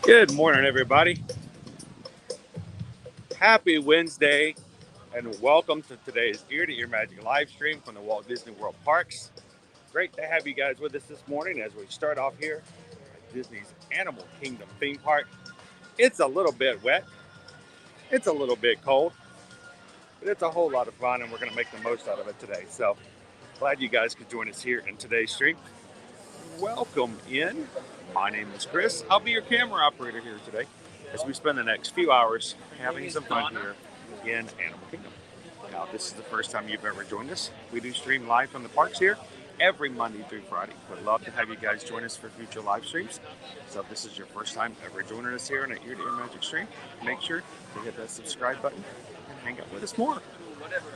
Good morning, everybody. Happy Wednesday, and welcome to today's Ear to Ear Magic live stream from the Walt Disney World Parks. Great to have you guys with us this morning as we start off here at Disney's Animal Kingdom theme park. It's a little bit wet, it's a little bit cold, but it's a whole lot of fun, and we're going to make the most out of it today. So glad you guys could join us here in today's stream. Welcome in. My name is Chris. I'll be your camera operator here today as we spend the next few hours having some fun here in Animal Kingdom. Now, if this is the first time you've ever joined us, we do stream live from the parks here every Monday through Friday. We'd love to have you guys join us for future live streams. So if this is your first time ever joining us here on an Ear to Ear Magic stream, make sure to hit that subscribe button and hang out with us more.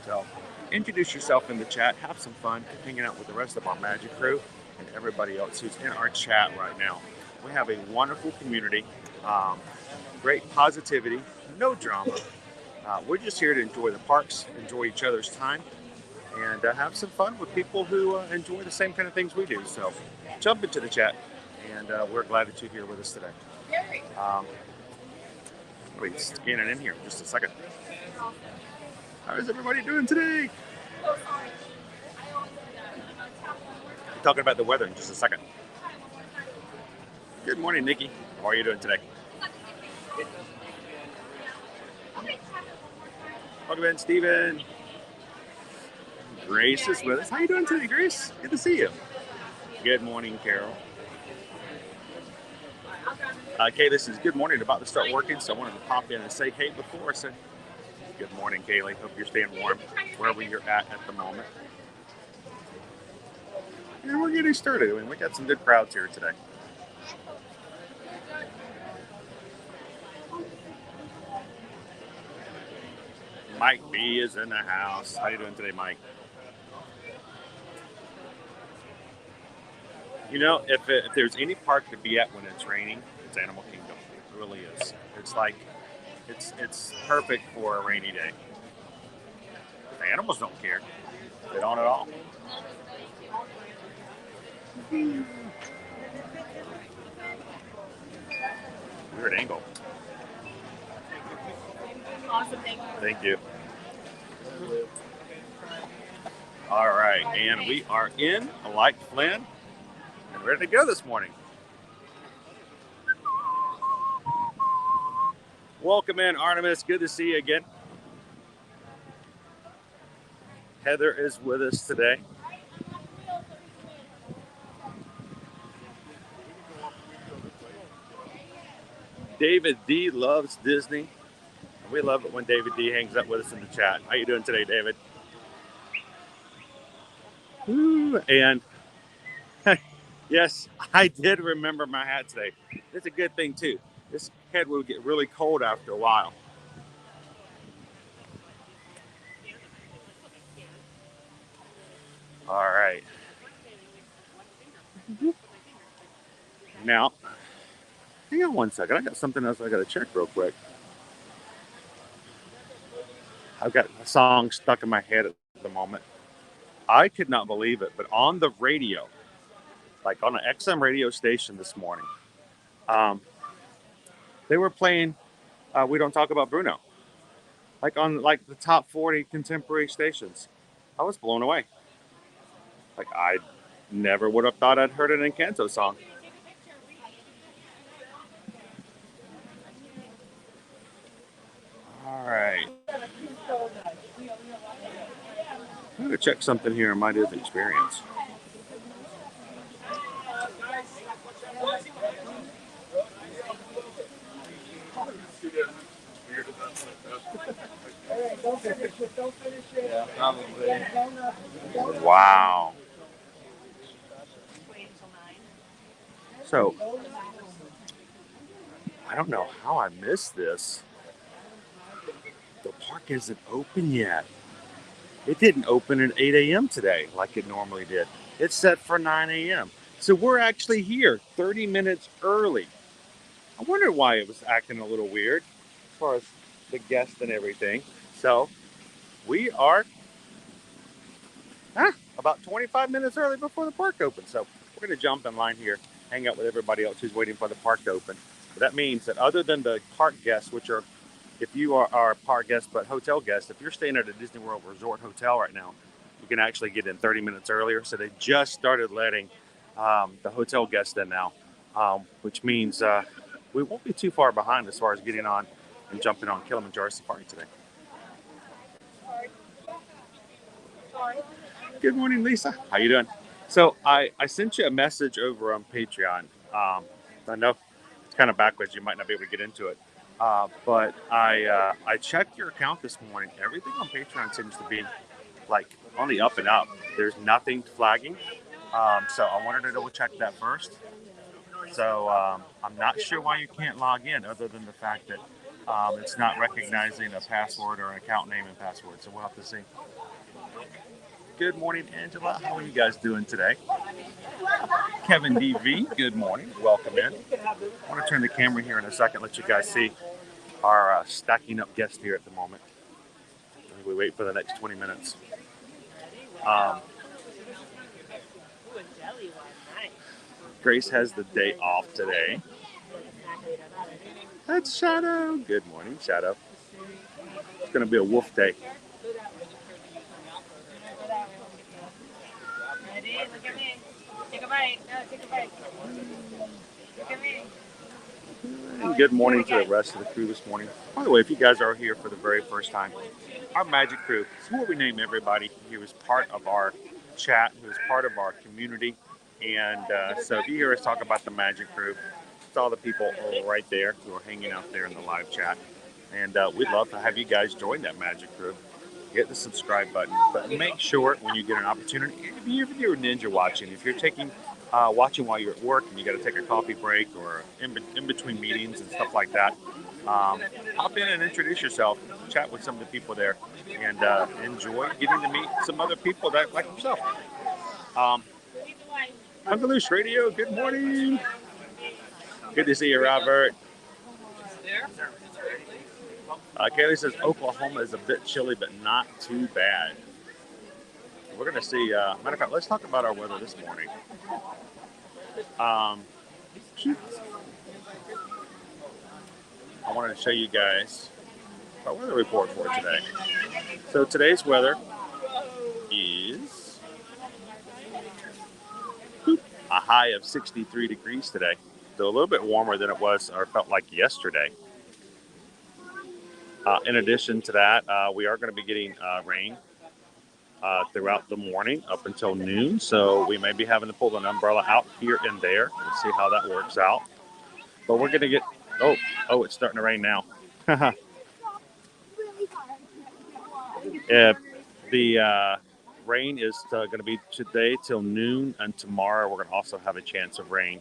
So introduce yourself in the chat, have some fun hanging out with the rest of our magic crew and everybody else who's in our chat right now. We have a wonderful community, great positivity, no drama. We're just here to enjoy the parks, enjoy each other's time, and have some fun with people who enjoy the same kind of things we do. So jump into the chat, and we're glad that you're here with us today. We'll be scanning in here in just a second. How is everybody doing today? Talking about the weather in just a second. Good morning, Nikki. How are you doing today? Welcome in, Steven. Grace is with us. How are you doing today, Grace? Good to see you. Good morning, Carol. Kaylee says, good morning, about to start working, so I wanted to pop in and say hey before. So good morning, Kaylee. Hope you're staying warm wherever you're at the moment. And we're getting started. I mean, we got some good crowds here today. Mike B is in the house. How you doing today, Mike? You know, if there's any park to be at when it's raining, it's Animal Kingdom. It really is. It's like, it's perfect for a rainy day. The animals don't care. They don't at all. Weird angle. Awesome, thank you. All right, and we are in like Flynn and ready to go this morning. Welcome in, Artemis. Good to see you again. Heather is with us today. David D loves Disney. We love it when David D hangs up with us in the chat. How you doing today, David? Ooh, and yes, I did remember my hat today. It's a good thing too. This head will get really cold after a while. All right. Now, hang on one second. I got something else I got to check real quick. I've got a song stuck in my head at the moment. I could not believe it, but on the radio, like on an XM radio station this morning, they were playing We Don't Talk About Bruno, like on like the top 40 contemporary stations. I was blown away. Like I never would have thought I'd heard an Encanto song. All right. I'm going to check something here in my Disney experience. Wow. So, I don't know how I missed this. The park isn't open yet. It didn't open at 8 a.m. today like it normally did. It's set for 9 a.m. So we're actually here 30 minutes early. I wonder why it was acting a little weird as far as the guests and everything. So we are about 25 minutes early before the park opens. So we're going to jump in line here hang out with everybody else who's waiting for the park to open. But that means that other than the park guests, which are, if you are park guests but hotel guests, if you're staying at a Disney World Resort hotel right now, you can actually get in 30 minutes earlier. So they just started letting the hotel guests in now, which means we won't be too far behind as far as getting on and jumping on Kilimanjaro Safari today. Good morning, Lisa. How you doing? So I sent you a message over on Patreon. I know it's kind of backwards. You might not be able to get into it. But I checked your account this morning. Everything on Patreon seems to be like on the up and up. There's nothing flagging. So I wanted to double check that first. So I'm not sure why you can't log in other than the fact that it's not recognizing a password or an account name and password. So we'll have to see. Good morning, Angela. How are you guys doing today? Kevin DV, good morning. Welcome in. I want to turn the camera here in a second, let you guys see our stacking up guests here at the moment. We wait for the next 20 minutes. Grace has the day off today. That's Shadow. Good morning, Shadow. It's going to be a wolf day. Look at me. Take a bite. No, take a bite. Look at me. And good morning to the rest of the crew this morning. By the way, if you guys are here for the very first time, our Magic Crew is what we name everybody who is part of our chat, who is part of our community. And so if you hear us talk about the Magic Crew, it's all the people right there who are hanging out there in the live chat. And we'd love to have you guys join that Magic Crew. Hit the subscribe button, but make sure when you get an opportunity, if you're ninja watching, if you're watching while you're at work and you got to take a coffee break or in between meetings and stuff like that, hop in and introduce yourself, chat with some of the people there, and enjoy getting to meet some other people that like yourself. Unleashed Radio, good morning. Good to see you, Robert. Kaylee says Oklahoma is a bit chilly, but not too bad. We're going to see. Matter of fact, let's talk about our weather this morning. I wanted to show you guys our weather report for today. So today's weather is a high of 63 degrees today. So a little bit warmer than it was or felt like yesterday. In addition to that, we are going to be getting rain throughout the morning up until noon. So we may be having to pull an umbrella out here and there. We'll see how that works out. But we're going to get, oh, it's starting to rain now. The rain is going to be today till noon, and tomorrow we're going to also have a chance of rain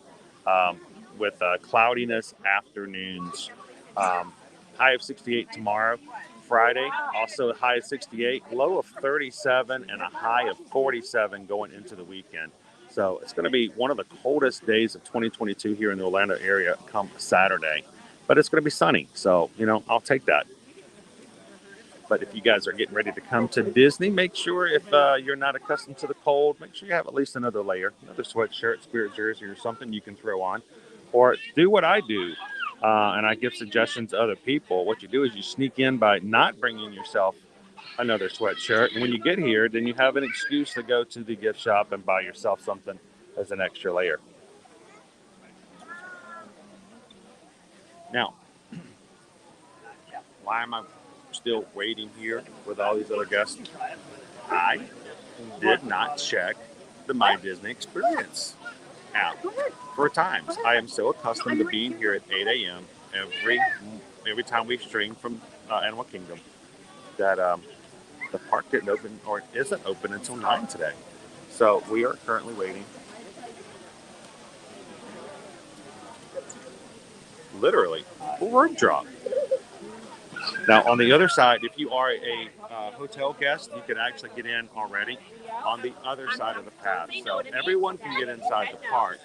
with cloudiness afternoons. High of 68 tomorrow. Friday, also a high of 68, low of 37, and a high of 47 going into the weekend. So it's going to be one of the coldest days of 2022 here in the Orlando area come Saturday. But it's going to be sunny, so, I'll take that. But if you guys are getting ready to come to Disney, make sure if you're not accustomed to the cold, make sure you have at least another layer, another sweatshirt, spirit jersey, or something you can throw on. Or do what I do. And I give suggestions to other people. What you do is you sneak in by not bringing yourself another sweatshirt. And when you get here, then you have an excuse to go to the gift shop and buy yourself something as an extra layer. Now, why am I still waiting here with all these other guests? I did not check the My Disney Experience app for times. I am so accustomed to being here at 8 a.m. every time we stream from Animal Kingdom that the park didn't open or isn't open until 9 today. So we are currently waiting. Literally, for room drop. Now, on the other side, if you are a hotel guest, you can actually get in already on the other side of the path. So everyone can get inside the park,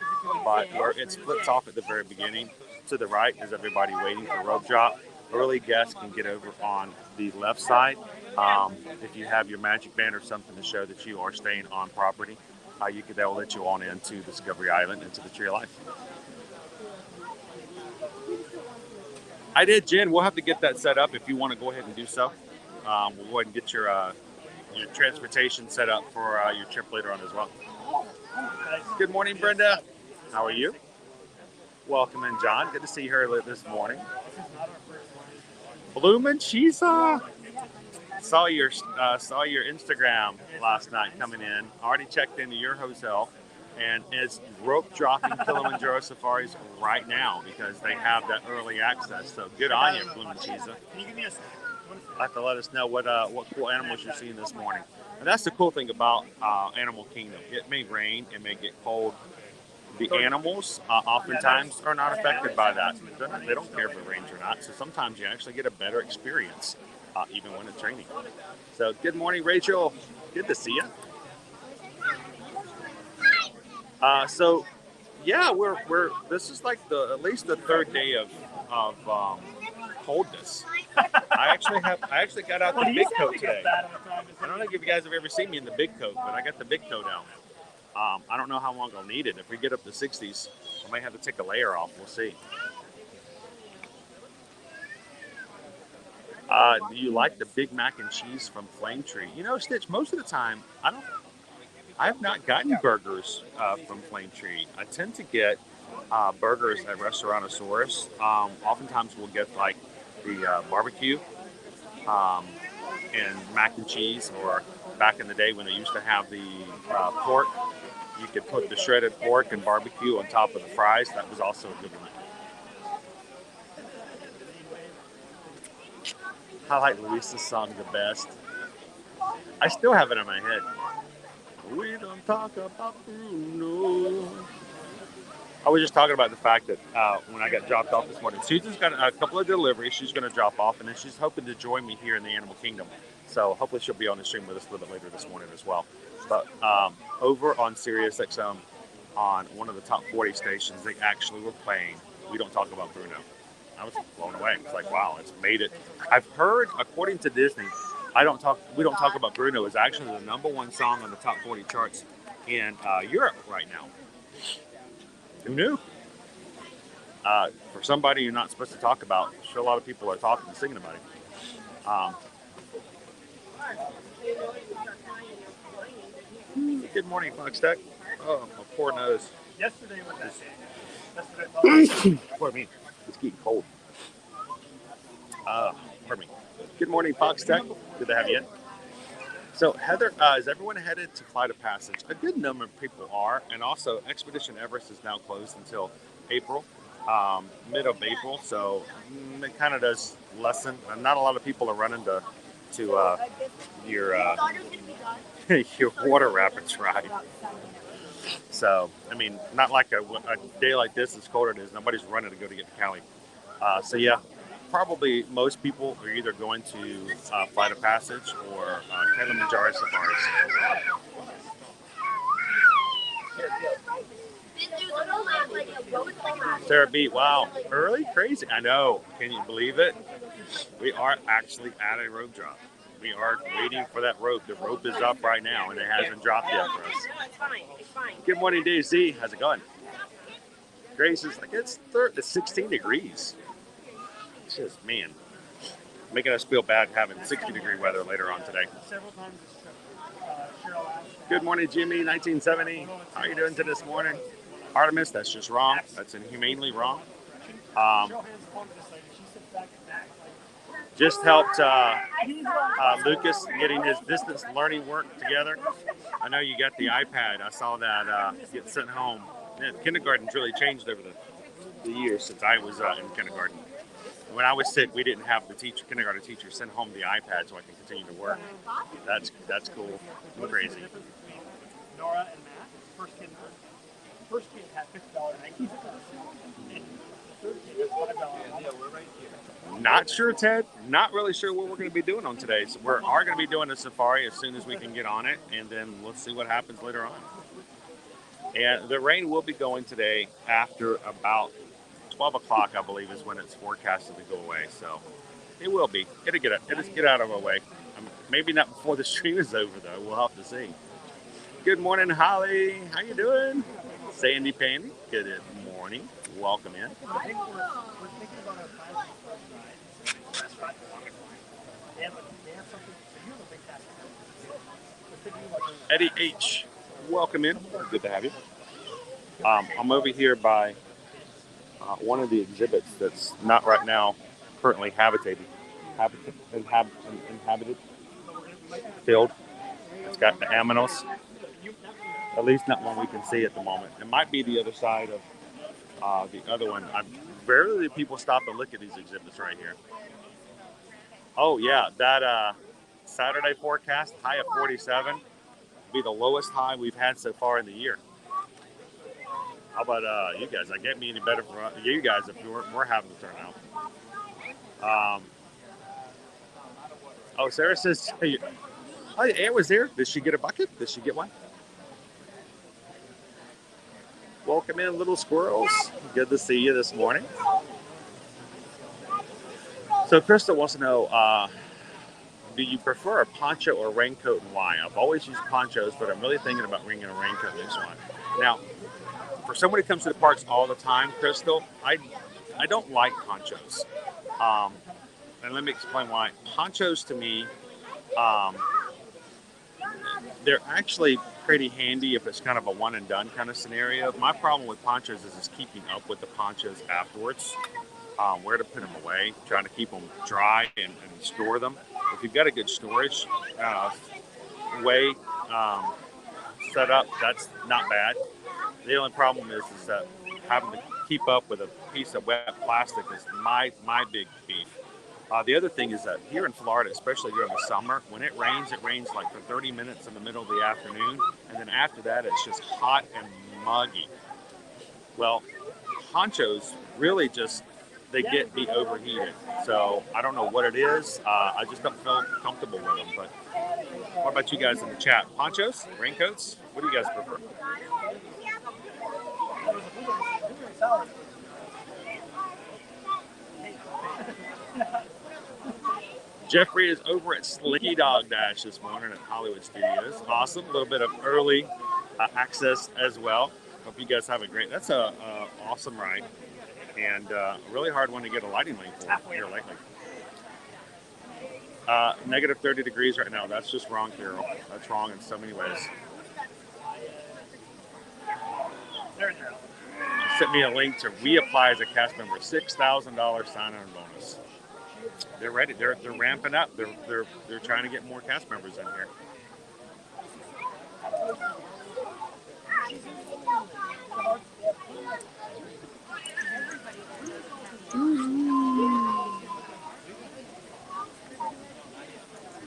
but where it splits off at the very beginning, to the right is everybody waiting for rope drop. Early guests can get over on the left side if you have your magic band or something to show that you are staying on property. they'll let you on into Discovery Island, into the Tree of Life. I did, Jen. We'll have to get that set up if you want to go ahead and do so. We'll go ahead and get your transportation set up for your trip later on as well. Good morning, Brenda. How are you? Welcome in, John. Good to see her this morning. Bloomin' Cheesa. Saw your Instagram last night coming in. Already checked into your hotel, and it's rope dropping Kilimanjaro safaris right now because they have that early access. So good on you, Bloomin' Cheesa. Have to let us know what cool animals you're seeing this morning. And that's the cool thing about Animal Kingdom. It may rain, it may get cold. The animals oftentimes are not affected by that. They don't care if it rains or not. So sometimes you actually get a better experience, even when it's raining. So good morning, Rachel. Good to see you. So yeah, we're this is like at least the third day of coldness. I actually got out the big coat today. I don't know if you guys have ever seen me in the big coat, but I got the big coat out. I don't know how long I'll need it. If we get up to 60s, I might have to take a layer off. We'll see. Do you like the Big Mac and cheese from Flame Tree? You know, Stitch, most of the time, I have not gotten burgers from Flame Tree. I tend to get burgers at Restaurantosaurus. Oftentimes we'll get like the barbecue and mac and cheese, or back in the day when they used to have the pork, you could put the shredded pork and barbecue on top of the fries. That was also a good one. I like Luisa's song the best. I still have it in my head. We don't talk about Bruno. I was just talking about the fact that when I got dropped off this morning, Susan's got a couple of deliveries she's going to drop off, and then she's hoping to join me here in the Animal Kingdom. So hopefully she'll be on the stream with us a little bit later this morning as well. But over on Sirius XM, on one of the top 40 stations, they actually were playing We Don't Talk About Bruno. I was blown away. It's like, wow, it's made it. I've heard, according to Disney, We Don't Talk About Bruno is actually the #1 song on the top 40 charts in Europe right now. Who knew? For somebody you're not supposed to talk about, I'm sure a lot of people are talking and singing about it. Good morning, Fox Tech. Oh, my poor nose. Yesterday was that day. Pardon me. It's getting cold. Pardon me. Good morning, Fox Tech. Good to have you in. So, Heather, is everyone headed to Flight of Passage? A good number of people are, and also Expedition Everest is now closed until April, mid of April. So it kind of does lessen. Not a lot of people are running to your your water rapids ride. So, I mean, not like a day like this, as cold as it is, nobody's running to go to get to Cali. So, yeah, probably most people are either going to Flight of Passage or Kilimanjaro safaris. Sarah B, wow, early? Crazy. I know. Can you believe it? We are actually at a rope drop. We are waiting for that rope. The rope is up right now, and it hasn't dropped yet for us. No, it's fine. It's fine. Good morning, DC. How's it going? Grace is like, it's 16 degrees. It's just, man, making us feel bad having 60-degree weather later on today. Good morning, Jimmy, 1970. How are you doing today this morning? Artemis, that's just wrong. That's inhumanely wrong. Just helped Lucas getting his distance learning work together. I know you got the iPad. I saw that get sent home. Yeah, kindergarten's really changed over the years since I was in kindergarten. When I was sick, we didn't have the kindergarten teacher send home the iPad so I can continue to work. That's cool. Crazy. Nora and Matt, first kid had $50 Nike. Not sure, Ted. Not really sure what we're going to be doing on today. So we are going to be doing a safari as soon as we can get on it, and then we'll see what happens later on. And the rain will be going today after about 12 o'clock, I believe, is when it's forecasted to go away. So it will be. It'll get out of our way. Maybe not before the stream is over, though. We'll have to see. Good morning, Holly. How you doing? Sandy Pandy. Good morning. Welcome in. We're thinking about our plans for the ride. Restaurant is wonderful. They have something. So you have a big cast of Eddie H. Welcome in. Good to have you. I'm over here by one of the exhibits that's not right now currently inhabited, filled. It's got the aminos. At least not one we can see at the moment. It might be the other side of the other one. Rarely do people stop and look at these exhibits right here. Oh yeah, that Saturday forecast high of 47 be the lowest high we've had so far in the year. How about you guys? I can't be any better for you guys if we're having to turn out. Oh, Sarah says, oh, Ann was there. Did she get a bucket? Did she get one? Welcome in, little squirrels. Good to see you this morning. So Crystal wants to know, do you prefer a poncho or raincoat and why? I've always used ponchos, but I'm really thinking about bringing a raincoat next one. Now, for somebody who comes to the parks all the time, Crystal, I don't like ponchos. And let me explain why. Ponchos to me, they're actually pretty handy if it's kind of a one and done kind of scenario. My problem with ponchos is keeping up with the ponchos afterwards. Where to put them away, trying to keep them dry and store them. If you've got a good storage way set up, that's not bad. The only problem is that having to keep up with a piece of wet plastic is my big beef. The other thing is that here in Florida, especially during the summer, when it rains like for 30 minutes in the middle of the afternoon, and then after that, it's just hot and muggy. Well, ponchos really just, they get me overheated. So I don't know what it is. I just don't feel comfortable with them. But what about you guys in the chat? Ponchos? Raincoats? What do you guys prefer? Jeffrey is over at Slinky Dog Dash this morning at Hollywood Studios. Awesome. A little bit of early access as well. Hope you guys have a great, that's a awesome ride. And really hard one to get a lighting lane for here lately. Negative 30 degrees right now. That's just wrong, Carol. That's wrong in so many ways. Sent me a link to reapply as a cast member. $6,000 sign-on bonus. They're ready. They're ramping up. They're trying to get more cast members in here.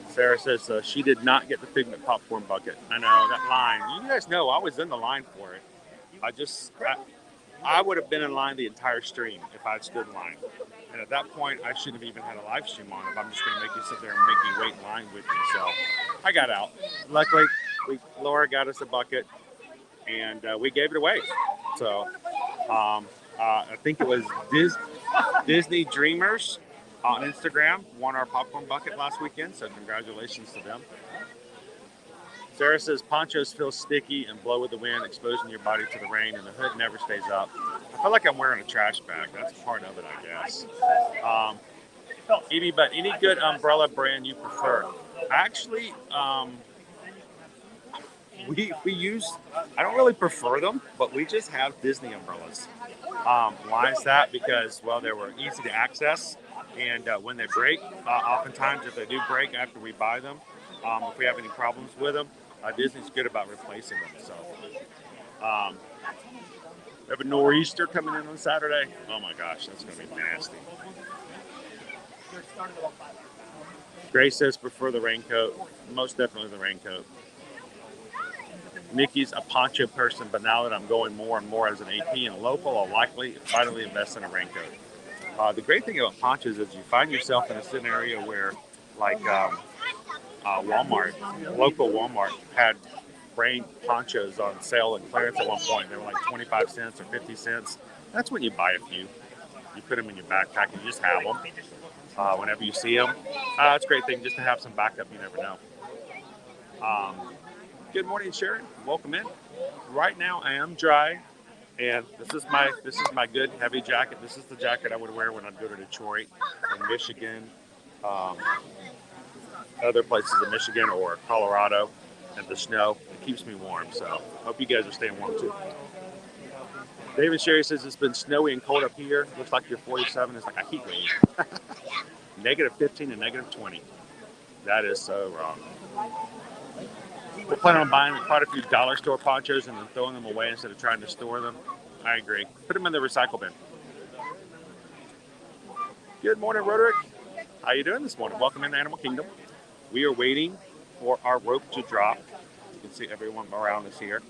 Sarah says she did not get the Figment popcorn bucket. I know, that line. You guys know I was in the line for it. I would have been in line the entire stream if I'd stood in line. And at that point, I shouldn't have even had a live stream on if I'm just going to make you sit there and make me wait in line with me. So I got out. Luckily, Laura got us a bucket, and we gave it away. So I think it was Disney Dreamers on Instagram won our popcorn bucket last weekend, so congratulations to them. Sarah says ponchos feel sticky and blow with the wind, exposing your body to the rain, and the hood never stays up. I feel like I'm wearing a trash bag. That's part of it, I guess. Evie, but any good umbrella brand you prefer? Actually, we use, I don't really prefer them, but we just have Disney umbrellas. Why is that? Because, well, they were easy to access, and when they break, oftentimes if they do break after we buy them, if we have any problems with them, Disney's good about replacing them. So, we have a nor'easter coming in on Saturday. Oh my gosh, that's going to be nasty. Grace says prefer the raincoat. Most definitely the raincoat. Nikki's a poncho person, but now that I'm going more and more as an AP and a local, I'll likely finally invest in a raincoat. The great thing about ponchos is you find yourself in a scenario where, like Walmart, local Walmart had rain ponchos on sale and clearance at one point. They were like 25 cents or 50 cents. That's when you buy a few. You put them in your backpack and you just have them whenever you see them. It's a great thing just to have some backup. You never know. Good morning, Sharon. Welcome in. Right now I am dry, and this is my good heavy jacket. This is the jacket I would wear when I'd go to Detroit and Michigan, um, other places in Michigan or Colorado, and the snow. It keeps me warm. So hope you guys are staying warm too. David Sherry says it's been snowy and cold up here. Looks like your 47 is like a heat wave. Negative 15 and negative 20. That is so wrong. We're planning on buying quite a few dollar store ponchos and then throwing them away instead of trying to store them. I agree. Put them in the recycle bin. Good morning, Roderick. How you doing this morning? Welcome into Animal Kingdom. We are waiting for our rope to drop. You can see everyone around us here.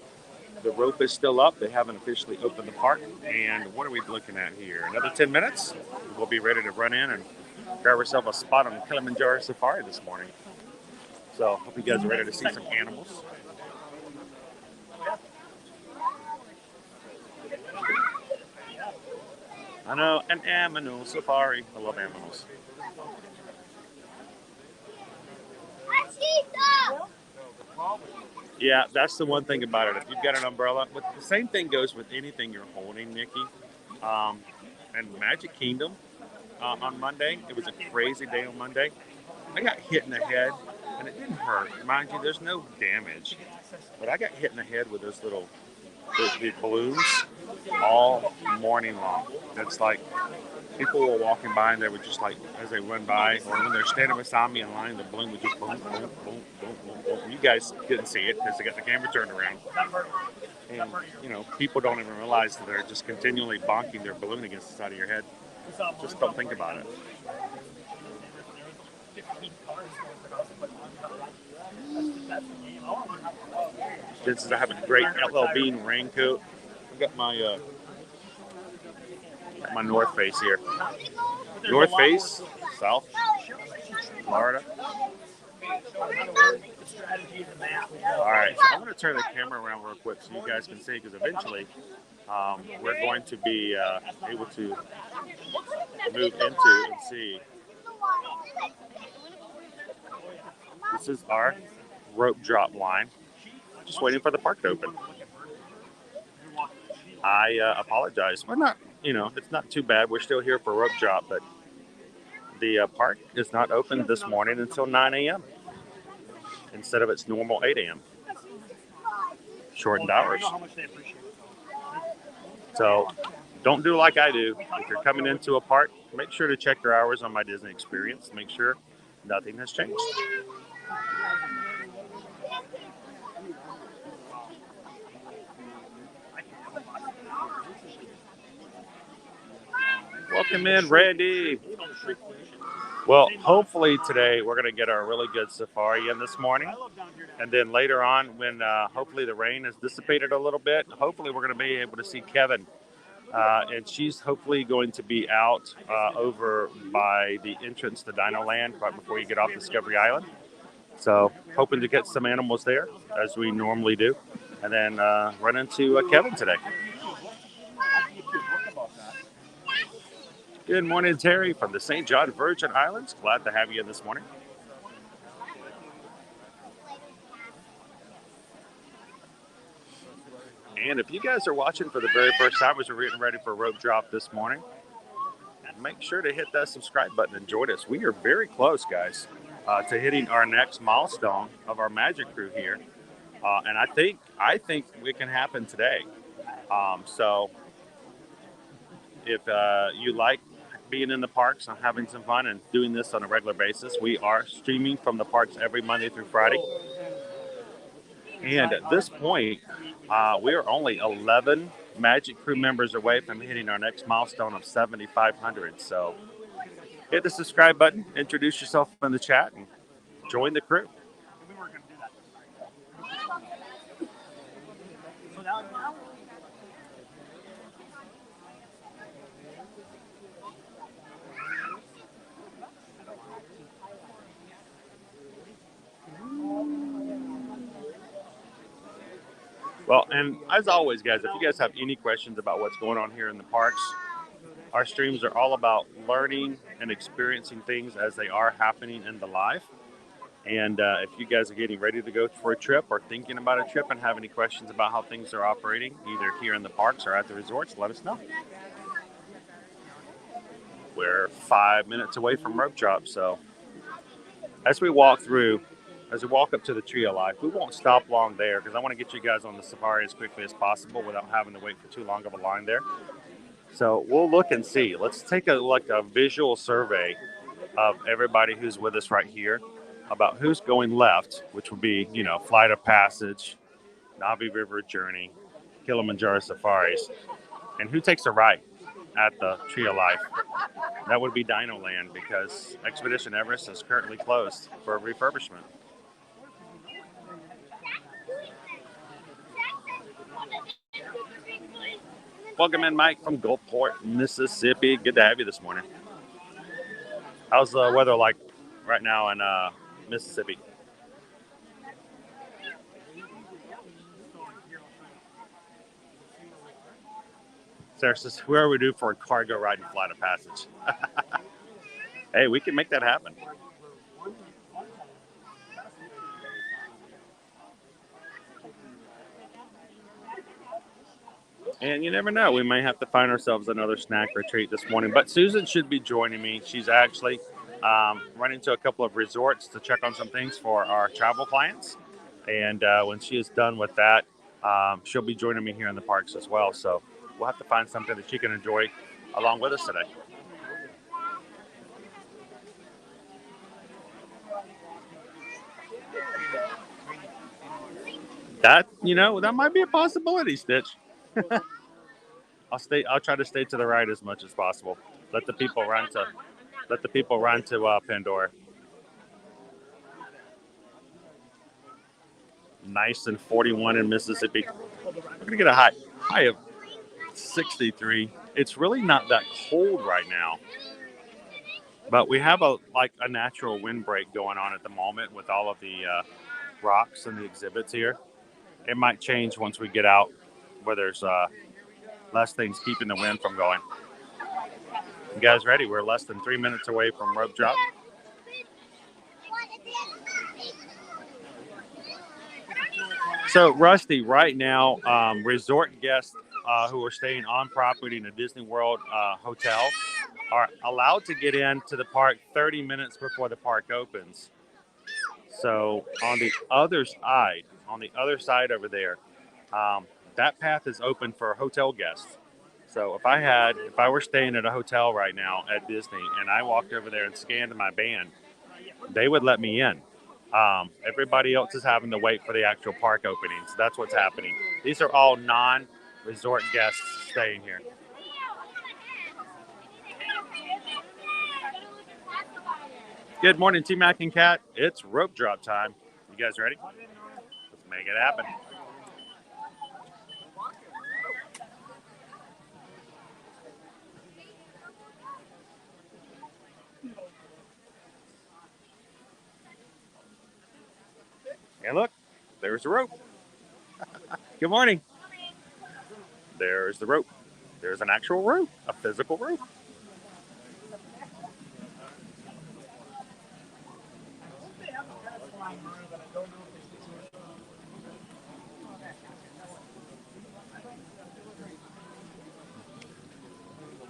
The rope is still up. They haven't officially opened the park. And what are we looking at here? Another 10 minutes. We'll be ready to run in and grab ourselves a spot on the Kilimanjaro Safari this morning. So hope you guys are ready to see some animals. I know, an animal safari. I love animals. Yeah, that's the one thing about it. If you've got an umbrella, but the same thing goes with anything you're holding, Nikki. And Magic Kingdom on Monday, it was a crazy day on Monday. I got hit in the head, and it didn't hurt. Mind you, there's no damage, but I got hit in the head with those little the balloons all morning long. It's like people were walking by and they were just like, as they run by, or when they're standing beside me in line, the balloon would just boom, boom, boom, boom, boom, boom. You guys didn't see it because they got the camera turned around. And, you know, people don't even realize that they're just continually bonking their balloon against the side of your head. Just don't think about it. This is, I have a great LL Bean raincoat. I've got my North Face here. North Face, South Florida. All right, so I'm going to turn the camera around real quick so you guys can see, because eventually we're going to be able to move into and see. This is our rope drop line. Just waiting for the park to open. I apologize. We're not, it's not too bad. We're still here for rope drop, but the park is not open this morning until 9 a.m. instead of its normal 8 a.m. Shortened hours. So don't do like I do. If you're coming into a park, make sure to check your hours on My Disney Experience. Make sure nothing has changed. Welcome in, Randy. Well, hopefully today we're going to get our really good safari in this morning. And then later on, when hopefully the rain has dissipated a little bit, hopefully we're going to be able to see Kevin. And she's hopefully going to be out over by the entrance to Dino Land right before you get off Discovery Island. So hoping to get some animals there, as we normally do. And then run into Kevin today. Good morning, Terry, from the St. John Virgin Islands. Glad to have you in this morning. And if you guys are watching for the very first time as we're getting ready for rope drop this morning, make sure to hit that subscribe button and join us. We are very close, guys, to hitting our next milestone of our Magic Crew here. And I think it can happen today. So if you like being in the parks and having some fun and doing this on a regular basis, we are streaming from the parks every Monday through Friday. And at this point, we are only 11 Magic Crew members away from hitting our next milestone of 7,500. So hit the subscribe button, introduce yourself in the chat, and join the crew. Well, and as always, guys, if you guys have any questions about what's going on here in the parks, our streams are all about learning and experiencing things as they are happening in the live. And if you guys are getting ready to go for a trip or thinking about a trip and have any questions about how things are operating, either here in the parks or at the resorts, let us know. We're 5 minutes away from rope drop, so as we walk up to the Tree of Life, we won't stop long there because I want to get you guys on the safari as quickly as possible without having to wait for too long of a line there. So we'll look and see. Let's take a visual survey of everybody who's with us right here about who's going left, which would be, Flight of Passage, Navi River Journey, Kilimanjaro Safaris, and who takes a right at the Tree of Life. That would be Dino Land because Expedition Everest is currently closed for refurbishment. Welcome in, Mike from Gulfport, Mississippi. Good to have you this morning. How's the weather like right now in Mississippi? Sarah says, where are we due for a cargo ride and Flight of Passage? Hey, we can make that happen. And you never know, we may have to find ourselves another snack or treat this morning. But Susan should be joining me. She's actually running to a couple of resorts to check on some things for our travel clients. And when she is done with that, she'll be joining me here in the parks as well. So we'll have to find something that she can enjoy along with us today. That might be a possibility, Stitch. I'll try to stay to the right as much as possible. Let the people run to Pandora. Nice and 41 in Mississippi. We're gonna get a high of 63. It's really not that cold right now, but we have a natural wind break going on at the moment with all of the rocks and the exhibits here. It might change once we get out where there's less things keeping the wind from going. You guys ready? We're less than 3 minutes away from rope drop. So, Rusty, right now, resort guests who are staying on property in a Disney World hotel are allowed to get into the park 30 minutes before the park opens. So, on the other side over there, that path is open for hotel guests. So, if I were staying at a hotel right now at Disney and I walked over there and scanned my band, they would let me in. Everybody else is having to wait for the actual park openings. That's what's happening. These are all non-resort guests staying here. Good morning, T-Mac and Kat. It's rope drop time. You guys ready? Let's make it happen. And look, there's the rope. Good morning. There's the rope. There's an actual rope, a physical rope.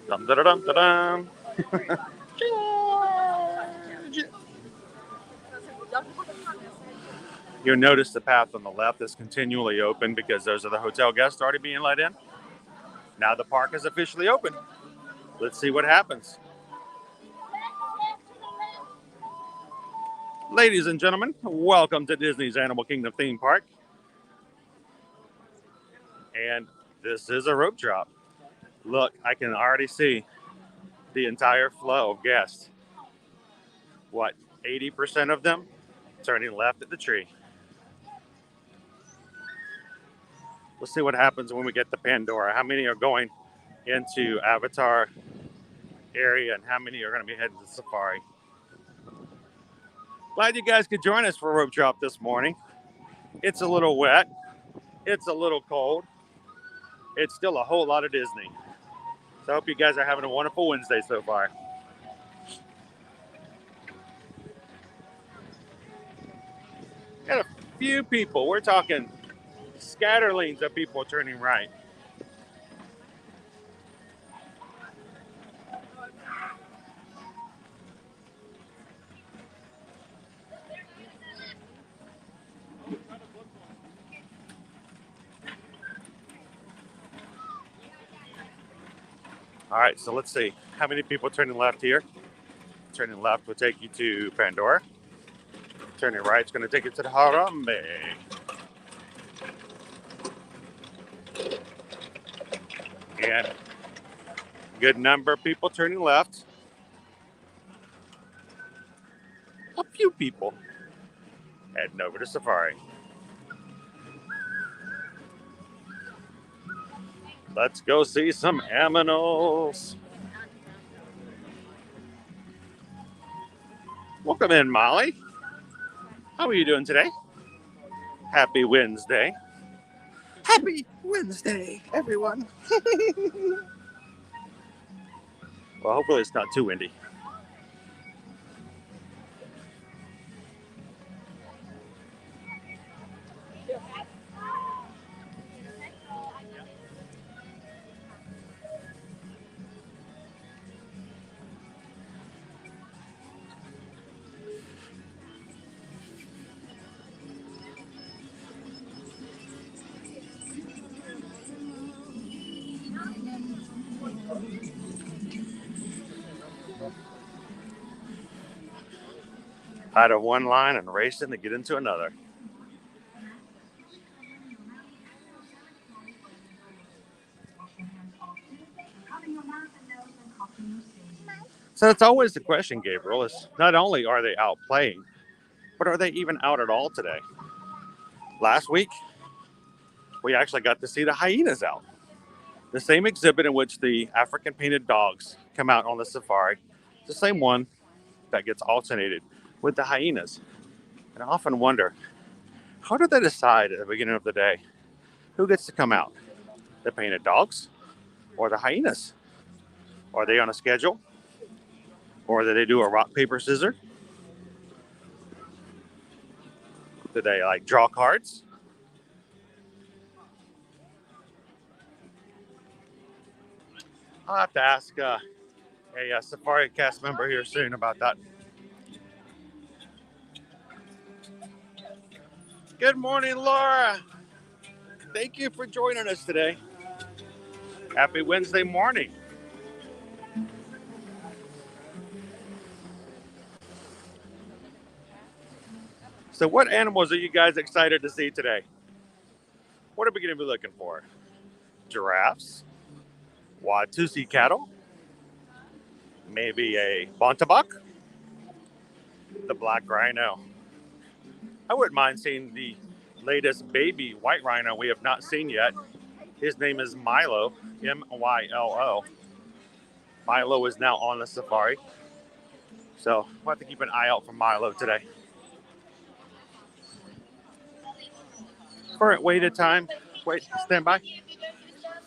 Dum da dum da dum. You'll notice the path on the left is continually open because those are the hotel guests already being let in. Now the park is officially open. Let's see what happens. Ladies and gentlemen, welcome to Disney's Animal Kingdom theme park. And this is a rope drop. Look, I can already see the entire flow of guests. 80% of them turning left at the tree. Let's see what happens when we get to Pandora. How many are going into Avatar area and how many are going to be heading to Safari? Glad you guys could join us for rope drop this morning. It's a little wet. It's a little cold. It's still a whole lot of Disney. So I hope you guys are having a wonderful Wednesday so far. Got a few people. We're talking scatterlings of people turning right. All right, so let's see. How many people turning left here? Turning left will take you to Pandora. Turning right is going to take you to the Harambe. And good number of people turning left. A few people heading over to Safari. Let's go see some aminals. Welcome in, Molly. How are you doing today? Happy Wednesday. Happy Wednesday, everyone. Well, hopefully it's not too windy. Out of one line and racing to get into another. So it's always the question, Gabriel, is not only are they out playing, but are they even out at all today? Last week, we actually got to see the hyenas out. The same exhibit in which the African painted dogs come out on the safari. It's the same one that gets alternated with the hyenas. And I often wonder, how do they decide at the beginning of the day who gets to come out? The painted dogs or the hyenas? Are they on a schedule? Or do they do a rock, paper, scissors? Do they like draw cards? I'll have to ask a Safari cast member here soon about that. Good morning, Laura. Thank you for joining us today. Happy Wednesday morning. So what animals are you guys excited to see today? What are we going to be looking for? Giraffes? Watusi cattle? Maybe a bontebok? The black rhino? I wouldn't mind seeing the latest baby white rhino we have not seen yet. His name is Milo, Mylo. Milo is now on the safari. So we'll have to keep an eye out for Milo today. Current waited time, stand by,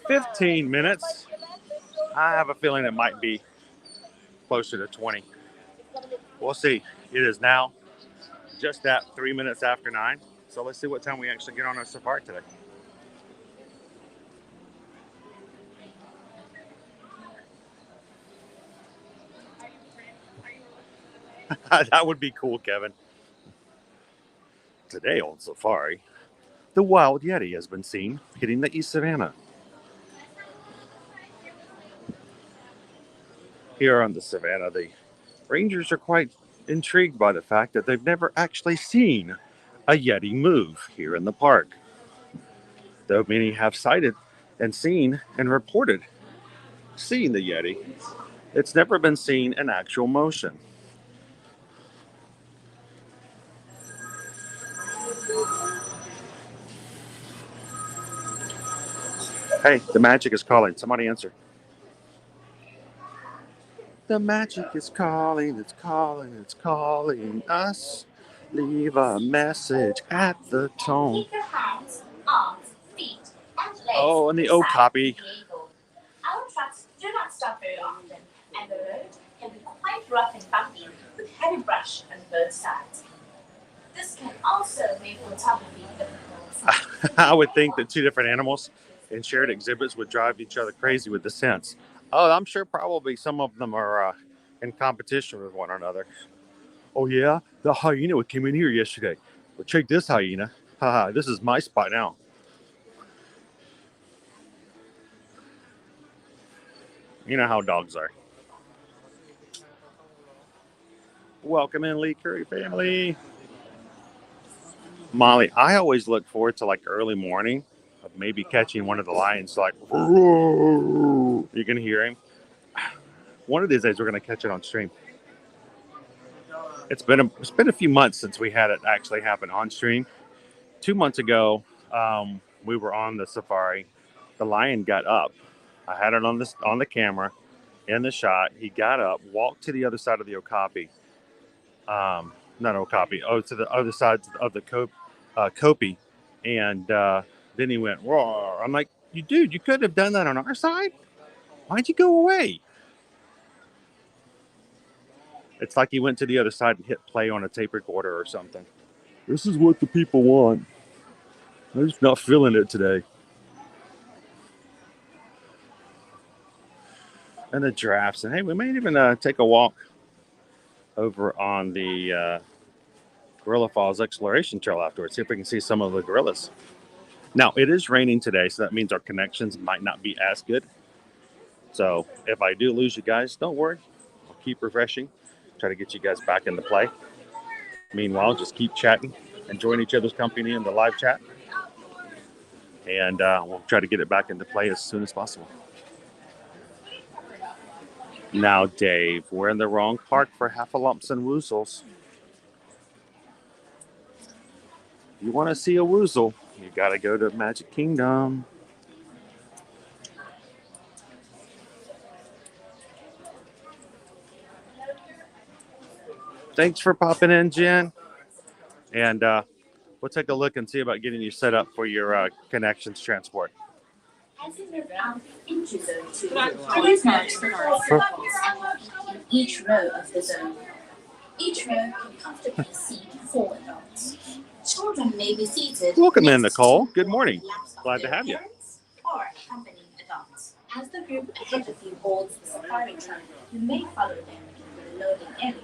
15 minutes. I have a feeling it might be closer to 20. We'll see. It is now just at 3 minutes after 9. So let's see what time we actually get on our safari today. That would be cool, Kevin. Today on safari, the wild yeti has been seen hitting the East Savannah. Here on the Savannah, the rangers are quite intrigued by the fact that they've never actually seen a yeti move here in the park. Though many have sighted and seen and reported seeing the yeti, it's never been seen in actual motion. Hey, the magic is calling. Somebody answer. The magic is calling, it's calling, it's calling us. Leave a message at the tone. Keep your hands, arms, feet, and legs. Oh, and the O copy. Our trucks do not stop very often, and the road can be quite rough and bumpy with heavy brush on both sides. This can also make photography difficult. I would think that two different animals in shared exhibits would drive each other crazy with the scents. Oh, I'm sure probably some of them are in competition with one another. Oh yeah, the hyena came in here yesterday. Well, check this hyena. Haha, this is my spot now. You know how dogs are. Welcome in, Lee Curry family. Molly, I always look forward to like early morning of maybe catching one of the lions. Like, you can hear him. One of these days, we're going to catch it on stream. It's been a few months since we had it actually happen on stream. 2 months ago, we were on the safari. The lion got up. I had it on the camera in the shot. He got up, walked to the other side of the okapi. Not okapi. Oh, to the other side of the kopi, and then he went roar. I'm like, you could have done that on our side. Why'd you go away? It's like he went to the other side and hit play on a tape recorder or something. This is what the people want. I'm just not feeling it today. And the giraffes. And hey, we may even take a walk over on the Gorilla Falls Exploration Trail afterwards. See if we can see some of the gorillas. Now, it is raining today, so that means our connections might not be as good. So if I do lose you guys, don't worry. I'll keep refreshing. Try to get you guys back into play. Meanwhile, just keep chatting, enjoying each other's company in the live chat. And we'll try to get it back into play as soon as possible. Now, Dave, we're in the wrong park for Heffalumps and Woozles. You want to see a Woozle, you got to go to Magic Kingdom. Thanks for popping in, Jen. And we'll take a look and see about getting you set up for your connections transport. As you move out into zone 2, please mark the first circles in each row of the zone. Each row can comfortably seat 4 adults. Children may be seated. Welcome in, Nicole. Good morning. Glad to have you. Or accompanying adults. As the group ahead of you boards the safari truck, you may follow them into the loading area.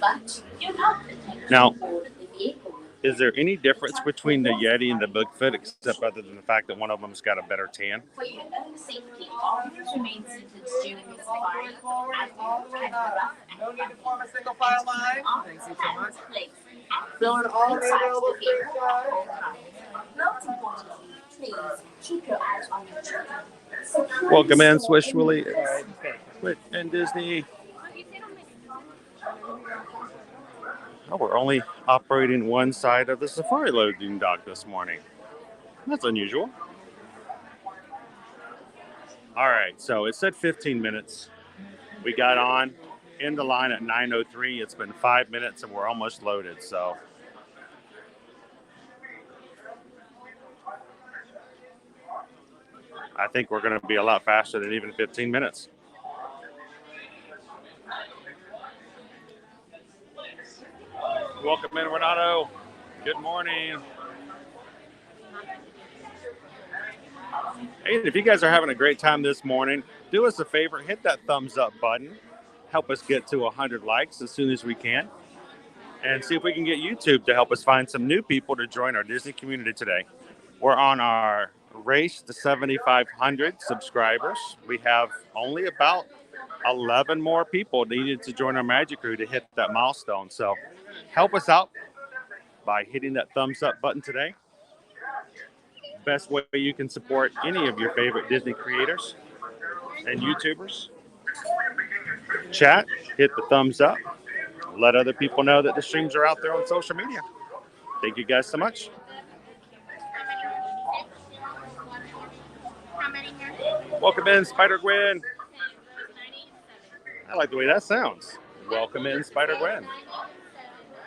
But you're not protected Now, on board the vehicle. Is there any difference between the Yeti and the Bigfoot, except other than the fact that one of them's got a better tan? For your own safety, officers remain seated during the safari as you head rough and No need to form a single file line. Thanks so much. Fill in all the available space, guys. Most importantly, please keep your eyes on your children. Welcome in, Swish Willie and Disney. Oh, we're only operating one side of the safari loading dock this morning. That's unusual. All right, so it said 15 minutes. We got on in the line at 9:03. It's been 5 minutes and we're almost loaded. So I think we're going to be a lot faster than even 15 minutes. Welcome in, Renato. Good morning. Hey, if you guys are having a great time this morning, do us a favor, hit that thumbs up button. Help us get to 100 likes as soon as we can. And see if we can get YouTube to help us find some new people to join our Disney community today. We're on our race to 7,500 subscribers. We have only about 11 more people needed to join our Magic Crew to hit that milestone. So help us out by hitting that thumbs up button today. Best way you can support any of your favorite Disney creators and YouTubers. Chat, hit the thumbs up. Let other people know that the streams are out there on social media. Thank you guys so much. Welcome in, Spider-Gwen. I like the way that sounds. Welcome in, Spider-Gwen.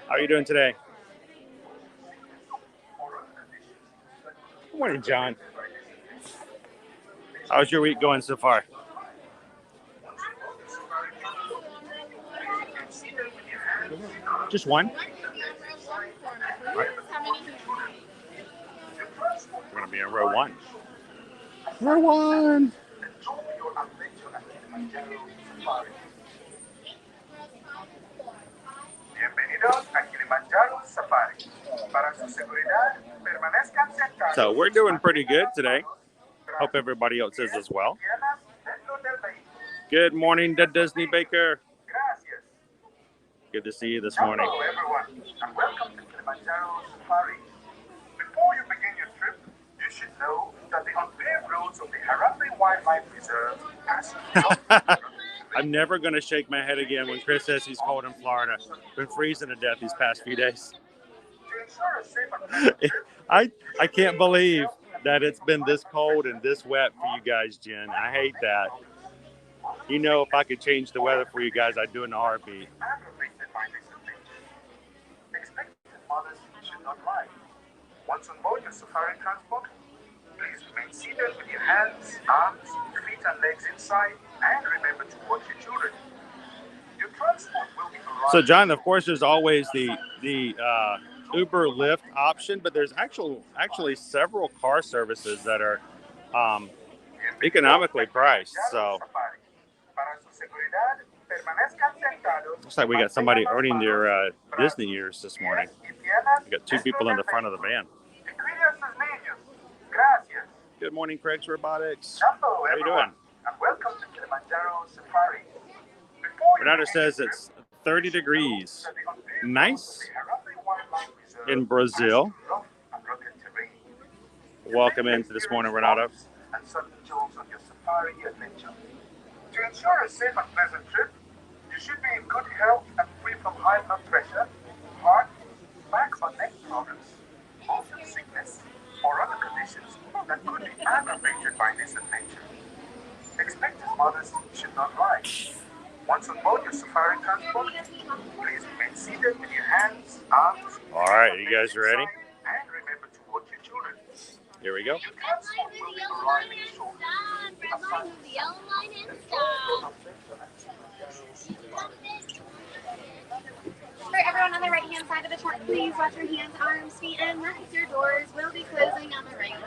How are you doing today? Good morning, John. How's your week going so far? Just one? be in row 1. Row 1. Enjoy your adventure at Kilimanjaro Safari. Bienvenidos a Kilimanjaro Safari. Para su seguridad, permanezcan sentados. So we're doing pretty good today. Hope everybody else is as well. Good morning, the Disney Baker. Gracias. Good to see you this morning. Hello, everyone, and welcome to Kilimanjaro Safari. Before you begin your trip, you should know that the unpaved roads of the Harambe Wildlife Reserve pass I'm never going to shake my head again when Chris says he's cold in Florida. Been freezing to death these past few days. to ensure a safe and pleasant trip. I can't believe that it's been this cold and this wet for you guys, Jen. I hate that. You know, if I could change the weather for you guys, I'd do it in a heartbeat. Aggravated by this adventure. Expected mothers should not lie. Once on board your safari transport, please remain seated with your hands, arms, feet, and legs inside, and remember to watch your children. Your transport will be arriving. So, John, of course, there's always the Uber Lyft option, but there's actually several car services that are economically priced. So, looks like we got somebody earning their Disney years this morning. We got 2 people in the front of the van. Good morning, Craig's Robotics. How are you doing? And welcome to Kilimanjaro Safari. Bernardo says it's 30 degrees. Nice in Brazil. Welcome into this morning, Renato. And certain jewels on your safari adventure. To ensure a safe and pleasant trip, you should be in good health and free from high blood pressure, heart, back or neck problems, motion sickness, or other conditions that could be aggravated by this adventure. Expected mothers should not lie. Once on board your safari transport, please remain seated with your hands, arms. All right, you guys ready? And remember to watch your children. Here we go. Your transport will be arriving shortly. For everyone on the right-hand side of the truck, please watch your hands, arms, feet, and legs. Your doors will be closing on the right-hand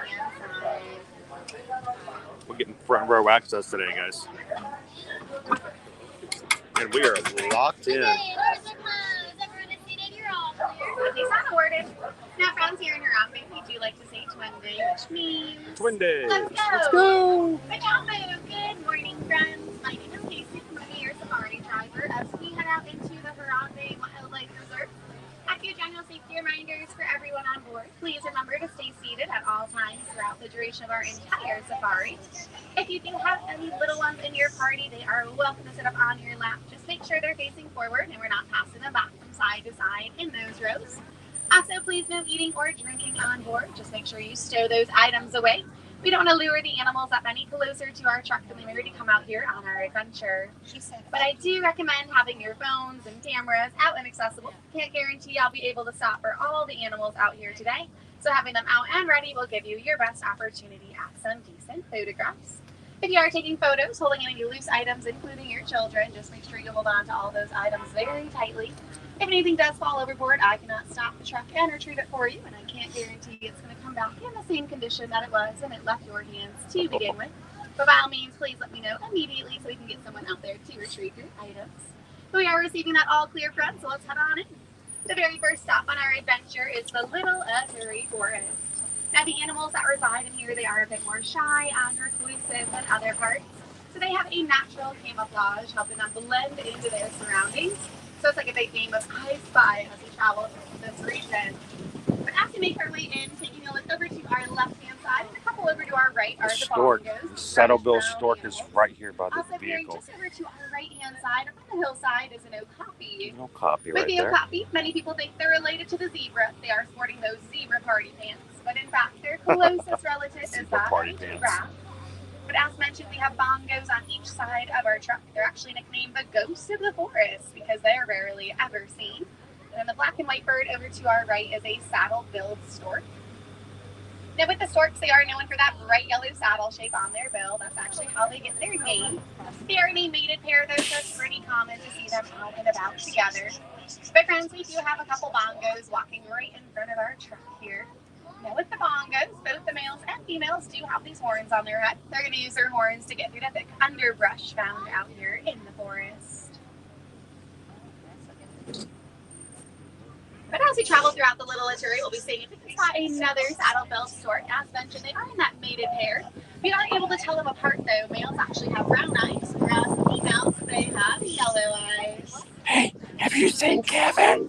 side. We're getting front row access today, guys. And we are locked in. Please not ordered. Now, friends, here in Harambe, we do like to say Twin Day, which means... Twin days. Let's go! Good morning, friends. My name is Casey. I'm your safari driver as we head out into the Harambe Wildlife Reserve. A few general safety reminders for everyone on board. Please remember to stay seated at all times throughout the duration of our entire safari. If you do have any little ones in your party, they are welcome to sit up on your lap. Just make sure they're facing forward and we're not passing them back from side to side in those rows. Also, please no eating or drinking on board. Just make sure you stow those items away. We don't want to lure the animals up any closer to our truck than they ready to come out here on our adventure. But I do recommend having your phones and cameras out and accessible. Can't guarantee I'll be able to stop for all the animals out here today. So having them out and ready will give you your best opportunity at some decent photographs. If you are taking photos, holding any loose items, including your children, just make sure you hold on to all those items very tightly. If anything does fall overboard, I cannot stop the truck and retrieve it for you, and I can't guarantee it's going to come back in the same condition that it was when it left your hands to begin with. But by all means, please let me know immediately so we can get someone out there to retrieve your items. But we are receiving that all clear, friends, so let's head on in. The very first stop on our adventure is the Little Aturi Forest. Now, the animals that reside in here, they are a bit more shy and reclusive than other parts. So they have a natural camouflage helping them blend into their surroundings. So it's like a big game of I Spy as we travel through this region. But as we make our way in, taking a look over to our left-hand side and a couple over to our right are the Stork. bongos. Saddlebill Stork is right here by the Also appearing vehicle. just over to our right-hand side, up on the hillside, is an okapi. No copy With right the there. okapi, many people think they're related to the zebra. They are sporting those zebra party pants. But in fact, their closest relative is Zebra that party of a pants. giraffe. But as mentioned, we have bongos on each side of our truck. They're actually nicknamed the ghosts of the forest because they're rarely ever seen. And then the black and white bird over to our right is a saddle-billed stork. Now with the storks, they are known for that bright yellow saddle shape on their bill. That's actually how they get their name. They are a mated pair though, so it's pretty common to see them out and about together. But friends, we do have a couple bongos walking right in front of our truck here. Now with the bongos, both the males and females do have these horns on their head. They're going to use their horns to get through the thick underbrush found out here in the forest. But as we travel throughout the little literature, we'll be seeing if we can spot another saddle-billed stork. As mentioned, they are in that mated pair. We aren't able to tell them apart though. Males actually have brown eyes, whereas the females, they have yellow eyes. Hey, have you seen Kevin?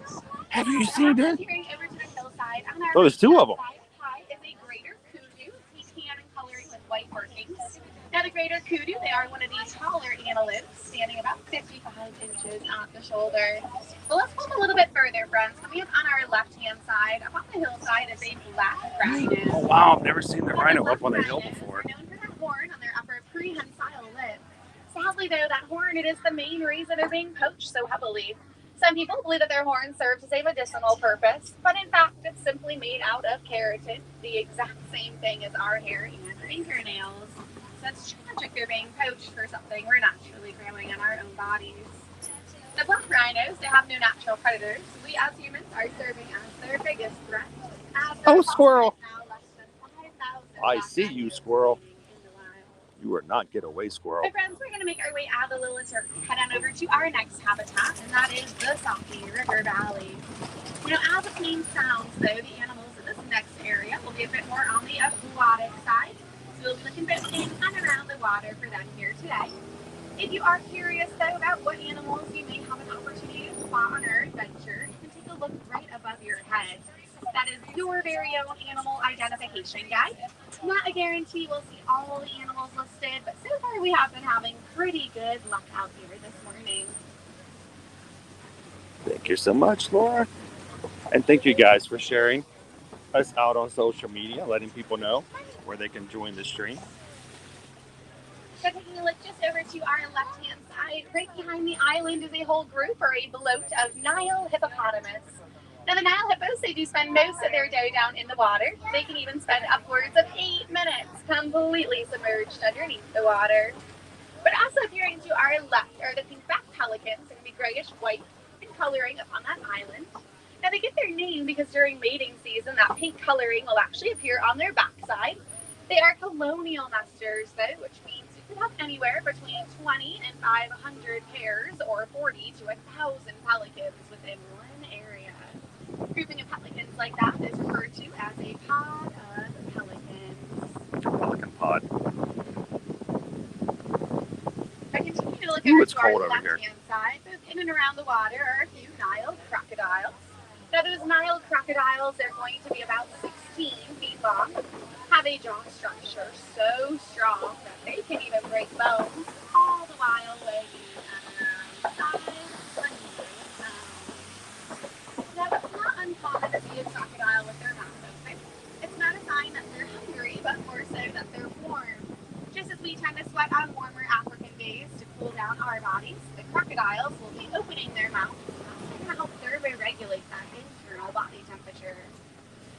Have you seen him? Peering over to the hillside, on our Oh, there's two of them. high is a greater kudu, tan in coloring with white markings. Now the greater kudu, they are one of the taller antelopes, standing about 55 inches at the shoulder. Well, let's move a little bit further, friends. Coming up on our left-hand side, up on the hillside is a black rhino. Oh wow, I've never seen the rhino up on the hill before. They're known for that horn on their upper prehensile lip. Sadly, though, that horn, it is the main reason they're being poached so heavily. Some people believe that their horn serves as a medicinal purpose, but in fact, it's simply made out of keratin, the exact same thing as our hair and fingernails. So it's tragic they're being poached for something we're naturally growing in our own bodies. The black rhinos, they have no natural predators. We as humans are serving as their biggest threat. Oh, squirrel. Now less than 5,000 I see you, squirrel. in the wild. You are not get away, squirrel. My friends, we're going to make our way out of the little turkey, head on over to our next habitat, and that is the Saki River Valley. You know, as its name sounds, though, the animals in this next area will be a bit more on the aquatic side. So we'll be looking both in and around the water for them here today. If you are curious, though, about what animals you may have an opportunity to spot on our adventure, you can take a look right above your head. That is your very own animal identification guide. Not a guarantee we'll see all the animals listed, but so far we have been having pretty good luck out here this morning. Thank you so much, Laura. And thank you guys for sharing us out on social media, letting people know where they can join the stream. So taking a look just over to our left-hand side, right behind the island is a whole group or a bloat of Nile hippopotamus. Now the Nile hippos, they do spend most of their day down in the water. They can even spend upwards of 8 minutes completely submerged underneath the water. But also appearing to our left are the pink-backed pelicans. They're going to be grayish-white in coloring up on that island. Now they get their name because during mating season, that pink coloring will actually appear on their backside. They are colonial nesters, though, which means you could have anywhere between 20 and 500 pairs or 40 to 1,000 pelicans within one area. A grouping of pelicans like that is referred to as a pod of pelicans. Pelican pod. I continue to look Ooh, over it's to our cold over here. left-hand side. Both in and around the water are a few Nile crocodiles. Now those Nile crocodiles, they're going to be about 16 feet long, have a jaw structure so strong that they can even break bones, all the while weighing around 500 pounds. Now it's not uncommon to see a crocodile with their mouth open. It's not a sign that they're hungry, but more so that they're warm. Just as we tend to sweat on warmer African days to cool down our bodies, the crocodiles will be opening their mouths to help thermoregulate that internal body temperature.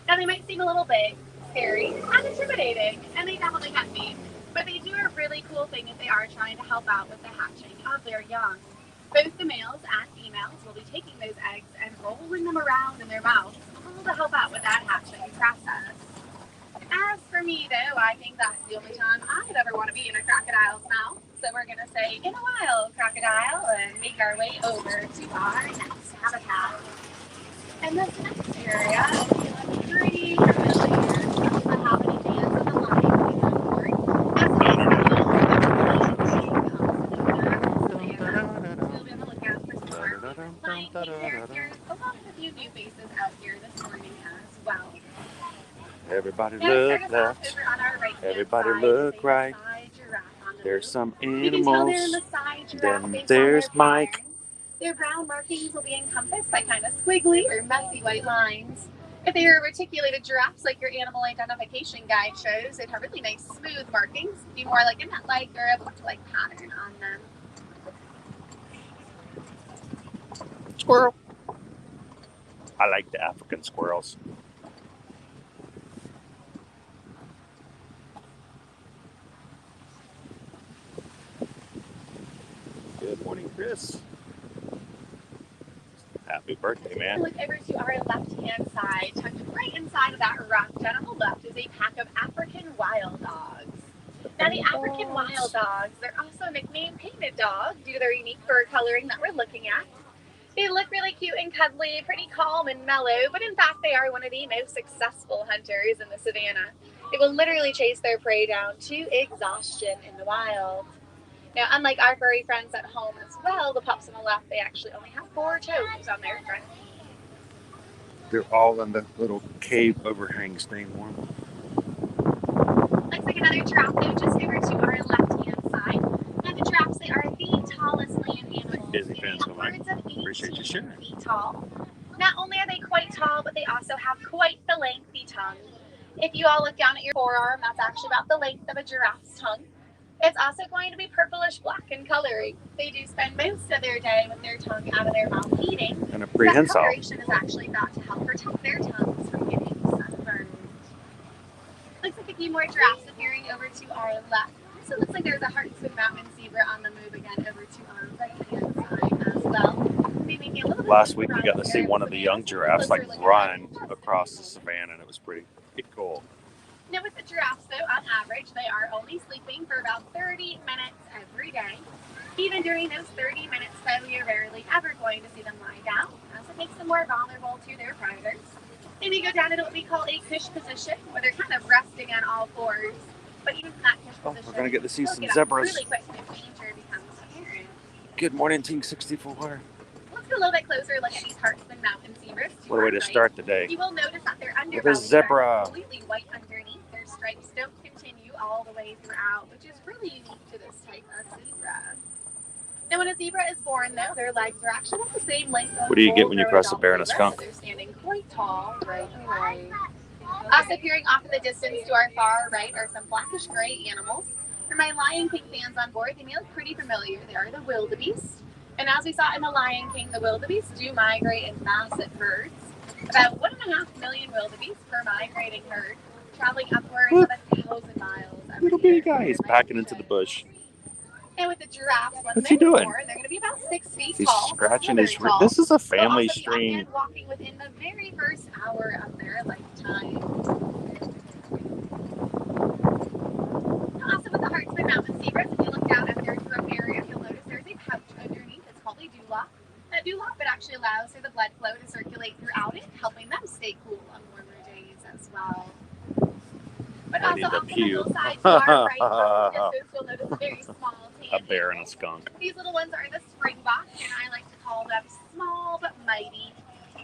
Now they might seem a little big, scary, and intimidating, and they definitely can be, but they do a really cool thing if they are trying to help out with the hatching of their young. Both the males and females will be taking those eggs and rolling them around in their mouths, all to help out with that hatching process. As for me, though, I think that's the only time I'd ever want to be in a crocodile's mouth. So we're going to say, in a while, crocodile, and make our way over to our next habitat. And this next area, if you look pretty familiar, with the happening dance of the lion we know for it, as it is we'll be on the lookout for some more lion characters, along with a few new faces out here this morning as well. Everybody Now, look start us off left. over on our right-hand Everybody side look is a right. Maasai giraffe on the There's move. some You can tell they're in animals. the Maasai giraffe Then based there's on their Mike. pattern. Their brown markings will be encompassed by kind of squiggly or messy white lines. If they were reticulated giraffes like your animal identification guide shows, they'd have really nice smooth markings, be more like a net-like or a book-like pattern on them. Squirrel. I like the African squirrels. Good morning, Chris. Happy birthday, man. Look over to our left-hand side. Tucked right inside of that rock down on the left is a pack of African wild dogs. Now, the African wild dogs, they're also nicknamed painted dogs due to their unique fur coloring that we're looking at. They look really cute and cuddly, pretty calm and mellow, but in fact, they are one of the most successful hunters in the savannah. They will literally chase their prey down to exhaustion in the wild. Now, unlike our furry friends at home as well, the pups on the left, they actually only have 4 toes on their front. They're all in the little cave overhangs thing. Looks like another giraffe though, just over to our left-hand side. Now, the giraffes, they are the tallest land animals. Busy fans will like. Upwards of 18 Appreciate you sharing. feet tall. Not only are they quite tall, but they also have quite the lengthy tongue. If you all look down at your forearm, that's actually about the length of a giraffe's tongue. It's also going to be purplish black in coloring. They do spend most of their day with their tongue out of their mouth eating. And a That prehensile. coloration is actually thought to help protect their tongues from getting sunburned. Looks like a few more giraffes appearing over to our left. So it looks like there's a Hartsman mountain zebra on the move again over to our right-hand side as well. Maybe a little bit Last week we got to see one of the young giraffes like run across the savannah, and it was pretty cool. Now with the giraffes though, on average, they are only sleeping for about 30 minutes every day. Even during those 30 minutes though, you're rarely ever going to see them lie down, as it makes them more vulnerable to their predators. They may go down into what we call a cush position, where they're kind of resting on all fours. But even from that cush position, We're gonna get to see they'll some get up zebras. really quick if danger becomes apparent. Good morning, Team 64. Let's get a little bit closer look at these Hartsman mountain zebras. What a way to start the day. You will notice that their With underbelly a zebra. is completely white underneath. Their stripes don't continue all the way throughout, which is really unique to this type of zebra. Now, when a zebra is born, though, their legs are actually about the same length as What do you get when you full-grown cross a bear and a adult skunk? zebras, so they're standing quite tall right away. Also appearing off in the distance to our far right are some blackish gray animals. For my Lion King fans on board, they may look pretty familiar. They are the wildebeest. And as we saw in the Lion King, the wildebeest do migrate in massive herds. About 1.5 million wildebeest per migrating herd, traveling upwards of 1,000 miles every Little bitty year. guy. He's backing into the bush. And with the giraffes, when What's he they're doing? born, they're going to be about 6 feet He's tall. scratching They're his very tall. This is a They'll family also be stream. often walking within the very first hour of their lifetime. Also with the Hartsman mountain zebras, if you look down at their throat area, you'll notice there's a pouch underneath. It's called a dewlap. That dewlap, it actually allows for the blood flow to circulate throughout it, helping them stay cool on warmer days as well. But Ready also to off the pew. hillside to our right, off in the distance, you'll notice a very small tan A bear and animal. a skunk. These little ones are the springbok, and I like to call them small but mighty.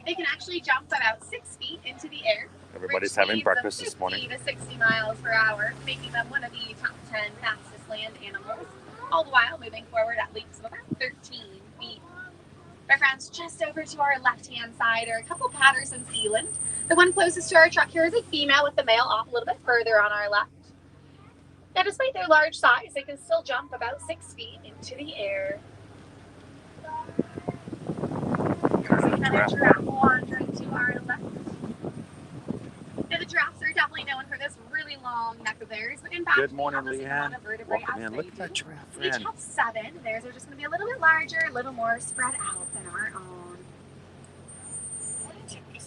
They can actually jump about 6 feet into the air. Everybody's reach having speeds breakfast of this morning. 50 to 60 miles per hour, making them one of the top 10 fastest land animals, all the while moving forward at leaps of about 13 feet. My friends, just over to our left-hand side are a couple Patterson Sealand. The one closest to our truck here is a female with the male off a little bit further on our left. Now, despite their large size, they can still jump about 6 feet into the air. Another giraffe wandering to our left. Now, the giraffes are definitely known for this really long neck of theirs, but in fact, Good morning, they have the same Leanne. amount of vertebrae Welcome as in. they Look at do. that giraffe Each friend. have 7. Theirs are just going to be a little bit larger, a little more spread out than our own.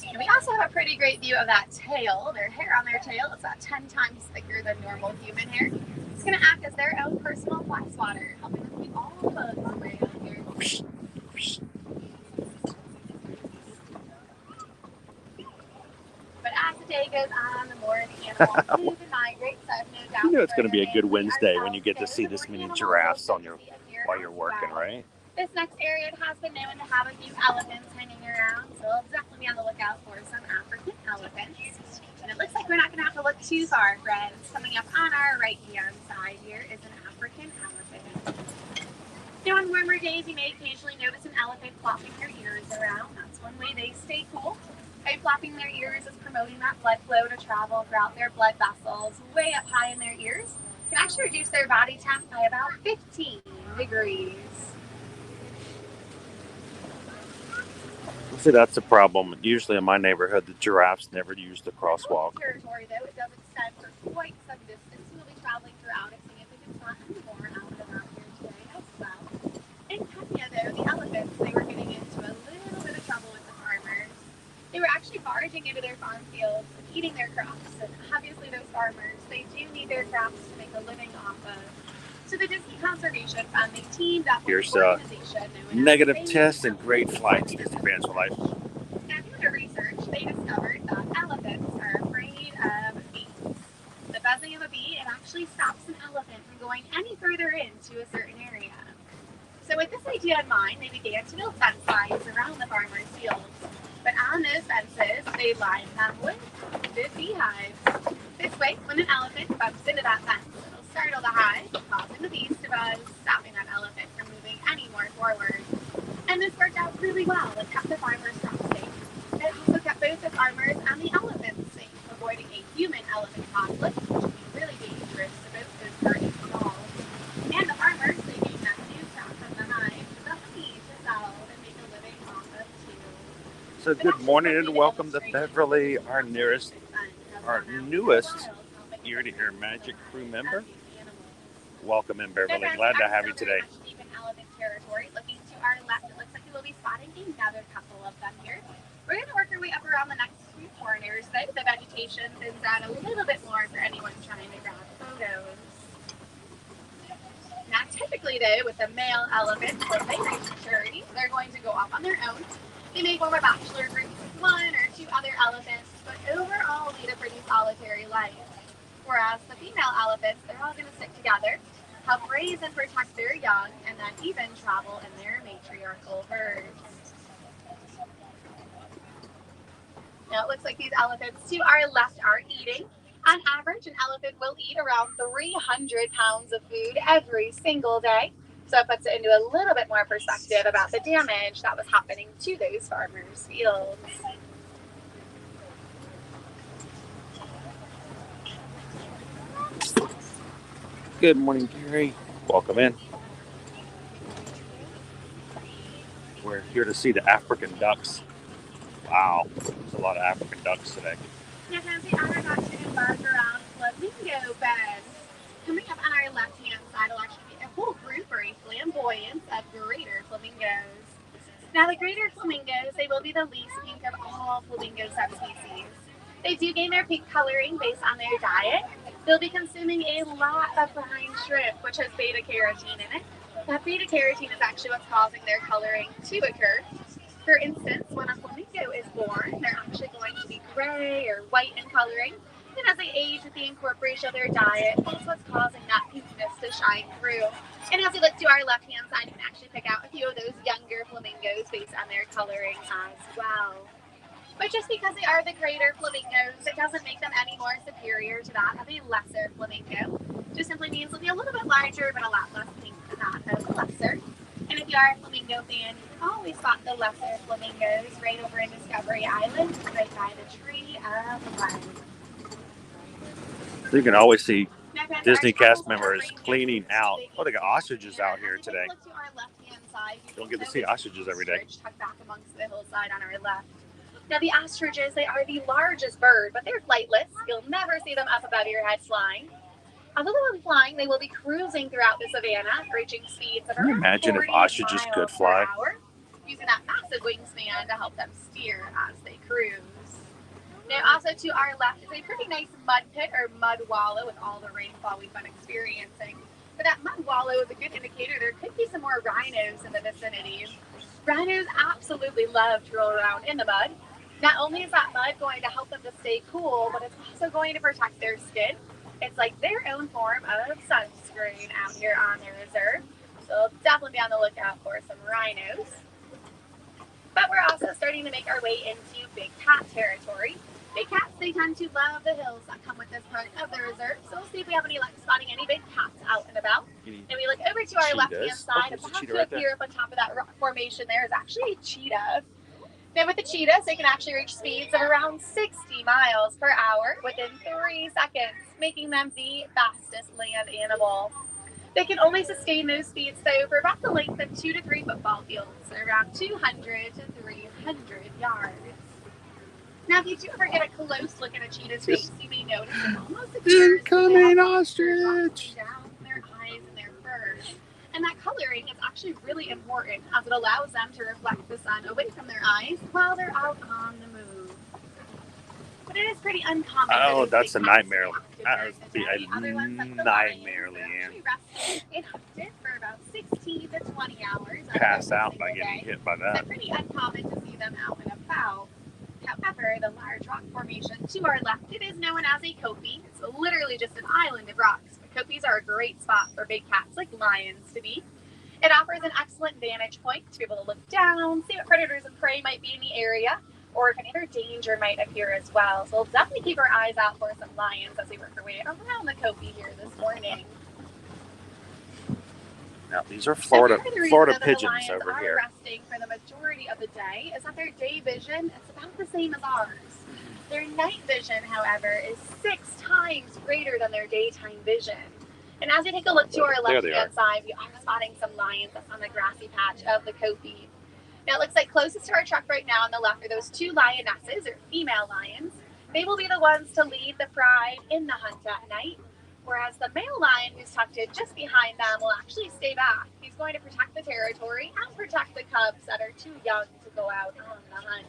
And we also have a pretty great view of that tail. Their hair on their tail is about 10 times thicker than normal human hair. It's going to act as their own personal fly swatter, helping them keep all the bugs away out here. But as the day goes on, the more the animals move and migrate, so I have no doubt You know it's going to be a good we Wednesday when ourselves you get to know see that this more many animals giraffes will on your get to see it here while you're as working, well. right? This next area has been known to have a few elephants hanging around, so we'll definitely be on the lookout for some African elephants. And it looks like we're not going to have to look too far, friends. Coming up on our right-hand side here is an African elephant. Now, on warmer days, you may occasionally notice an elephant flopping their ears around. That's one way they stay cool. By flopping their ears is promoting that blood flow to travel throughout their blood vessels way up high in their ears. It can actually reduce their body temp by about 15 degrees. See, that's the problem. Usually in my neighborhood, the giraffes never use the crosswalk. Territory, though, it does extend for quite some distance. We'll be traveling throughout a significant amount more out and about here today as well. In Kenya, though, the elephants, they were getting into a little bit of trouble with grazing into their farm fields, eating their crops, and obviously those farmers, they do need their crops to make a living off of. So the Disney Conservation Fund, they teamed up with Here's an organization known as negative Rain tests and great flights. Disney fans for life. Now, through their research, they discovered that elephants are afraid of bees. The buzzing of a bee, it actually stops an elephant from going any further into a certain area. So with this idea in mind, they began to build fence lines around the farmers' fields. But on those fences, they lined them with beehives. This way, when an elephant bumps into that fence, it'll startle the hive, causing the bees to buzz, stopping that elephant from moving any more forward. And this worked out really well. It kept the farmers' crops safe. It also kept both the farmers and the elephants safe, avoiding a human-elephant conflict, which would be really dangerous to both those parties involved. And the farmers, they gained that nutrient from the hive, the honey to sell and make a living off of too. So good morning and welcome to Beverly, our newest ear-to-ear magic crew member. Welcome in, Beverly. Glad to have you today. Deep in elephant territory. Looking to our left, it looks like we will be spotting another couple of them here. We're going to work our way up around the next few corners. Though the vegetation thins out a little bit more for anyone trying to grab photos. Now, typically, though, with the male elephants, when they reach maturity, they're going to go off on their own. They may form a bachelor group with one or two other elephants, but overall lead a pretty solitary life. Whereas the female elephants, they're all going to stick together, help raise and protect their young, and then even travel in their matriarchal herds. Now, it looks like these elephants to our left are eating. On average, an elephant will eat around 300 pounds of food every single day. So it puts it into a little bit more perspective about the damage that was happening to those farmers' fields. Good morning, Gary. Welcome in. We're here to see the African ducks. Wow, there's a lot of African ducks today. Now, as we are about to embark around flamingo beds, coming up on our left-hand side will actually be a whole group or a flamboyance of greater flamingos. Now, the greater flamingos, they will be the least pink of all flamingo subspecies. They do gain their pink coloring based on their diet. They'll be consuming a lot of brine shrimp, which has beta-carotene in it. That beta-carotene is actually what's causing their coloring to occur. For instance, when a flamingo is born, they're actually going to be gray or white in coloring. And as they age with the incorporation of their diet, that's what's causing that pinkness to shine through. And as we look to our left-hand side, you can actually pick out a few of those younger flamingos based on their coloring as well. But just because they are the greater flamingos, it doesn't make them any more superior to that of a lesser flamingo. Just simply means they'll be a little bit larger, but a lot less pink than that of the lesser. And if you are a flamingo fan, you can always spot the lesser flamingos right over in Discovery Island, right by the tree of life. You can always see Disney cast members cleaning out. Oh, they got ostriches out here today. Don't get to see ostriches every day. Tucked back amongst the hillside on our left. Now, the ostriches, they are the largest bird, but they're flightless. You'll never see them up above your head flying. Although they will be flying, they will be cruising throughout the savannah, reaching speeds of around 40 ostriches could fly? per hour, using that massive wingspan to help them steer as they cruise. Now, also to our left is a pretty nice mud pit or mud wallow with all the rainfall we've been experiencing. But that mud wallow is a good indicator there could be some more rhinos in the vicinity. Rhinos absolutely love to roll around in the mud. Not only is that mud going to help them to stay cool, but it's also going to protect their skin. It's like their own form of sunscreen out here on their reserve. So definitely be on the lookout for some rhinos. But we're also starting to make our way into big cat territory. Big cats, they tend to love the hills that come with this part of the reserve. So we'll see if we have any luck spotting any big cats out and about. And we look over to our left-hand side. About to appear up on top of that rock formation there is actually a cheetah. Now with the cheetahs, they can actually reach speeds of around 60 miles per hour within 3 seconds, making them the fastest land animal. They can only sustain those speeds, though, for about the length of 2 to 3 football fields, so around 200 to 300 yards. Now, if you do ever get a close look at a cheetah's face, you may notice it almost appears Incoming ostrich! down their eyes and their fur. And that coloring is actually really important as it allows them to reflect the sun away from their eyes while they're out on the move. But it is pretty uncommon. Oh, for that's those a big cats to nightmare. be That active would during be the day. a Other ones, like the nightmare, lions, they're Leanne. actually resting inactive for about 16 to 20 hours. Pass out by single getting day. hit by So that. pretty uncommon to see them out and about. However, the large rock formation to our left, it is known as a kopie. It's literally just an island of rocks. But kopies are a great spot for big cats like lions to be. It offers an excellent vantage point to be able to look down, see what predators and prey might be in the area, or if any other danger might appear as well. So we'll definitely keep our eyes out for some lions as we work our way around the kopie here this morning. Now, these are Florida pigeons the over are here. Resting for the majority of the day is that their day vision is about the same as ours. Their night vision, however, is 6 times greater than their daytime vision. And as we take a look to our left-hand side, we are spotting some lions that's on the grassy patch of the kopie. Now, it looks like closest to our truck right now on the left are those 2 lionesses, or female lions. They will be the ones to lead the pride in the hunt at night. Whereas the male lion who's tucked in just behind them will actually stay back. He's going to protect the territory and protect the cubs that are too young to go out on the hunt.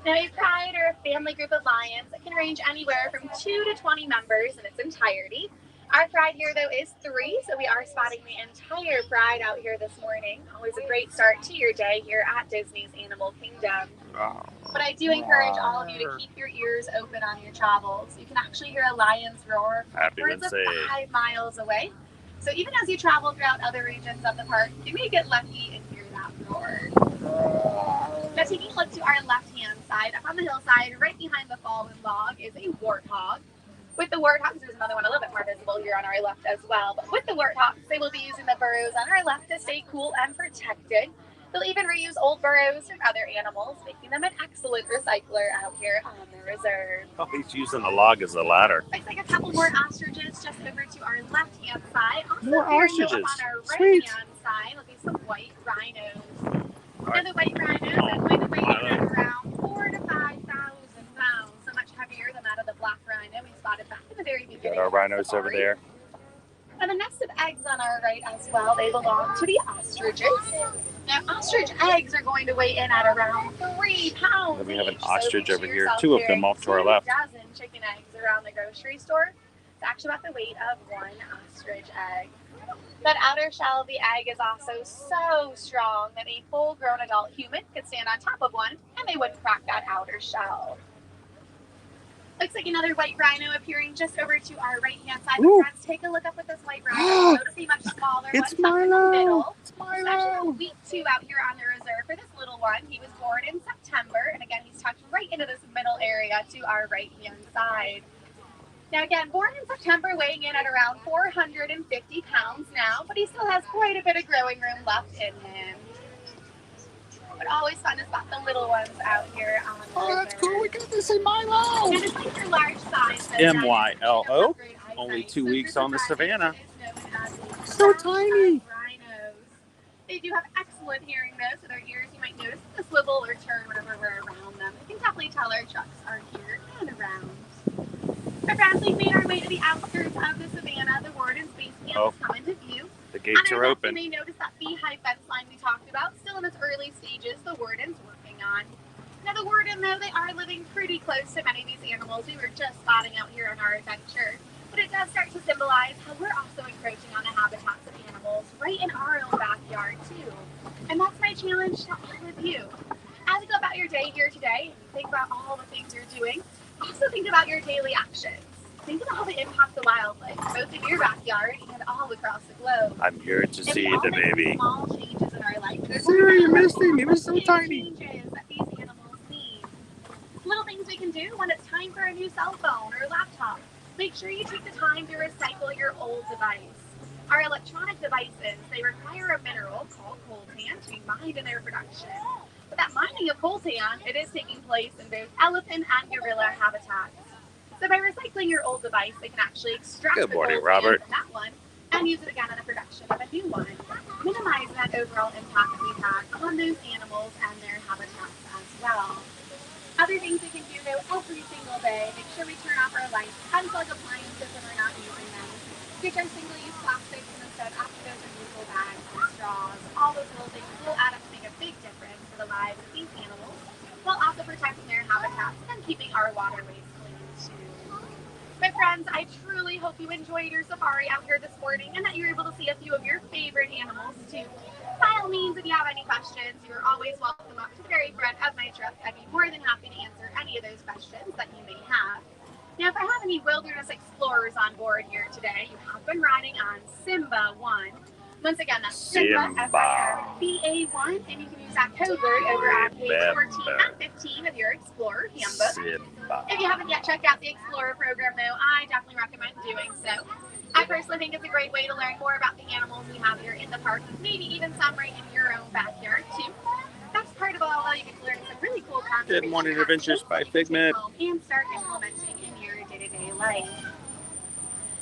Now, a pride or a family group of lions that can range anywhere from 2 to 20 members in its entirety. Our pride here, though, is 3, so we are spotting the entire pride out here this morning. Always a great start to your day here at Disney's Animal Kingdom. But I do encourage all of you to keep your ears open on your travels. You can actually hear a lion's roar upwards of 5 miles away. So even as you travel throughout other regions of the park, you may get lucky and hear that roar. Now, taking a look to our left-hand side, up on the hillside, right behind the fallen log, is a warthog. With the warthogs, there's another one a little bit more visible here on our left as well. But with the warthogs, they will be using the burrows on our left to stay cool and protected. They'll even reuse old burrows from other animals, making them an excellent recycler out here on the reserve. Oh, he's using the log as a ladder. Looks like a couple more ostriches just over to our left-hand side. Also more ostriches. On our right-hand side, there'll be some white rhinos. Now, the white rhinos are going to weigh in at around 4,000 to 5,000 pounds, so much heavier than that of the black rhino we spotted back in the very beginning. Got our rhinos over there. And the nest of eggs on our right as well, they belong to the ostriches. Now, ostrich eggs are going to weigh in at around 3 pounds. Then we have an ostrich over here, 2 of them off to our left. 2 dozen chicken eggs around the grocery store. It's actually about the weight of 1 ostrich egg. That outer shell of the egg is also so strong that a full-grown adult human could stand on top of one and they wouldn't crack that outer shell. Looks like another white rhino appearing just over to our right-hand side. Friends, take a look up at this white rhino. Notice a much smaller one tucked in the middle. It's actually week 2 out here on the reserve for this little one. He was born in September, and again, he's tucked right into this middle area to our right-hand side. Now again, born in September, weighing in at around 450 pounds now, but he still has quite a bit of growing room left in him. But always fun to spot the little ones out here on the river. That's cool. We got to see Milo. And despite their large size, MYLO. Only 2 weeks on the savannah. So tiny. Rhinos. They do have excellent hearing though, so their ears, you might notice, the swivel or turn whenever we're around them. You can definitely tell our trucks are here and around. So friends, we've made our way to the outskirts of the savannah. The warden's base camp has come into view. The gates are open. You may notice that beehive fence line we talked about, still in its early stages, the warden's working on. Now the warden, though, they are living pretty close to many of these animals we were just spotting out here on our adventure. But it does start to symbolize how we're also encroaching on the habitats of animals right in our own backyard, too. And that's my challenge to all of you. As you go about your day here today, think about all the things you're doing. Also think about your daily actions. Think about how they impact the wildlife, both in your backyard and all across the globe. I'm here to see the baby. Small changes in our life. Sarah, you missed him. He was so tiny. Changes that these animals need. Little things we can do when it's time for a new cell phone or laptop. Make sure you take the time to recycle your old device. Our electronic devices, they require a mineral called coltan to be mined in their production. But that mining of coltan, it is taking place in both elephant and gorilla habitats. So by recycling your old device, they can actually extract the coltan from that one and use it again in the production of a new one, minimizing that overall impact that we've had on those animals and their habitats as well. Other things we can do though every single day, make sure we turn off our lights, unplug appliances when we're not using them, switch our single-use plastics and instead opt for those reusable bags and straws. All those little things will add up to make a big difference for the lives of these animals, while also protecting their habitats waterways clean too. But friends, I truly hope you enjoyed your safari out here this morning and that you were able to see a few of your favorite animals too. By all means, if you have any questions, you're always welcome up to the very front of my truck. I'd be more than happy to answer any of those questions that you may have. Now, if I have any wilderness explorers on board here today, you have been riding on Simba 1. Once again, that's Simba, SIMBA1, and you can use that code word over on page 14 and 15 of your Explorer Handbook. Simba. If you haven't yet checked out the Explorer program, though, I definitely recommend doing so. I personally think it's a great way to learn more about the animals we have here in the park, maybe even some right in your own backyard, too. That's part of all, you get to learn some really cool conservation. Good morning, Adventures by Figment. And start implementing in your day-to-day life.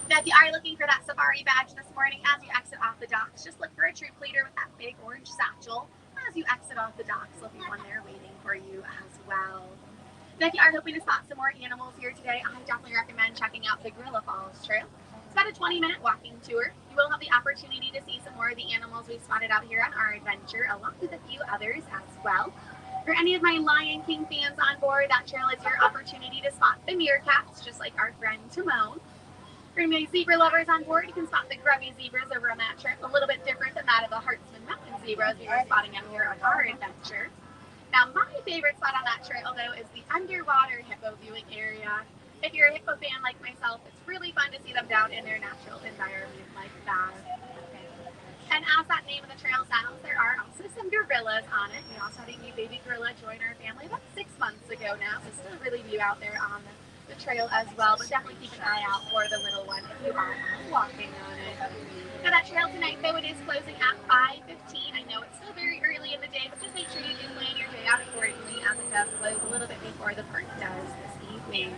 Now, if you are looking for that safari badge this morning, as you exit off the docks, just look for a troop leader with that big orange satchel. As you exit off the docks, there'll be one there waiting for you as well. Now, if you are hoping to spot some more animals here today, I definitely recommend checking out the Gorilla Falls Trail. It's about a 20-minute walking tour. You will have the opportunity to see some more of the animals we spotted out here on our adventure, along with a few others as well. For any of my Lion King fans on board, that trail is your opportunity to spot the meerkats, just like our friend Timon. For my zebra lovers on board, you can spot the grubby zebras over on that trip, a little bit different than that of the Hartsman Mountain zebras we were spotting out here on our adventure. Now, my favorite spot on that trail, though, is the underwater hippo viewing area. If you're a hippo fan like myself, it's really fun to see them down in their natural environment like that. And as that name of the trail sounds, there are also some gorillas on it. We also had a new baby gorilla join our family about 6 months ago now, so still really new out there on the trail as well, but definitely keep an eye out for the little one if you are walking on it. Now that trail tonight, though, it is closing at 5:15. I know it's still very early in the day, but just make sure you do plan your day out accordingly as it does close a little bit before the park does this evening.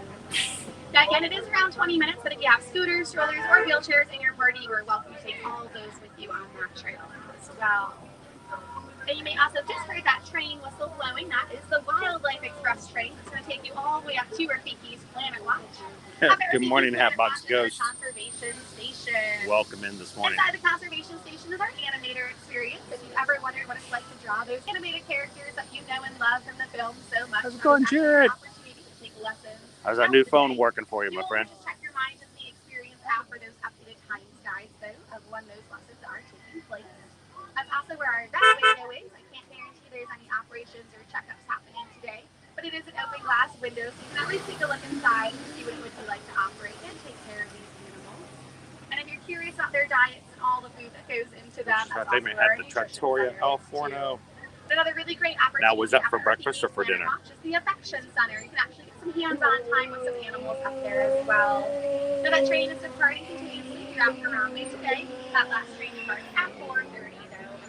Now again, it is around 20 minutes, but if you have scooters, strollers, or wheelchairs in your party, you are welcome to take all of those with you on that trail as well. And you may also just heard that train whistle blowing. That is the Wildlife Express train. It's going to take you all the way up to Rafiki's Planet Watch. Good morning, Hatbox Ghost. Conservation Station. Welcome in this morning. Inside the conservation station is our animator experience. If you've ever wondered what it's like to draw those animated characters that you know and love from the film so much, how's it going, Jared? Take lessons. How's that new phone working for you, my friend? Just check your mind and the experience app for those updated times guides, though, of when those lessons are taking place. That's also where our event window is. I can't guarantee there's any operations or checkups happening today, but it is an open glass window, so you can at least take a look inside and see what it would be like to operate and take care of these animals. And if you're curious about their diets and all the food that goes into them, I think we had the Trattoria El Forno. Another really great opportunity. Now, was that for breakfast or for dinner? Watch is the Affection Center. You can actually get some hands-on time with some animals up there as well. Now that train is departing continuously throughout Harambe today. That last train departs at 4:30 though.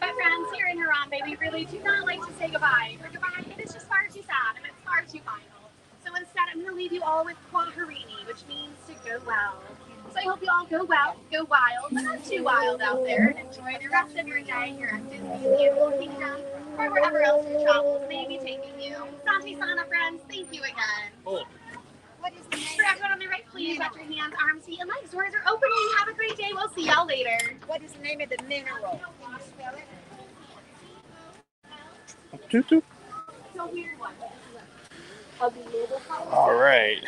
But friends, here in Harambe, we really do not like to say goodbye. For goodbye, it is just far too sad and it's far too final. So instead, I'm going to leave you all with Kwaherini, which means to go well. So I hope you all go well, go wild, but not too wild out there, and enjoy the rest of your day here at Disney's Animal Kingdom, or wherever else your travels may be taking you. Santi Sana, friends, thank you again. Oh. For everyone on the right, please let your hands, arms, feet, and legs. Doors are opening. Have a great day. We'll see y'all later. What is the name of the mineral? Can you spell it? Toot toot. It's a weird one. All right.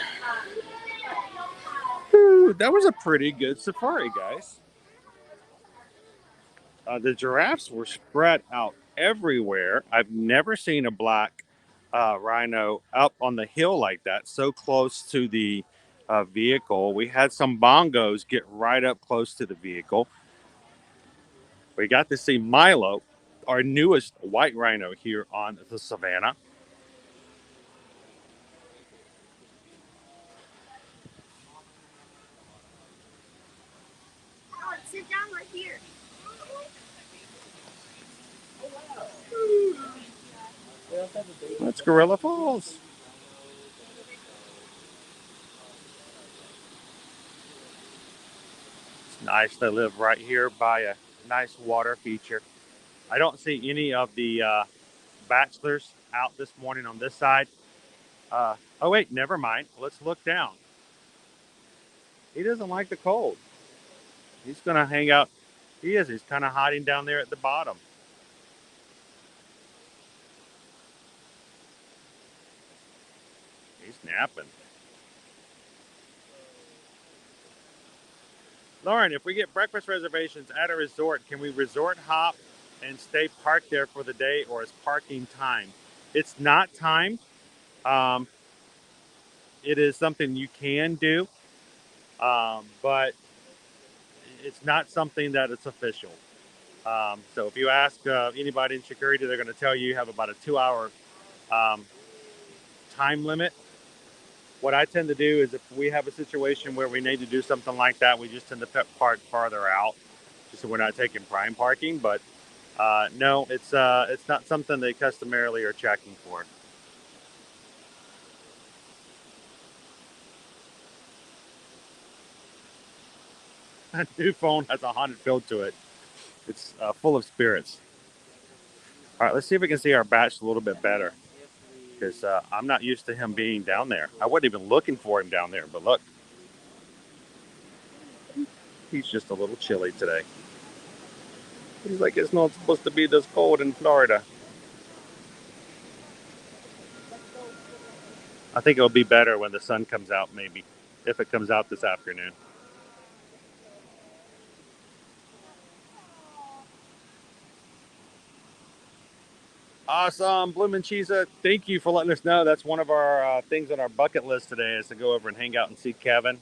Ooh, that was a pretty good safari, guys. The giraffes were spread out everywhere. I've never seen a black rhino up on the hill like that, so close to the vehicle. We had some bongos get right up close to the vehicle. We got to see Milo, our newest white rhino here on the savannah. Sit down right here. That's Gorilla Falls. It's nice to live right here by a nice water feature. I don't see any of the bachelors out this morning on this side. Oh wait, never mind. Let's look down. He doesn't like the cold. He's gonna hang out. He's kind of hiding down there at the bottom. snapping. Lauren, if we get breakfast reservations at a resort, can we resort hop and stay parked there for the day, or is parking timed? It's not timed. Um, it is something you can do, but it's not something that it's official. So if you ask anybody in security, they're going to tell you have about a 2-hour um, time limit. What I tend to do is if we have a situation where we need to do something like that, we just tend to park farther out, just so we're not taking prime parking. But no, it's not something they customarily are checking for. A new phone has a haunted feel to it. It's full of spirits. All right, let's see if we can see our batch a little bit better, because I'm not used to him being down there. I wasn't even looking for him down there, but look, he's just a little chilly today. He's like, it's not supposed to be this cold in Florida. I think it'll be better when the sun comes out, maybe, if it comes out this afternoon. Awesome, Bloomin' Cheesa. Thank you for letting us know. That's one of our things on our bucket list today, is to go over and hang out and see Kevin.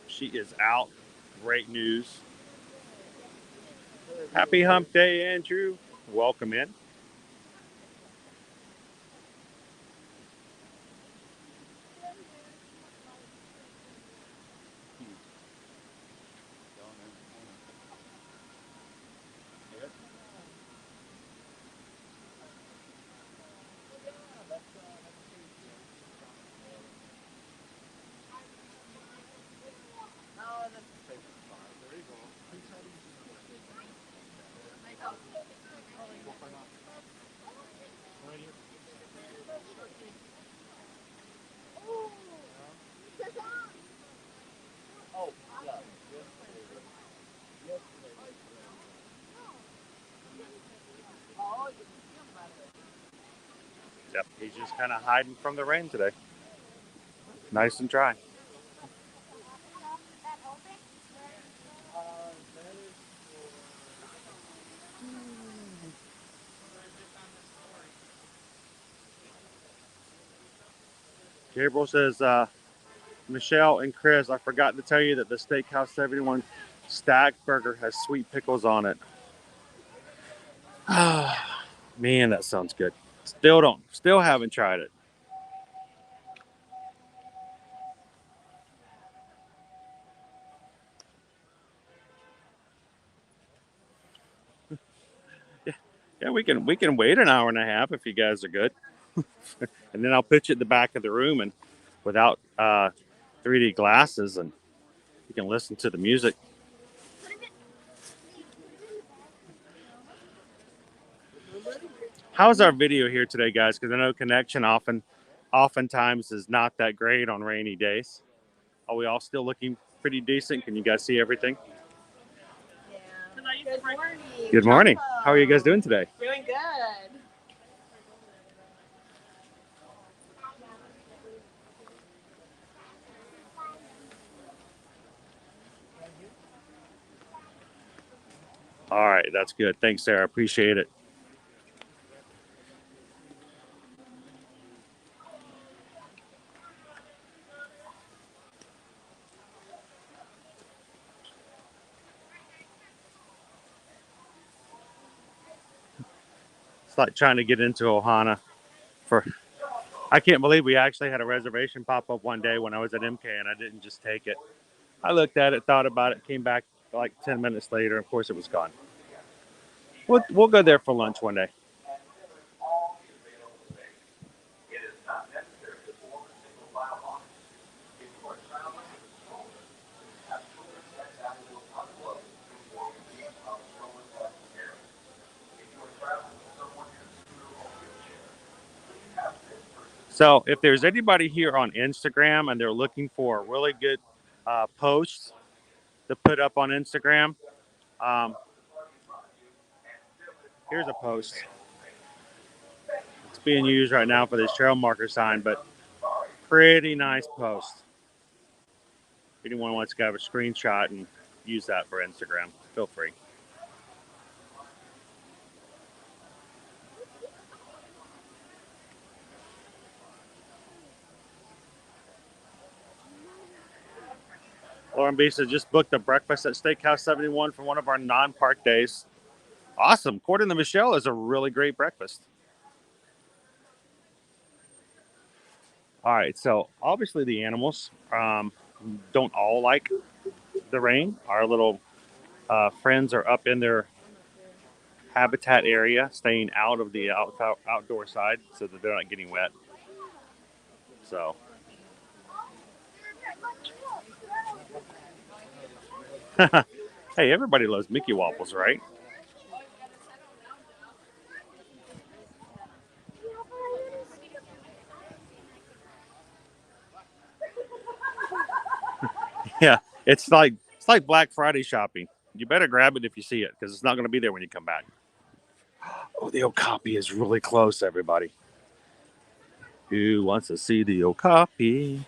She is out. Great news. Happy hump day, Andrew. Welcome in. Yep, he's just kind of hiding from the rain today. Nice and dry. Gabriel says, Michelle and Chris, I forgot to tell you that the Steakhouse 71 Stack Burger has sweet pickles on it. Man, that sounds good. Still haven't tried it. Yeah, we can wait an hour and a half if you guys are good, and then I'll pitch it in the back of the room and without 3D glasses, and you can listen to the music. How's our video here today, guys? Because I know connection oftentimes is not that great on rainy days. Are we all still looking pretty decent? Can you guys see everything? Good morning. Good morning. How are you guys doing today? Doing good. All right, that's good. Thanks, Sarah. Appreciate it. It's like trying to get into Ohana for. I can't believe we actually had a reservation pop up one day when I was at MK, and I didn't just take it. I looked at it, thought about it, came back like 10 minutes later. Of course, it was gone. We'll go there for lunch one day. So if there's anybody here on Instagram and they're looking for a really good post to put up on Instagram, here's a post. being used right now for this trail marker sign, but pretty nice post. If anyone wants to grab a screenshot and use that for Instagram, feel free. Lauren B says, just booked a breakfast at Steakhouse 71 for one of our non-park days. Awesome. According to Michelle, is a really great breakfast. All right, so obviously the animals don't all like the rain. Our little friends are up in their habitat area, staying out of the outdoor side so that they're not getting wet. So, hey, everybody loves Mickey Waffles, right? Yeah, it's like Black Friday shopping. You better grab it if you see it because it's not going to be there when you come back. Oh, the Okapi is really close, everybody. Who wants to see the Okapi?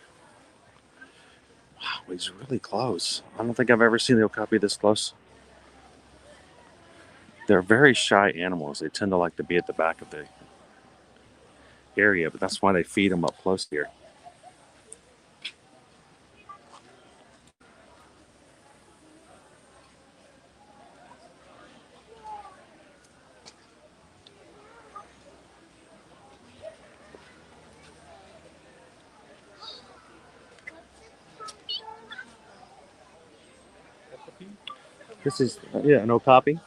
Wow, he's really close. I don't think I've ever seen the Okapi this close. They're very shy animals. They tend to like to be at the back of the area, but that's why they feed them up close here. This is, an Okapi.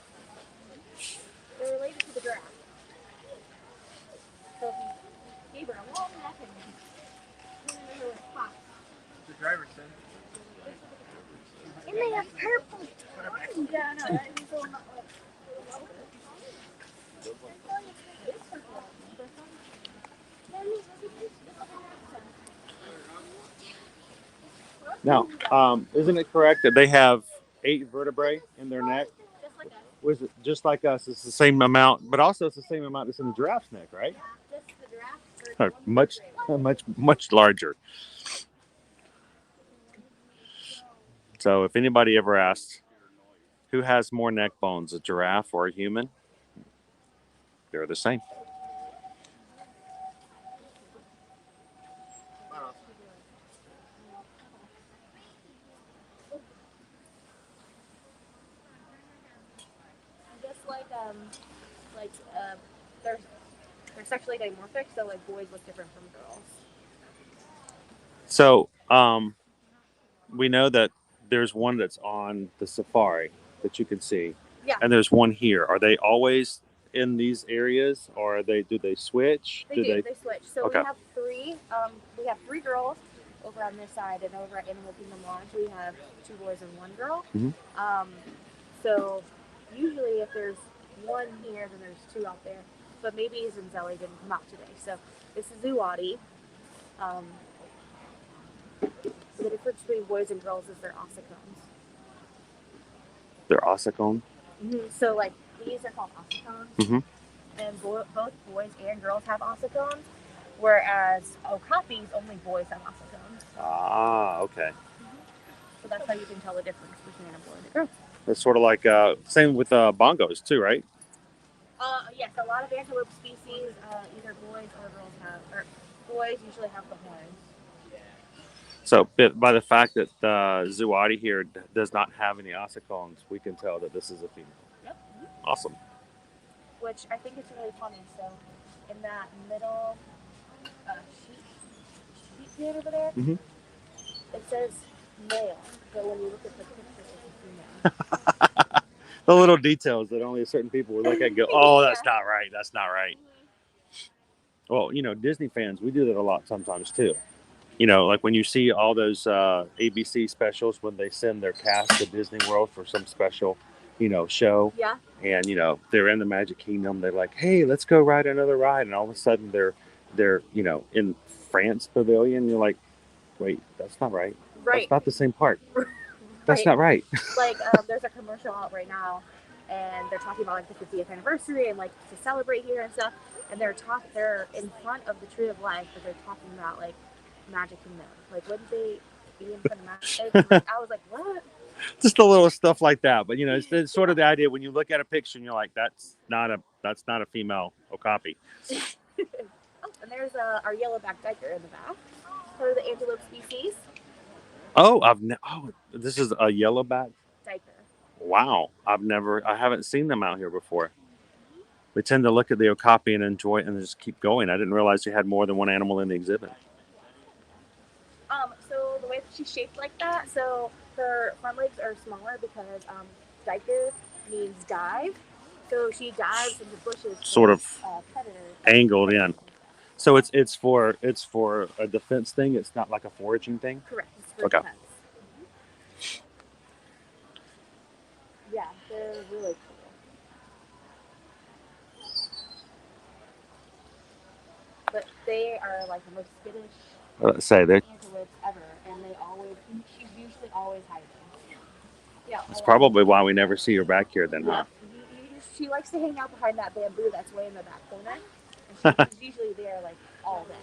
They're related to the giraffe. So he gave her a long neck and remember what it cost. The driver's son. And they have purple tongues. Yeah, no, that is so not Now, isn't it correct that they have 8 vertebrae in their neck? just like us. Was it just like us? It's the same amount, but also it's the same amount that's in the giraffe's neck, right? Just the giraffe. Much larger. So, if anybody ever asks who has more neck bones, a giraffe or a human, they're the same. Just like they're sexually dimorphic, so like boys look different from girls. So, we know that there's one that's on the safari that you can see, Yeah. and there's one here. Are they always in these areas, or do they switch? They do. They switch. So Okay. we have three. We have 3 girls over on this side, and over at Animal Kingdom Lodge we have 2 boys and 1 girl. Mhm. So usually if there's 1 here, then there's 2 out there. But maybe Zinzelli didn't come out today. So this is Zuwadi. The difference between boys and girls is their ossicones. They're ossicone. So like these are called ossicones, Mhm. and both boys and girls have ossicones, whereas Okapis only boys have ossicones. Ah, okay. So that's how you can tell the difference between a boy and a girl. That's sort of like same with bongos too, right? Yes, a lot of antelope species, either boys or girls have, or boys usually have the horns. So, by the fact that Zuwadi here does not have any ossicones, we can tell that this is a female. Yep. Awesome. Which I think is really funny. So, in that middle sheet pan over there, it says male, but when you look at the picture, it's female. The little details that only certain people would look at and go, oh, that's not right. That's not right. Well, Disney fans, we do that a lot sometimes too. Like when you see all those ABC specials when they send their cast to Disney World for some special, show. Yeah. And, they're in the Magic Kingdom. They're like, hey, let's go ride another ride. And all of a sudden they're in France Pavilion. You're like, wait, that's not right. Right. That's not the same park. That's not right. Like there's a commercial out right now and they're talking about like the 50th anniversary and like to celebrate here and stuff. And they're in front of the Tree of Life, but they're talking about like Magic Kingdom. Like, wouldn't they be in front of Magic? I was like, what? Just a little stuff like that. But you know, it's sort of the idea when you look at a picture and you're like, that's not a female okapi. Oh, and there's our yellowback diker in the back for the antelope species. Oh, this is a yellowback Diker. Wow, I haven't seen them out here before. We tend to look at the okapi and enjoy it and just keep going. I didn't realize you had more than one animal in the exhibit. So the way that she's shaped like that, so her front legs are smaller because diker means dive. So she dives into bushes. Sort of predators. Angled in. So it's for a defense thing. It's not like a foraging thing. Correct. It's for defense. Yeah, they're really cool. But they are like the most skittish antelopes ever, and she's usually always hiding. Yeah. That's probably why we never see her back here then, huh? She likes to hang out behind that bamboo that's way in the back corner. And she's usually there like all day.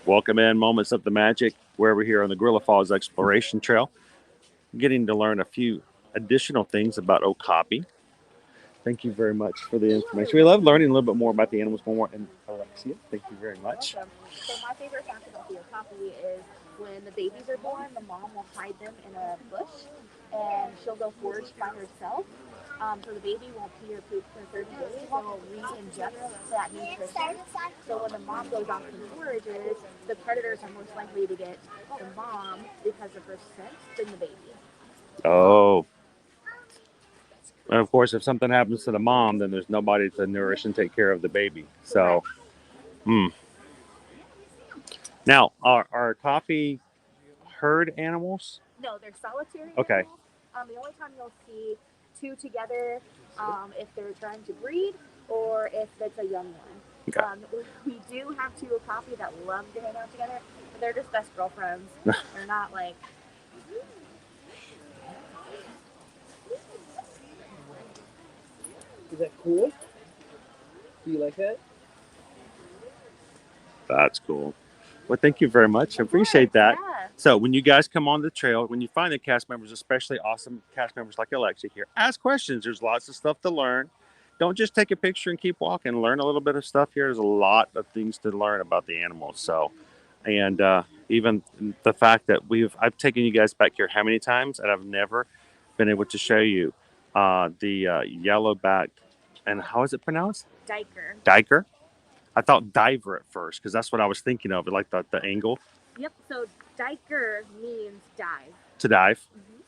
Welcome in Moments of the Magic, where we're here on the Gorilla Falls Exploration Trail, getting to learn a few additional things about okapi. Thank you very much for the information. We love learning a little bit more about the animals more. And Alexia, thank you very much. Awesome. So my favorite fact about the okapi is when the babies are born, the mom will hide them in a bush, and she'll go forage by herself. So the baby won't pee or poop for 30 days. They'll re-ingest that nutrition. So when the mom goes off and forages, the predators are most likely to get the mom because of her scent than the baby. Oh. And of course, if something happens to the mom, then there's nobody to nourish and take care of the baby. So, Now, are okapi herd animals? No, they're solitary okay. animals. The only time you'll see two together if they're trying to breed or if it's a young one. Okay. We do have two okapi that love to hang out together, but they're just best girlfriends. They're not like... Is that cool? Do you like that? That's cool. Well, thank you very much. I appreciate that. Yeah. So when you guys come on the trail, when you find the cast members, especially awesome cast members like Alexia here, ask questions. There's lots of stuff to learn. Don't just take a picture and keep walking. Learn a little bit of stuff here. There's a lot of things to learn about the animals. So, and even the fact that I've taken you guys back here how many times, and I've never been able to show you the yellowback, and how is it pronounced? Diker. I thought diver at first because that's what I was thinking of, like the angle. Yep. So diker means dive. To dive. Mm-hmm.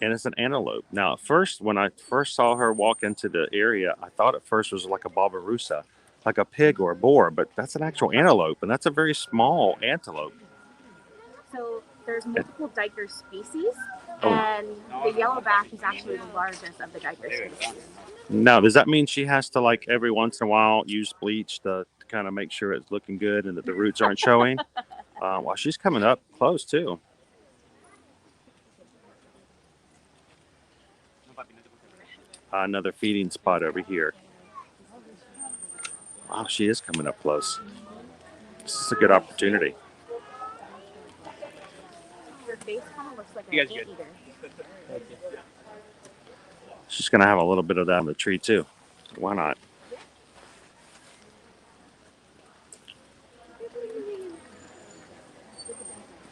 And it's an antelope. Now, at first, when I first saw her walk into the area, I thought at first it was like a babirusa, like a pig or a boar, but that's an actual antelope, and that's a very small antelope. So there's multiple diker species, and the yellowback is actually the largest of the diker species. Now, does that mean she has to, like, every once in a while use bleach to kind of make sure it's looking good and that the roots aren't showing? Well, she's coming up close, too. Another feeding spot over here. Wow, she is coming up close. This is a good opportunity. Her face kind of looks like an anteater. She's going to have a little bit of that on the tree, too. Why not?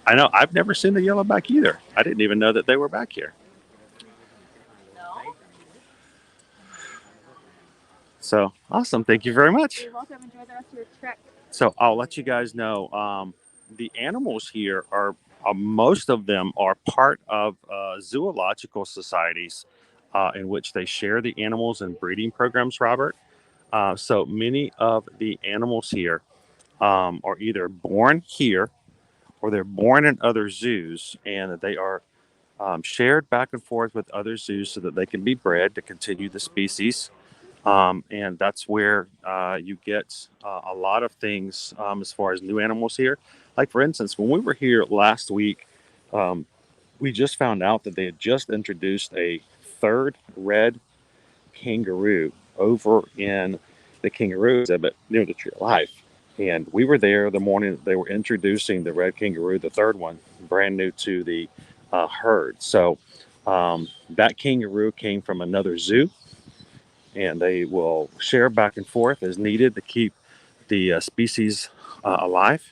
I know. I've never seen the yellowback either. I didn't even know that they were back here. So, awesome. Thank you very much. You're welcome. Enjoy the rest of your trek. So, I'll let you guys know. The animals here are, most of them are part of zoological societies in which they share the animals and breeding programs, Robert. So, many of the animals here are either born here or they're born in other zoos, and they are shared back and forth with other zoos so that they can be bred to continue the species. And that's where you get a lot of things as far as new animals here. Like, for instance, when we were here last week, um, we just found out that they had just introduced a third red kangaroo over in the kangaroo exhibit near the Tree of Life. And we were there the morning that they were introducing the red kangaroo, the third one, brand new to the herd. So that kangaroo came from another zoo, and they will share back and forth as needed to keep the species alive.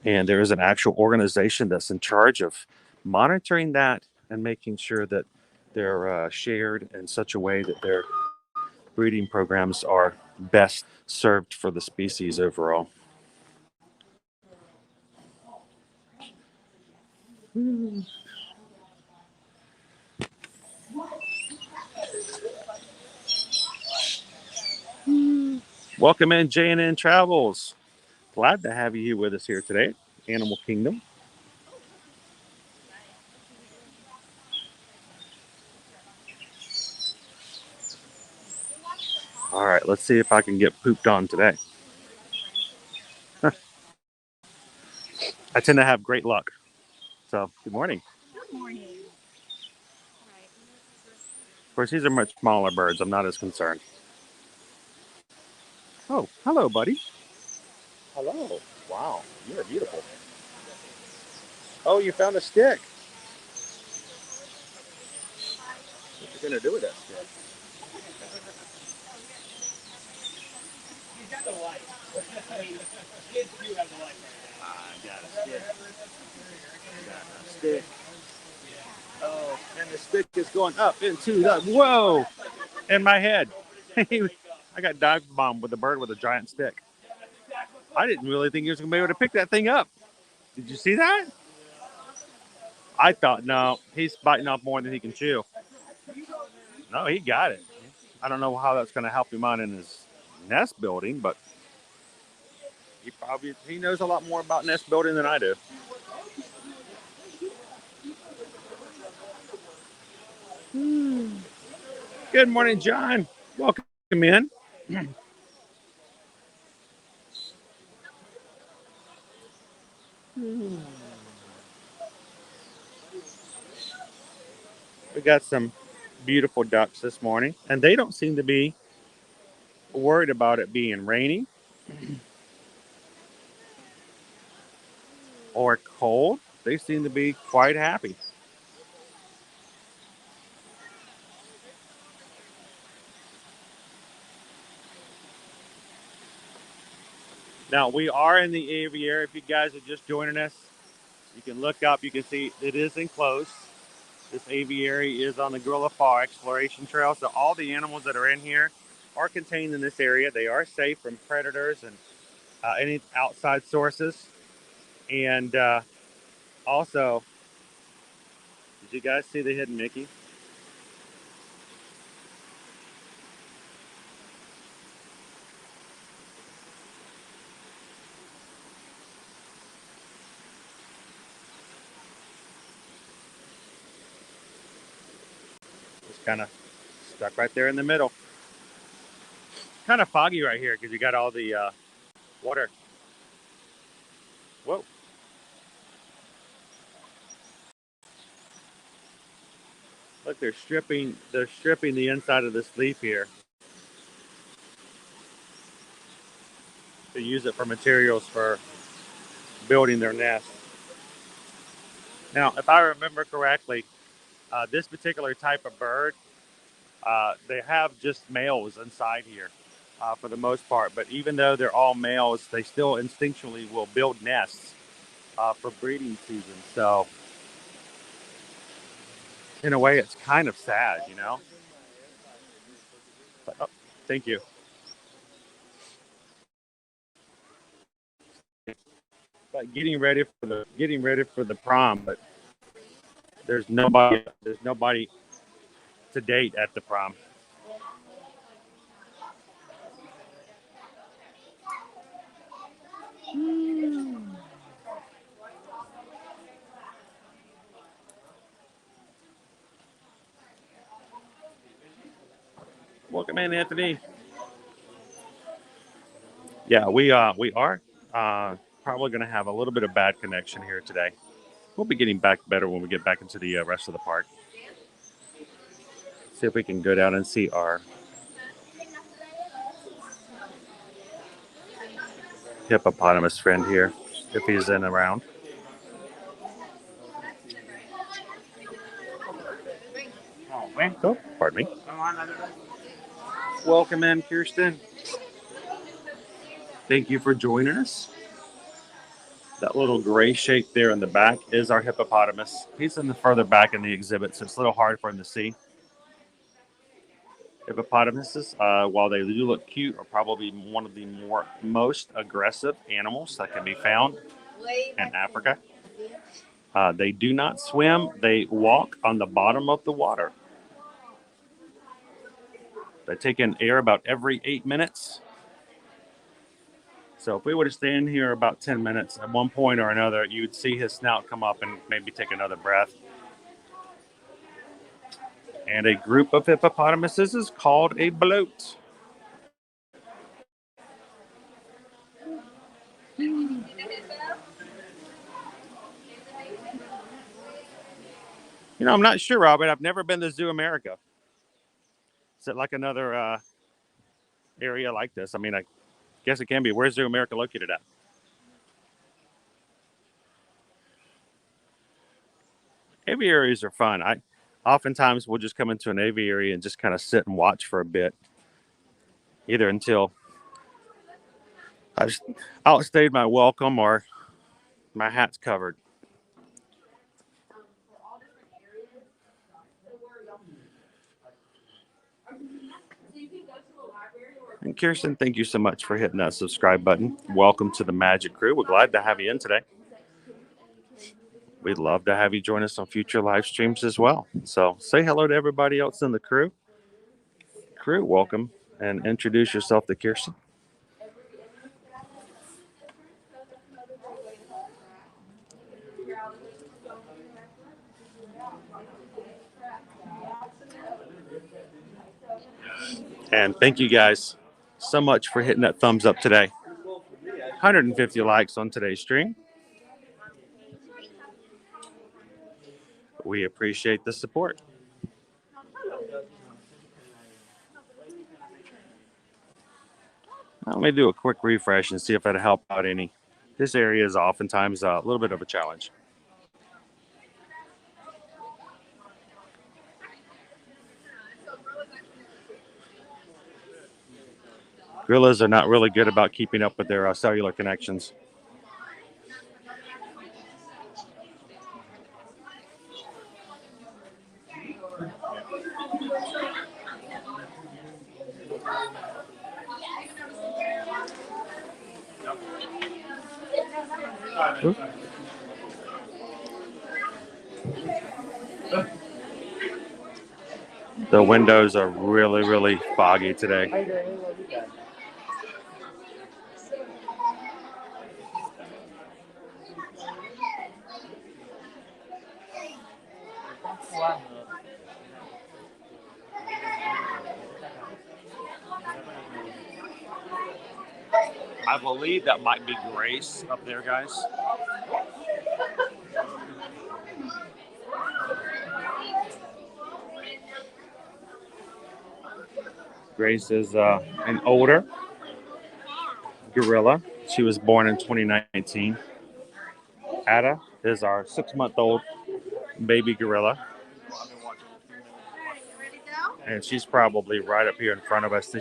And there is an actual organization that's in charge of monitoring that and making sure that they're shared in such a way that their breeding programs are best served for the species overall. Welcome in, J&N Travels. Glad to have you here with us here today at Animal Kingdom. All right, let's see if I can get pooped on today. I tend to have great luck. So, good morning. Good morning. Of course, these are much smaller birds. I'm not as concerned. Oh, hello, buddy. Hello. Wow, you are beautiful. Oh, you found a stick. What you gonna do with that stick? I got a stick. Got a stick. Oh, and the stick is going up into the whoa in my head. I got dive bombed with a bird with a giant stick. I didn't really think he was gonna be able to pick that thing up. Did you see that? I thought no, he's biting off more than he can chew. No, he got it. I don't know how that's gonna help him out in his nest building, but he knows a lot more about nest building than I do. Good morning, John. Welcome in. We got some beautiful ducks this morning, and they don't seem to be worried about it being rainy or cold. They seem to be quite happy. Now, we are in the aviary. If you guys are just joining us, you can look up. You can see it is enclosed. This aviary is on the Gorilla Fall Exploration Trail. So all the animals that are in here are contained in this area. They are safe from predators and any outside sources. And also, did you guys see the hidden Mickey? Just kind of stuck right there in the middle. Kind of foggy right here because you got all the water. Whoa. Look, they're stripping the inside of this leaf here to use it for materials for building their nest. Now, if I remember correctly, this particular type of bird, they have just males inside here for the most part. But even though they're all males, they still instinctually will build nests for breeding season. So, in a way, it's kind of sad, you know? But, oh, thank you. But getting ready for the prom, but there's nobody to date at the prom. Welcome in, Anthony. Yeah, we are probably going to have a little bit of bad connection here today. We'll be getting back better when we get back into the rest of the park. See if we can go down and see our hippopotamus friend here, if he's in around. Oh, pardon me. Welcome in, Kirsten. Thank you for joining us. That little gray shape there in the back is our hippopotamus. He's in the further back in the exhibit, so it's a little hard for him to see. Hippopotamuses, while they do look cute, are probably one of the most aggressive animals that can be found in Africa. They do not swim. They walk on the bottom of the water. They take in air about every 8 minutes. So if we were to stay in here about 10 minutes, at one point or another, you'd see his snout come up and maybe take another breath. And a group of hippopotamuses is called a bloat. I'm not sure, Robert. I've never been to Zoo America. Is it like another area like this? I mean, I guess it can be. Where's Zoo America located at? Aviaries are fun. Oftentimes we'll just come into an aviary and just kind of sit and watch for a bit, either until I've outstayed my welcome or my hat's covered. And Kirsten, thank you so much for hitting that subscribe button. Welcome to the Magic Crew. We're glad to have you in today. We'd love to have you join us on future live streams as well. So say hello to everybody else in the crew. Welcome, and introduce yourself to Kirsten. And thank you guys so much for hitting that thumbs up today. 150 likes on today's stream. We appreciate the support. Let me do a quick refresh and see if that'll help out any. This area is oftentimes a little bit of a challenge. Gorillas are not really good about keeping up with their cellular connections. The windows are really, really foggy today. I believe that might be Grace up there, guys. Grace is an older gorilla. She was born in 2019. Ada is our 6-month-old baby gorilla. And she's probably right up here in front of us. Her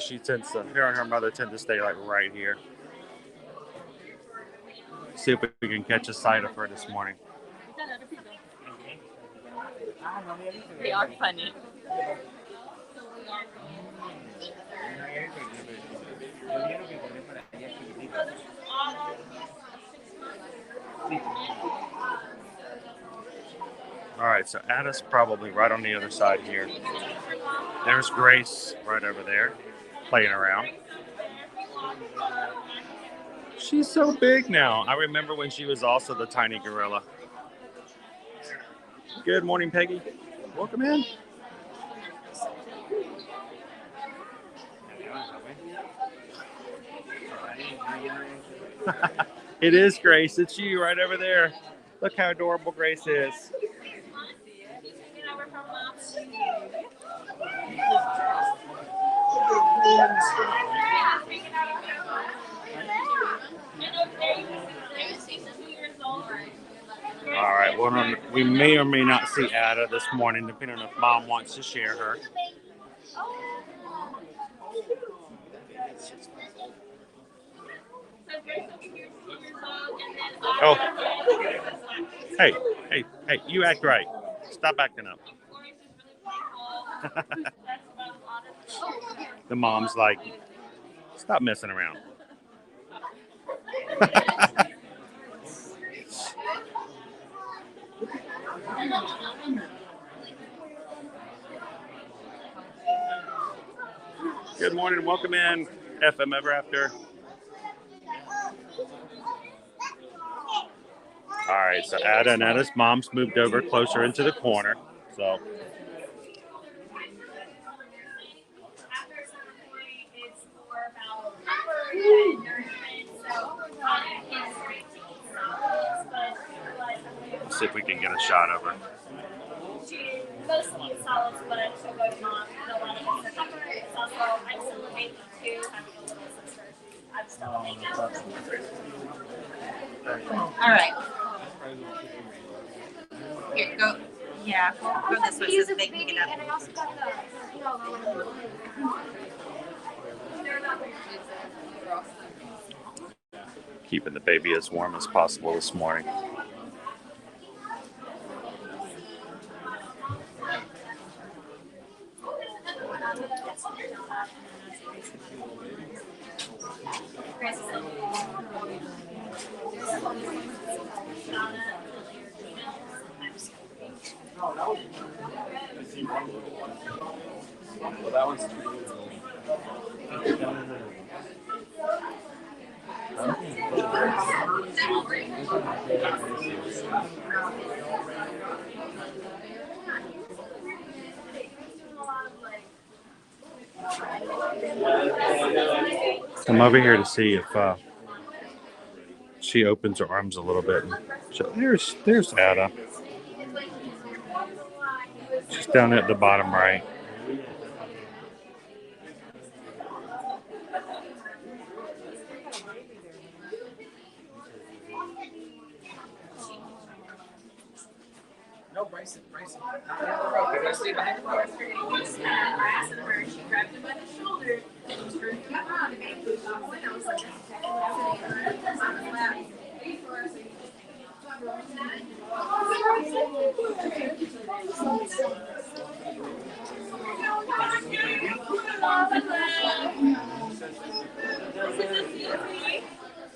and her mother tend to stay like right here. See if we can catch a sight of her this morning. They are funny. All right, so Ada's probably right on the other side here. There's Grace right over there, playing around. She's so big now. I remember when she was also the tiny gorilla. Good morning, Peggy. Welcome in. It is Grace. It's you right over there. Look how adorable Grace is. All right. Well, we may or may not see Ada this morning, depending on if Mom wants to share her. Oh, hey, you act right. Stop acting up. The mom's like, stop messing around. Good morning. Welcome in, FM Ever After. All right, so Ada and Ada's mom's moved over closer into the corner. So let's see if we can get a shot of her. Mostly solids, but she'll go to mom and a lot of it's her pepper. It's also, I'm still a baby too, having a little sister. I'm still a baby. All right. Here, go. Yeah, go this way so they can get up. And I also got the Keeping the baby as warm as possible this morning. Well, that one's 2 years old. I'm over here to see if she opens her arms a little bit. There's Ada. She's down at the bottom right. No, Bryson. You're gonna stay behind the rope. She grabbed him by the shoulder and turned him around and made him stop when I was like,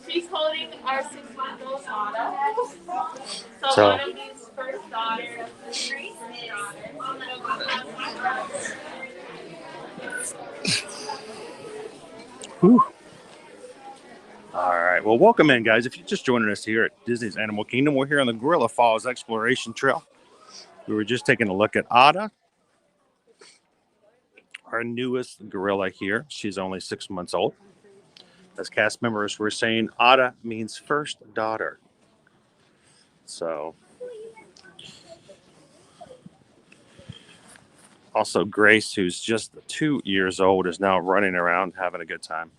she's holding our 6-month-old Ada. So Ada means first daughter of the priest Whew. All right. Well, welcome in, guys. If you're just joining us here at Disney's Animal Kingdom, we're here on the Gorilla Falls Exploration Trail. We were just taking a look at Ada, our newest gorilla here. She's only 6 months old. As cast members were saying, Ada means first daughter. So, also Grace, who's just 2 years old, is now running around having a good time.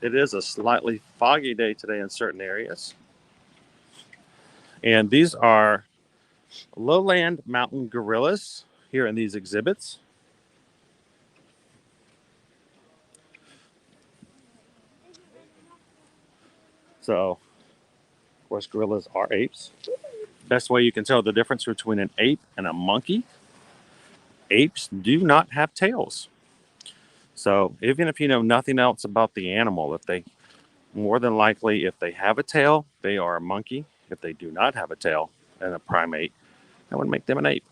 It is a slightly foggy day today in certain areas. And these are lowland mountain gorillas here in these exhibits. So, of course, gorillas are apes. Best way you can tell the difference between an ape and a monkey: apes do not have tails. So even if you know nothing else about the animal, more than likely, if they have a tail, they are a monkey. If they do not have a tail and a primate, that would make them an ape.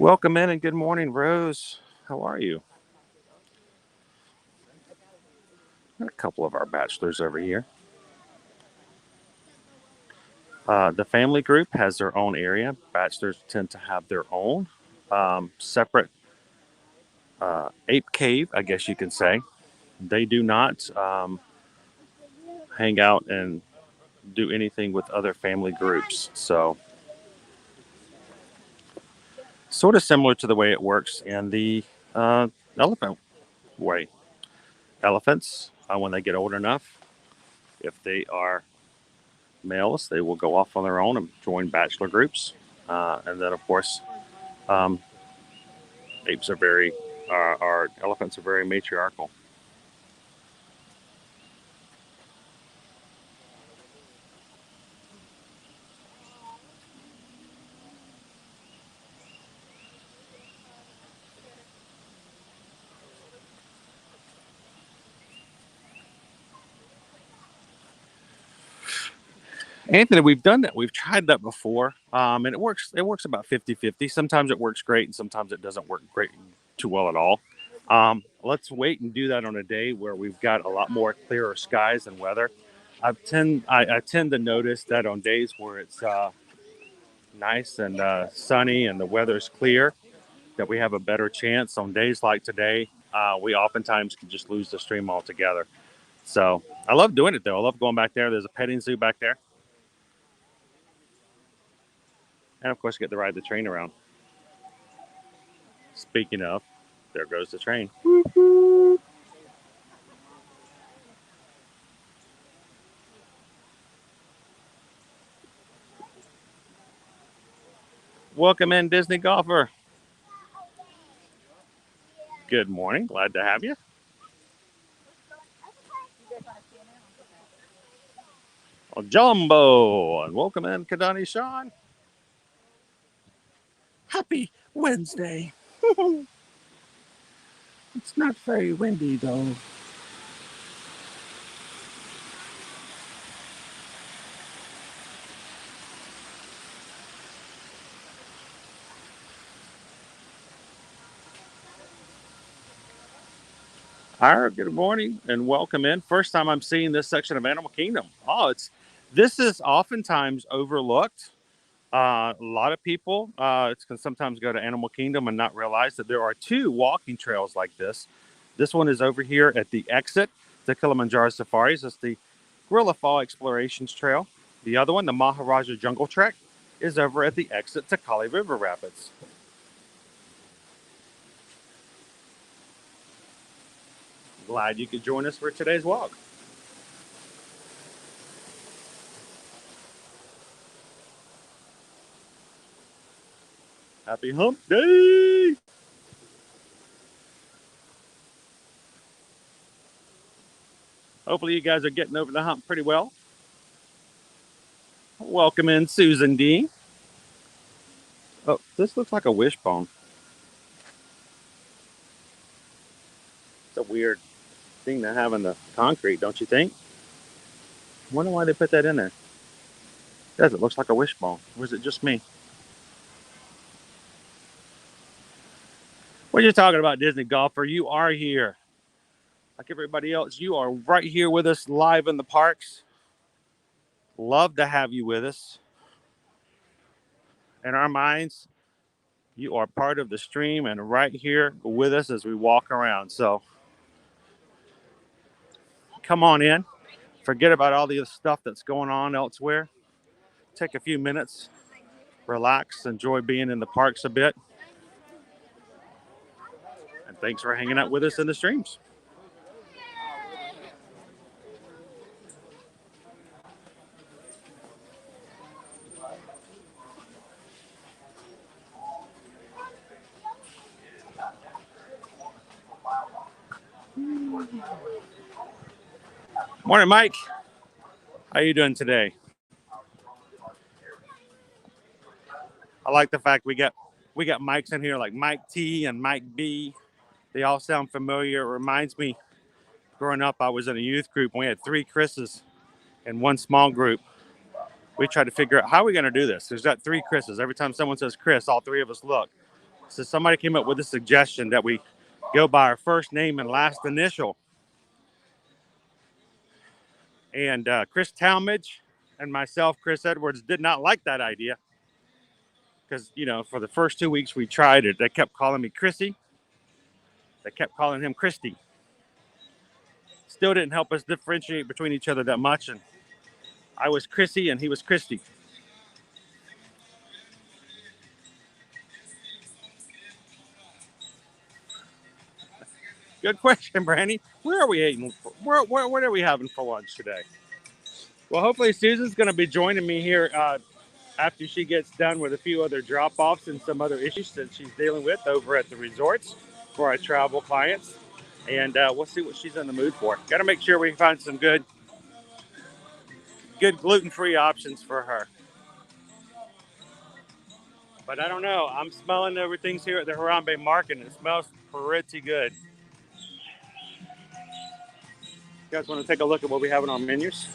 Welcome in and good morning, Rose. How are you? Got a couple of our bachelors over here. The family group has their own area. Bachelors tend to have their own separate ape cave, I guess you can say. They do not hang out and do anything with other family groups. So, sort of similar to the way it works in the elephant way. Elephants, when they get old enough, if they are males, they will go off on their own and join bachelor groups. And then, of course, um, apes are very, our elephants are very matriarchal. Anthony, we've done that. We've tried that before. And it works. It works about 50-50. Sometimes it works great and sometimes it doesn't work great too well at all. Let's wait and do that on a day where we've got a lot more clearer skies and weather. I tend to notice that on days where it's nice and sunny and the weather's clear, that we have a better chance. On days like today, we oftentimes can just lose the stream altogether. So I love doing it though. I love going back there. There's a petting zoo back there. And of course, get to ride the train around. Speaking of, there goes the train. Welcome in, Disney golfer. Good morning. Glad to have you. Well, Jumbo. And welcome in, Kadani Sean. Happy Wednesday. It's not very windy, though. All right, good morning and welcome in. First time I'm seeing this section of Animal Kingdom. This is oftentimes overlooked. A lot of people can sometimes go to Animal Kingdom and not realize that there are two walking trails like this. This one is over here at the exit to Kilimanjaro Safaris. It's the Gorilla Fall Explorations Trail. The other one, the Maharaja Jungle Trek, is over at the exit to Kali River Rapids. Glad you could join us for today's walk. Happy Hump Day! Hopefully you guys are getting over the hump pretty well. Welcome in, Susan D. Oh, this looks like a wishbone. It's a weird thing to have in the concrete, don't you think? I wonder why they put that in there. It does. It looks like a wishbone. Or is it just me? What are you talking about, Disney golfer? You are here. Like everybody else, you are right here with us live in the parks. Love to have you with us. In our minds, you are part of the stream and right here with us as we walk around. So come on in. Forget about all the stuff that's going on elsewhere. Take a few minutes, relax, enjoy being in the parks a bit. And thanks for hanging out with us in the streams. Morning, Mike. How you doing today? I like the fact we got mics in here like Mike T and Mike B. They all sound familiar. It reminds me, growing up, I was in a youth group and we had 3 Chris's in one small group. We tried to figure out how are we going to do this. There's got 3 Chris's. Every time someone says Chris, all 3 of us look. So somebody came up with a suggestion that we go by our first name and last initial. And Chris Talmadge and myself, Chris Edwards, did not like that idea. Because, you know, for the first 2 weeks we tried it, they kept calling me Chrissy. They kept calling him Christy. Still didn't help us differentiate between each other that much. And I was Chrissy and he was Christy. Good question, Brandy. Where are we eating? What are we having for lunch today? Well, hopefully Susan's going to be joining me here after she gets done with a few other drop-offs and some other issues that she's dealing with over at the resorts for our travel clients. And we'll see what she's in the mood for. Got to make sure we find some good gluten-free options for her. But I don't know. I'm smelling everything's here at the Harambe Market, and it smells pretty good. You guys want to take a look at what we have in our menus?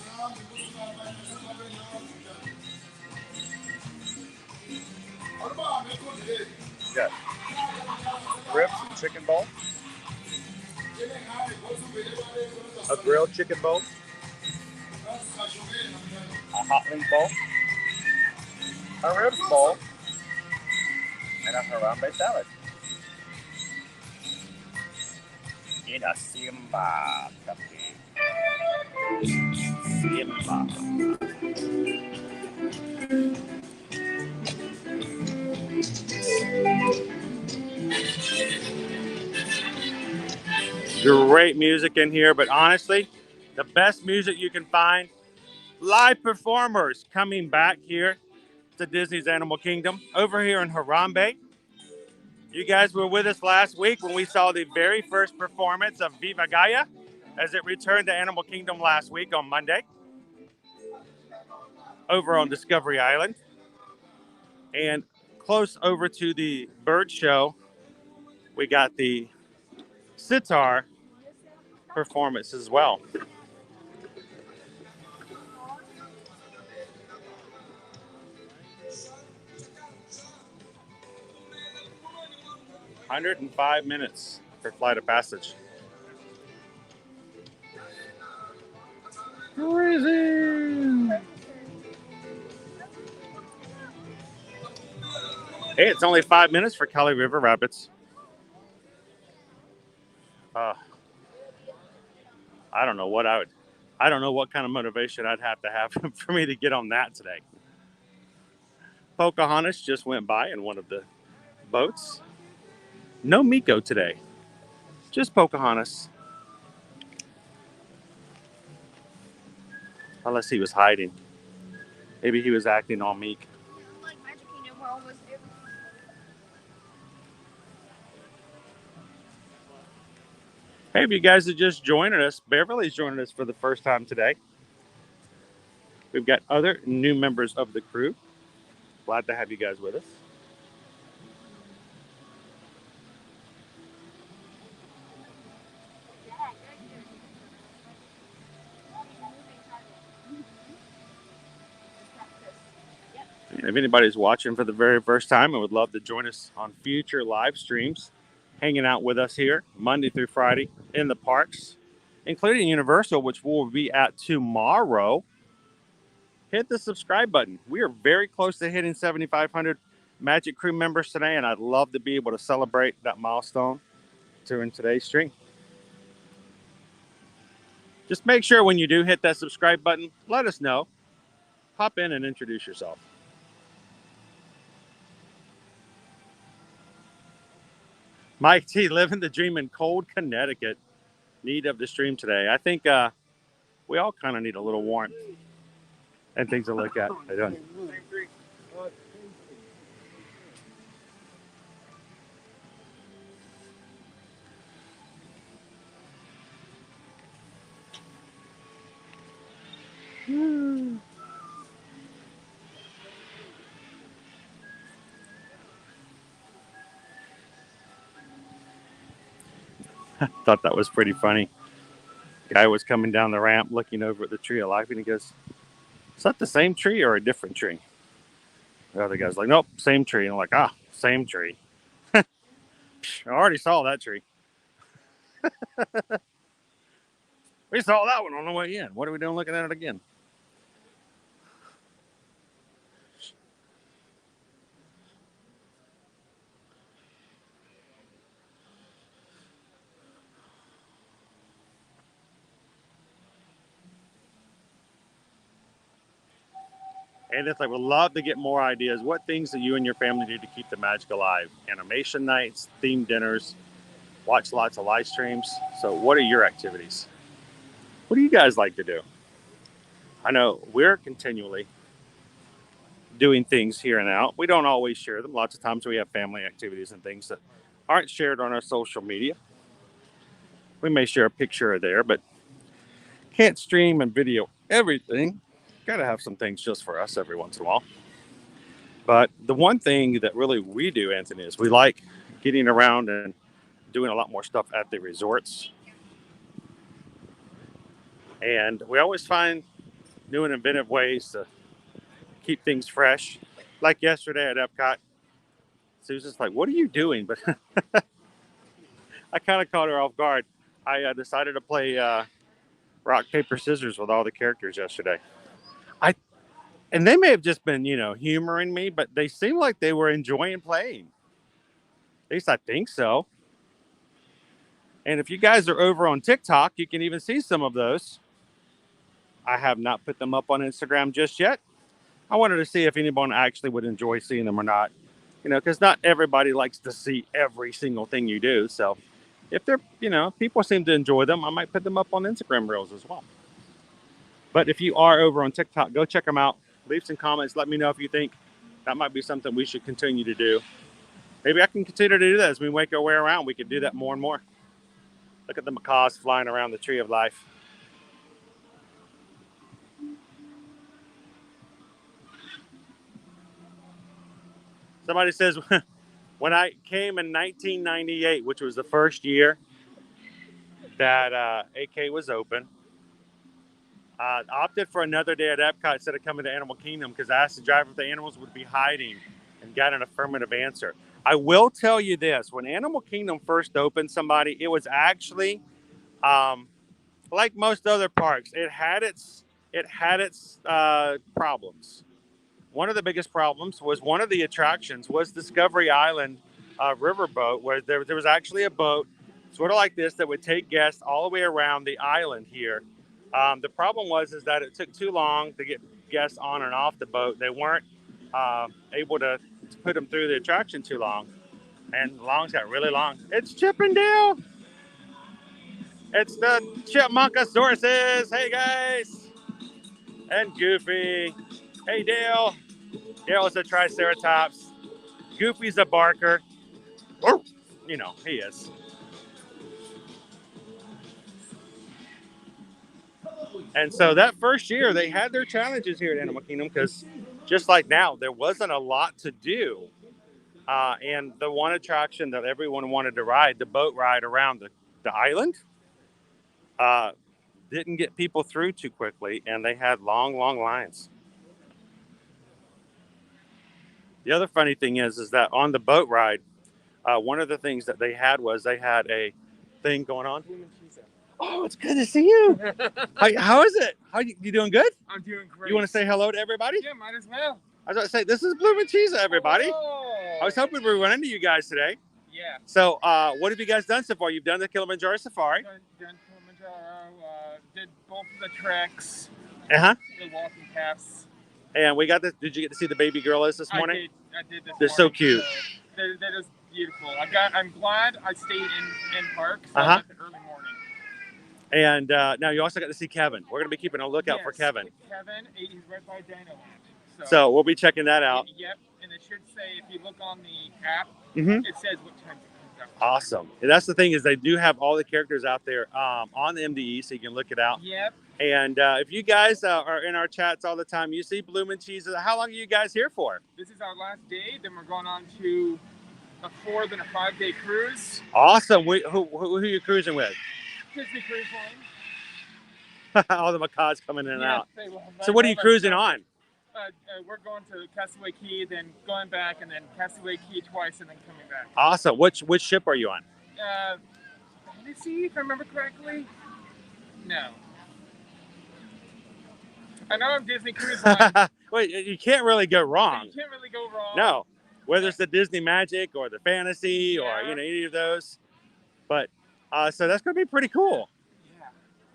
Yeah. Ribs and chicken bowl. A grilled chicken bowl. A hot link bowl. A ribs bowl. And a Harambe salad. In a Simba cupcake. Simba. Great music in here, but honestly, the best music you can find, live performers coming back here to Disney's Animal Kingdom over here in Harambe. You guys were with us last week when we saw the very first performance of Viva Gaia as it returned to Animal Kingdom last week on Monday over on Discovery Island. And close over to the bird show, we got the sitar performance as well. $105 for Flight of Passage. Crazy. Hey, it's only 5 minutes for Kali River Rapids. I don't know what kind of motivation I'd have to have for me to get on that today. Pocahontas just went by in one of the boats. No Miko today. Just Pocahontas. Unless he was hiding. Maybe he was acting all meek. Like Magic Kingdom, we're almost there. Hey, if you guys are just joining us, Beverly's joining us for the first time today. We've got other new members of the crew. Glad to have you guys with us. And if anybody's watching for the very first time and would love to join us on future live streams, hanging out with us here Monday through Friday in the parks, including Universal, which we'll be at tomorrow, hit the subscribe button. We are very close to hitting 7,500 Magic Crew members today, and I'd love to be able to celebrate that milestone during today's stream. Just make sure when you do hit that subscribe button, let us know. Pop in and introduce yourself. Mike T, living the dream in cold Connecticut. Need of the stream today. I think we all kind of need a little warmth and things to look at. How you doing? Thought that was pretty funny. Guy was coming down the ramp looking over at the tree of life and he goes, "Is that the same tree or a different tree?" The other guy's like, "Nope, same tree." And I'm like, same tree. I already saw that tree. We saw that one on the way in. What are we doing looking at it again? And it's like, we'd love to get more ideas. What things that you and your family do to keep the magic alive? Animation nights, themed dinners, watch lots of live streams. So, what are your activities? What do you guys like to do? I know we're continually doing things here and out. We don't always share them. Lots of times we have family activities and things that aren't shared on our social media. We may share a picture there, but can't stream and video everything. Got to have some things just for us every once in a while. But the one thing that really we do, Anthony, is we like getting around and doing a lot more stuff at the resorts. And we always find new and inventive ways to keep things fresh. Like yesterday at Epcot, Susan's like, "What are you doing?" But I kind of caught her off guard. I decided to play rock, paper, scissors with all the characters yesterday. And they may have just been, humoring me, but they seemed like they were enjoying playing. At least I think so. And if you guys are over on TikTok, you can even see some of those. I have not put them up on Instagram just yet. I wanted to see if anyone actually would enjoy seeing them or not. Because not everybody likes to see every single thing you do. So if they're, people seem to enjoy them, I might put them up on Instagram Reels as well. But if you are over on TikTok, go check them out. Leave some comments. Let me know if you think that might be something we should continue to do. Maybe I can continue to do that as we make our way around. We could do that more and more. Look at the macaws flying around the tree of life. Somebody says, when I came in 1998, which was the first year that AK was open, I opted for another day at Epcot instead of coming to Animal Kingdom because I asked the driver if the animals would be hiding and got an affirmative answer. I will tell you this. When Animal Kingdom first opened, somebody, it was actually like most other parks. It had its problems. One of the biggest problems was one of the attractions was Discovery Island riverboat, where there was actually a boat sort of like this that would take guests all the way around the island here. The problem was that it took too long to get guests on and off the boat. They weren't able to put them through the attraction too long, and the lines got really long. It's Chip and Dale. It's the Chipmunkosaurus. Hey guys, and Goofy. Hey Dale. Dale is a Triceratops. Goofy's a barker. He is. And so that first year, they had their challenges here at Animal Kingdom because just like now, there wasn't a lot to do. And the one attraction that everyone wanted to ride, the boat ride around the island, didn't get people through too quickly, and they had long, long lines. The other funny thing is that on the boat ride, one of the things that they had a thing going on. Oh, it's good to see you. How is it? You doing good? I'm doing great. You want to say hello to everybody? Yeah, might as well. I was about to say, this is Bloom and Cheese, everybody. Oh. I was hoping we would run into you guys today. Yeah. So, what have you guys done so far? You've done the Kilimanjaro Safari. Done Kilimanjaro, did both of the treks. Uh-huh. The walking paths. And did you get to see the baby gorillas this morning? I did this They're morning, so cute. So that is beautiful. I'm glad I stayed in park, so Uh-huh. I got the early morning. And now you also got to see Kevin. We're going to be keeping a lookout for Kevin. Kevin, he's right by Dino Land. So we'll be checking that out. Yep, and it should say, if you look on the app, Mm-hmm. it says what time it comes out. Awesome. And that's the thing is they do have all the characters out there on the MDE, so you can look it out. Yep. And if you guys are in our chats all the time, you see Bloom and Cheese. How long are you guys here for? This is our last day. Then we're going on to a 4 then a 5-day cruise. Awesome. Who are you cruising with? Disney Cruise Line. All the macaws coming in and out. They will. So what are you cruising on? We're going to Castaway Cay, then going back, and then Castaway Cay twice, and then coming back. Awesome. Which ship are you on? Let me see if I remember correctly. No. I know I'm Disney Cruise Line. Wait, you can't really go wrong. You can't really go wrong. No. Whether it's the Disney Magic or the Fantasy or any of those. But so that's going to be pretty cool.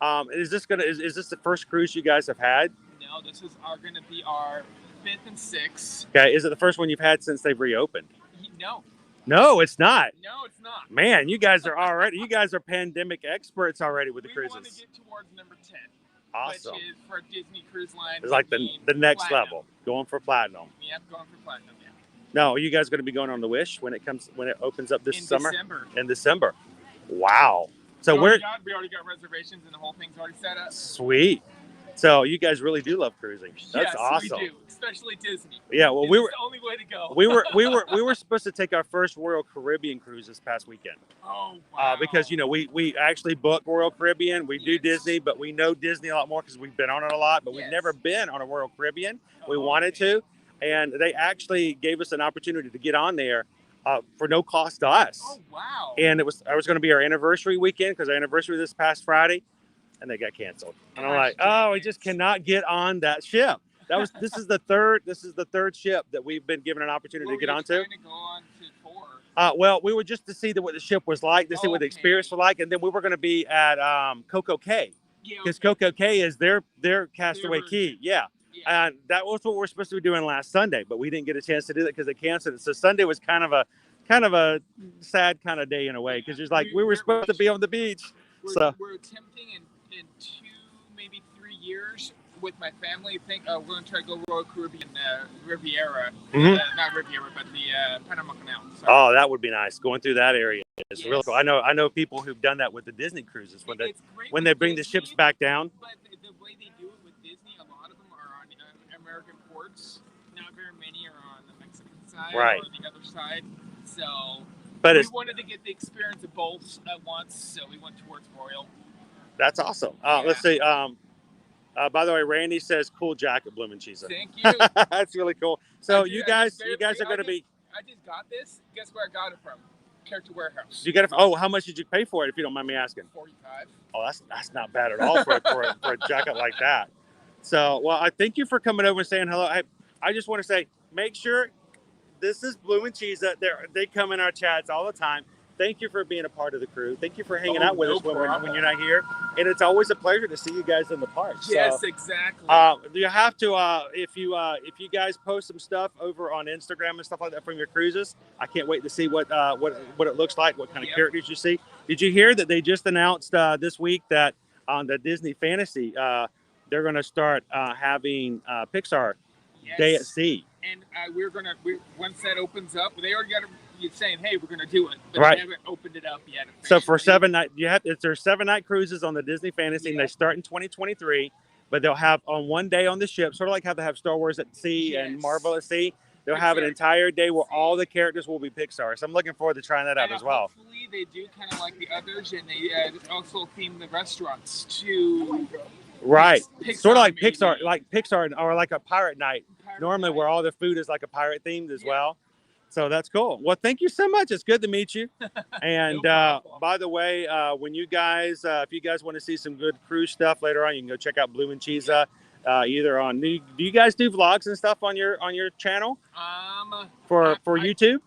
Yeah. Is this the first cruise you guys have had? No, this is going to be our 5th and 6th. Okay, is it the first one you've had since they've reopened? No. No, it's not. No, it's not. Man, you guys are pandemic experts already with the We cruises. want to get towards number 10. Awesome. Which is for Disney Cruise Line. It's like the next platinum. level, going for platinum. Yep, going for platinum. Yeah. No, are you guys going to be going on the Wish when it opens up this summer? December. In December. Wow. So we already got reservations and the whole thing's already set up. Sweet. So you guys really do love cruising. That's awesome. We do, especially Disney. Yeah, well, Disney's the only way to go. we were supposed to take our first Royal Caribbean cruise this past weekend. Oh wow! Because we actually book Royal Caribbean. We do Disney, but we know Disney a lot more because we've been on it a lot. But we've never been on a Royal Caribbean. We wanted to, and they actually gave us an opportunity to get on there for no cost to us. Oh wow! And it was going to be our anniversary weekend because our anniversary was this past Friday. And they got canceled. And I'm like, we just cannot get on that ship. This is the third ship that we've been given an opportunity to get onto. Trying to go on to 4? Well, we were just to see what the ship was like, to see what the experience was like, and then we were going to be at Coco Cay, because Coco Cay is their Castaway Key. Yeah. And that was what we were supposed to be doing last Sunday, but we didn't get a chance to do that because they canceled it. So Sunday was kind of a sad kind of day in a way, because it's like we were supposed to be on the beach. We're attempting in 2, maybe 3 years with my family. I think we're going to try to go Royal Caribbean Riviera. Not Riviera, but the Panama Canal. Sorry. Oh, that would be nice. Going through that area is really cool. I know people who've done that with the Disney cruises when they bring the ships back down. But the way they do it with Disney, a lot of them are on American ports. Not very many are on the Mexican side or the other side. So we wanted to get the experience of both at once, so we went towards Royal. That's awesome. Let's see. By the way, Randy says, "Cool jacket, Bloomin' Cheesa." Thank you. That's really cool. So you guys are going to be. I just got this. Guess where I got it from? Character Warehouse. You got it. Oh, how much did you pay for it? If you don't mind me asking. $45. Oh, that's not bad at all for a jacket like that. So, well, I thank you for coming over and saying hello. I just want to say, make sure this is Bloomin' Cheesa. They come in our chats all the time. Thank you for being a part of the crew. Thank you for hanging out with us when you're not here. And it's always a pleasure to see you guys in the park. Yes, exactly. You have to, if you guys post some stuff over on Instagram and stuff like that from your cruises, I can't wait to see what it looks like, what kind of characters you see. Did you hear that they just announced this week that on the Disney Fantasy, they're going to start having Pixar Day at Sea? And once that opens up, they already got saying, hey, we're going to do it, but they haven't opened it up yet. So for 7 night, there's 7-night cruises on the Disney Fantasy, and they start in 2023. But they'll have on one day on the ship, sort of like how they have Star Wars at sea and Marvel at sea. They'll have an entire day where all the characters will be Pixar. So I'm looking forward to trying that out as well. Hopefully they do kind of like the others, and they also theme the restaurants to sort of like Pixar, or like a pirate night. Normally where all the food is like a pirate themed as well. So that's cool. Well, thank you so much. It's good to meet you. And by the way, when you guys, if you guys want to see some good cruise stuff later on, you can go check out Bloomin' Cheesa. Either on do you guys do vlogs and stuff on your channel? For YouTube?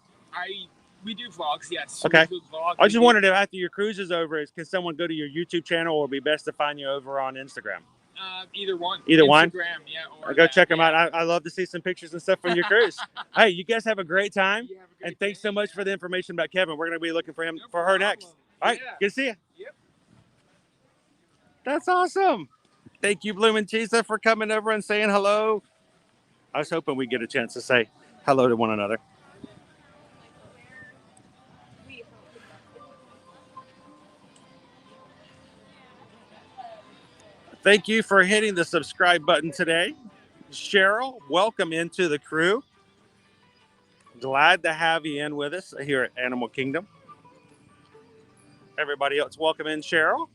We do vlogs, yes. Okay. I just wondered if after your cruise is over, can someone go to your YouTube channel, or be best to find you over on Instagram? Either one. Instagram, yeah. Or go check them out. I love to see some pictures and stuff from your cruise. Hey, you guys have a great time. And thanks so much for the information about Kevin. We're going to be looking for her next. All right. Good to see you. Yep. That's awesome. Thank you, Bloomin' Cheesa, for coming over and saying hello. I was hoping we'd get a chance to say hello to one another. Thank you for hitting the subscribe button today. Cheryl, welcome into the crew. Glad to have you in with us here at Animal Kingdom. Everybody else, welcome in, Cheryl.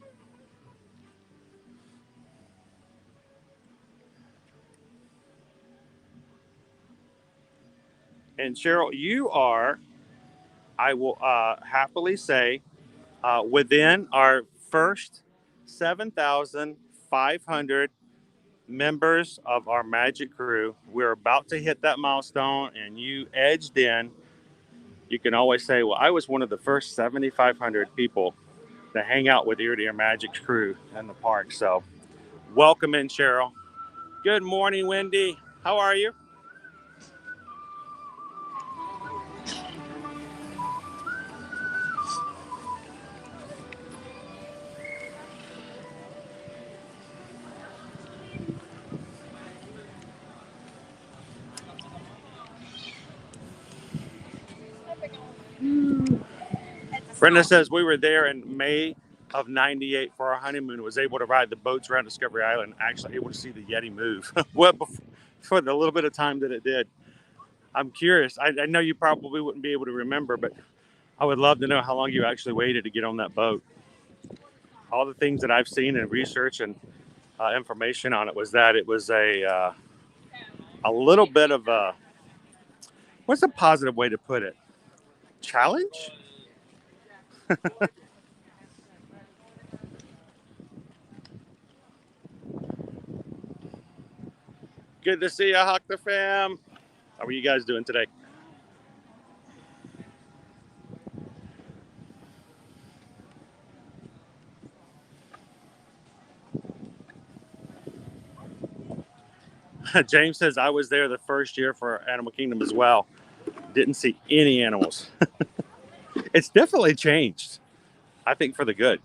And Cheryl, you are, I will happily say, within our first 7,500 members of our Magic crew. We're about to hit that milestone, and you edged in. You can always say, well, I was one of the first 7,500 people to hang out with Ear to Ear Magic crew in the park. So welcome in, Cheryl. Good morning, Wendy. How are you? Brenda says we were there in May of '98 for our honeymoon. Was able to ride the boats around Discovery Island. Actually able to see the Yeti move. Well, for the little bit of time that it did. I'm curious. I know you probably wouldn't be able to remember, but I would love to know how long you actually waited to get on that boat. All the things that I've seen and research and information on it was that it was a little bit of a, what's a positive way to put it? Challenge? Good to see you, Hockler fam. How are you guys doing today? James says I was there the first year for Animal Kingdom as well. Didn't see any animals. It's definitely changed. I think for the good.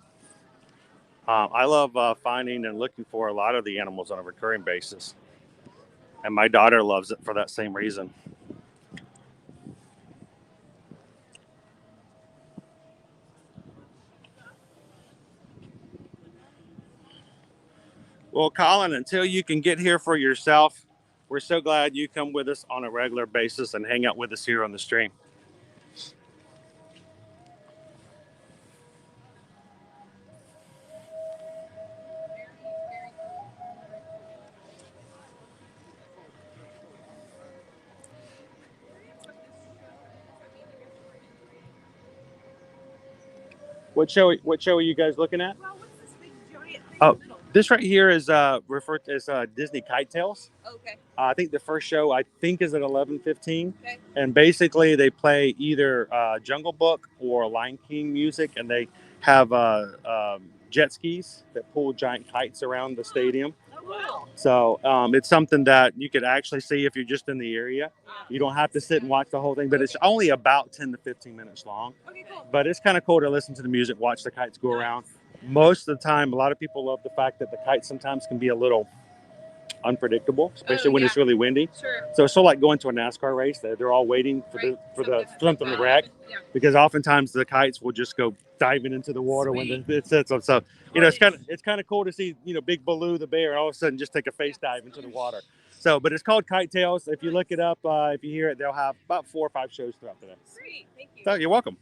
I love finding and looking for a lot of the animals on a recurring basis. And my daughter loves it for that same reason. Well, Colin, until you can get here for yourself, we're so glad you come with us on a regular basis and hang out with us here on the stream. What show are you guys looking at? Well, what's this big giant thing Oh, in the middle? this right here is referred to as Disney Kite Tales. Okay. I think the first show is at 11:15, Okay. and basically they play either Jungle Book or Lion King music, and they have jet skis that pull giant kites around the stadium. Oh, wow. So it's something that you could actually see if you're just in the area. You don't have to sit and watch the whole thing, but it's only about 10 to 15 minutes long. Okay, cool. But it's kind of cool to listen to the music, watch the kites go around. Most of the time, a lot of people love the fact that the kites sometimes can be a little unpredictable, especially when it's really windy. Sure. So it's sort of like going to a NASCAR race. They're all waiting for something to wreck, because oftentimes the kites will just go diving into the water when it sets up. So it's kind of cool to see Big Baloo the bear all of a sudden just take a face dive into the water. So, but it's called Kite Tales. If you look it up, if you hear it, they'll have about 4 or 5 shows throughout the day. Great, thank you. So you're welcome.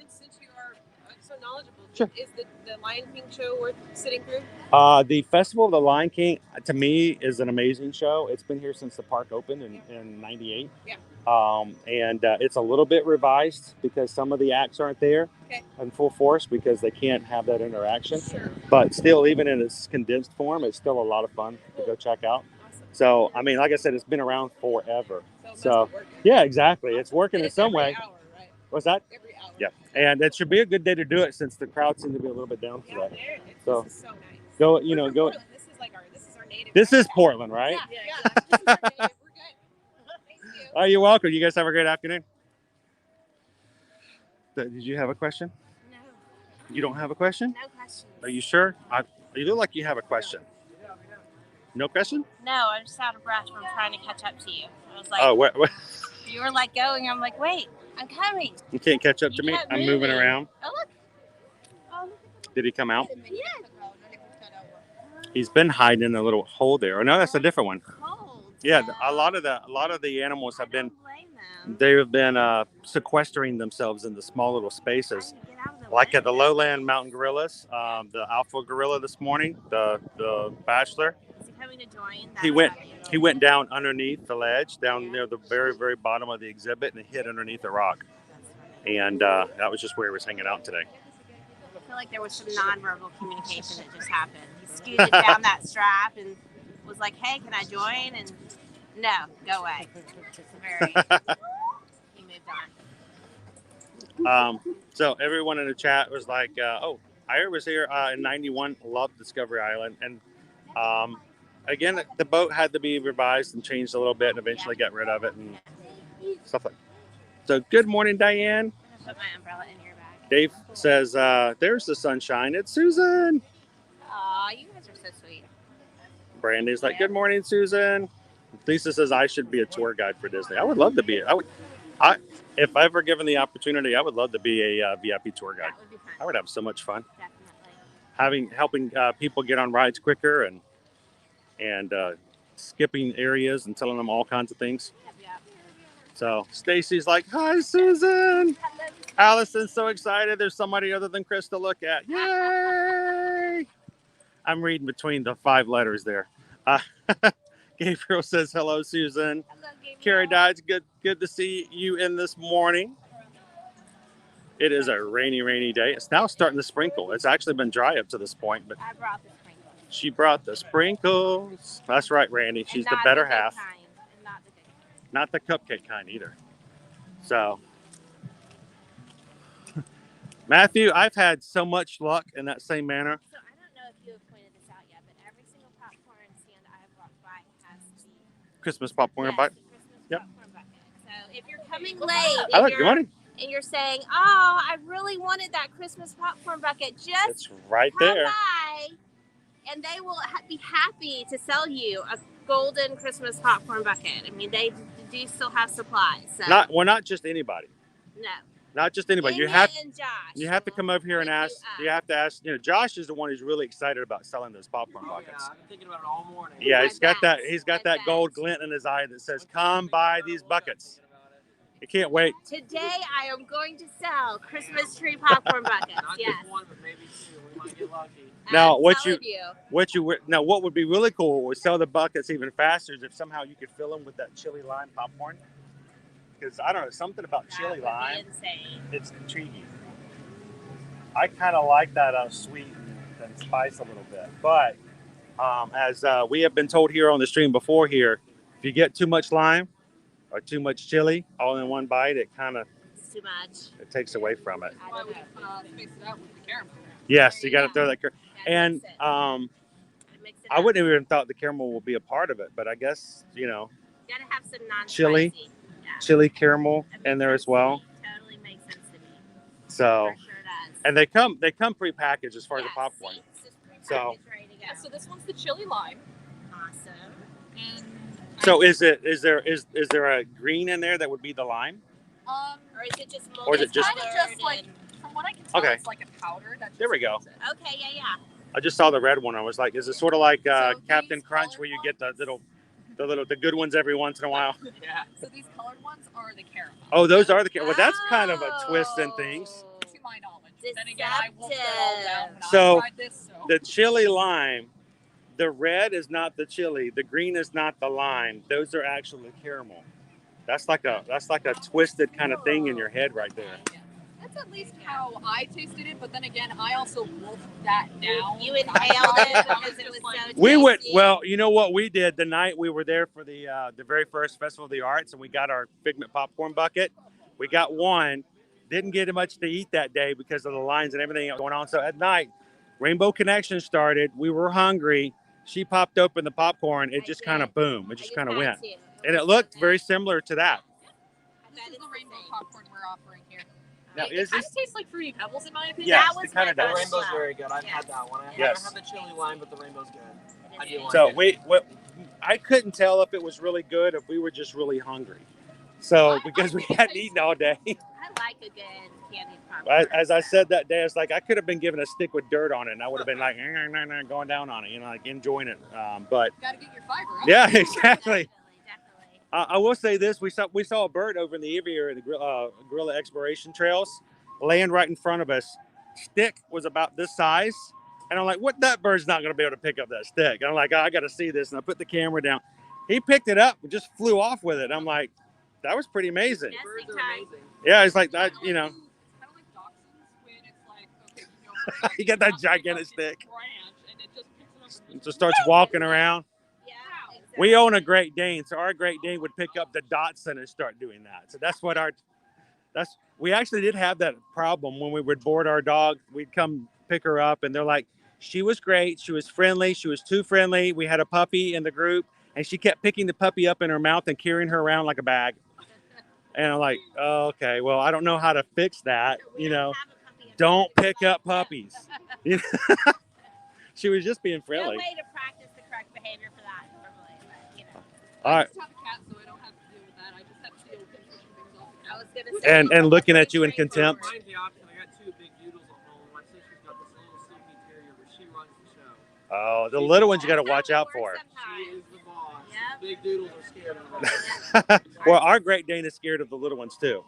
Since you are so knowledgeable, Sure. Is the Lion King show worth sitting through? The Festival of the Lion King, to me, is an amazing show. It's been here since the park opened in '98. Yeah. And it's a little bit revised because some of the acts aren't there in full force because they can't have that interaction. Sure. But still, even in its condensed form, it's still a lot of fun to go check out. Awesome. So, I mean, like I said, it's been around forever. So yeah, exactly. It's working and in it's some every way. hour, right? What's that? Every hour. Yeah. And it should be a good day to do it since the crowd seems to be a little bit down today. So This is so nice. go. Portland. This is our native. This is Portland, right? Yeah. This is our native. We're good. Thank you. Oh, you're welcome. You guys have a great afternoon. Did you have a question? No. You don't have a question? No questions. Are you sure? You look like you have a question. No question? No, I'm just out of breath from trying to catch up to you. I was like, Oh, what? You were like going. I'm like, wait, I'm coming. You can't catch up to me? kept I'm moving around. Oh, look. Oh, look at Did he come out? Yeah. He's been hiding in a little hole there. Oh, no, that's a different one. Cold. Yeah, a lot of the animals have been. Blame them. They've been sequestering themselves into small little spaces. Get out of the Like way. at the lowland mountain gorillas, the alpha gorilla this morning, the bachelor, Is he coming to join? he went down underneath the ledge, down near the very, very bottom of the exhibit, and hid underneath a rock. And that was just where he was hanging out today. I feel like there was some nonverbal communication that just happened. He scooted down that strap and was like, hey, can I join? And no, go away. He moved on. So everyone in the chat was like, oh, I was here in 91, loved Discovery Island. And again, the boat had to be revised and changed a little bit and eventually got rid of it and stuff like that. So good morning, Diane. I'm gonna put my umbrella in your bag. Dave says, there's the sunshine. It's Susan. Aw, you guys are so sweet. Brandy's like, good morning, Susan. Lisa says I should be a tour guide for Disney. I would love to be. If ever given the opportunity, I would love to be a VIP tour guide. That would be fun. I would have so much fun. Definitely. Helping people get on rides quicker and skipping areas and telling them all kinds of things. Yep. So Stacy's like, "Hi, Susan." Hello. Allison's so excited. There's somebody other than Chris to look at. Yay! I'm reading between the 5 letters there. Gabriel says, "Hello, Susan." Hello, Gabriel. Carrie Dodge, good to see you in this morning. It is a rainy day. It's now starting to sprinkle. It's actually been dry up to this point, but I brought the sprinkles. she brought the sprinkles. That's right, Randy. She's the better half. Not the cupcake kind either. So, Matthew, I've had so much luck in that same manner. So I don't know if you have pointed this out yet, but every single popcorn stand I have walked by has the Christmas popcorn bucket. Yep. Popcorn bucket. So if you're coming late and you're saying, "Oh, I really wanted that Christmas popcorn bucket," just it's right come there. by, and they will be happy to sell you a golden Christmas popcorn bucket. I mean, they do still have supplies. So. Not just anybody. No. Not just anybody. Amy You have to come over here and ask. You have to ask. Josh is the one who's really excited about selling those popcorn buckets. Yeah, I've been thinking about it all morning. Yeah, he's got that gold glint in his eye that says, "Come buy these buckets." You can't wait. Today I am going to sell Christmas tree popcorn buckets. Not Yes. just one, but maybe 2. We might get lucky. Now, what would be really cool would sell the buckets even faster is if somehow you could fill them with that chili lime popcorn. Because I don't know, something about chili lime. Insane. It's intriguing. I kind of like that sweet and spice a little bit. But as we have been told here on the stream before here, if you get too much lime or too much chili all in one bite, it kind of too much. It takes away from it. Why we mix it up with the caramel. Yes, you got to throw that. And I wouldn't have even thought the caramel will be a part of it, but I guess gotta have some chili caramel in there as well. Totally makes sense to me. So, for sure does. And they come pre-packaged as far as the popcorn. So this one's the chili lime. Awesome. And so is there a green in there that would be the lime? Or is it just Or is it just kind of just like, from what I can tell, it's like a powder. There we go. Okay, yeah. I just saw the red one. I was like, is it sort of like Captain Crunch where you get the good ones every once in a while? Yeah. So these colored ones are the caramel. Oh, those are the caramel. Well, that's kind of a twist in things. To my knowledge. Deceptive. Then again, I wolfed it all down when So, I tried this. So the chili lime, the red is not the chili. The green is not the lime. Those are actually caramel. That's like a twisted kind of thing in your head right there. yeah. That's at least how I tasted it. But then again, I also wolfed that down. You inhaled it because it was so tasty. We would, well, you know what we did the night we were there for the very first Festival of the Arts, and we got our Figment popcorn bucket. We got one. Didn't get much to eat that day because of the lines and everything going on. So at night, Rainbow Connection started. We were hungry. She popped open the popcorn. It just kind of boom. It just kind of went. And it looked very similar to that. This is the rainbow popcorn we're offering here. Now, It kind of tastes like Fruity Pebbles in my opinion. Yes, That was it kind of my does. The rainbow's very good. I've had that one. I Yes. haven't had the chili lime, but the rainbow's good. I do like So it. I couldn't tell if it was really good, if we were just really hungry. So because we hadn't eaten all day. I like a good candied popcorn. As I said that day, it's like I could have been given a stick with dirt on it, and I would have been like going down on it, like enjoying it. But Gotta get your fiber up. yeah, exactly. Definitely. I will say this: we saw a bird over in the aviary, the Gorilla Exploration Trails, laying right in front of us. Stick was about this size, and I'm like, "What? That bird's not going to be able to pick up that stick." And I'm like, I got to see this, and I put the camera down. He picked it up, and just flew off with it. I'm like, that was pretty amazing. Birds are amazing. Yeah, it's like that, Kind of like dachshunds when it's like, okay, You get that gigantic stick. branch and it just picks it up. It just starts walking around. Yeah, exactly. We own a Great Dane, so our Great Dane would pick up the Dachshund and start doing that. So that's what we actually did have that problem when we would board our dog. We'd come pick her up, and they're like, she was great, she was friendly, she was too friendly. We had a puppy in the group, and she kept picking the puppy up in her mouth and carrying her around like a bag. And I'm like, oh, okay, well, I don't know how to fix that. Don't pick up puppies. She was just being No friendly. way to practice the correct behavior for that normally, but All right. I just have a cat, so I don't have to deal with that. I just have to deal with him pushing things off the couch. gonna say, and looking at you in contempt. Mine's the option. I got 2 big doodles at home. My sister's got this little sleepy terrier, but she runs the show. Oh, the little ones you got to watch out for. She is the boss. Yep. Big doodles are scared of her. Well, our Great Dane is scared of the little ones too.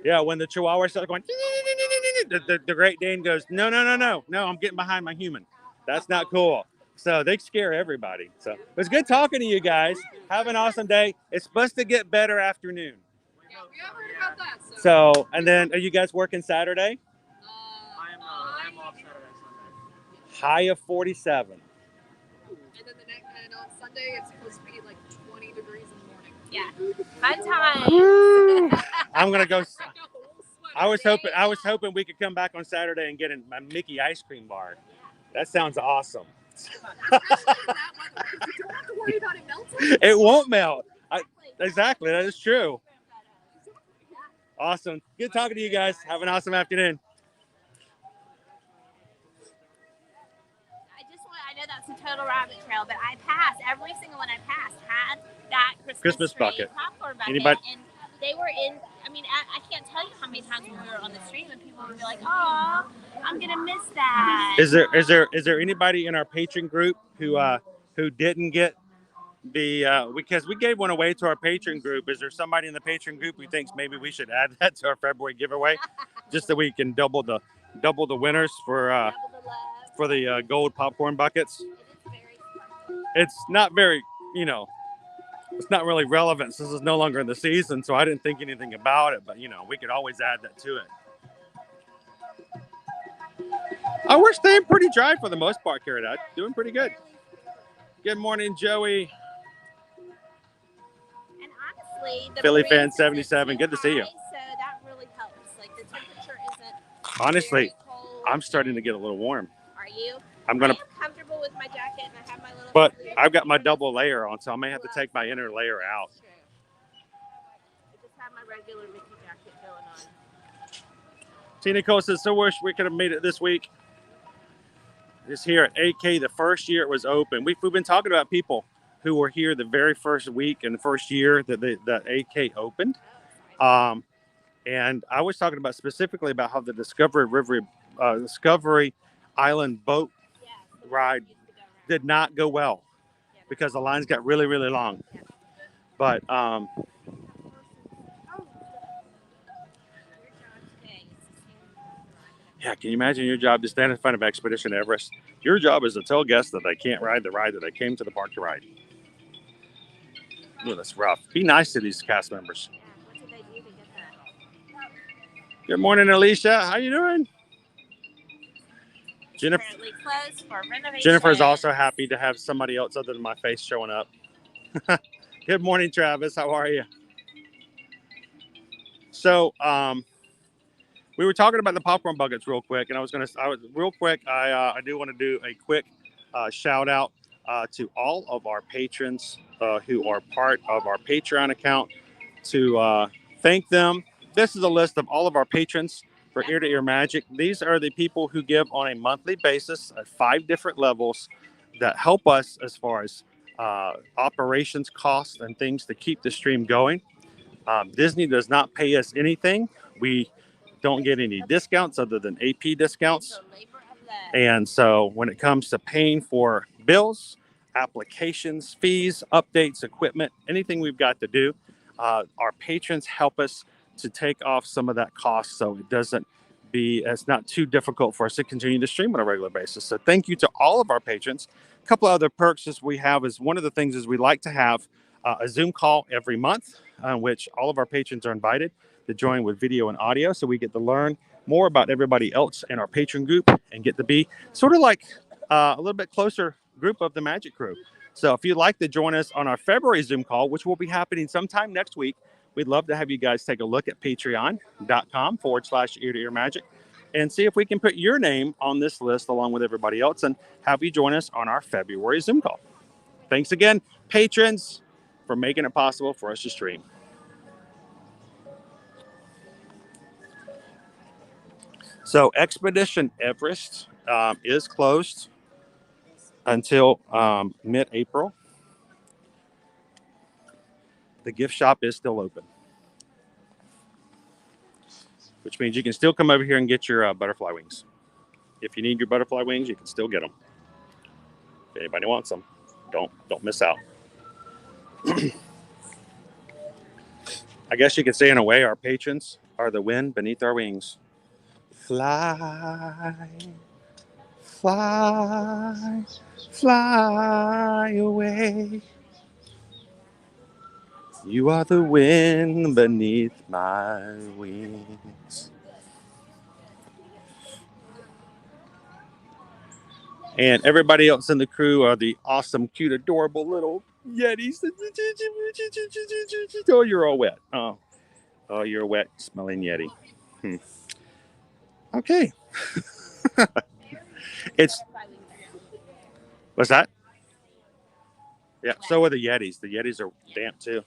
Yeah, when the Chihuahua starts going, the Great Dane goes, no, I'm getting behind my human. That's not cool. So they scare everybody. So it was good talking to you guys. Have an awesome day. It's supposed to get better afternoon. Yeah, we have heard about that. So, and then are you guys working Saturday? I'm off Saturday, Sunday. High of 47. And then and on Sunday it's supposed to be like 20 degrees in the morning. Yeah, fun time. I'm gonna go. I was hoping we could come back on Saturday and get a Mickey ice cream bar. That sounds awesome. Especially in that weather, because you don't have to worry about it melting. It won't melt. Exactly, that is true. Awesome. Good talking to you guys. Have an awesome afternoon. I know that's a total rabbit trail, but I passed every single one I passed had that Christmas tree bucket. popcorn bucket. Anybody? And they were in. I mean, I can't tell you how many times when we were on the stream and people would be like, "Oh, I'm gonna miss that." Is there anybody in our patron group who didn't get the because we gave one away to our patron group? Is there somebody in the patron group who thinks maybe we should add that to our February giveaway, just so we can double the winners for the gold popcorn buckets? It's not very, it's not really relevant since it's no longer in the season, so I didn't think anything about it. But we could always add that to it. Oh, we're staying pretty dry for the most part, Carrie. Doing pretty good. Good morning, Joey. And honestly, the Philly breeze fan isn't 77. too Good to see you. high, so that really helps. Like the temperature isn't Honestly, very cold. I'm starting to get a little warm. Are you? I am comfortable with my jacket and I have my little. But sleeves. I've got my double layer on, so I may have to take my inner layer out. True. I just have my regular Mickey jacket going on. Tina Cole says, so wish we could have made it this week. It's here at AK the first year it was open. We've been talking about people who were here the very first week and the first year that AK opened. And I was talking about specifically about how the Discovery Island boat ride did not go well because the lines got really, really long. But yeah, can you imagine your job to stand in front of Expedition Everest? Your job is to tell guests that they can't ride the ride that they came to the park to ride. Ooh, that's rough. Be nice to these cast members. What did they do to get that? Good morning, Alicia. How you doing? Currently closed for renovation. Jennifer's also happy to have somebody else other than my face showing up. Good morning, Travis. How are you? So, we were talking about the popcorn buckets real quick, and I do want to do a quick shout out to all of our patrons who are part of our Patreon account to thank them. This is a list of all of our patrons for Ear to Ear Magic. These are the people who give on a monthly basis at 5 different levels that help us as far as operations costs and things to keep the stream going. Disney does not pay us anything. We don't get any discounts other than AP discounts. And so when it comes to paying for bills, applications, fees, updates, equipment, anything we've got to do, our patrons help us to take off some of that cost so it's not too difficult for us to continue to stream on a regular basis. So thank you to all of our patrons. A couple of other perks we have is one of the things is we like to have a Zoom call every month, which all of our patrons are invited to join with video and audio, so we get to learn more about everybody else in our patron group and get to be sort of like a little bit closer group of the Magic Crew. So if you'd like to join us on our February Zoom call, which will be happening sometime next week, we'd love to have you guys take a look at patreon.com/Ear to Ear Magic and see if we can put your name on this list along with everybody else and have you join us on our February Zoom call. Thanks again, patrons, for making it possible for us to stream. So Expedition Everest is closed until mid-April. The gift shop is still open. which means you can still come over here and get your butterfly wings. If you need your butterfly wings, you can still get them. If anybody wants them, don't miss out. I guess you could say, in a way, our patrons are the wind beneath our wings. Fly, fly, fly away. You are the wind beneath my wings. And everybody else in the crew are the awesome, cute, adorable little Yetis. Oh, you're all wet. Oh, you're a wet, smelling Yeti. Okay. What's that? Yeah, so are the Yetis. The Yetis are damp too.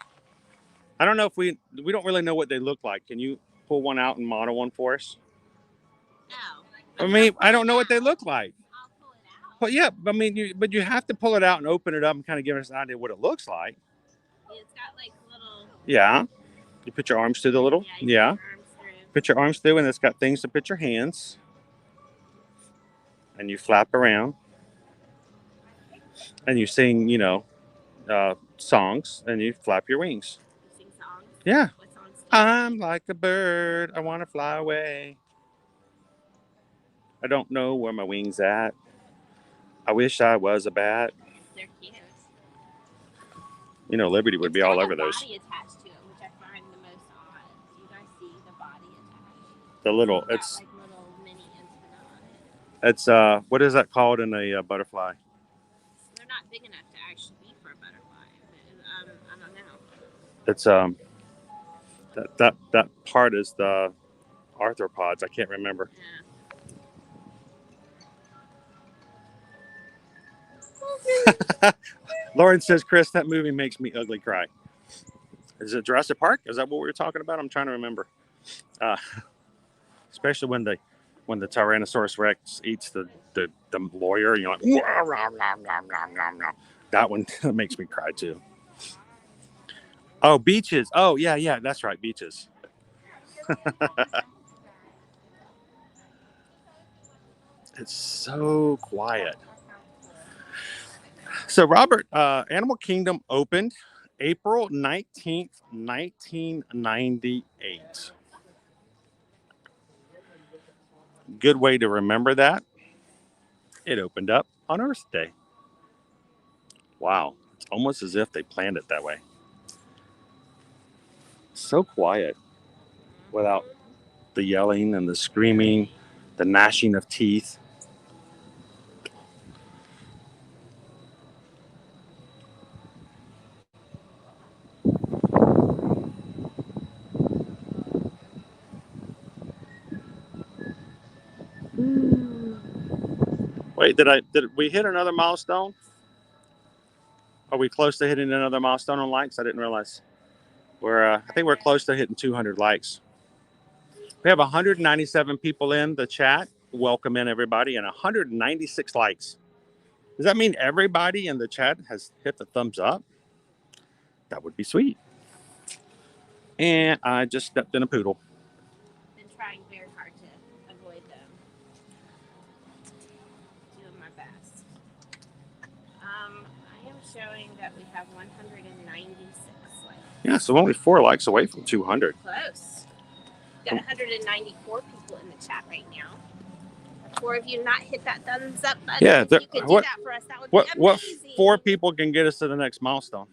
I don't know if we don't really know what they look like. Can you pull one out and model one for us? No. I mean, I don't know what they look like. I'll pull it out. But yeah, I mean, you have to pull it out and open it up and kind of give us an idea what it looks like. It's got like little. Yeah. You put your arms through the little. Yeah. Put your arms through, and it's got things to put your hands. And you flap around. And you sing, songs, and you flap your wings. You sing songs? Yeah. What songs? I'm like a bird. I want to fly away. I don't know where my wings at. I wish I was a bat. They're cute. Liberty would be all over those. Body attached to it, which I find the most odd. Do you guys see the body attached? The little, it's like little mini antenna on it. It's what is that called in a butterfly? They're not big enough to actually be for a butterfly. But, I don't know. It's that part is the arthropods. I can't remember. Yeah. Lauren says, Chris, that movie makes me ugly cry. Is it Jurassic Park? Is that what we were talking about? I'm trying to remember. Especially when the Tyrannosaurus Rex eats the lawyer, and you're like, wah, rah, rah, rah, rah, rah, rah. That one makes me cry too. Oh, beaches. Oh, yeah, that's right, beaches. It's so quiet. So, Robert, Animal Kingdom opened April 19th, 1998. Good way to remember that. It opened up on Earth Day. Wow. It's almost as if they planned it that way. So quiet without the yelling and the screaming, the gnashing of teeth. Wait, did we hit another milestone? Are we close to hitting another milestone on likes? I didn't realize. I think we're close to hitting 200 likes. We have 197 people in the chat. Welcome in, everybody, and 196 likes. Does that mean everybody in the chat has hit the thumbs up? That would be sweet. And I just stepped in a poodle. Been trying very hard to avoid them. Doing my best. I am showing that we have 196 likes. Yeah, so only 4 likes away from 200. Close. Got 194 people in the chat right now. 4 of you not hit that thumbs up button. Yeah, if you could do that for us, that would be amazing. What 4 people can get us to the next milestone?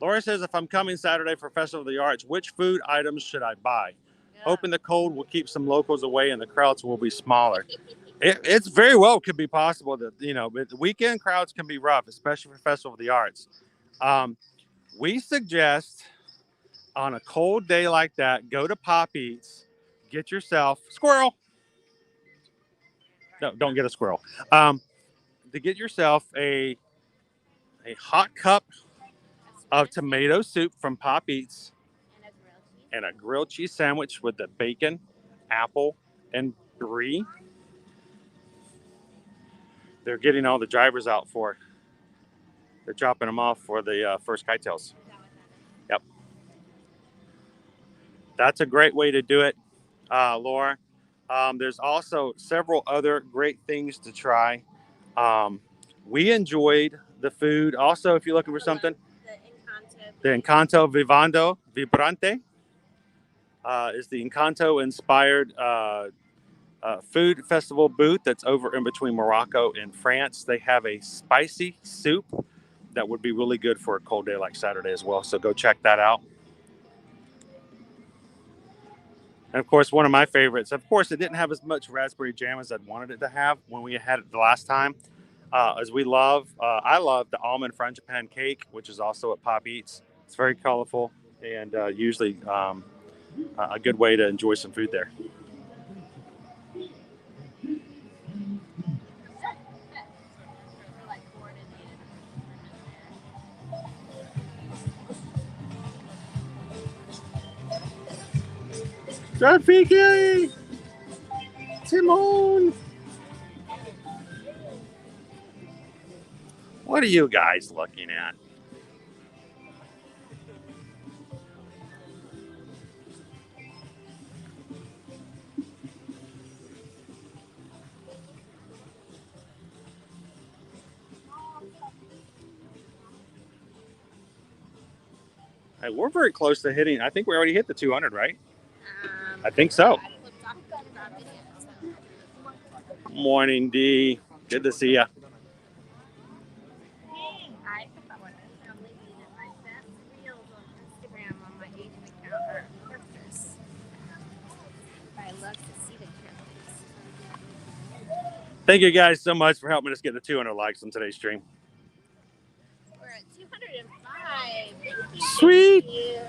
Laura says, if I'm coming Saturday for Festival of the Arts, which food items should I buy? Yeah. Hoping the cold will keep some locals away and the crowds will be smaller. It's very well could be possible that, but the weekend crowds can be rough, especially for Festival of the Arts. We suggest on a cold day like that, go to Pop Eats, get yourself squirrel. No, don't get a squirrel. To get yourself a hot cup of tomato soup from Pop Eats and a grilled cheese sandwich with the bacon, apple, and brie. They're getting all the drivers out for. They're dropping them off for the first kitetails. Yep. That's a great way to do it, Laura. There's also several other great things to try. We enjoyed the food. Also, if you're looking for something, the Encanto Vivando Vibrante is the Encanto inspired food festival booth that's over in between Morocco and France. They have a spicy soup that would be really good for a cold day like Saturday as well. So go check that out. And of course, one of my favorites. Of course, it didn't have as much raspberry jam as I'd wanted it to have when we had it the last time. As we love, I love the almond frangipane cake, which is also at Pop Eats. It's very colorful and usually a good way to enjoy some food there. Rafiki! Timon! What are you guys looking at? Hey, we're very close to hitting. I think we already hit the 200, right? I think so. Morning, D. Good to see ya. Thank you guys so much for helping us get to 200 likes on today's stream. We're at 205. Sweet. Thank you.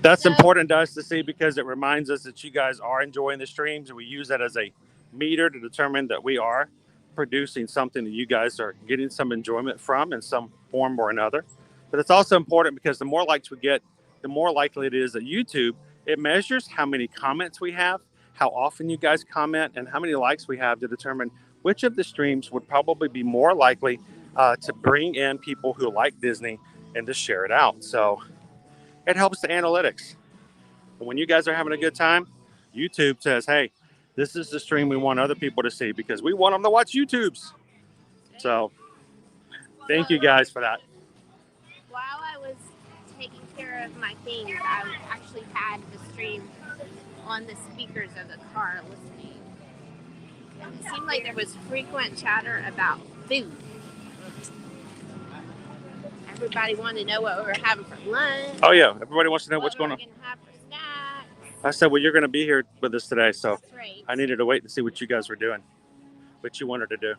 That's important to us to see because it reminds us that you guys are enjoying the streams, and we use that as a meter to determine that we are producing something that you guys are getting some enjoyment from in some form or another. But it's also important because the more likes we get, the more likely it is that YouTube, it measures how many comments we have, how often you guys comment, and how many likes we have to determine which of the streams would probably be more likely to bring in people who like Disney and to share it out. So it helps the analytics. And when you guys are having a good time, YouTube says, hey, this is the stream we want other people to see because we want them to watch YouTube's. So thank you guys for that. While I was taking care of my things, I actually had the stream on the speakers of the car listening. And it seemed like there was frequent chatter about food. Everybody wanted to know what we were having for lunch. Oh, yeah. Everybody wants to know what's going on. What we were going to have for snacks. I said, well, you're going to be here with us today, so That's right. I needed to wait and see what you guys were doing, what you wanted to do.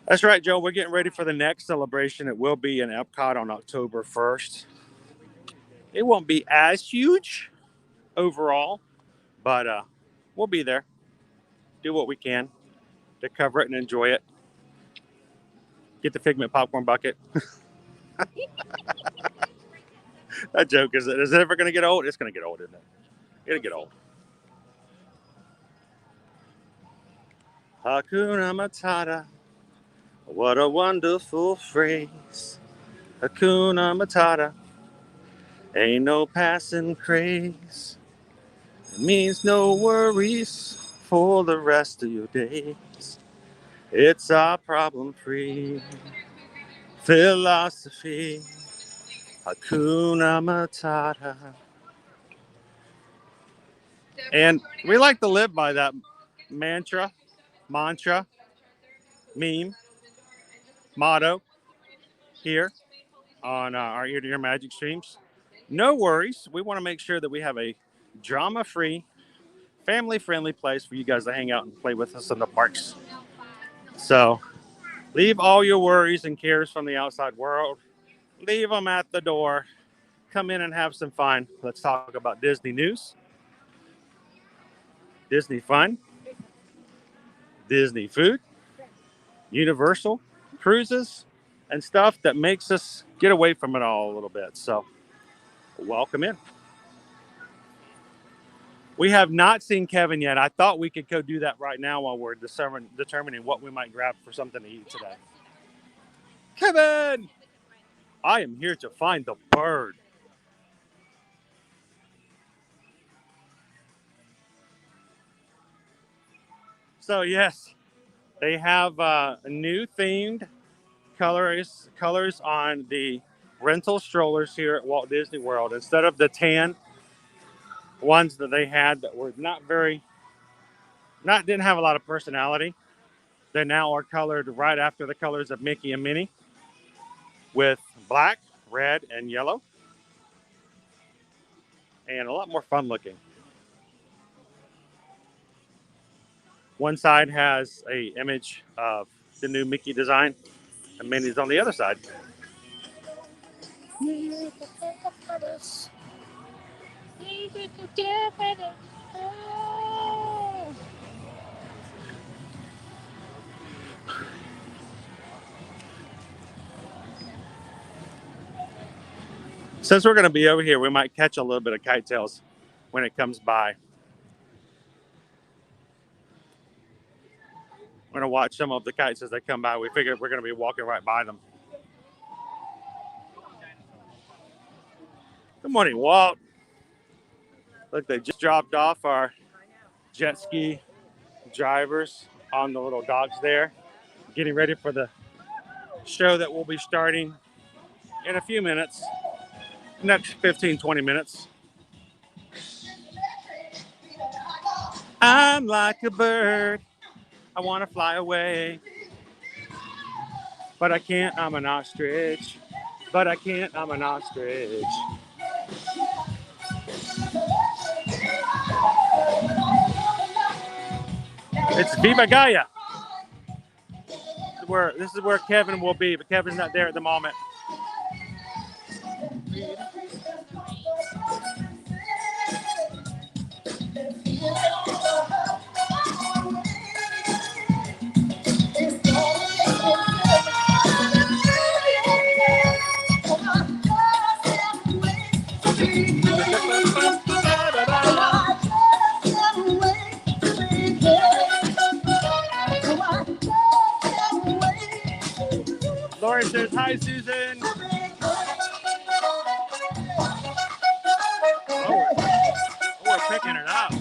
That's right, Joe. We're getting ready for the next celebration. It will be in Epcot on October 1st. It won't be as huge overall, but we'll be there. Do what we can to cover it and enjoy it. Get the Figment popcorn bucket. That joke, is it ever going to get old? It's going to get old, isn't it? It'll get old. Hakuna Matata. What a wonderful phrase. Hakuna Matata. Ain't no passing craze. It means no worries for the rest of your days. It's our problem-free philosophy. Hakuna Matata. And we like to live by that mantra, meme, motto here on our Ear to Ear Magic streams. No worries. We want to make sure that we have a drama-free, family-friendly place for you guys to hang out and play with us in the parks. So leave all your worries and cares from the outside world. Leave them at the door. Come in and have some fun. Let's talk about Disney news, Disney fun, Disney food, Universal cruises, and stuff that makes us get away from it all a little bit. So welcome in. We have not seen Kevin yet. I thought we could go do that right now while we're determining what we might grab for something to eat today. Kevin! I am here to find the bird. So yes, they have new themed colors on the rental strollers here at Walt Disney World. Instead of the tan ones that they had that were didn't have a lot of personality, they now are colored right after the colors of Mickey and Minnie with black, red, and yellow, and a lot more fun looking. One side has a image of the new Mickey design, and Minnie's on the other side. Since we're going to be over here, we might catch a little bit of kite tails when it comes by. We're going to watch some of the kites as they come by. We figured we're going to be walking right by them. Good morning, Walt. Look, they just dropped off our jet ski drivers on the little docks there, getting ready for the show that will be starting in a few minutes, next 15, 20 minutes. I'm like a bird. I want to fly away. But I can't, I'm an ostrich. But I can't, I'm an ostrich. It's Viva Gaia. This is where Kevin will be, but Kevin's not there at the moment. Lori says, hi, Susan. Oh, we're picking it up.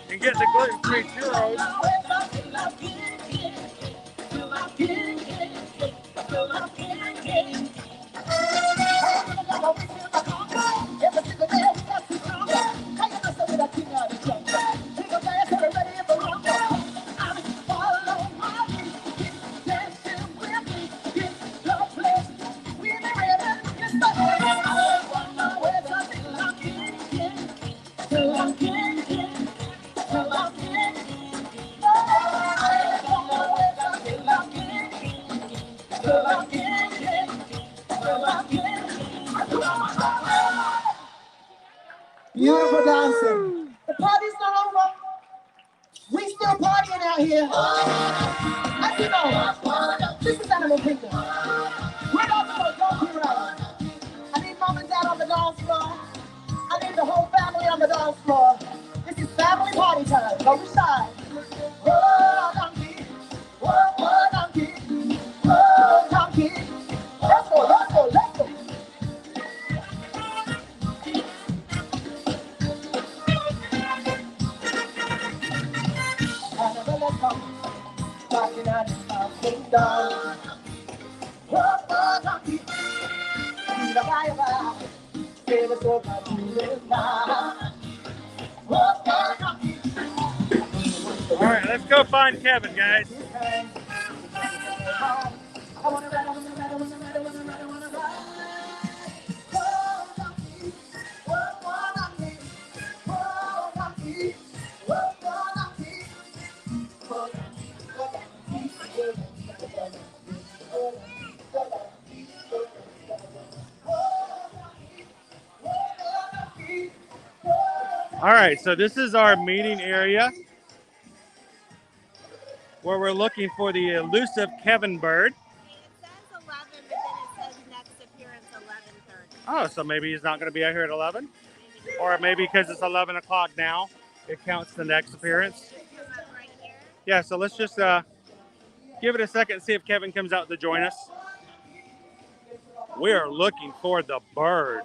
And get the gluten-free churros. Beautiful dancing. The party's not over. We still partying out here. As you know, this is Animal Kingdom. We're not going to go here out. I need mom and dad on the dance floor. I need the whole family on the dance floor. This is family party time. Don't be shy. Oh, donkey. Oh, donkey. Oh, donkey. Let's go, let's go, let's go. Walking out of my kingdom. Oh, donkey. The Bible. Give us all my feelings now. Oh, donkey. All right, let's go find Kevin, guys. All right, so this is our meeting area where we're looking for the elusive Kevin bird. It says 11, but then it says next appearance 11:30. Oh, so maybe he's not going to be out here at 11? Or maybe because it's 11 o'clock now, it counts the next appearance. Yeah, so let's just give it a second and see if Kevin comes out to join us. We are looking for the bird.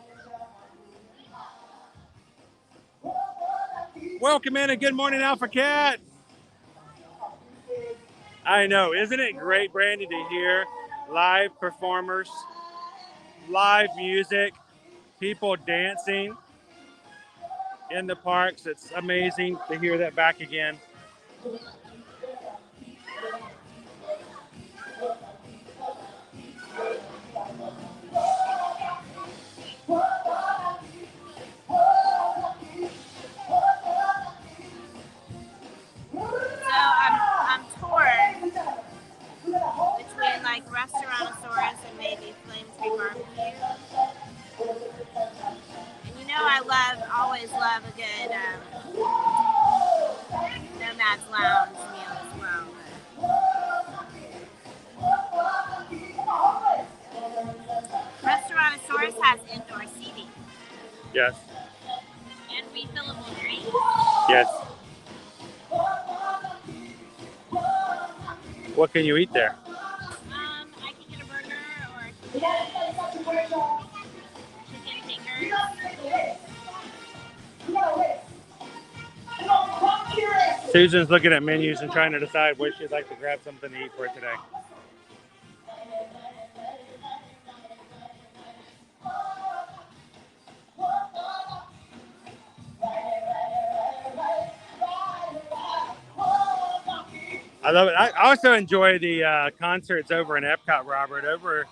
Welcome in and good morning, Alpha Cat. I know, isn't it great, Brandy, to hear live performers, live music, people dancing in the parks? It's amazing to hear that back again. So I'm torn between like Restaurantosaurus and maybe Flame Tree Barbecue. And you know always love a good Nomad's Lounge meal as well. Restaurantosaurus has indoor seating. Yes. And refillable drinks. Yes. What can you eat there? I can get a burger or I can get chicken fingers. Susan's looking at menus and trying to decide where she'd like to grab something to eat for today. I love it. I also enjoy the concerts over in Epcot, Robert. Over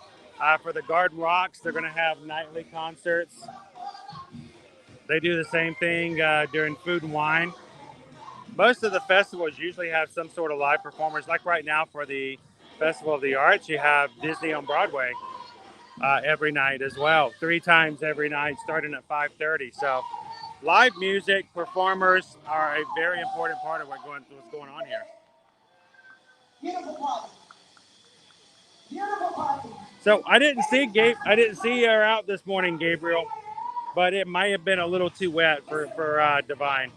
for the Garden Rocks, they're going to have nightly concerts. They do the same thing during Food and Wine. Most of the festivals usually have some sort of live performers. Like right now for the Festival of the Arts, you have Disney on Broadway every night as well. 3 times every night starting at 5:30. So live music performers are a very important part of what's going on here. Beautiful party. Beautiful party. So I didn't see her out this morning, Gabriel, but it might have been a little too wet for Divine.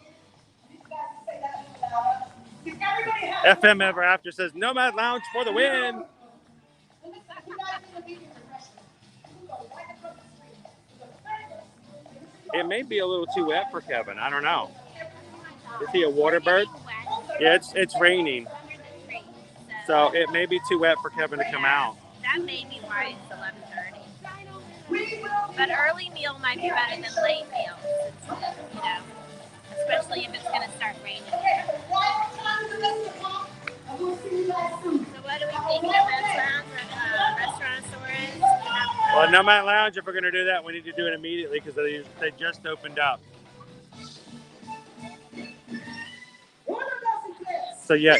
FM Ever After says Nomad Lounge for the win. It may be a little too wet for Kevin. I don't know. Is he a water bird? Yeah, it's raining. So it may be too wet for Kevin to come out. That may be why it's 11:30. But early meal might be better than late meal, you know, especially if it's going to start raining. So what are we thinking of Restaurantosaurus? Well, Nomad Lounge, if we're going to do that, we need to do it immediately because they just opened up. So yeah,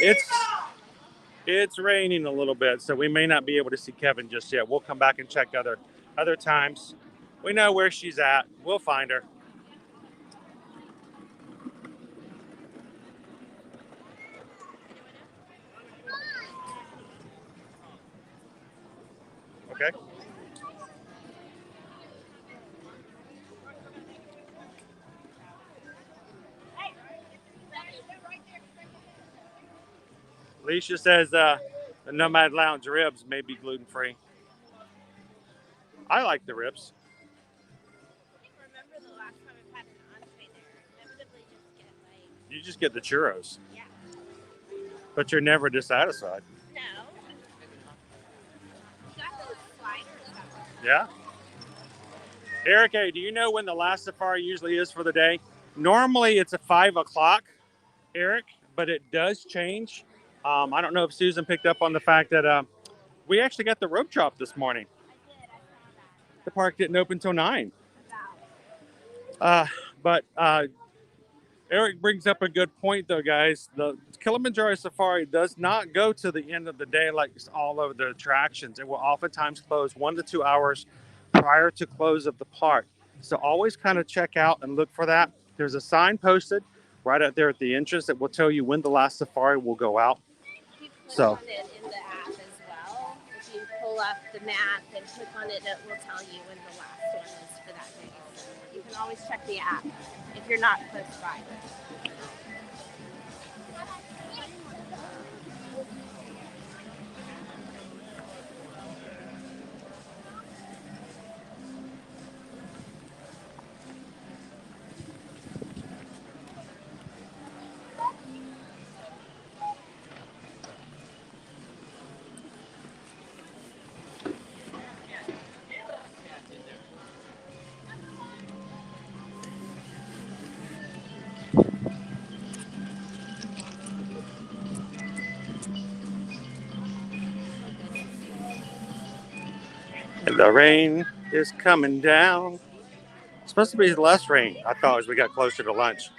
it's raining a little bit, so we may not be able to see Kevin just yet. We'll come back and check other times. We know where she's at. We'll find her. Okay. Alicia says the Nomad Lounge ribs may be gluten-free. I like the ribs. I can't remember the last time I've had an entree there. Inevitably You just get the churros. Yeah. But you're never dissatisfied. No. You got those sliders. Yeah. Eric, hey, do you know when the last safari usually is for the day? Normally it's at 5 o'clock, Eric, but it does change. I don't know if Susan picked up on the fact that we actually got the rope drop this morning. I did. I saw that. The park didn't open till 9. Wow. But Eric brings up a good point, though, guys. The Kilimanjaro Safari does not go to the end of the day like all of the attractions. It will oftentimes close 1 to 2 hours prior to close of the park. So always kind of check out and look for that. There's a sign posted right out there at the entrance that will tell you when the last safari will go out. You click on it in the app as well. If you pull up the map and click on it, it will tell you when the last one is for that day. So you can always check the app if you're not close by. The rain is coming down. It's supposed to be less rain, I thought, as we got closer to lunch. To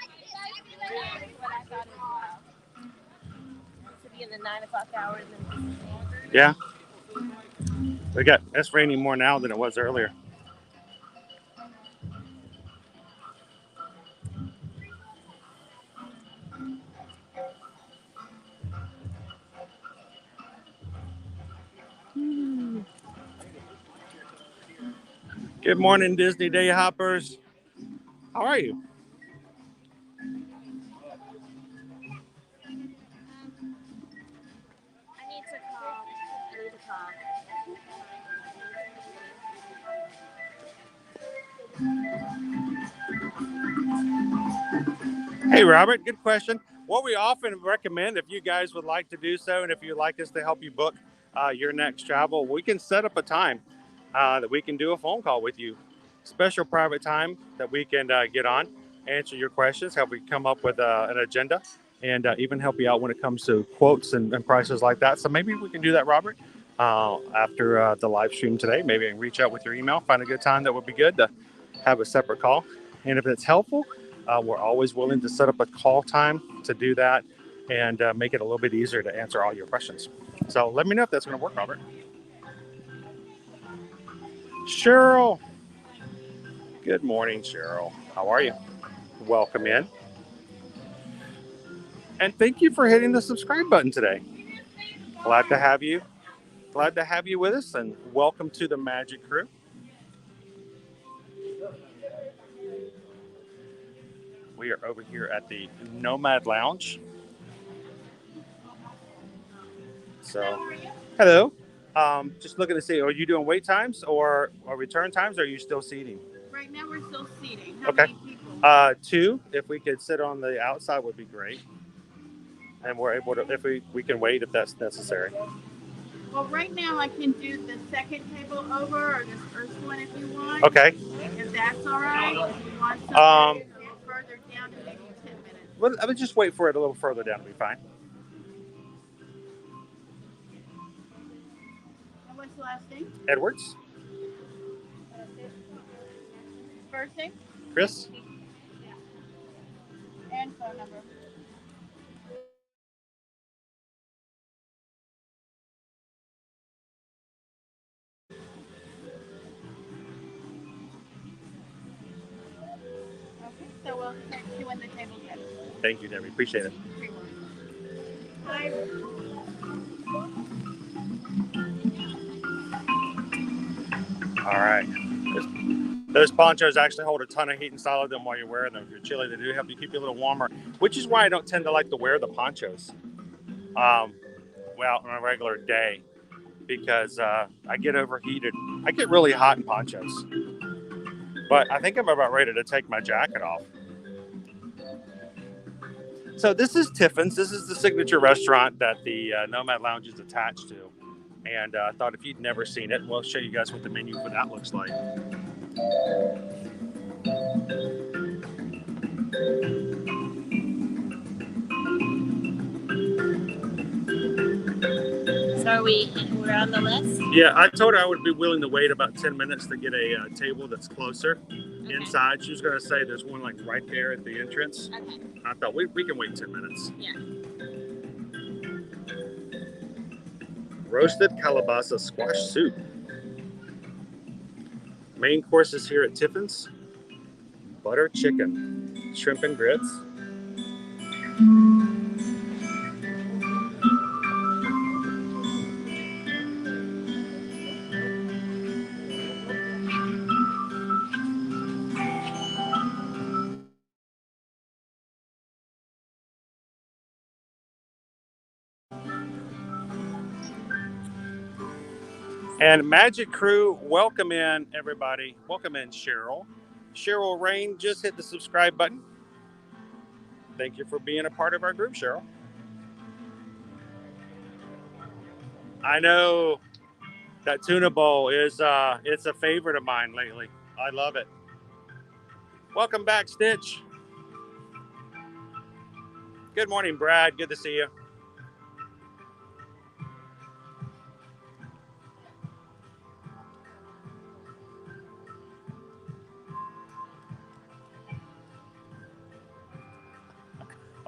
be in the 9 o'clock hour. Yeah. It's raining more now than it was earlier. Good morning, Disney Day Hoppers. How are you? I need to call. Hey, Robert, good question. What we often recommend, if you guys would like to do so, and if you'd like us to help you book your next travel, we can set up a time that we can do a phone call with you. Special private time that we can get on, answer your questions, help you come up with an agenda, and even help you out when it comes to quotes and prices like that. So maybe we can do that, Robert, after the live stream today. Maybe I can reach out with your email, find a good time that would be good to have a separate call. And if it's helpful, we're always willing to set up a call time to do that and make it a little bit easier to answer all your questions. So let me know if that's going to work, Robert. Cheryl. Good morning, Cheryl. How are you? Welcome in. And thank you for hitting the subscribe button today. Glad to have you. Glad to have you with us, and welcome to the Magic Crew. We are over here at the Nomad Lounge. So, hello. Just looking to see, are you doing wait times or return times, or are you still seating? Right now we're still seating. How Okay. many people? 2. If we could sit on the outside would be great. And we're able to, if we can wait if that's necessary. Well, right now I can do the second table over or this first one if you want. Okay. If that's all right. If you want something further down to maybe 10 minutes. Well, I would just wait for it a little further down to be fine. And what's the last name? Edwards. First name? Chris. And phone number. So we'll text you when the table's ready. Thank you, Debbie. Appreciate it. Bye. All right. Those ponchos actually hold a ton of heat inside of them while you're wearing them. If you're chilly, they do help you keep you a little warmer, which is why I don't tend to like to wear the ponchos on a regular day, because I get overheated. I get really hot in ponchos. But I think I'm about ready to take my jacket off. So this is Tiffin's. This is the signature restaurant that the Nomad Lounge is attached to. And I thought if you'd never seen it, we'll show you guys what the menu for that looks like. So we're on the list? Yeah, I told her I would be willing to wait about 10 minutes to get a table that's closer inside. She was going to say there's one like right there at the entrance. Okay. I thought we can wait 10 minutes. Yeah. Roasted calabaza squash soup. Main courses here at Tiffin's. Butter chicken, shrimp and grits. And Magic Crew, welcome in, everybody. Welcome in, Cheryl. Cheryl Rain, just hit the subscribe button. Thank you for being a part of our group, Cheryl. I know that tuna bowl is it's a favorite of mine lately. I love it. Welcome back, Stitch. Good morning, Brad. Good to see you.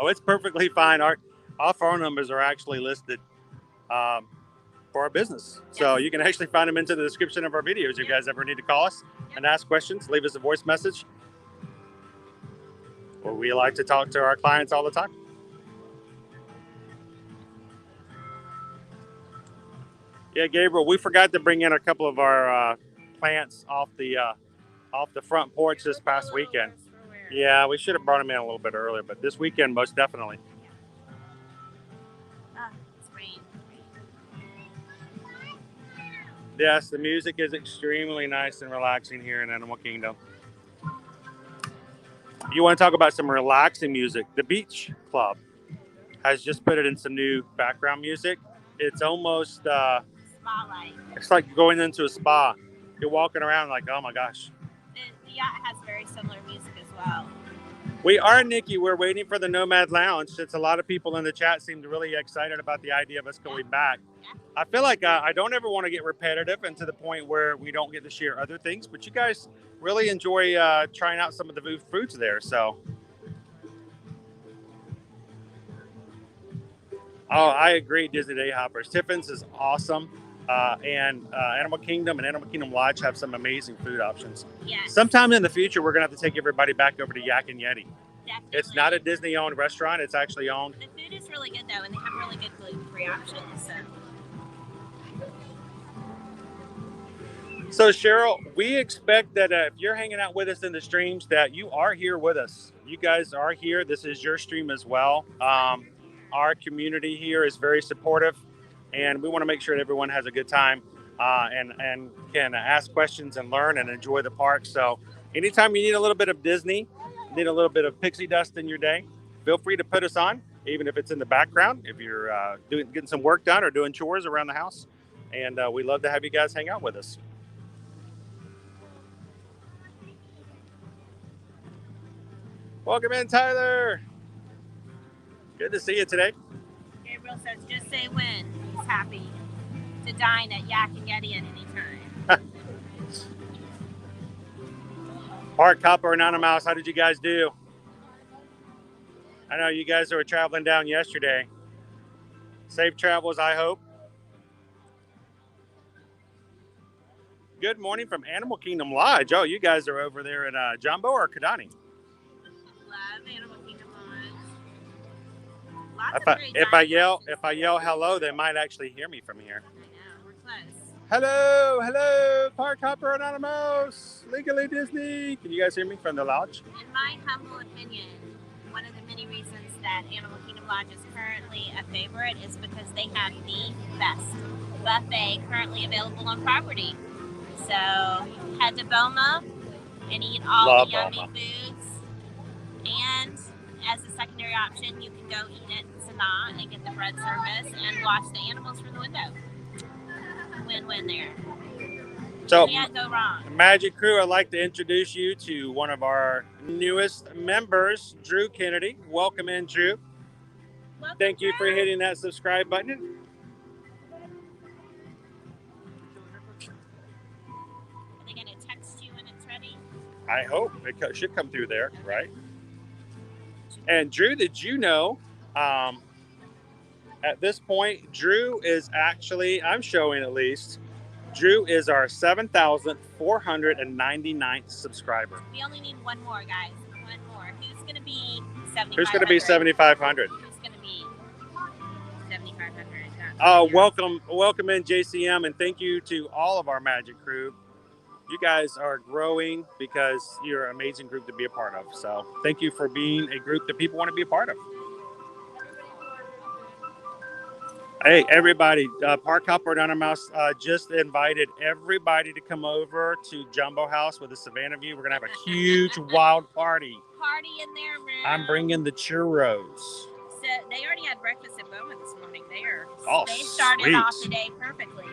Oh, it's perfectly fine. Our phone numbers are actually listed for our business. So you can actually find them into the description of our videos. If you guys ever need to call us and ask questions, leave us a voice message. Well, we like to talk to our clients all the time. Yeah, Gabriel, we forgot to bring in a couple of our plants off the front porch this past weekend. Yeah, we should have brought them in a little bit earlier, but this weekend, most definitely. It's rain. Yes, the music is extremely nice and relaxing here in Animal Kingdom. You want to talk about some relaxing music? The Beach Club has just put it in some new background music. It's almost Spa-like. It's like going into a spa. You're walking around like, oh my gosh. The yacht has very similar music as well. We are, Nikki. We're waiting for the Nomad Lounge. Since a lot of people in the chat seem really excited about the idea of us going back. I feel like I don't ever want to get repetitive and to the point where we don't get to share other things. But you guys really enjoy trying out some of the foods there. So, I agree. Disney Day Hoppers. Tiffin's is awesome. And Animal Kingdom and Animal Kingdom Lodge have some amazing food options. Yes. Sometime in the future, we're going to have to take everybody back over to Yak and Yeti. Definitely. It's not a Disney-owned restaurant. It's actually owned. The food is really good, though, and they have really good gluten-free options. So, Cheryl, we expect that if you're hanging out with us in the streams, that you are here with us. You guys are here. This is your stream as well. Our community here is very supportive. And we want to make sure that everyone has a good time and can ask questions and learn and enjoy the park. So anytime you need a little bit of Disney, need a little bit of pixie dust in your day, feel free to put us on, even if it's in the background, if you're getting some work done or doing chores around the house. And we love to have you guys hang out with us. Welcome in, Tyler. Good to see you today. Gabriel says, just say when. He's happy to dine at Yak and Yeti at any time. Park Hopper and Anonymous, how did you guys do? I know you guys were traveling down yesterday. Safe travels, I hope. Good morning from Animal Kingdom Lodge. Oh, you guys are over there in Jumbo or Kidani? Love Animal Kingdom Lodge. If I yell hello, they might actually hear me from here. I know, we're close. Hello, Park Hopper Anonymous, Legally Disney. Can you guys hear me from the lodge? In my humble opinion, one of the many reasons that Animal Kingdom Lodge is currently a favorite is because they have the best buffet currently available on property. So head to Boma and eat all the yummy foods. And as a secondary option, you can go eat at Sanaa and get the bread service and watch the animals from the window. Win-win there. So, can't go wrong. Magic Crew, I'd like to introduce you to one of our newest members, Drew Kennedy. Welcome in, Drew. Welcome, Thank you for hitting that subscribe button. Are they going to text you when it's ready? I hope. It should come through there, right? And Drew, did you know, at this point, Drew is actually, I'm showing at least, Drew is our 7,499th subscriber. We only need one more, guys. One more. Who's going to be 7,500? Who's going to be 7,500? Who's going to be 7,500? Welcome in, JCM, and thank you to all of our Magic Crew. You guys are growing because you're an amazing group to be a part of. So thank you for being a group that people want to be a part of. Hey, everybody, Park Hopper Anonymous just invited everybody to come over to Jumbo House with the Savannah View. We're going to have a huge wild party. Party in their room. I'm bringing the churros. So they already had breakfast at Bowman this morning there. Oh, they started sweet. off the day perfectly.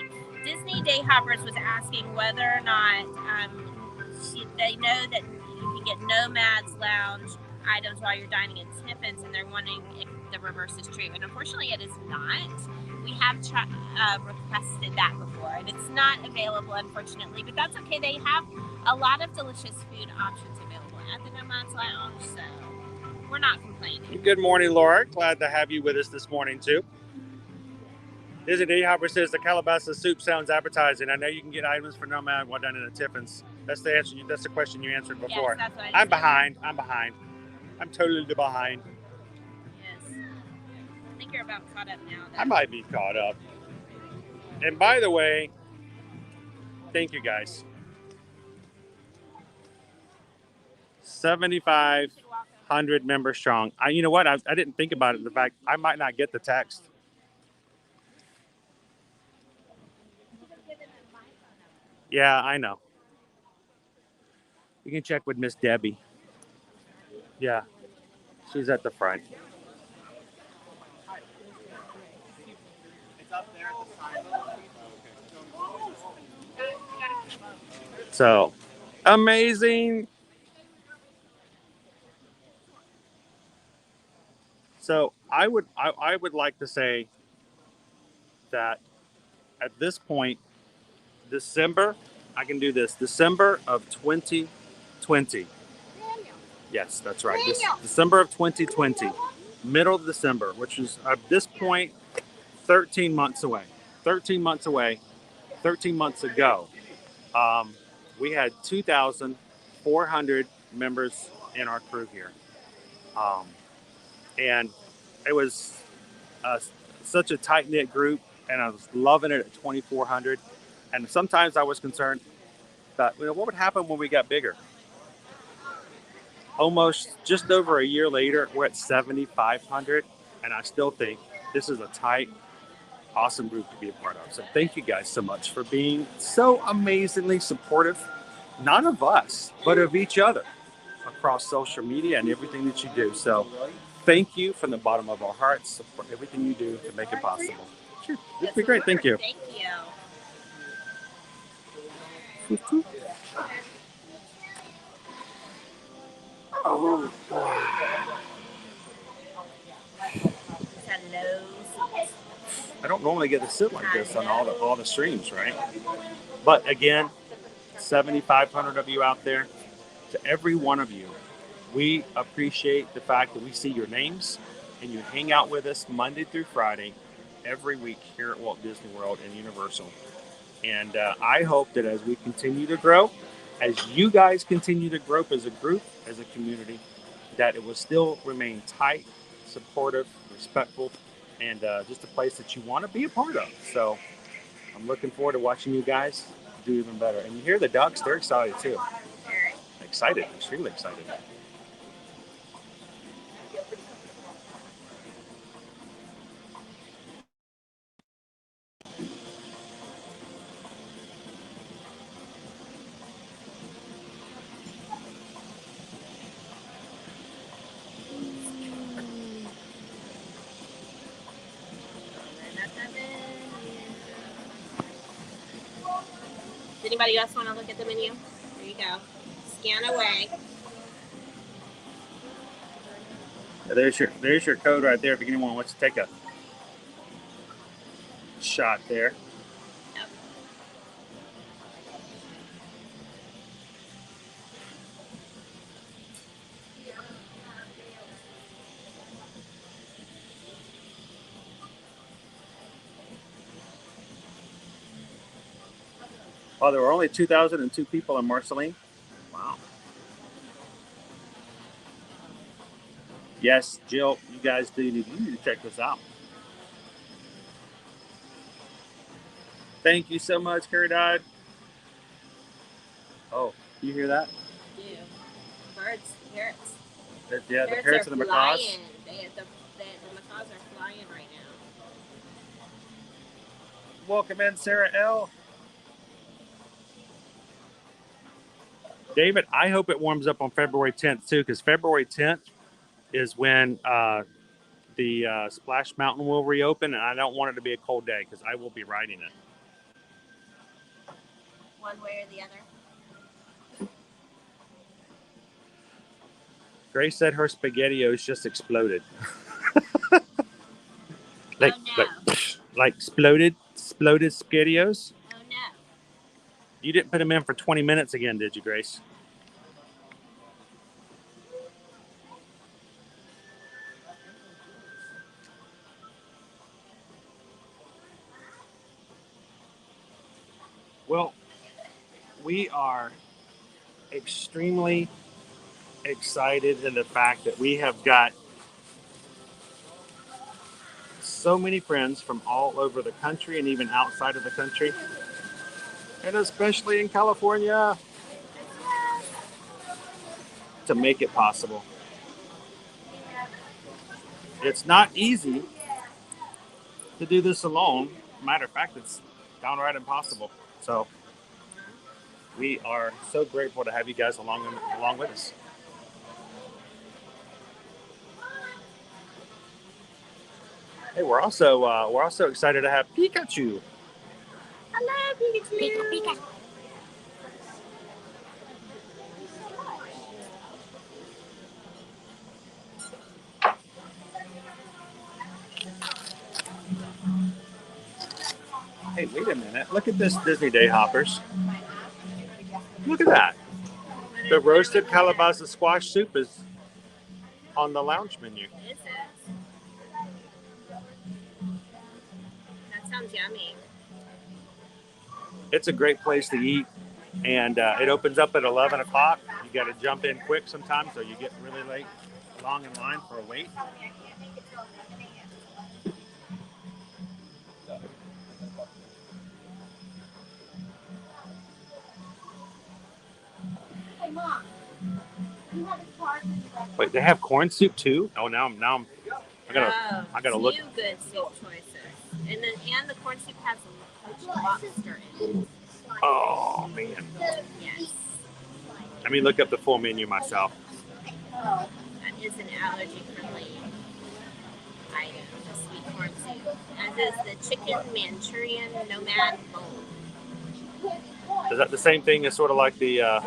Disney Day Hoppers was asking whether or not they know that you can get Nomad's Lounge items while you're dining at Tiffin's, and they're wondering if the reverse is true. And unfortunately, it is not. We have requested that before, and it's not available, unfortunately. But that's okay. They have a lot of delicious food options available at the Nomad's Lounge. So we're not complaining. Good morning, Laura. Glad to have you with us this morning, too. Dizzy D. Hopper says the Calabasas soup sounds appetizing. I know you can get items for Nomad while done in a Tiffin's. That's the answer. That's the question you answered before. Yes, that's what I'm behind. I'm totally behind. Yes. I think you're about caught up now, though. I might be caught up. And by the way, thank you guys. 7,500 members strong. You know what? I didn't think about it. The fact I might not get the text. Yeah, I know. You can check with Miss Debbie. Yeah, she's at the front. So, amazing. So I would like to say that at this point, December, I can do this. December of 2020. Yes, that's right. December of 2020, middle of December, which is at this point 13 months away. 13 months away. 13 months ago, we had 2,400 members in our crew here, and it was such a tight-knit group, and I was loving it at 2,400. And sometimes I was concerned that, what would happen when we got bigger. Almost just over a year later, we're at 7,500, and I still think this is a tight, awesome group to be a part of. So thank you guys so much for being so amazingly supportive, not of us, but of each other across social media and everything that you do. So thank you from the bottom of our hearts for everything you do to make it possible. Sure. It'd be great. Thank you. Thank you. Oh. Hello. I don't normally get to sit like this on all the streams, right? But again, 7,500 of you out there, to every one of you, we appreciate the fact that we see your names and you hang out with us Monday through Friday every week here at Walt Disney World and Universal. And I hope that as we continue to grow, as you guys continue to grow as a group, as a community, that it will still remain tight, supportive, respectful, and just a place that you want to be a part of. So I'm looking forward to watching you guys do even better. And you hear the ducks, they're excited too. Excited, extremely excited. Does anybody else want to look at the menu? There you go. Scan away. There's your code right there if anyone wants to take a shot there. Yep. Oh, there were only 2,002 people in Marceline. Wow. Yes, Jill, you guys you need to check this out. Thank you so much, Carrie Dodd. Oh, you hear that? I do. Birds, parrots. Yeah, the parrots and the macaws. The macaws are flying right now. Welcome in, Sarah L. David, I hope it warms up on February 10th too, because February 10th is when the Splash Mountain will reopen, and I don't want it to be a cold day because I will be riding it. One way or the other. Grace said her SpaghettiOs just exploded. like exploded SpaghettiOs. Oh no! You didn't put them in for 20 minutes again, did you, Grace? we are extremely excited in the fact that we have got so many friends from all over the country and even outside of the country, and especially in California, to make it possible. It's not easy to do this alone. Matter of fact, it's downright impossible. So we are so grateful to have you guys along with us. Hey, we're also excited to have Pikachu. Hello, Pikachu. Pika. Hey, wait a minute. Look at this Disney Day Hoppers. Look at that. The roasted calabaza squash soup is on the lounge menu. Is it? That sounds yummy. It's a great place to eat, and it opens up at 11 o'clock. You got to jump in quick sometimes, so you get really late, long in line for a wait. Hey, Mom. You have a card. Wait, they have corn soup too? Oh, now I'm I gotta look. Two good soup choices, and the corn soup has poached lobster in it. Oh man. Yes. Let me look up the full menu myself. That is an allergy-friendly item, the sweet corn soup. As is the chicken Manchurian Nomad bowl. Is that the same thing as sort of like the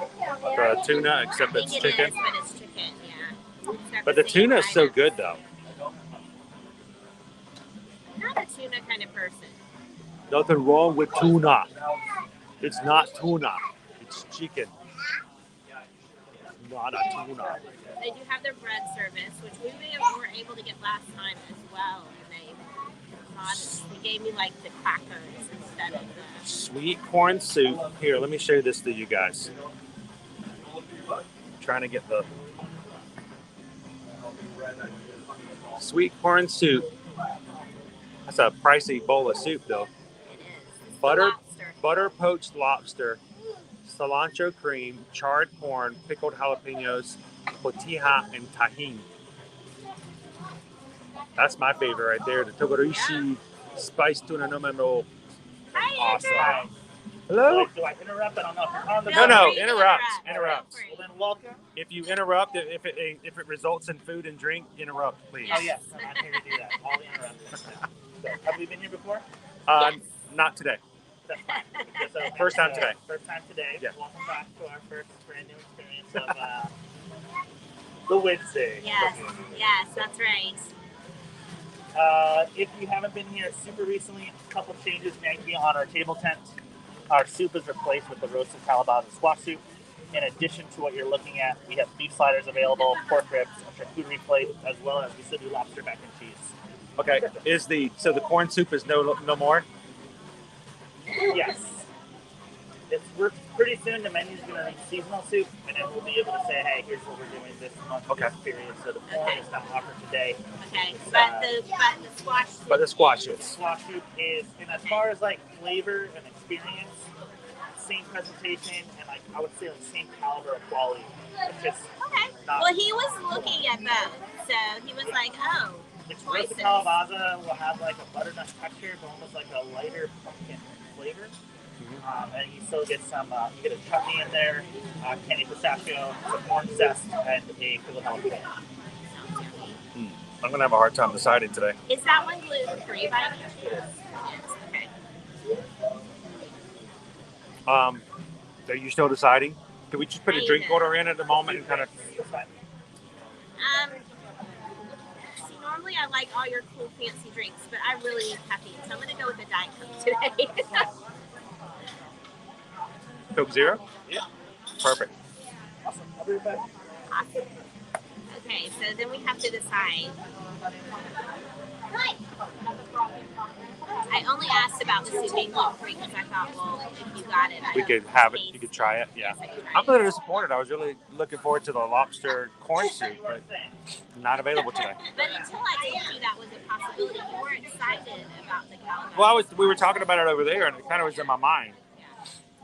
tuna, except it's chicken? Is, but it's chicken, yeah. But the tuna is so good, though. Not a tuna kind of person. Nothing wrong with tuna. It's not tuna. It's chicken. It's not a tuna. They do have their bread service, which we were able to get last time as well. And they gave me like the crackers instead of the sweet corn soup. Here, let me show this to you guys. I'm trying to get the sweet corn soup. That's a pricey bowl of soup, though. It is. Butter poached lobster, cilantro cream, charred corn, pickled jalapenos, cotija, and tahini. That's my favorite right there. The Togorishi spiced tuna nomad roll. Hi, awesome. Andrew. Hello? Do I interrupt? I don't know if you're on the No, interrupt. Well, then welcome. If you interrupt, if it results in food and drink, interrupt, please. Oh, yes. I'm here to do that. I'll interrupt. So, have we been here before? Yes. Not today. That's fine. So, First time today. First time today. Yeah. Welcome back to our first brand new experience of the Wednesday. Yes, that's right. If you haven't been here super recently, a couple changes made on our table tent. Our soup is replaced with the roasted calabaza squash soup. In addition to what you're looking at, we have beef sliders available, pork ribs, a charcuterie plate, as well as we still do lobster mac and cheese. Okay. So the corn soup is no more? Yes. We're pretty soon. The menu's going to reach seasonal soup, and then we'll be able to say, hey, here's what we're doing this month, this period. So the corn is not offered today. Okay, but the squash soup. But the squash The squash soup is, and as far as like flavor and experience, same presentation, and like I would say like same caliber of quality. It's just Well, he was looking at both, so he was like, oh, the roasted calabaza will have like a butternut texture, but almost like a lighter pumpkin flavor. And you still get some, you get a chutney in there, candy pistachio, some orange zest, and a pickled jalapeno. I'm going to have a hard time deciding today. Is that one gluten-free by any chance? Yes, okay. Are you still deciding? Can we just put a drink order in at the moment and kind of... See, normally I like all your cool fancy drinks, but I really need caffeine, so I'm going to go with a Diet Coke today. Coke Zero? Yeah. Perfect. Awesome. I'll be right back. Awesome. Okay, so then we have to decide. I only asked about the soup being gluten-free because I thought, well, if you got it, we could have it. You could try it. Yeah. I'm a little disappointed. I was really looking forward to the lobster corn soup, but not available today. But until I told you that was a possibility, you were excited about the Kilimanjaro. Well, we were talking about it over there, and it kind of was in my mind. Yeah.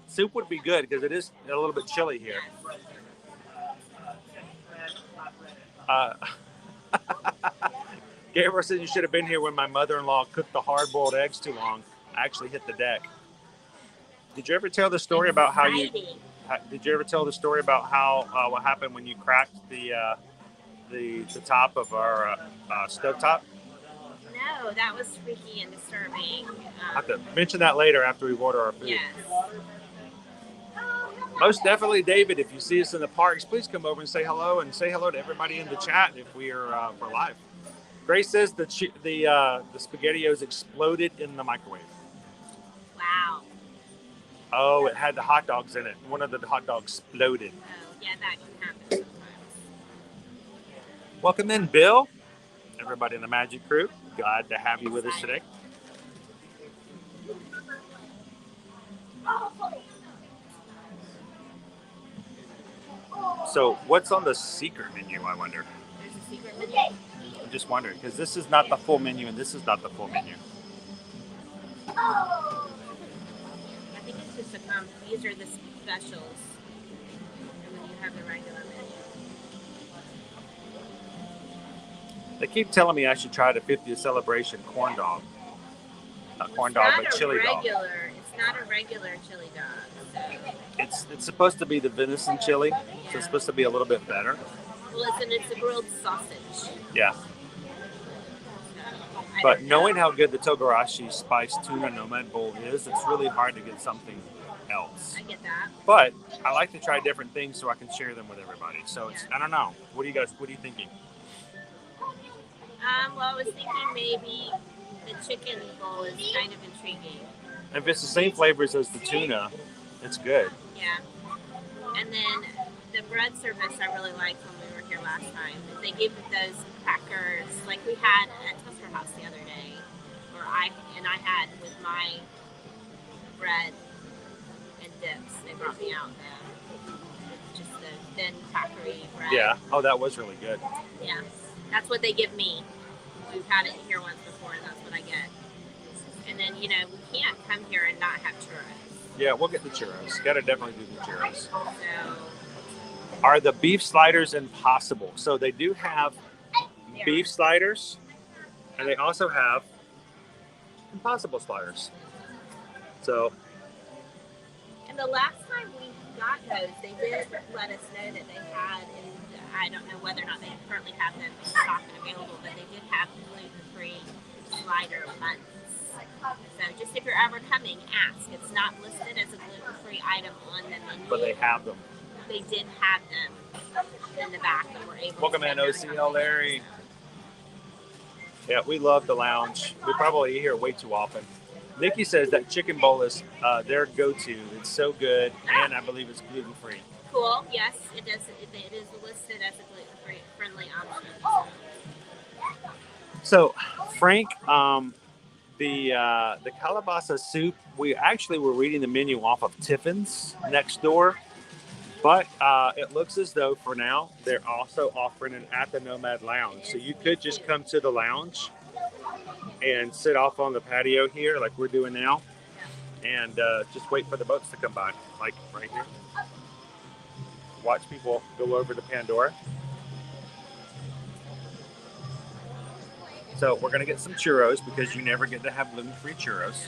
Soup would be good because it is a little bit chilly here. Gabriel said you should have been here when my mother-in-law cooked the hard-boiled eggs too long. I actually hit the deck. Did you ever tell the story about how you? Did you ever tell the story about how what happened when you cracked the top of our stovetop? No, that was freaky and disturbing. I have to mention that later after we order our food. Yes. Most definitely, David. If you see us in the parks, please come over and say hello, and say hello to everybody in the chat if we are for live. Grace says the SpaghettiOs exploded in the microwave. Wow. Oh, it had the hot dogs in it. One of the hot dogs exploded. Oh, yeah, that can happen sometimes. Welcome in, Bill. Everybody in the Magic Crew. Glad to have you with us today. So, what's on the secret menu, I wonder? There's a secret menu? I'm just wondering, because this is not the full menu, and this is not the full menu. I think it's just these are the specials. And then you have the regular menu. They keep telling me I should try the 50th celebration corn dog. Not corn dog, but chili dog. It's not a regular chili dog. So. It's supposed to be the venison chili, so it's supposed to be a little bit better. Listen, it's a grilled sausage. Yeah. But knowing how good the Togarashi spiced tuna Nomad bowl is, it's really hard to get something else. I get that. But I like to try different things so I can share them with everybody. So it's, I don't know. What are you thinking? Well, I was thinking maybe the chicken bowl is kind of intriguing. If it's the same flavors as the tuna, it's good. Yeah. And then the bread service I really liked when we were here last time. They gave those crackers like we had at Toaster House the other day, where I had with my bread and dips. They brought me out just the thin crackery bread. Yeah. Oh, that was really good. Yeah. That's what they give me. We've had it here once before, and that's what I get. And then, we can't come here and not have churros. Yeah, we'll get the churros. Gotta definitely do the churros. So, are the beef sliders impossible? So they do have beef sliders, and they also have impossible sliders. So. And the last time we got those, they did let us know that they had, and I don't know whether or not they currently have them in stock and available, but they did have gluten-free slider buns. So just if you're ever coming, ask. It's not listed as a gluten-free item on the menu. But they have them. They did have them in the back that we're able Welcome in, OCL Larry. Yeah, we love the lounge. We probably eat here way too often. Nikki says that chicken bowl is their go-to. It's so good, and I believe it's gluten-free. Cool. Yes, it does. It is listed as a gluten-free friendly option. So, Frank, the calabasa soup. We actually were reading the menu off of Tiffin's next door, but it looks as though for now they're also offering it at the Nomad Lounge. So you could just come to the lounge and sit off on the patio here, like we're doing now, and just wait for the boats to come by, like right here. Watch people go over to Pandora. So we're going to get some churros because you never get to have gluten-free churros.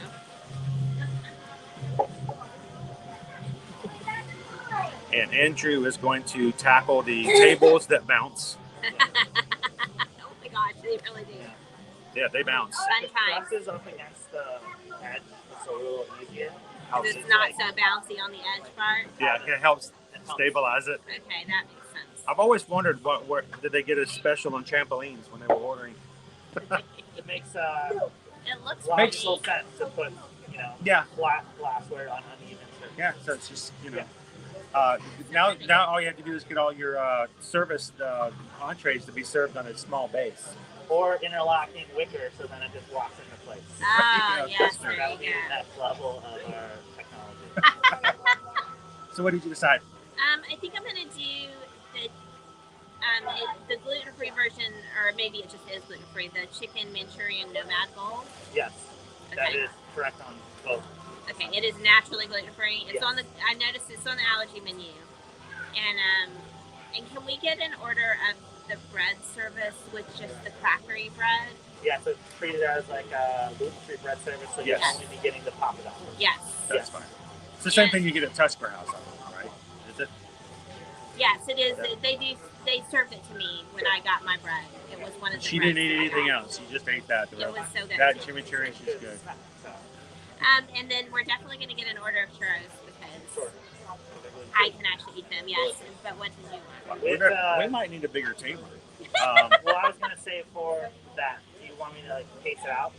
And Andrew is going to tackle the tables that bounce. Oh my gosh, they really do. Yeah, they bounce. Fun time. Glasses up against the edge, it's a little easier. Because it's not so bouncy on the edge part. Yeah, it helps stabilize it. Okay, that makes sense. I've always wondered where did they get a special on trampolines when they were ordering. It makes it looks logical sense to put, yeah, flat glassware on uneven surfaces. Yeah, so it's just, Now all you have to do is get all your service entrees to be served on a small base. Or interlocking wicker, so then it just locks into place. Ah, yes, there That'll you be go. the next level of our technology. So what did you decide? I think I'm gonna do the gluten-free version, or maybe it just is gluten-free. The chicken Manchurian Nomad bowl. Yes, that Okay. is correct on both. Okay, it is naturally gluten-free. It's Yes. on the. I noticed it's on the allergy menu, and can we get an order of the bread service with just the crackery bread? Yeah, so it's treated as like a gluten-free bread service, so Yes. you'll only be getting the papadon. Yes. That's fine. It's the same thing you get at Tusker House, right? Is it? Yes, it is. They served it to me when I got my bread. It was one of the. She didn't eat anything else. She just ate that. It was so good. That chimichurri is good. And then we're definitely going to get an order of churros because I can actually eat them. Yes, but what did you want? We might need a bigger table. Well, I was gonna say for that, do you want me to like pace it out?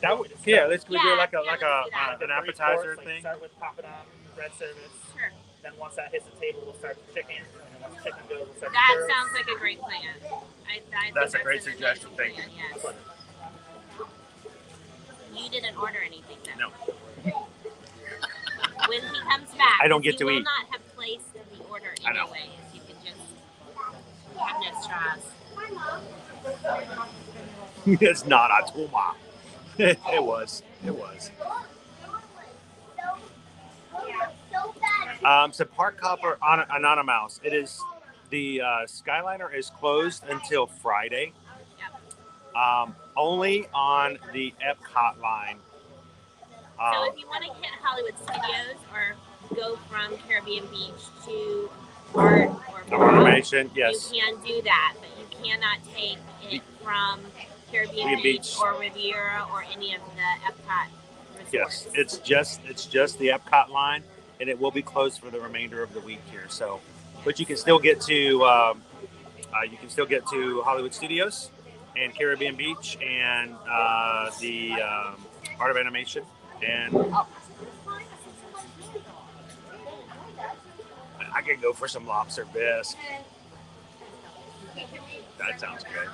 That would, yeah. Let's do like let's do that. an appetizer thing. Start with papadon, bread service. Sure. Then once that hits the table, we'll start the chicken. And then once the chicken goes, we'll start That the churros. sounds like a great plan. I think That's a great an suggestion. amazing Thank you. plan, yes. You didn't order anything though. No. When he comes back, I don't get to you eat. will not have placed the order I know. anyways. You can just have no straws. It's not a tuma. It was. It was. So Park Hopper on Anonymous. It is the Skyliner is closed until Friday. Only on the Epcot line. So if you want to hit Hollywood Studios or go from Caribbean Beach to Art or Animation, yes. you can do that, but you cannot take it from Caribbean Beach or Riviera or any of the Epcot resorts. Yes, it's just the Epcot line, and it will be closed for the remainder of the week here. So, but you can still get to Hollywood Studios and Caribbean Beach and the Art of Animation. And I could go for some lobster bisque. That sounds good.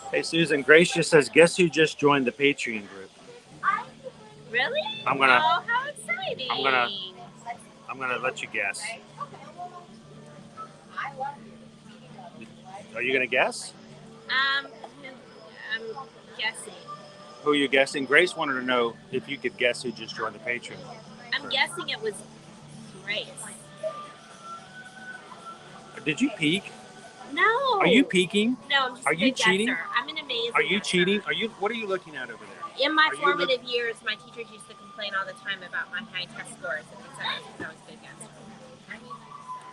Hey, Susan, Grace just says, guess who just joined the Patreon group? Really? I'm gonna. Oh, how exciting! I'm gonna let you guess. Are you gonna guess? I'm guessing. Who are you guessing? Grace wanted to know if you could guess who just joined the Patreon. I'm guessing it was Grace. Did you peek? No. Are you peeking? No, I'm just Are a you good cheating? guesser. I'm an amazing Are you guesser. cheating? What are you looking at over there? In my Are you formative years, my teachers used to complain all the time about my high test scores, and they said I was a good guesser.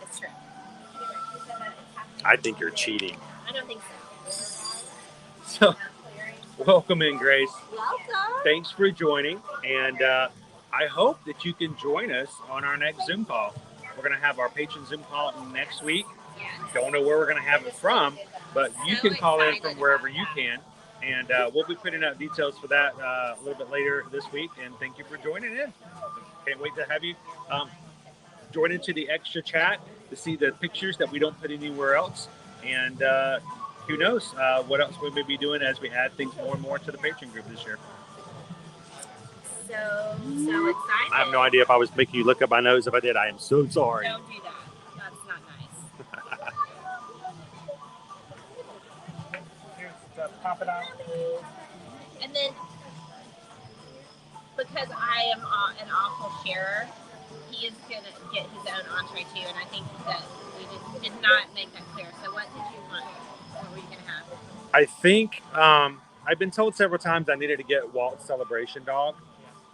It's true. I think you're cheating. I don't think So, so. welcome in, Grace. Welcome. Thanks for joining, and I hope that you can join us on our next Zoom call. We're going to have our patron Zoom call next week. Don't know where we're going to have it from, but you can call in from wherever you can, and we'll be putting out details for that a little bit later this week. And thank you for joining in. Can't wait to have you join into the extra chat to see the pictures that we don't put anywhere else. And who knows what else we may be doing as we add things more and more to the Patreon group this year. So excited. I have no idea if I was making you look up my nose. If I did, I am so sorry. Don't do that. That's not nice. Here's the papadon. And then, because I am an awful sharer, he is going to get his own entree too, and I think that we just did not make that clear. So what did you want? What were you going to have? I think I've been told several times I needed to get Walt's Celebration Dog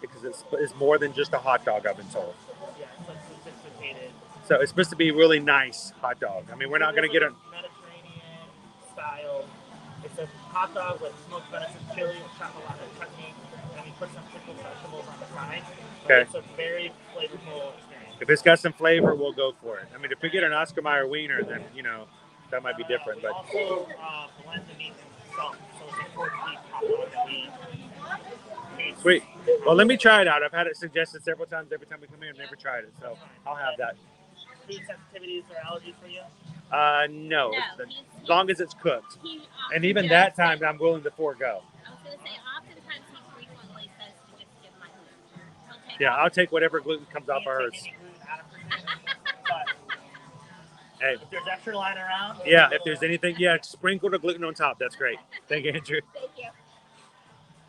because it's more than just a hot dog, I've been told. Yeah, it's like sophisticated. So it's supposed to be a really nice hot dog. I mean, we're not going to get a Mediterranean style. It's a hot dog with smoked venison chili with chocolate chutney, and we put some pickled vegetables on the side. Okay. It's a very flavorful experience. If it's got some flavor, we'll go for it. I mean, if we get an Oscar Mayer wiener, then, that might be different. But also blend the meat and salt. So it's a 4-deep hot dog that we Sweet. Well, let me try it out. I've had it suggested several times every time we come here. I've never tried it, so I'll have that. Food sensitivities or allergies for you? No. As long as it's cooked. And even that time, I'm willing to forego. I was going to say, oftentimes he frequently says to just give my gluten. Yeah, I'll take whatever gluten comes off of hers. Hey. If there's extra lying around. Yeah, if there's anything, sprinkle the gluten on top. That's great. Thank you, Andrew. Thank you.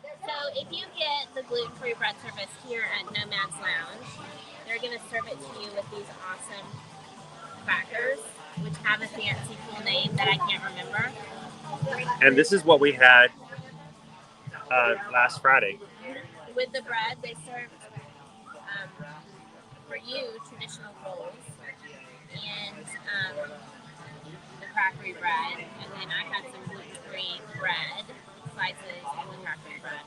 So if you get the gluten-free bread service here at Nomad's Lounge, they're going to serve it to you with these awesome crackers, which have a fancy cool name that I can't remember. And this is what we had last Friday. With the bread, they served for you traditional rolls and the crackery bread, and then I had some gluten-free bread slices and the crackery bread.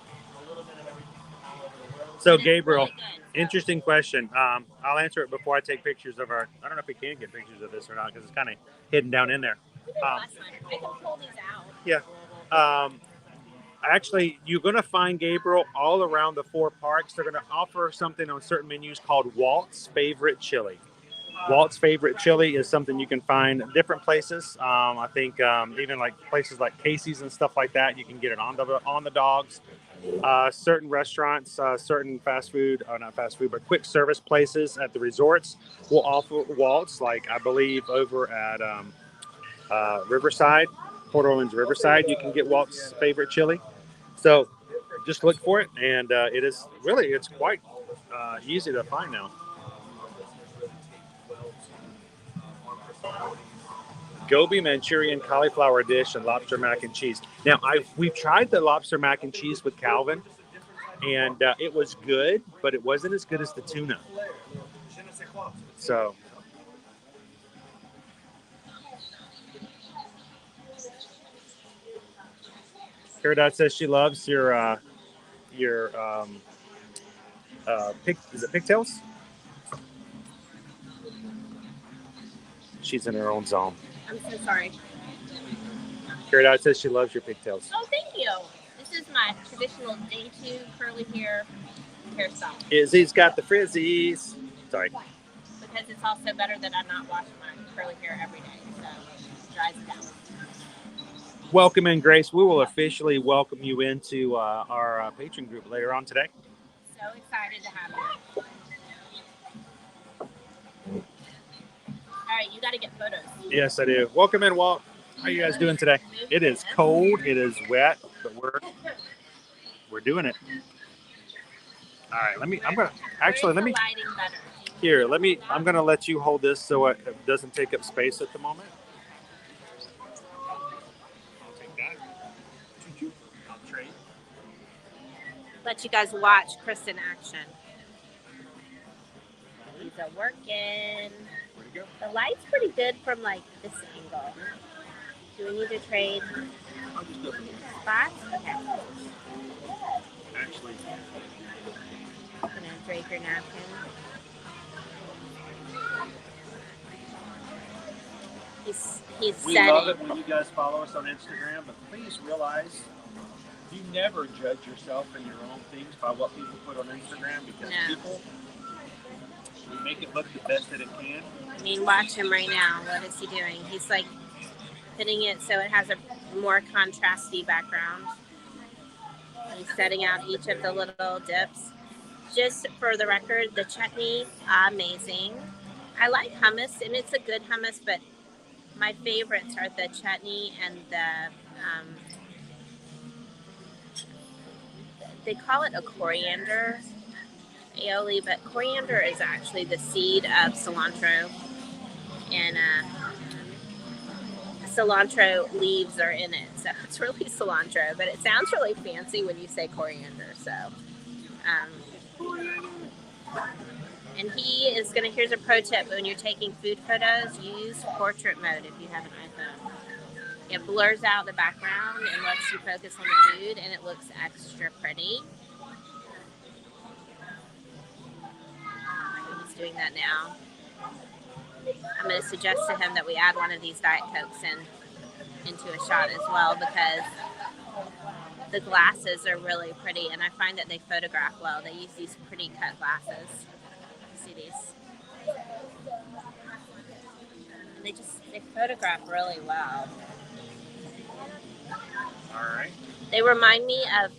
So Gabriel, interesting question. I'll answer it before I take pictures of our. I don't know if we can get pictures of this or not because it's kind of hidden down in there. I can pull these out. Yeah. Actually, you're going to find Gabriel all around the 4 parks. They're going to offer something on certain menus called Walt's Favorite Chili. Walt's Favorite Chili is something you can find at different places. I think even like places like Casey's and stuff like that, you can get it on the dogs. Certain restaurants, certain fast food, or not fast food, but quick service places at the resorts will offer Walt's. Like I believe over at Riverside, Port Orleans Riverside, you can get Walt's Favorite Chili. So just look for it, and it's quite easy to find now. Gobi Manchurian cauliflower dish and lobster mac and cheese. Now we've tried the lobster mac and cheese with Calvin, and it was good, but it wasn't as good as the tuna. So. Caradot says she loves your is it pigtails? She's in her own zone. I'm so sorry. Caradot says she loves your pigtails. Oh, thank you. This is my traditional day 2 curly hair hairstyle. Izzy's got the frizzies. Sorry. Because it's also better that I not wash my curly hair every day, so it dries it down. Welcome in, Grace. We will officially welcome you into our patron group later on today. So excited to have you. All right, you got to get photos. Yes, I do. Welcome in, Walt. How are you guys doing today? It is cold. It is wet, but we're doing it. All right, I'm going to let you hold this so it doesn't take up space at the moment. Let you guys watch Chris in action. He's working. The light's pretty good from like this angle. Do we need to trade spots? Okay. Actually, I'm gonna drape your napkin. He's we setting. love it when you guys follow us on Instagram, but please realize you never judge yourself and your own things by what people put on Instagram because people make it look the best that it can. I mean, watch him right now. What is he doing? He's like putting it so it has a more contrasty background. He's setting out each of the little dips. Just for the record, the chutney, amazing. I like hummus, and it's a good hummus, but my favorites are the chutney and the they call it a coriander aioli, but coriander is actually the seed of cilantro, and cilantro leaves are in it, so it's really cilantro, but it sounds really fancy when you say coriander. So and he is gonna, here's a pro tip: when you're taking food photos, use portrait mode if you have an iPhone. It blurs out the background and lets you focus on the food, and it looks extra pretty. He's doing that now. I'm going to suggest to him that we add one of these Diet Cokes into a shot as well, because the glasses are really pretty, and I find that they photograph well. They use these pretty cut glasses. See these? And they photograph really well. All right. They remind me of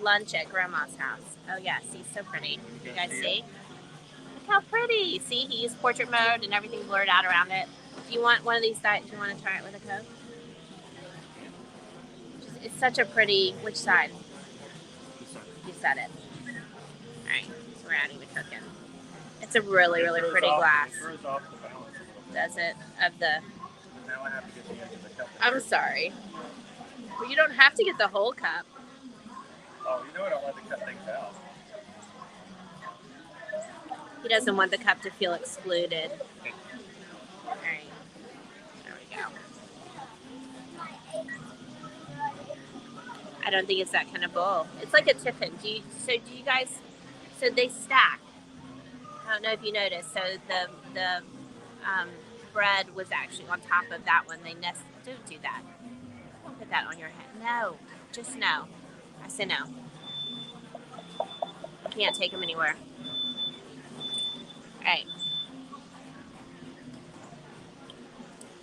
lunch at Grandma's house. Oh yeah, see, so pretty. You guys see? Look how pretty. See, he used portrait mode and everything blurred out around it. Do you want one of these sides? Do you want to try it with a Coke? It's such a pretty, which side? You said it. All right, so we're adding the Coke in. It's a really, really pretty glass. It throws off the balance a little bit. Does it? Of the... Now I have to get the edge of the cup. I'm sorry. Well, you don't have to get the whole cup. Oh, you know I don't like to cut things out. He doesn't want the cup to feel excluded. All right. There we go. I don't think it's that kind of bowl. It's like a tiffin. Do you guys... So they stack. I don't know if you noticed. So the bread was actually on top of that one. They nest. Don't do that. Don't put that on your head. No. Just no. I say no. Can't take them anywhere. All right.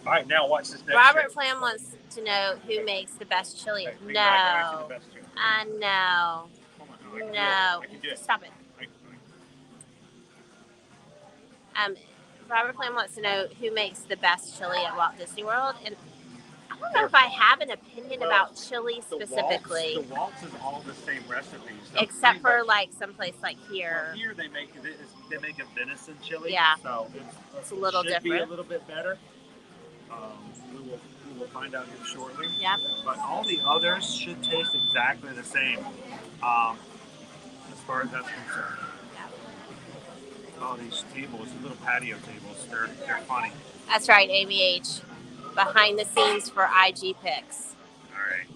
All right, now watch this next Robert trick. Flam wants to know who makes the best chili. Okay, No. I know. No. I can do it. Stop it. Robert Flam wants to know who makes the best chili at Walt Disney World, and I don't know if I have an opinion about chili specifically. The Waltz is all the same recipes, except for like someplace like here. Well, here they make a venison chili. Yeah, so it's a little different. Be a little bit better. We will find out here shortly. Yeah. But all the others should taste exactly the same, as far as that's concerned. Oh, these tables, the little patio tables, they're funny. That's right, Amy H. Behind the scenes for IG pics. All right.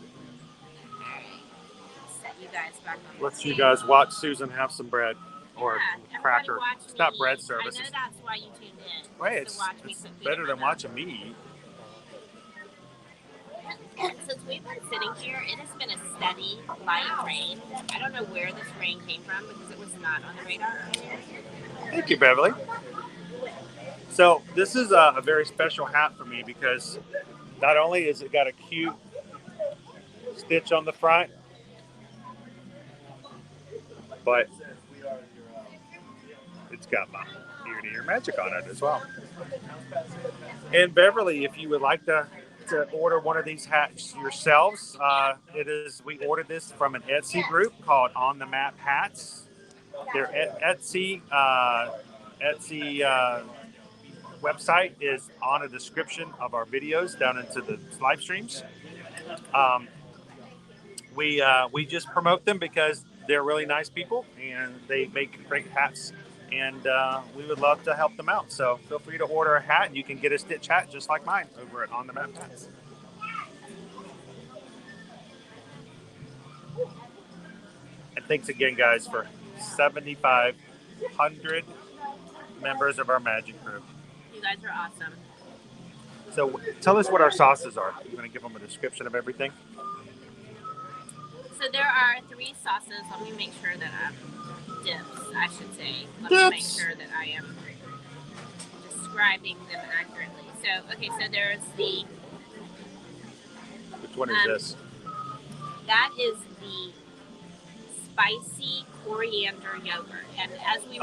Set you guys back on. Let's you guys watch Susan have some bread or cracker. It's not bread I service. know that's why you tuned in. Wait, it's better than watching me eat. Since we've been sitting here, it has been a steady, light rain. I don't know where this rain came from because it was not on the radar. Thank you, Beverly. So this is a very special hat for me because not only is it got a cute stitch on the front, but it's got my ear-to-ear magic on it as well. And Beverly, if you would like to order one of these hats yourselves, we ordered this from an Etsy group called On the Map Hats. Their Etsy website is on a description of our videos down into the live streams. We just promote them because they're really nice people and they make great hats, and we would love to help them out. So feel free to order a hat, and you can get a stitch hat just like mine over at On the Map Hats. And thanks again, guys, for 7,500 members of our magic group. You guys are awesome. So tell us what our sauces are. You're going to give them a description of everything? So there are 3 sauces. Let me make sure that dips, I should say. Let me make sure that I am describing them accurately. So, okay, so there's the... Which one is this? That is the spicy coriander yogurt. And as we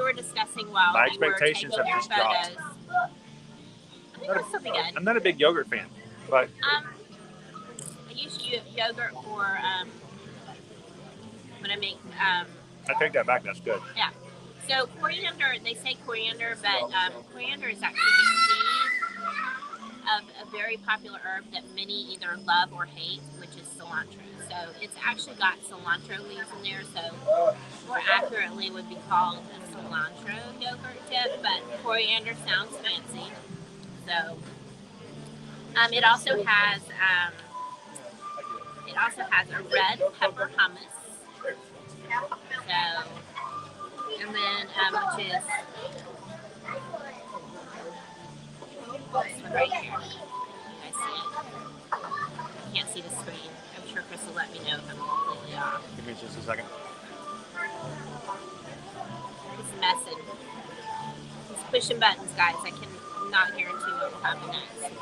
were discussing while my we were expectations taking have just photos, dropped. I think it'll still be good. I'm not a big yogurt fan, but I use yogurt for when I make. I take that back. That's good. Yeah. So coriander, they say coriander, but coriander is actually the seed of a very popular herb that many either love or hate, which is cilantro. So it's actually got cilantro leaves in there, so more accurately would be called a cilantro yogurt dip, but coriander sounds fancy. So it also has a red pepper hummus. So, and then which is this one right here. You guys see it? You can't see the screen. me know if I'm completely off. Give me just a second. He's messing. He's pushing buttons, guys. I can not guarantee what will happen next.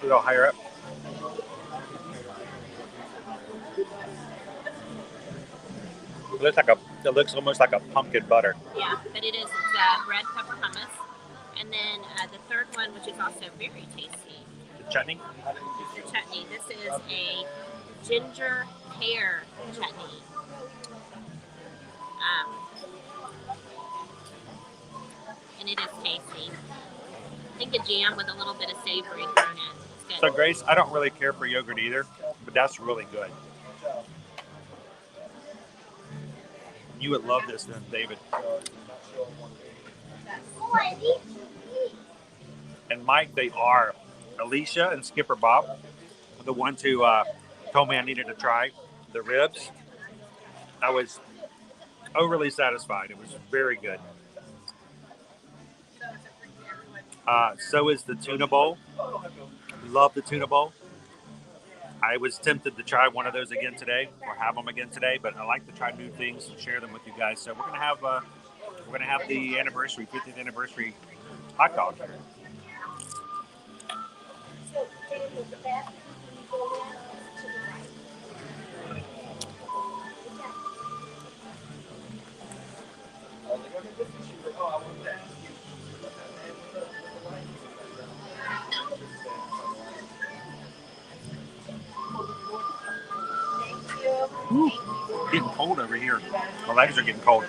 A little higher up. It looks almost like a pumpkin butter. Yeah, but it is. It's red pepper hummus. And then the third one, which is also very tasty. The chutney? The chutney. This is a ginger pear chutney. And it is tasty. I think a jam with a little bit of savory thrown in. It's good. So Grace, I don't really care for yogurt either, but that's really good. You would love this then, David. And Mike, they are. Alicia and Skipper Bob, the ones who told me I needed to try the ribs. I was overly satisfied. It was very good. So is the tuna bowl. Love the tuna bowl. I was tempted to try one of those again today, or have them again today, but I like to try new things and share them with you guys. So we're gonna have the anniversary, 50th anniversary hot dog here. Ooh, getting cold over here. My legs are getting cold.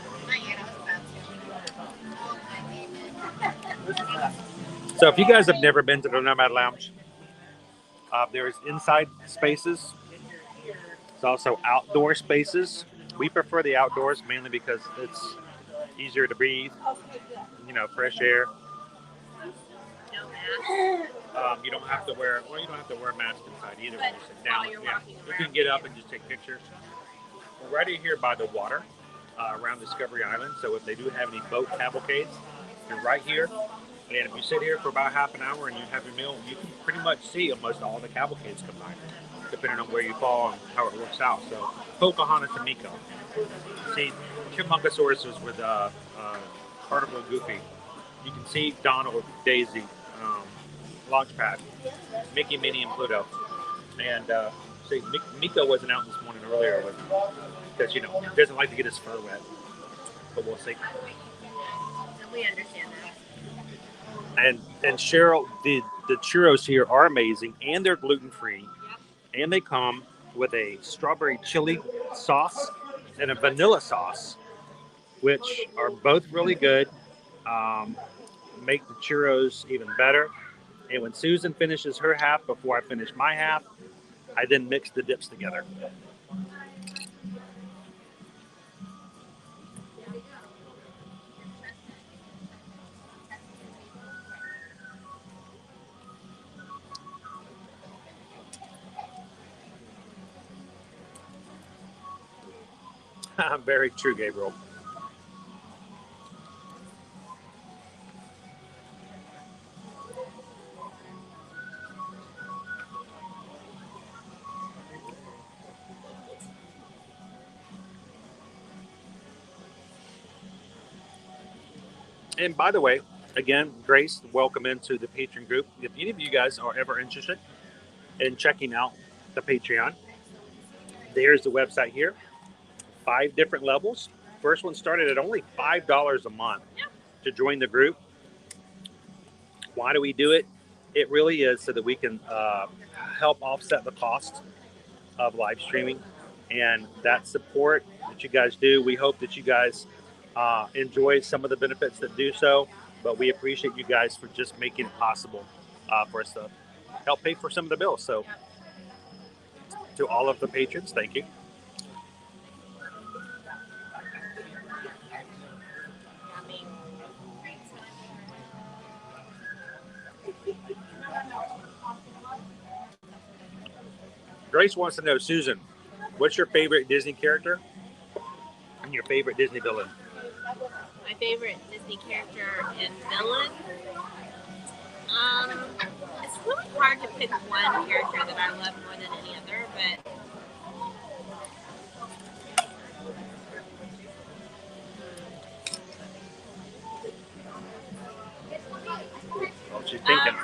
So if you guys have never been to the Nomad Lounge, there's inside spaces. There's also outdoor spaces. We prefer the outdoors mainly because it's easier to breathe, you know, fresh air. You don't have to wear, well, you don't have to wear a mask inside either when you sit down. Yeah, you can get up and just take pictures. We're right here by the water around Discovery Island. So if they do have any boat cavalcades, you're right here. And if you sit here for about half an hour and you have your meal, you can pretty much see almost all the cavalcades combined, depending on where you fall and how it works out. So Pocahontas and Miko. See Chipmunkasauruses with Carnival Goofy. You can see Donald, Daisy, Launchpad, Mickey, Minnie, and Pluto. And see, Miko wasn't out this morning earlier because, you know, he doesn't like to get his fur wet. But we'll see. We understand that. And Cheryl, the churros here are amazing, and they're gluten-free. And they come with a strawberry chili sauce and a vanilla sauce, which are both really good. Make the churros even better. And when Susan finishes her half before I finish my half, I then mix the dips together. Very true, Gabriel. And by the way, again, Grace, welcome into the Patreon group. If any of you guys are ever interested in checking out the Patreon, there's the website here. 5 different levels. First one started at only $5 a month to join the group. Why do we do it? It really is so that we can help offset the cost of live streaming, and that support that you guys do. We hope that you guys enjoy some of the benefits that do so, but we appreciate you guys for just making it possible for us to help pay for some of the bills. So to all of the patrons, thank you. Grace wants to know, Susan, what's your favorite Disney character and your favorite Disney villain? My favorite Disney character and villain? It's really hard to pick one character that I love more than any other, but She's thinking.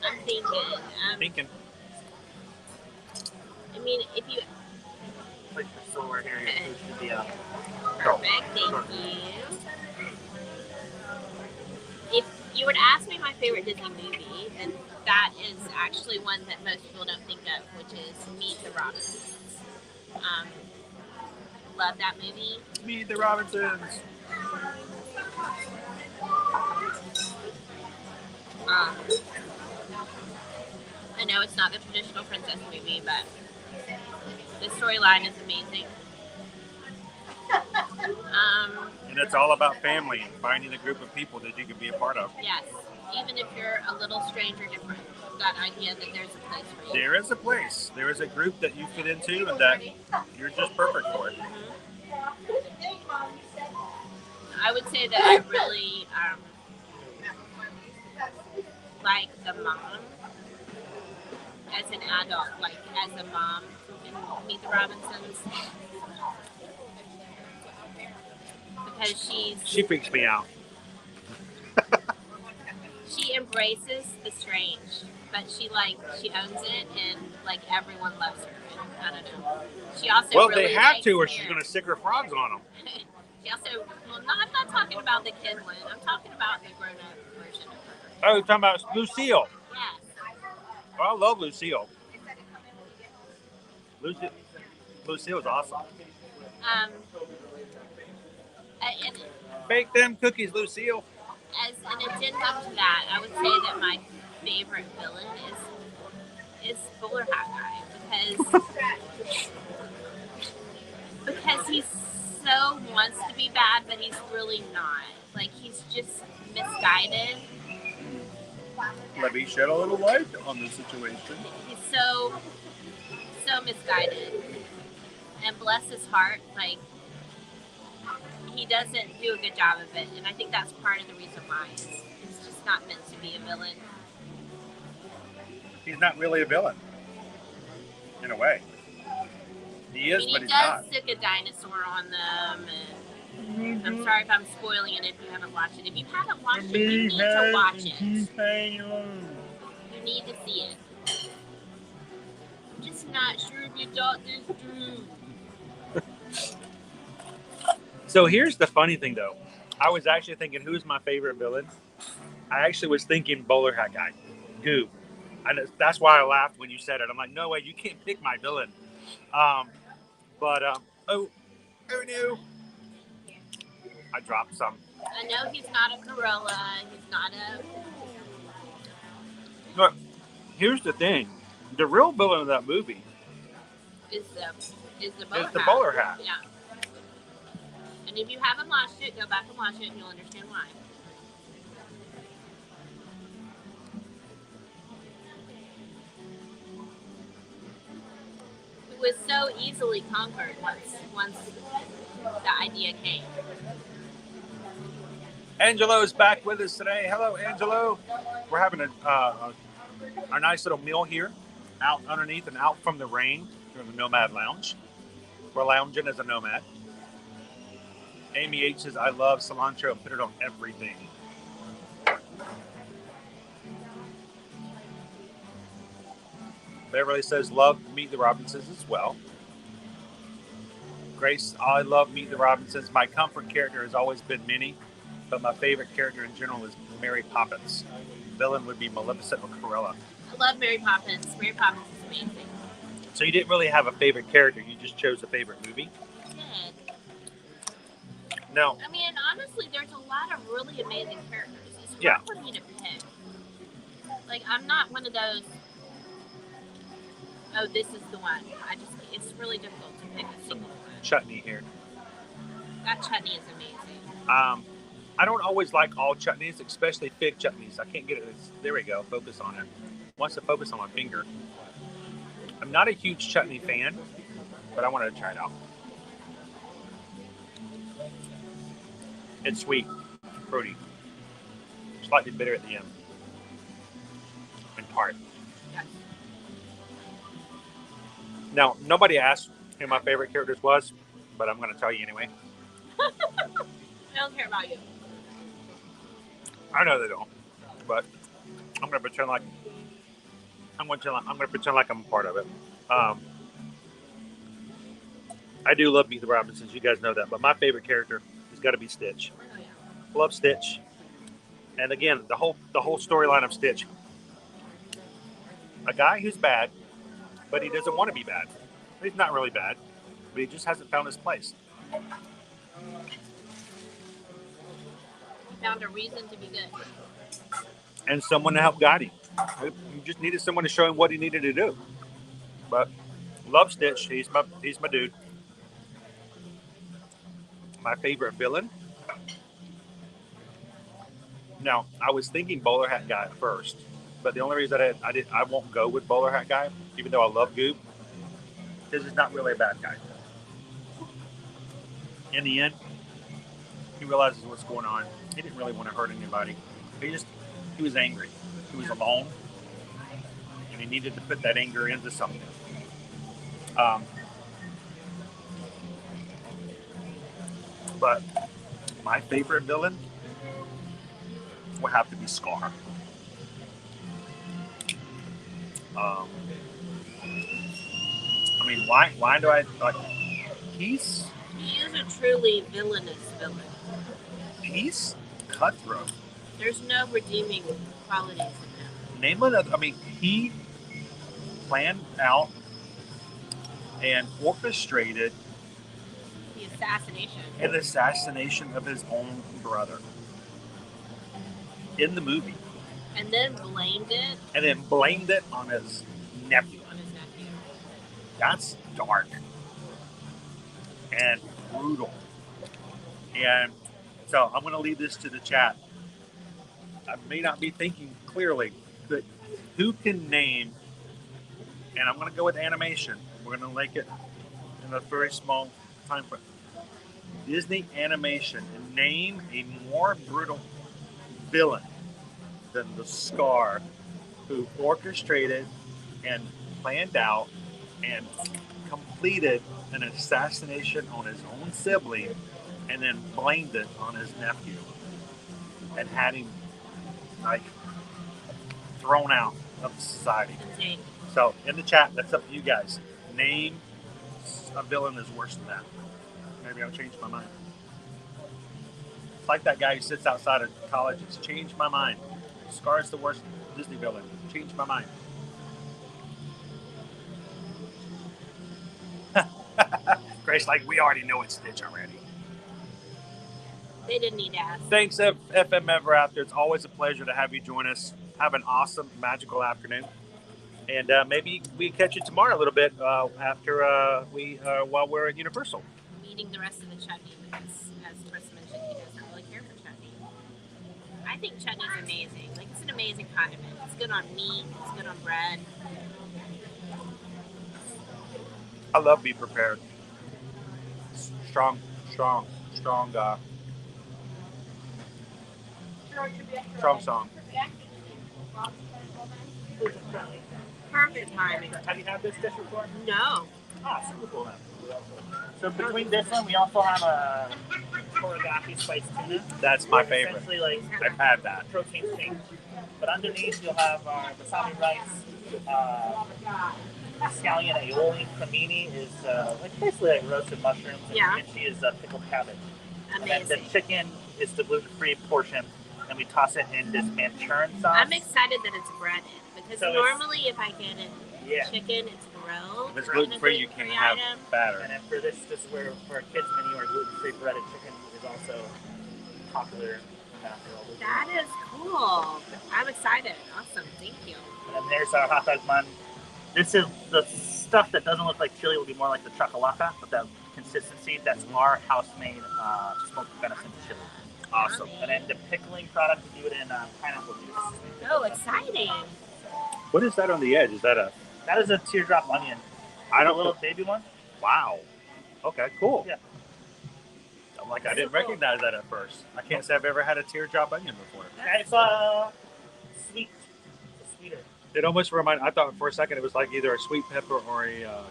I'm thinking. Thinking. I mean, if you. Place your silver here. Your food should be up. Perfect. Thank you. If you were to ask me my favorite Disney movie, then that is actually one that most people don't think of, which is Meet the Robinsons. Love that movie. Meet the Robinsons. I know it's not the traditional princess movie, but the storyline is amazing. And it's all about family and finding a group of people that you can be a part of. Yes. Even if you're a little strange or different, that idea that there's a place for you. There is a place. There is a group that you fit into and that you're just perfect for it. I would say that I really like the mom as an adult, like as a mom in Meet the Robinsons. Because she freaks me out. She embraces the strange, but she owns it, and like everyone loves her. And, I don't know. She also really they have to, or she's going to sick her frogs on them. She also, I'm not talking about the kid one. I'm talking about the grown-up version of her. Oh, you're talking about Lucille. Yes. Oh, I love Lucille. Lucille's awesome. And bake them cookies, Lucille. As an addendum to that, I would say that my favorite villain is Bowler Hat Guy because he so wants to be bad, but he's really not. Like, he's just misguided. Let me shed a little light on the situation. He's so misguided, and bless his heart, like, he doesn't do a good job of it, and I think that's part of the reason why. It's just not meant to be a villain. He's not really a villain, in a way. He is, but he's not. He does stick a dinosaur on them, and I'm sorry if I'm spoiling it if you haven't watched it. If you haven't watched it, you need to watch it. You need to see it. I'm just not sure if you thought this through. So here's the funny thing, though. I was actually thinking, who's my favorite villain? I actually was thinking Bowler Hat Guy. Goo. And that's why I laughed when you said it. I'm like, no way, you can't pick my villain. Oh no. I dropped some. I know he's not a gorilla. He's not a... But here's the thing. The real villain of that movie is the bowler hat. Yeah. And if you haven't watched it, go back and watch it and you'll understand why. It was so easily conquered once the idea came. Angelo's back with us today. Hello, Angelo. We're having a nice little meal here, out underneath and out from the rain in the Nomad Lounge. We're lounging as a nomad. Amy H says, I love cilantro and put it on everything. Beverly says, love Meet the Robinsons as well. Grace, I love Meet the Robinsons. My comfort character has always been Minnie, but my favorite character in general is Mary Poppins. Villain would be Maleficent or Cruella. I love Mary Poppins. Mary Poppins is amazing. So you didn't really have a favorite character, you just chose a favorite movie? I did. No. I mean, honestly, there's a lot of really amazing characters. It's hard for me to pick. Like, I'm not one of those, oh, this is the one. It's really difficult to pick a single one. Chutney here. That chutney is amazing. I don't always like all chutneys, especially fig chutneys. I can't get it. There we go. Focus on it. Wants to focus on my finger. I'm not a huge chutney fan, but I wanted to try it out. It's sweet, fruity, slightly bitter at the end, in part. Now, nobody asked who my favorite characters was, but I'm going to tell you anyway. I don't care about you. I know they don't, but I'm gonna pretend like I'm gonna pretend like I'm a part of it. I do love Meet the Robinsons. You guys know that, but my favorite character has got to be Stitch. Oh, yeah. Love Stitch, and again, the whole storyline of Stitch. A guy who's bad, but he doesn't want to be bad. He's not really bad, but he just hasn't found his place. He found a reason to be good. And someone to help guide him. He just needed someone to show him what he needed to do. But love Stitch. He's my dude. My favorite villain. Now, I was thinking Bowler Hat Guy at first, but the only reason I won't go with Bowler Hat Guy, even though I love Goop, because he's not really a bad guy. In the end, he realizes what's going on. He didn't really want to hurt anybody. He was angry. He was alone, and he needed to put that anger into something. But my favorite villain will have to be Scar. I mean, why do I like? He is a truly villainous villain. He's cutthroat. There's no redeeming qualities in him. Name another. I mean, he planned out and orchestrated the assassination of his own brother in the movie, and then blamed it on his nephew. That's dark and brutal. And so I'm going to leave this to the chat. I may not be thinking clearly, but who can name, and I'm going to go with animation. We're going to make it in a very small time frame. Disney animation, and name a more brutal villain than the Scar who orchestrated and planned out and completed an assassination on his own sibling and then blamed it on his nephew and had him like thrown out of society. Insane. So in the chat, that's up to you guys. Name a villain that's worse than that. Maybe I'll change my mind. It's like that guy who sits outside of colleges. Change my mind. Scar's the worst Disney villain. Change my mind. Grace, like, we already know it's Stitch already. They didn't need to ask. Thanks, FM Ever After. It's always a pleasure to have you join us. Have an awesome, magical afternoon. And maybe we catch you tomorrow a little bit after while we're at Universal. Eating the rest of the chutney because, as Chris mentioned, he doesn't really care for chutney. I think chutney's amazing. Like, it's an amazing condiment. It's good on meat. It's good on bread. I love Be Prepared. Strong song. Perfect timing. Have you had this dish before? No. Ah, super cool then. So between this one, we also have a teriyaki spiced tuna. That's my favorite. Essentially, like, I've had that. Protein change. But underneath, you'll have our wasabi rice. Scallion aioli cremini is like basically like roasted mushrooms. Yeah. And she is pickled cabbage. Amazing. And then the chicken is the gluten-free portion, and we toss it in this Manchurian sauce. I'm excited that it's breaded because So normally if I get chicken, it's grilled. If it's gluten-free, you can have batter. And then for this is where for a kids menu, our gluten-free breaded chicken is also popular. That is cool. I'm excited. Awesome. Thank you. And then there's our hot dog bun. This is the stuff that doesn't look like chili. Will be more like the chakalaka, but that consistency. That's our house-made smoked venison chili. Awesome. And then the pickling product, we do it in pineapple juice. Oh, exciting. What is that on the edge? Is that a... That is a teardrop onion. I don't a little baby one. Wow. Okay, cool. Yeah. I'm like, I didn't recognize that at first. I can't say I've ever had a teardrop onion before. It's sweet. It's sweeter. It almost reminded... I thought for a second it was like either a sweet pepper or a... or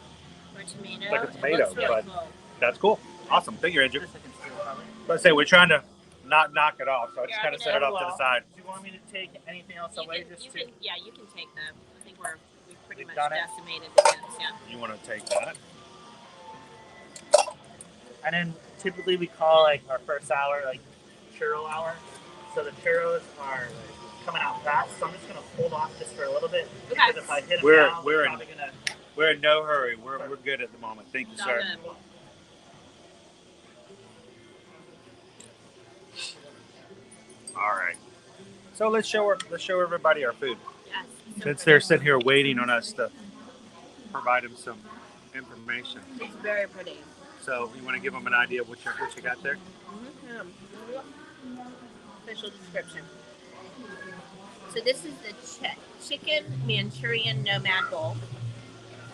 tomato. Like a tomato, Really but cool. that's cool. Awesome. Thank you, Andrew. But I say we're trying to not knock it off. So I just kind of set it off to the side. Do you want me to take anything else away? You can take them. I think we've pretty much done it? decimated the tents. Yeah. You want to take that? And then typically we call like our first hour like churro hour. So the churros are like, coming out fast. So I'm just gonna hold off just for a little bit. Okay. Because if I hit them now, We're in no hurry. We're good at the moment. Thank you, sir. All right. So let's show everybody our food. Yes. Since they're sitting here waiting on us to provide them some information. It's very pretty. So you want to give them an idea of what you got there? Official description. So this is the chicken Manchurian Nomad bowl.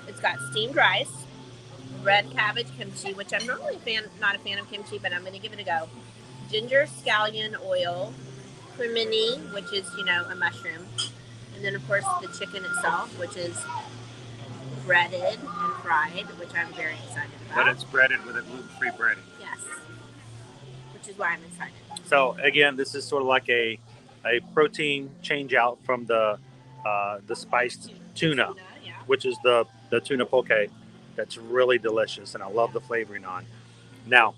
It's got steamed rice, red cabbage kimchi, which I'm normally not a fan of kimchi, but I'm going to give it a go. Ginger scallion oil, cremini, which is, a mushroom. And then, of course, the chicken itself, which is breaded and fried, which I'm very excited about. But it's breaded with a gluten-free breading. Yes. Which is why I'm excited. So, again, this is sort of like a protein change out from the spiced tuna, which is the tuna poke. That's really delicious, and I love the flavoring on. Now,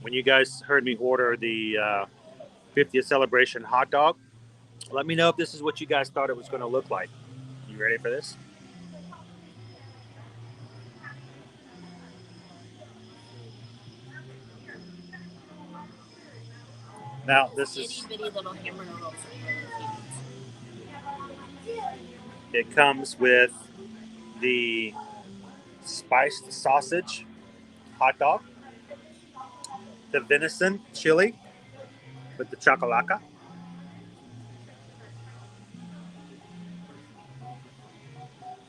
when you guys heard me order the 50th celebration hot dog, let me know if this is what you guys thought it was going to look like. You ready for this? Now, this is... Itty bitty little hamburger rolls are really cute. It comes with the spiced sausage hot dog, the venison chili with the chacalaca,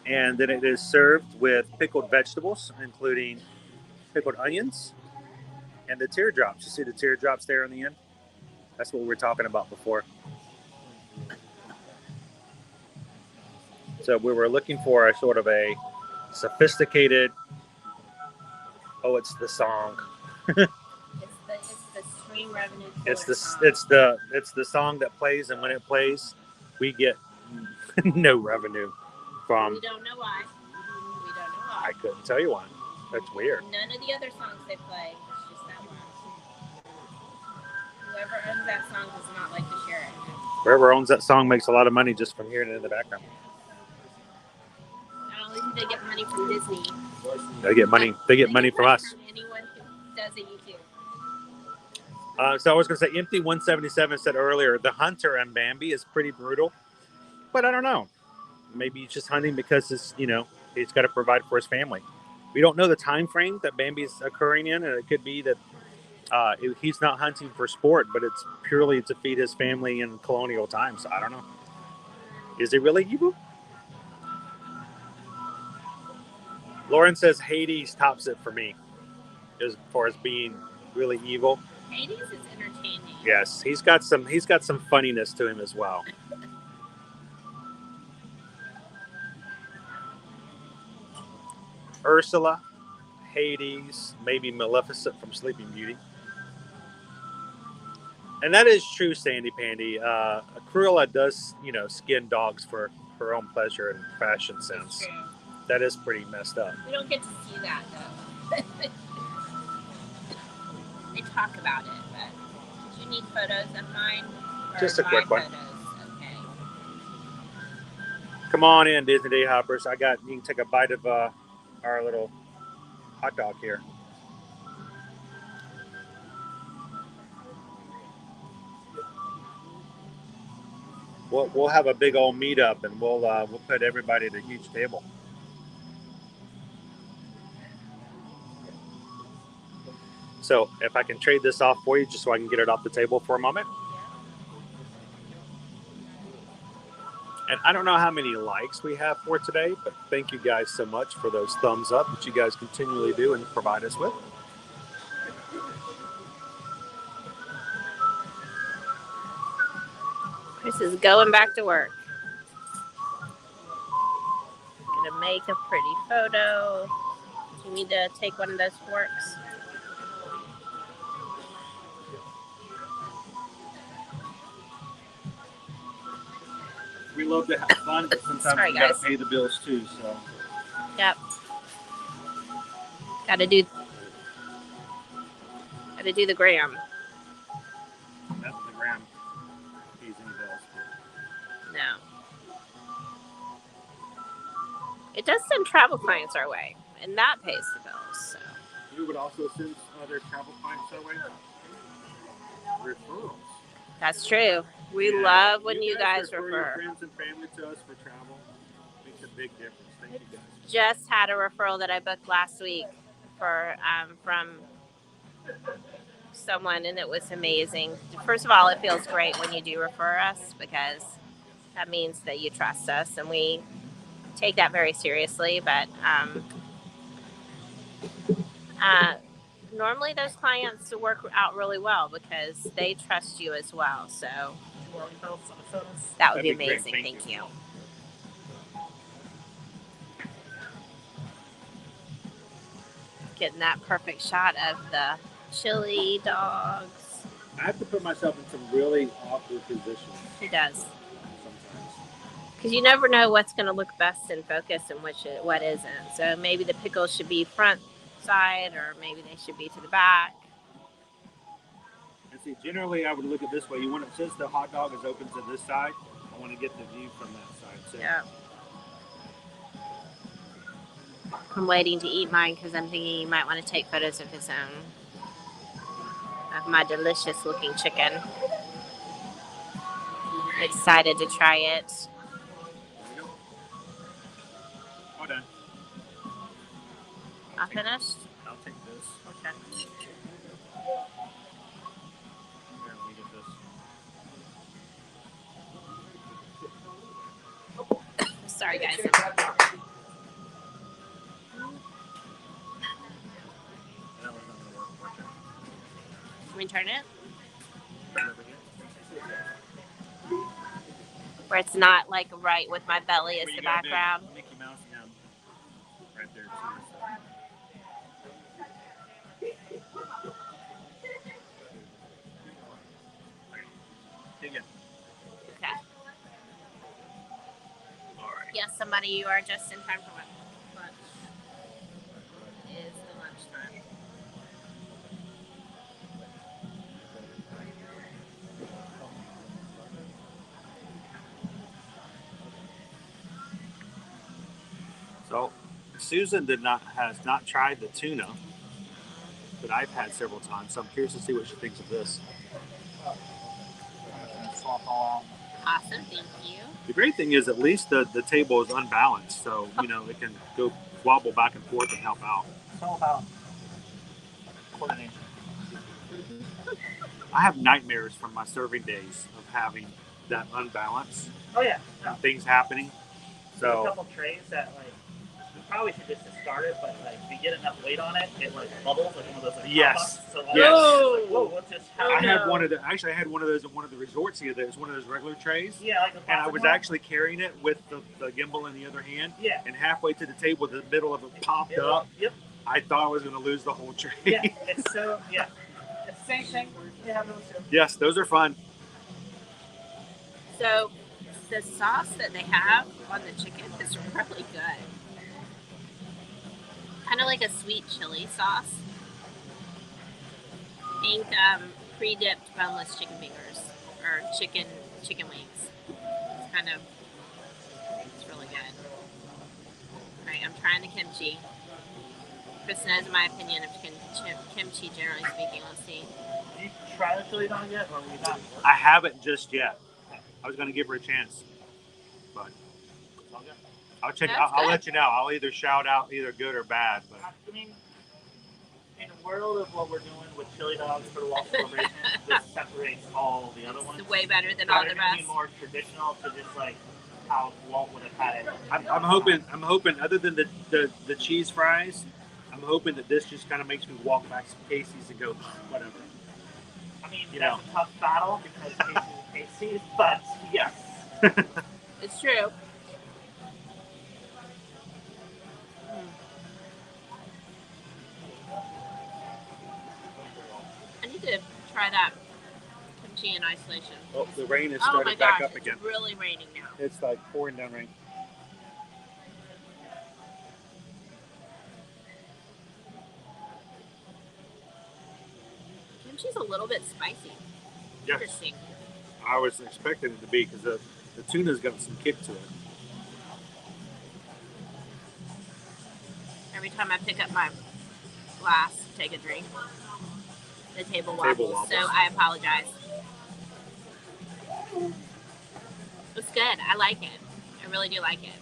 and then it is served with pickled vegetables, including pickled onions and the teardrops. You see the teardrops there in the end? That's what we were talking about before. So we were looking for a sort of a sophisticated, it's the song. It's the stream revenue. It's the song that plays, and when it plays, we get no revenue from. We don't know why. I couldn't tell you why. That's weird. None of the other songs they play. It's just that one. Whoever owns that song does not like to share it. Whoever owns that song makes a lot of money just from hearing it in the background. Not only do they get money from Disney, They get money from us. From anyone who does a YouTube. So I was going to say, Empty 177 said earlier, the hunter and Bambi is pretty brutal, but I don't know. Maybe he's just hunting because he's got to provide for his family. We don't know the time frame that Bambi's occurring in, and it could be that he's not hunting for sport, but it's purely to feed his family in colonial times. I don't know. Is he really evil? Lauren says Hades tops it for me as far as being really evil. Hades is entertaining. Yes, he's got some funniness to him as well. Ursula, Hades, maybe Maleficent from Sleeping Beauty. And that is true, Sandy Pandy. Cruella does, skin dogs for her own pleasure and fashion sense. That is pretty messed up. We don't get to see that, though. They talk about it, but did you need photos of mine? Just a quick one. Okay. Come on in, Disney Day Hoppers. You can take a bite of our little hot dog here. We'll have a big old meetup, and we'll put everybody at a huge table. So if I can trade this off for you, just so I can get it off the table for a moment. And I don't know how many likes we have for today, but thank you guys so much for those thumbs up that you guys continually do and provide us with. Chris is going back to work. Gonna make a pretty photo. Do you need to take one of those forks? We love to have fun, but sometimes we gotta pay the bills too. So. Yep. Gotta do the gram. That's the gram. Pays any bills. No. It does send travel clients our way, and that pays the bills. So. We would also send other travel clients our way. Referrals. That's true. We love when you guys refer refer. Your friends and family to us for travel. Makes a big difference. Thank you guys. Just had a referral that I booked last week for from someone, and it was amazing. First of all, it feels great when you do refer us because that means that you trust us, and we take that very seriously. But normally those clients work out really well because they trust you as well. So that would be amazing. Thank you. Getting that perfect shot of the chili dogs. I have to put myself in some really awkward positions. He does. Sometimes. Because you never know what's going to look best in focus and what isn't. So maybe the pickles should be front side, or maybe they should be to the back. And see, generally I would look at this way. You want it, since the hot dog is open to this side, I want to get the view from that side. So. Yeah. I'm waiting to eat mine because I'm thinking he might want to take photos of his own. Of my delicious looking chicken. Excited to try it. There we go. All done. All finished? I'll take this. Okay. Here, let me get this. Sorry, guys. Can we turn it? Where it's not like right with my belly as the background. Mickey Mouse down right there too. Dig in. Okay. All right. Yes, somebody, you are just in time for lunch. It is the lunchtime. So, Susan has not tried the tuna that I've had several times. So I'm curious to see what she thinks of this. Awesome, thank you. The great thing is at least the table is unbalanced, so you know it can go wobble back and forth and help out. It's all about coordination. I have nightmares from my serving days of having that unbalance. Oh yeah. And things happening. So a couple trays that like you probably should just discard it, but like if you get enough weight on it, it like bubbles like one of those like yes. So, like, Yes. Like, whoa, what's this? I had one of the. Actually, I had one of those at one of the resorts here. That was one of those regular trays. Yeah, like and I was actually carrying it with the gimbal in the other hand. Yeah. And halfway to the table, the middle of it popped up. Yep. I thought I was going to lose the whole tray. Yeah. It's so yeah. It's the same thing. We have those too. Yes, those are fun. So the sauce that they have on the chicken is really good. Kind of like a sweet chili sauce. Think pre-dipped boneless chicken fingers or chicken wings. It's kind of, it's really good. All right, I'm trying the kimchi. Chris knows my opinion of kimchi, generally speaking. Let's see. Did you try the chili dog yet, or we not? I haven't just yet. I was going to give her a chance, but I'll check. I'll let you know. I'll either shout out either good or bad. But I mean, in the world of what we're doing with chili dogs for the Walt celebration, this separates all the other ones. It's way better than all the rest. Be more traditional to just like how Walt would have had it. I'm hoping. Other than the cheese fries, I'm hoping that this just kind of makes me walk back some Casey's and go whatever. I mean, that's a tough battle because Casey's, but yes, it's true. I need to try that kimchi in isolation. Oh, the rain has Oh started my back gosh, up again. it's really raining now. It's like pouring down rain. Kimchi's a little bit spicy. Yes. Interesting. I was expecting it to be because the tuna's got some kick to it. Every time I pick up my glass to take a drink, the table wobbles. So I apologize. It's good. I like it. I really do like it.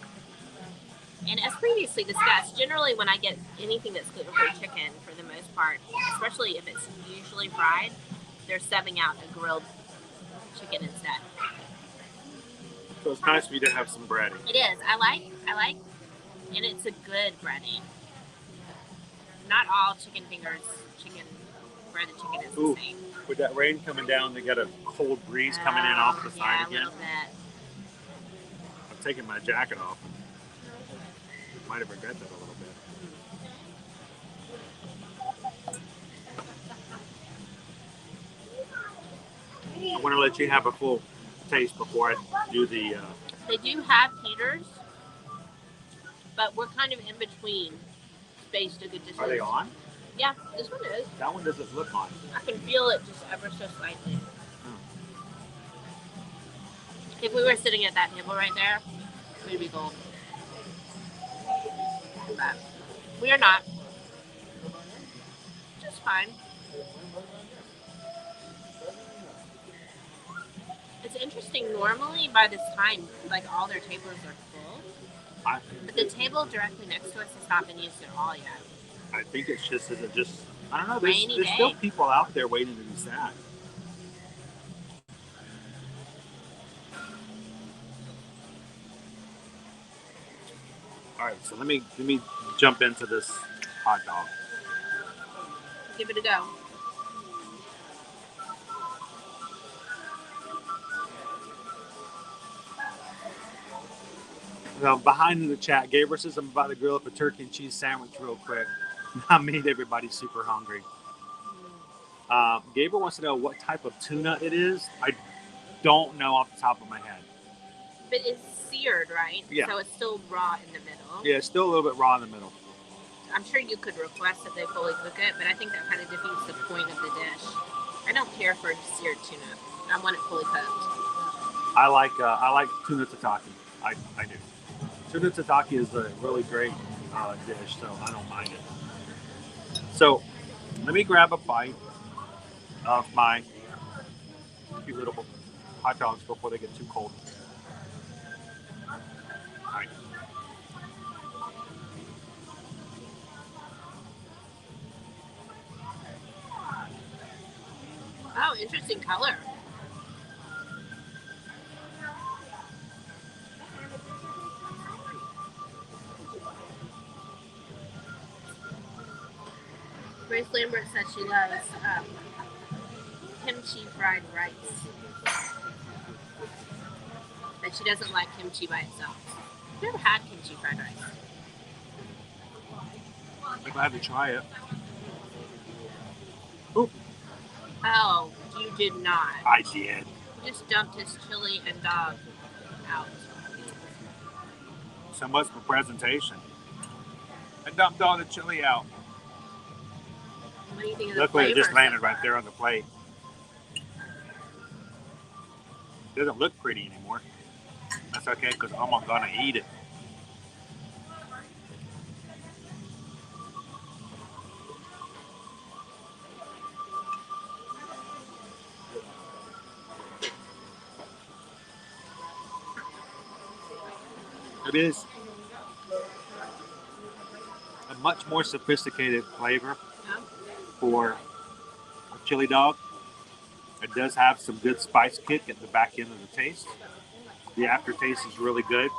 And as previously discussed, generally when I get anything that's gluten-free chicken, for the most part, especially if it's usually fried, they're subbing out a grilled chicken instead. So it's nice for you to have some breading. It is. I like, and it's a good breading. Not all breaded chicken is the same. With that rain coming down, they got a cold breeze coming in off the side again. Yeah, a little bit. I'm taking my jacket off. Might have regret that a little bit. I want to let you have a full taste before I do the... They do have heaters, but we're kind of in between spaced a good distance. Are they on? Yeah, this one is. That one doesn't look on. I can feel it just ever so slightly. If we were sitting at that table right there, we'd be golden. But we are not. Just fine. It's interesting. Normally, by this time, like all their tables are full. But the table directly next to us has not been used at all yet. I think it's just, I don't know, there's still people out there waiting to be sat. All right, so let me jump into this hot dog. Give it a go. Now, behind in the chat, Gabriel says I'm about to grill up a turkey and cheese sandwich real quick. I made everybody super hungry. Gabriel wants to know what type of tuna it is. I don't know off the top of my head. But it's seared, right? Yeah. So it's still raw in the middle. Yeah, it's still a little bit raw in the middle. I'm sure you could request that they fully cook it, but I think that kind of defeats the point of the dish. I don't care for seared tuna. I want it fully cooked. I like tuna tataki. I do. Tuna tataki is a really great dish, so I don't mind it. So let me grab a bite of my cute little hot dogs before they get too cold. All right. Oh, interesting color. Grace Lambert says she loves kimchi fried rice. But she doesn't like kimchi by itself. I've never had kimchi fried rice. I'm glad to try it. Ooh. Oh, you did not. I did. You just dumped his chili and dog out. So much for presentation. I dumped all the chili out. What do you think of the Look where it just flavor landed so far? right there on the plate. It doesn't look pretty anymore. That's okay, because I'm gonna eat it. It is a much more sophisticated flavor for a chili dog. It does have some good spice kick at the back end of the taste. The aftertaste is really good.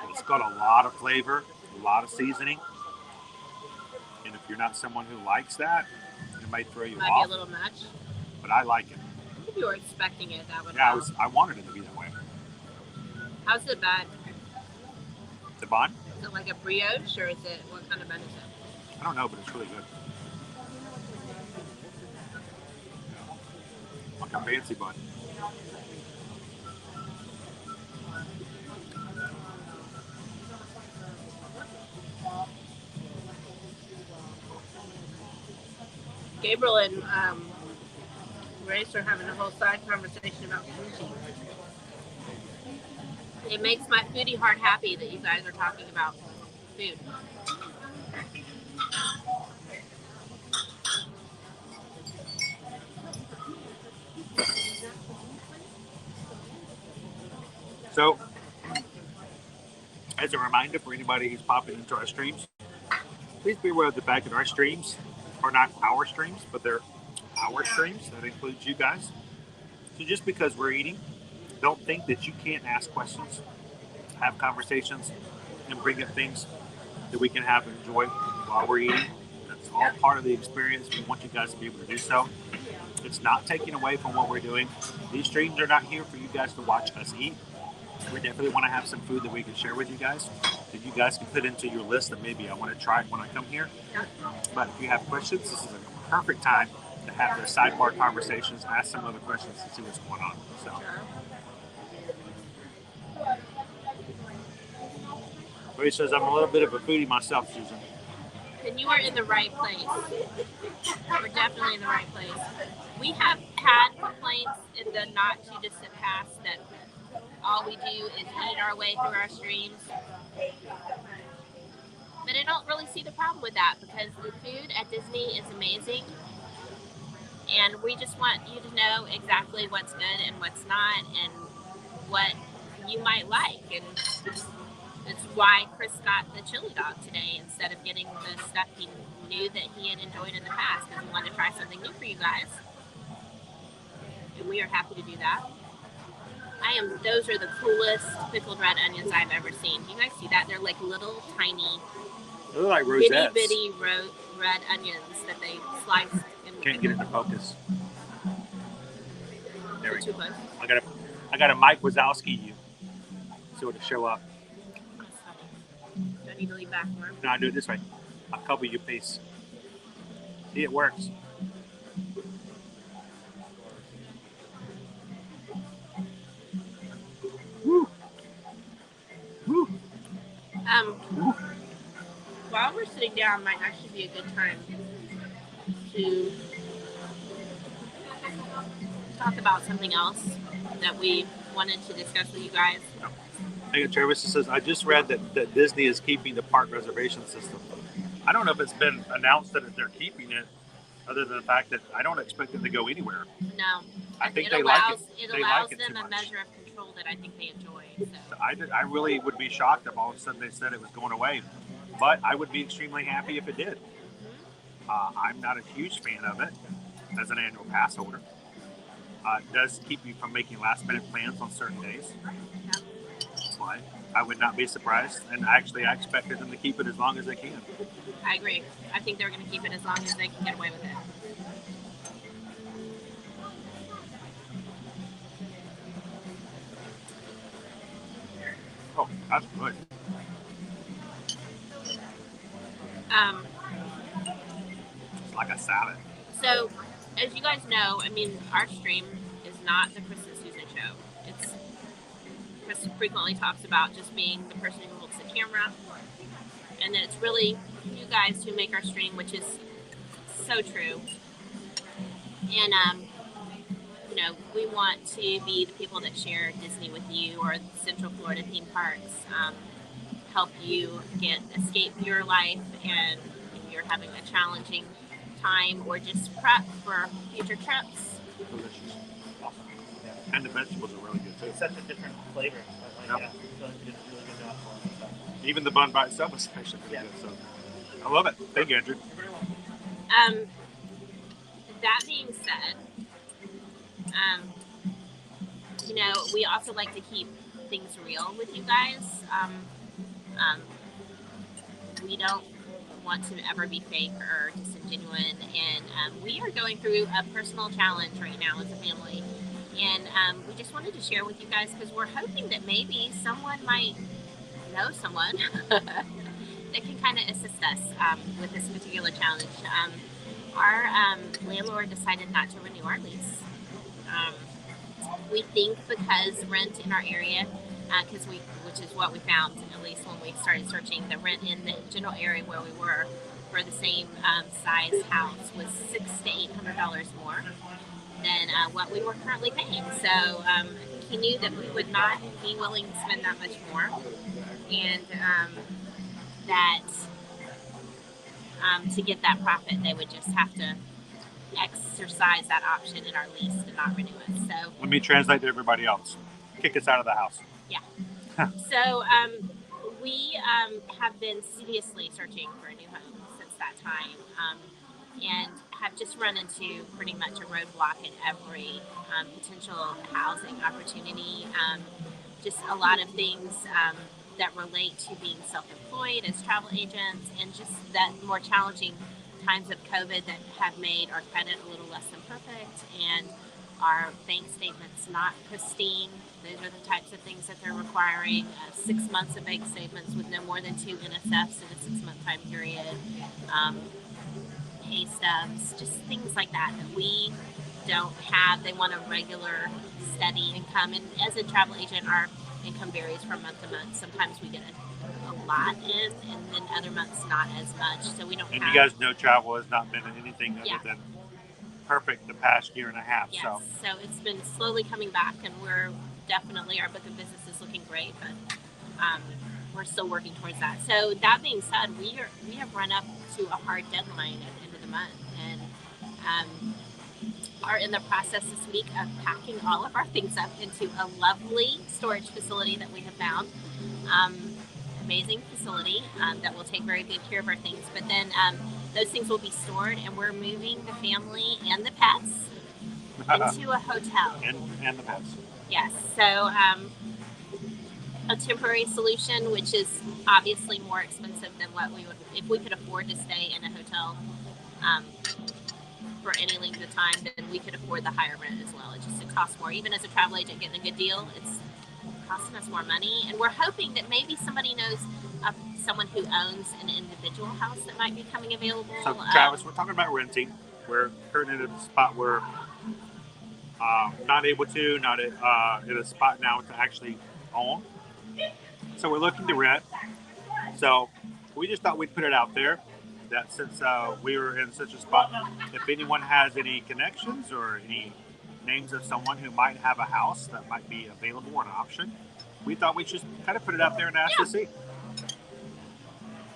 It's got a lot of flavor, a lot of seasoning. And if you're not someone who likes that, it might throw you off. Might be a little much. But I like it. If you were expecting it, that would Yeah, help. I wanted it to be that way. How's the bun? The bun? Is it like a brioche, or is it, what kind of bun is it? I don't know, but it's really good. Like a fancy bun. Gabriel and Grace are having a whole side conversation about sushi. It makes my foodie heart happy that you guys are talking about food. So, as a reminder for anybody who's popping into our streams, please be aware of the fact that our streams are not our streams, but they're our streams. That includes you guys. So just because we're eating, don't think that you can't ask questions, have conversations, and bring up things that we can have and enjoy while we're eating. That's all part of the experience. We want you guys to be able to do so. It's not taking away from what we're doing. These streams are not here for you guys to watch us eat. We definitely want to have some food that we can share with you guys, that you guys can put into your list that maybe I want to try when I come here. But if you have questions, this is a perfect time to have those sidebar conversations, ask some other questions to see what's going on. So. Ray says I'm a little bit of a foodie myself, Susan. Then you are in the right place. We're definitely in the right place. We have had complaints in the not too distant past that all we do is eat our way through our streams. But I don't really see the problem with that because the food at Disney is amazing. And we just want you to know exactly what's good and what's not and what you might like. And it's why Chris got the chili dog today instead of getting the stuff he knew that he had enjoyed in the past because he wanted to try something new for you guys. And we are happy to do that. Those are the coolest pickled red onions I've ever seen. Do you guys see that? They're like little tiny, they're like rosettes. Bitty red onions that they sliced. Can't get into focus. There we Too go. close. I got a Mike Wazowski you. So to show up. Do I need to lean back more? No, I do it this way. I'll cover your face. See, it works. Woo. Woo. While we're sitting down, might actually be a good time to talk about something else that we wanted to discuss with you guys. Hey, Travis says, I just read that Disney is keeping the park reservation system. I don't know if it's been announced that they're keeping it, other than the fact that I don't expect them to go anywhere. No. I think it they allows, like it. It they allows like it them too a much. measure of control that I think they enjoy. So. I really would be shocked if all of a sudden they said it was going away. But I would be extremely happy if it did. I'm not a huge fan of it as an annual pass holder. It does keep you from making last-minute plans on certain days. Yeah. But I would not be surprised. And actually, I expected them to keep it as long as they can. I agree. I think they're going to keep it as long as they can get away with it. Oh, that's good. It's like a salad. So, as you guys know, I mean, our stream is not the Chris and Susan show. Chris frequently talks about just being the person who holds the camera, and that it's really you guys who make our stream, which is so true. And we want to be the people that share Disney with you or Central Florida theme parks, help you escape your life, and if you're having a challenging time or just prep for future trips. Delicious. Awesome. Yeah. And the vegetables are really good too. It's such a different flavor. Yep. Yeah, so it's really good job for it. So. Even the bun by itself is actually really good. So I love it. Thank you, Andrew. That being said, we also like to keep things real with you guys. We don't want to ever be fake or disingenuine, and we are going through a personal challenge right now as a family, and we just wanted to share with you guys because we're hoping that maybe someone might know someone that can kind of assist us with this particular challenge. Our landlord decided not to renew our lease We think because rent in our area, which is what we found, at least when we started searching, the rent in the general area where we were for the same size house was $600 to $800 more than what we were currently paying. So he knew that we would not be willing to spend that much more, and that to get that profit, they would just have to exercise that option in our lease and not renew it. So let me translate to everybody else. Kick us out of the house. Yeah. So we have been studiously searching for a new home since that time, and have just run into pretty much a roadblock in every potential housing opportunity. Just a lot of things that relate to being self-employed as travel agents, and just that more challenging times of COVID that have made our credit a little less than perfect, and our bank statements not pristine. Those are the types of things that they're requiring. 6 months of bank statements with no more than 2 NSFs in a 6-month time period. Pay stubs, just things like that that we don't have. They want a regular, steady income. And as a travel agent, our income varies from month to month. Sometimes we get a lot in, and then other months not as much. So we don't. And you guys know travel has not been anything other than perfect the past year and a half. Yes. So it's been slowly coming back, and we're definitely, our book of business is looking great, but we're still working towards that. So that being said, we have run up to a hard deadline at the end of the month, and are in the process this week of packing all of our things up into a lovely storage facility that we have found. Amazing facility that will take very good care of our things. But then those things will be stored, and we're moving the family and the pets into a hotel. And the pets. Yes. So a temporary solution, which is obviously more expensive than what we would, if we could afford to stay in a hotel for any length of time, then we could afford the higher rent as well. It costs more. Even as a travel agent getting a good deal, it's costing us more money. And we're hoping that maybe somebody knows of someone who owns an individual house that might be coming available. So Travis, we're talking about renting. We're currently at a spot where not able to, not at a spot now to actually own. So we're looking to rent. So we just thought we'd put it out there that since we were in such a spot, if anyone has any connections or any names of someone who might have a house that might be available or an option, we thought we'd just kind of put it out there and ask to see.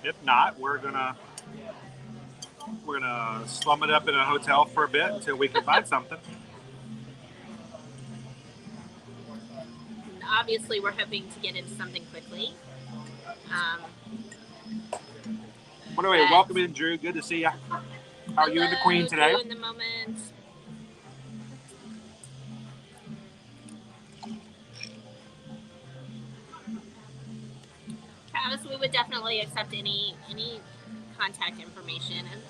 If not, we're gonna slum it up in a hotel for a bit until we can find something. Obviously, we're hoping to get into something quickly. Well, anyway, welcome in, Drew. Good to see you. How are you and the Queen today? Drew in the moment. Travis, we would definitely accept any contact information. And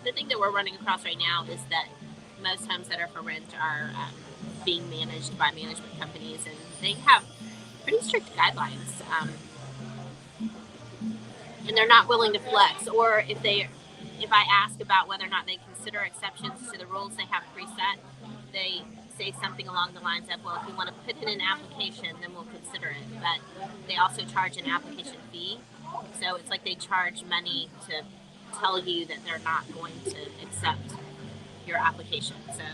the thing that we're running across right now is that most homes that are for rent are being managed by management companies, and they have pretty strict guidelines. And they're not willing to flex, or if I ask about whether or not they consider exceptions to the rules they have preset, they say something along the lines of, well, if you want to put in an application, then we'll consider it. But they also charge an application fee. So it's like they charge money to tell you that they're not going to accept your application. So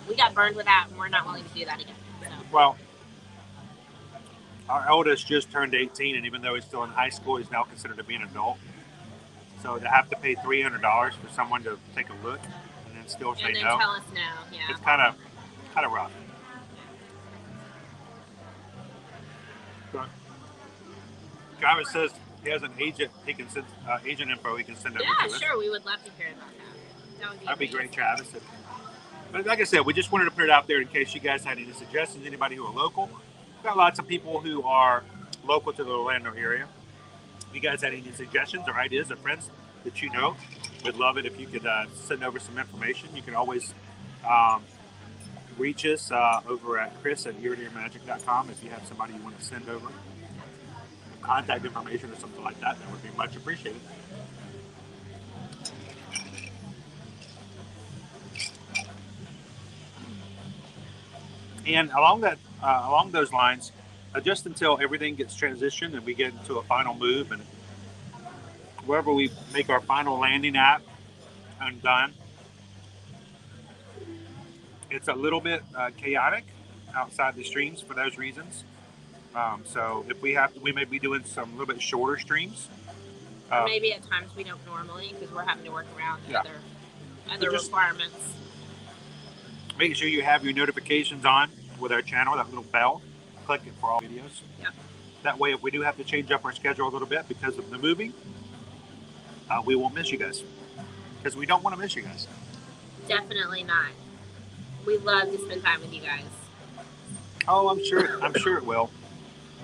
we got burned with that, and we're not willing to do that again. So. Well, our eldest just turned 18, and even though he's still in high school, he's now considered to be an adult. So to have to pay $300 for someone to take a look and then still say no. And then tell us no, yeah. It's kind of rough. Travis says he has an agent. He can send agent info. He can send over to us. Yeah, sure. We would love to hear about that. That'd be great, Travis. But like I said, we just wanted to put it out there in case you guys had any suggestions. Anybody who are local. We've got lots of people who are local to the Orlando area. If you guys had any suggestions or ideas or friends that you know, we'd love it if you could send over some information. You can always reach us over at chris@eartoearmagic.com if you have somebody you want to send over contact information or something like that. That would be much appreciated. And along those lines, just until everything gets transitioned and we get into a final move and wherever we make our final landing at and done, it's a little bit chaotic outside the streams for those reasons. So if we have to, we may be doing some a little bit shorter streams. Maybe at times we don't normally because we're having to work around other requirements. Make sure you have your notifications on with our channel, that little bell. Click it for all videos. Yep. That way, if we do have to change up our schedule a little bit because of the moving, we won't miss you guys. Because we don't want to miss you guys. Definitely not. We love to spend time with you guys. Oh, I'm sure it will.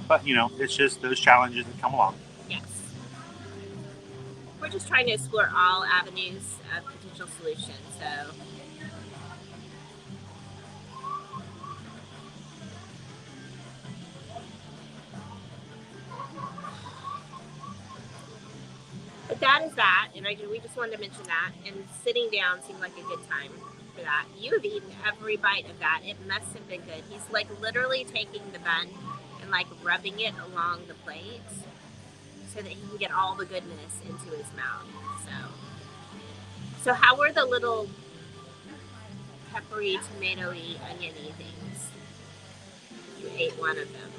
But you know, it's just those challenges that come along. Yes. We're just trying to explore all avenues of potential solutions. So. But that is that, and we just wanted to mention that. And sitting down seemed like a good time for that. You have eaten every bite of that. It must have been good. He's like literally taking the bun and like rubbing it along the plate so that he can get all the goodness into his mouth. So how were the little peppery, tomatoey, oniony things? You ate one of them.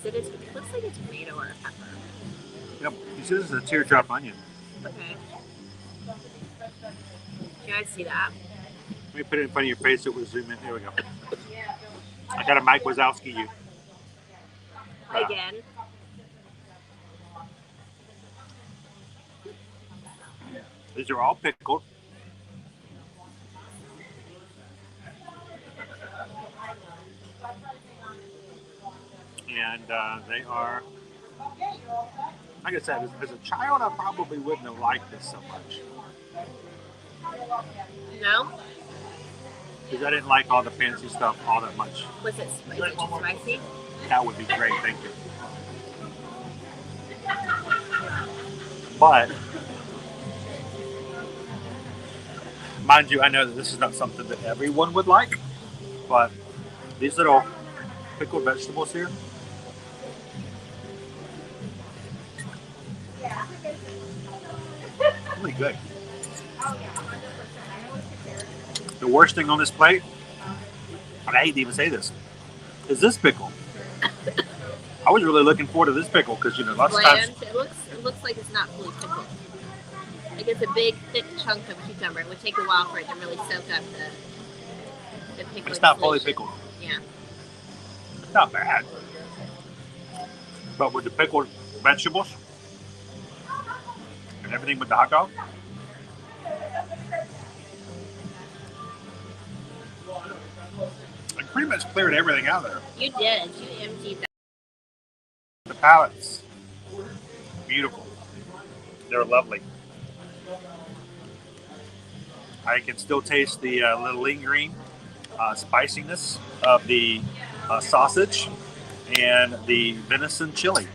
It looks like a tomato or a pepper. Yep, he says it's a teardrop onion. Okay. Can I see that? Let me put it in front of your face so it will zoom in. There we go. I got a Mike Wazowski you. Again. These are all pickled. And they are, like I said, as a child, I probably wouldn't have liked this so much. No? Because I didn't like all the fancy stuff all that much. Was it spicy? That would be great, thank you. But, mind you, I know that this is not something that everyone would like, but these little pickled vegetables here, really good. The worst thing on this plate, and I hate to even say this, is this pickle. I was really looking forward to this pickle because, you know, lots of times It looks like it's not fully pickled. Like it's a big, thick chunk of cucumber. It would take a while for it to really soak up the pickle. It's not fully pickled. Yeah. It's not bad. But with the pickled vegetables and everything with the hot dog, I pretty much cleared everything out there. You did. You emptied that. The palettes, beautiful. They're lovely. I can still taste the little lingering spiciness of the sausage and the venison chili.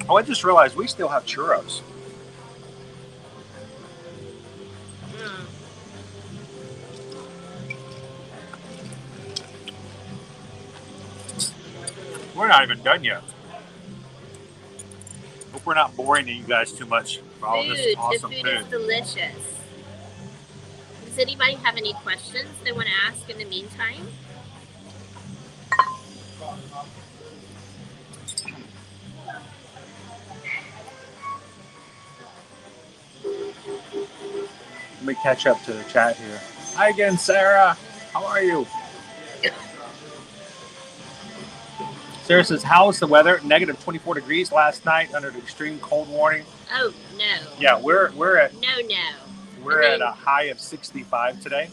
Oh, I just realized we still have churros. We're not even done yet. Hope we're not boring you guys too much for all this awesome food. The food is delicious. Does anybody have any questions they want to ask in the meantime? Let me catch up to the chat here. Hi again, Sarah. How are you? Sarah says, how is the weather? Negative 24 degrees last night under the extreme cold warning. Oh, no. Yeah, we're at We're at a high of 65 today.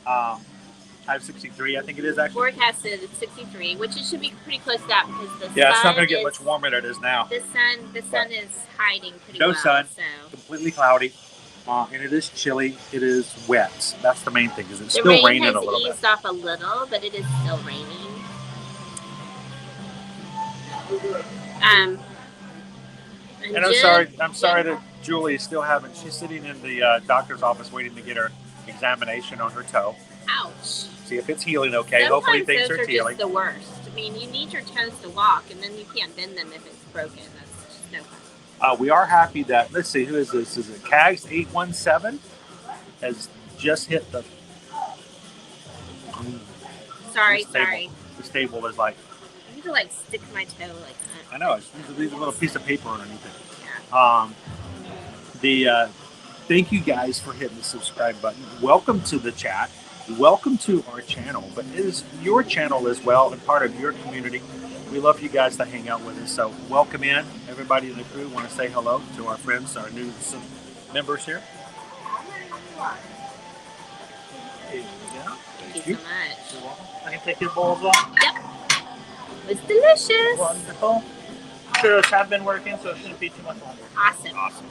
High of 63, I think it is actually. Forecasted at 63, which it should be pretty close to that because the sun it's not going to get much warmer than it is now. The sun is hiding pretty well. No sun, so. Completely cloudy, and it is chilly. It is wet. That's the main thing. Is it's still raining a little bit. The rain has eased off a little, but it is still raining. And I'm sorry that Julie is still she's sitting in the doctor's office waiting to get her examination on her toe. Ouch. See if it's healing okay. Sometimes Hopefully things those are are healing. just the worst. I mean, you need your toes to walk, and then you can't bend them if it's broken. That's just no fun. We are happy that, let's see, who is this? Is it Cags817 has just hit the... Sorry. This table is like... I need to like stick my toe like that. I know, it's a little piece of paper underneath it. Yeah. Thank you guys for hitting the subscribe button. Welcome to the chat. Welcome to our channel, but it is your channel as well and part of your community. We love you guys to hang out with us. So welcome in, everybody in the crew. Want to say hello to our friends, our new members here. There you go. Thank you so much. I can take your bowl as well. Yep. It's delicious. Wonderful. Churros have been working, so it shouldn't be too much longer. Awesome.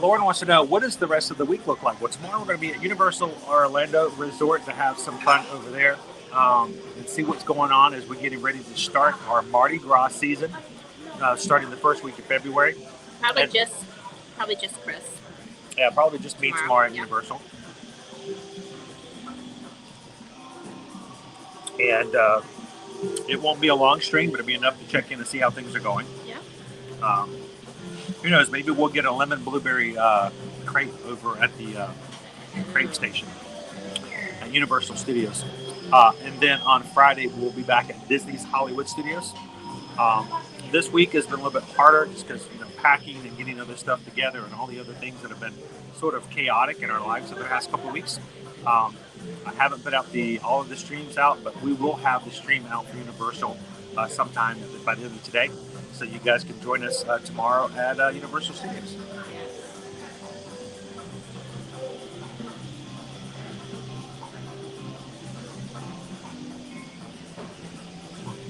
Lauren wants to know, what does the rest of the week look like? Well, tomorrow we're going to be at Universal Orlando Resort to have some fun over there and see what's going on as we're getting ready to start our Mardi Gras season, starting the first week of February. Probably just Chris. Yeah, probably just me tomorrow at Universal. And it won't be a long stream, but it'll be enough to check in and see how things are going. Yeah. Who knows? Maybe we'll get a lemon blueberry crepe over at the crepe station at Universal Studios. And then on Friday, we'll be back at Disney's Hollywood Studios. This week has been a little bit harder just because, packing and getting other stuff together and all the other things that have been sort of chaotic in our lives over the past couple of weeks. I haven't put out all of the streams out, but we will have the stream out for Universal sometime by the end of today. So you guys can join us tomorrow at Universal Studios.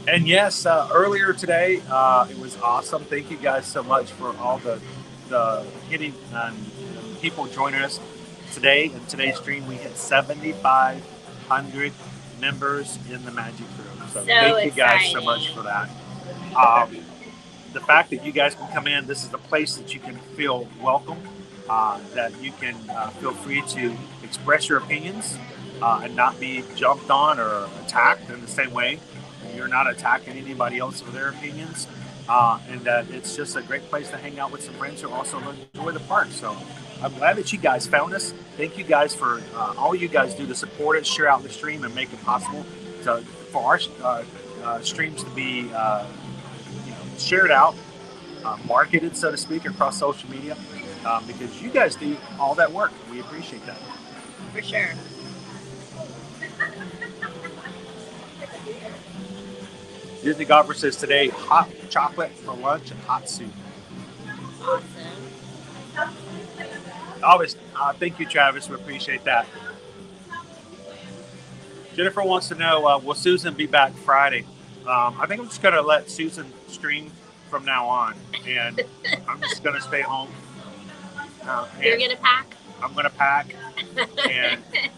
And yes, earlier today, it was awesome. Thank you guys so much for all the hitting people joining us today. In today's stream, we hit 7,500 members in the Magic Crew. So thank you guys so much for that. The fact that you guys can come in, this is a place that you can feel welcome, that you can feel free to express your opinions and not be jumped on or attacked in the same way. You're not attacking anybody else for their opinions, and that it's just a great place to hang out with some friends who also enjoy the park. So I'm glad that you guys found us. Thank you guys for all you guys do to support us, share out the stream, and make it possible for our streams to be shared out, marketed, so to speak, across social media, because you guys do all that work. We appreciate that. For sure. Disney Golfer says today, hot chocolate for lunch and hot soup. Awesome. Always, thank you, Travis. We appreciate that. Jennifer wants to know, will Susan be back Friday? I think I'm just going to let Susan stream from now on, and I'm just going to stay home. You're going to pack? I'm going to pack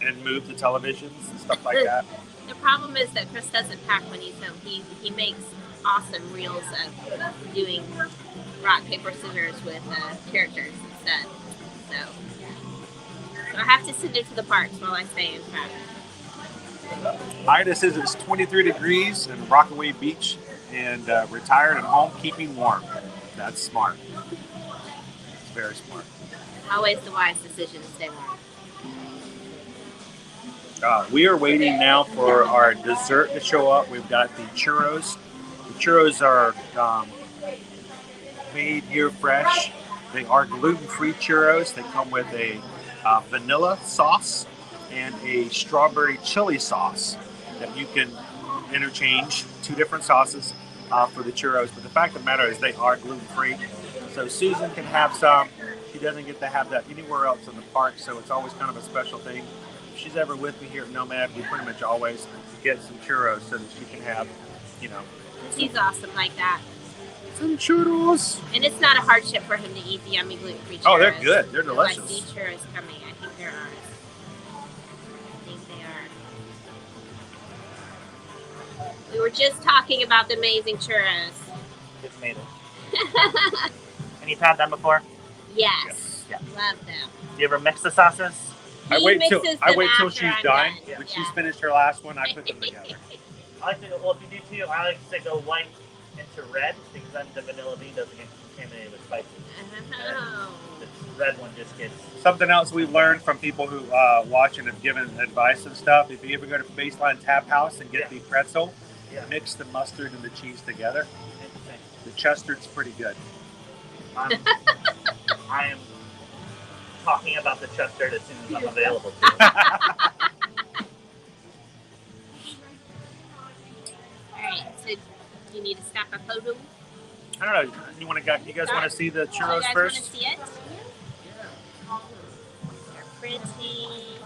and move the televisions and stuff like that. The problem is that Chris doesn't pack when he's home. He makes awesome reels of doing rock, paper, scissors with characters instead. So I have to send it to the parks while I stay in fact. Ida says it's 23 degrees in Rockaway Beach and retired and home keeping warm. That's smart. It's very smart. Always the wise decision to stay warm. We are waiting now for our dessert to show up. We've got the churros. The churros are made here fresh. They are gluten-free churros. They come with a vanilla sauce and a strawberry chili sauce that you can interchange, 2 different sauces for the churros. But the fact of the matter is they are gluten-free. So Susan can have some. She doesn't get to have that anywhere else in the park, so it's always kind of a special thing. If she's ever with me here at Nomad, we pretty much always get some churros so that she can have, She's awesome like that. Some churros. And it's not a hardship for him to eat the yummy gluten-free churros. Oh, they're good. They're delicious. I see churros coming. I think they're ours. I think they are. We were just talking about the amazing churros. Just made it. And you've had them before? Yes. Yeah. Love them. Do you ever mix the sauces? He I wait till after she's I'm done. done. When she's finished her last one, I put them together. I like to go, well, if you do too, I like to go white into red because then the vanilla bean doesn't get contaminated with spices. Oh. The red one just gets... Something else we've learned from people who watch and have given advice and stuff, if you ever go to Baseline Tap House and get the pretzel, mix the mustard and the cheese together. The custard's pretty good. I am talking about the custard as soon as I'm available to it. Alright, so you need to stop a photo? I don't know. You guys want to see the churros you guys first? Want to see it? They're pretty.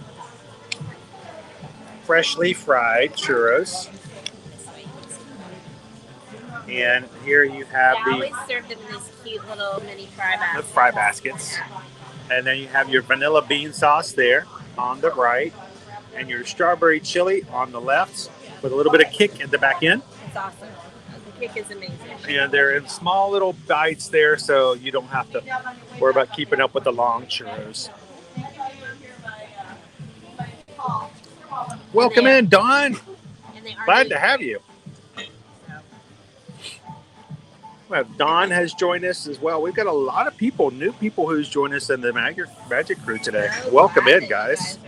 Freshly fried churros. And here you have I always serve them in these cute little mini fry baskets. And then you have your vanilla bean sauce there on the right, and your strawberry chili on the left, with a little bit of kick at the back end. It's awesome. The kick is amazing. And they're in small little bites there, so you don't have to worry about keeping up with the long churros. Welcome in, Dawn. Glad to have you. Well, Dawn has joined us as well. We've got a lot of people, new people who's joined us in the Magic Crew today. Welcome in, guys.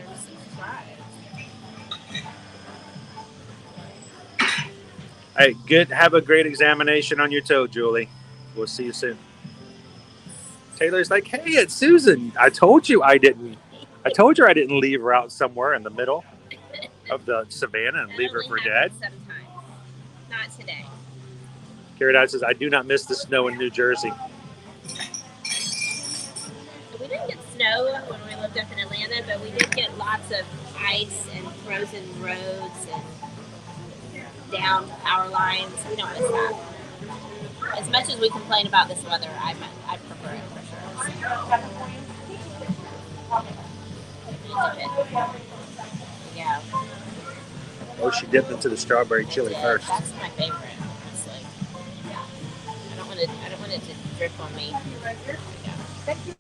Hey, good. Have a great examination on your toe, Julie. We'll see you soon. Taylor's like, hey, it's Susan. I told you I didn't leave her out somewhere in the middle of the savannah and leave her for dead. Sometimes. Not today. Carrot says, I do not miss the snow in New Jersey. We didn't get snow when we lived up in Atlanta, but we did get lots of ice and frozen roads and down power lines. We don't miss that. As much as we complain about this weather, I prefer it for sure. Yeah. Oh, she dipped into the strawberry chili first. That's my favorite. I don't want it to drip on me. Thank you.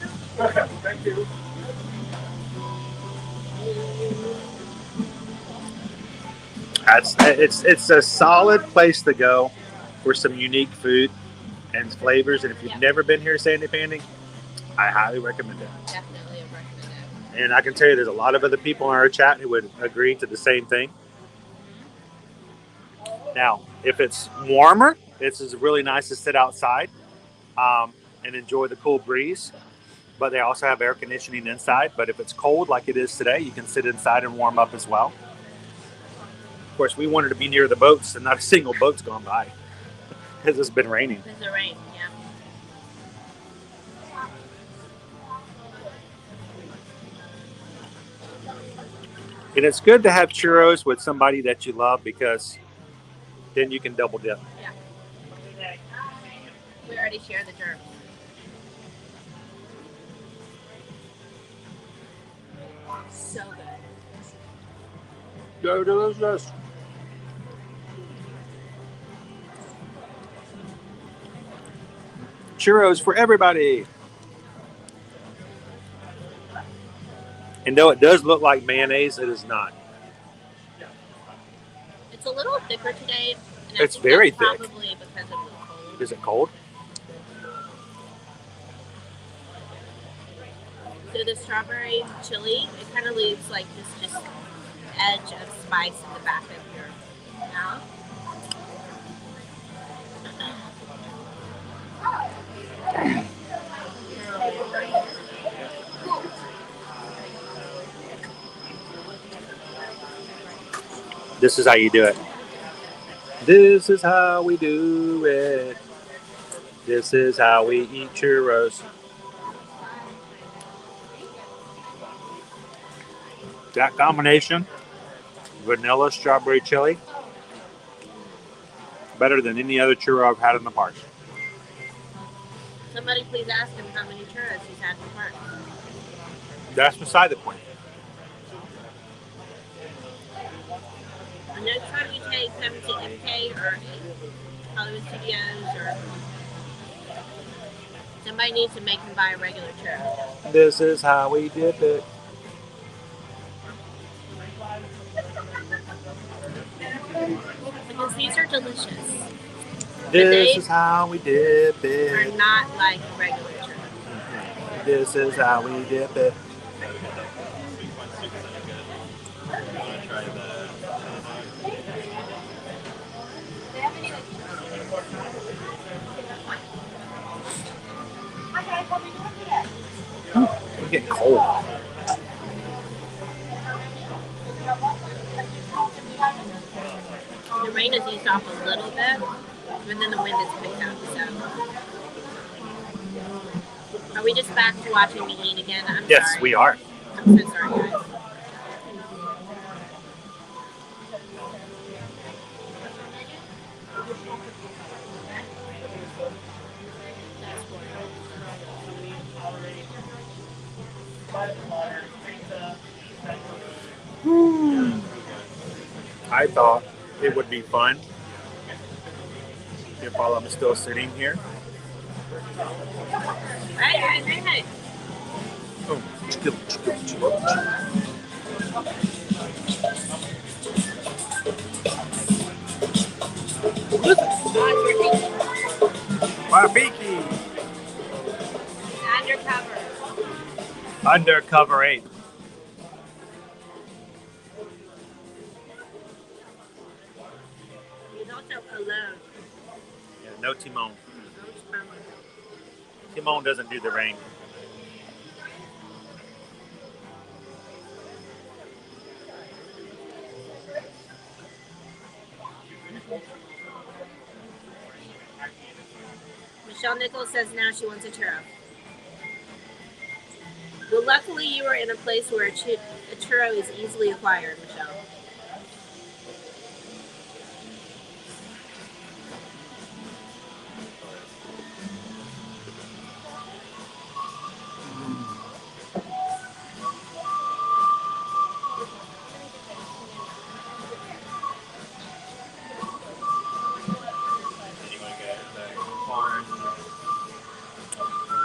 Thank you. It's a solid place to go for some unique food and flavors. And if you've never been here, Sandy Pandy, I highly recommend it. Definitely recommend it. And I can tell you, there's a lot of other people in our chat who would agree to the same thing. Now, if it's warmer, it's really nice to sit outside and enjoy the cool breeze. But they also have air conditioning inside. But if it's cold like it is today, you can sit inside and warm up as well. Of course, we wanted to be near the boats, and not a single boat's gone by because it's been raining. Because of rain, yeah. And it's good to have churros with somebody that you love, because then you can double dip. Yeah. We already share the germs. So good. Go delicious. Churros for everybody. And though it does look like mayonnaise, it is not. It's a little thicker today. And It's very thick. Probably because of the cold. Is it cold? So the strawberry chili, it kind of leaves like this just edge of spice in the back of your mouth. This is how you do it. This is how we do it. This is how we eat churros. That combination, vanilla, strawberry, chili, better than any other churro I've had in the park. Somebody please ask him how many churros he's had in the park. That's beside the point. The next time you come to MK or Hollywood Studios or Somebody needs to make him buy a regular churro. This is how we dip it. Because these are delicious. This is how we dip it. Are not like a regular churro. This is how we dip it. It's getting cold. The rain has eased off a little bit, and then the wind has picked up. So, are we just back to watching me eat again? I'm yes, sorry. we are. I'm so sorry, guys. I thought it would be fun if while I'm still sitting here. Right. Oh, Wapiki. Undercover. Undercover 8. He's also alone. Yeah, no Timon. Timon doesn't do the rain. Michelle Nichols says now she wants a churro. Well, luckily you are in a place where a churro is easily acquired, Michelle.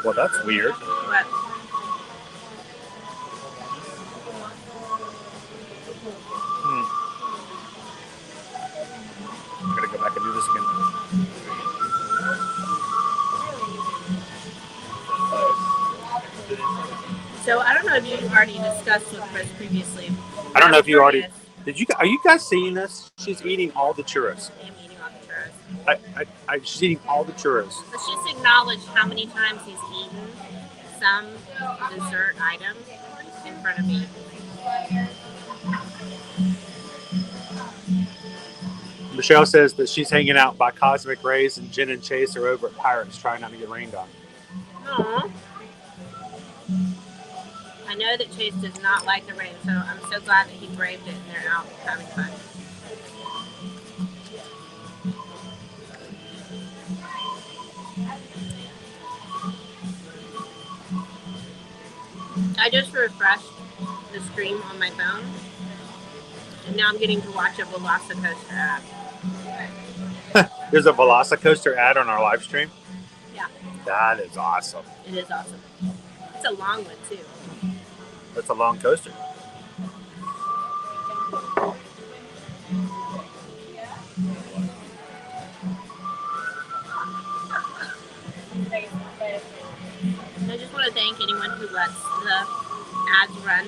Well, that's weird. What? I'm gonna go back and do this again. So I don't know if you already discussed with Chris previously. I don't know if you already did. Are you guys seeing this? She's eating all the churros. I am eating all the churros. She's eating all the churros. Let's just acknowledge how many times he's eaten some dessert item in front of me. Michelle says that she's hanging out by Cosmic Rays and Jen and Chase are over at Pirates trying not to get rained on. Aww. I know that Chase does not like the rain, so I'm so glad that he braved it and they're out having fun. I just refreshed the stream on my phone, and now I'm getting to watch a Velocicoaster ad. There's a Velocicoaster ad on our live stream? Yeah. That is awesome. It is awesome. It's a long one, too. That's a long coaster. I just want to thank anyone who lets the ads run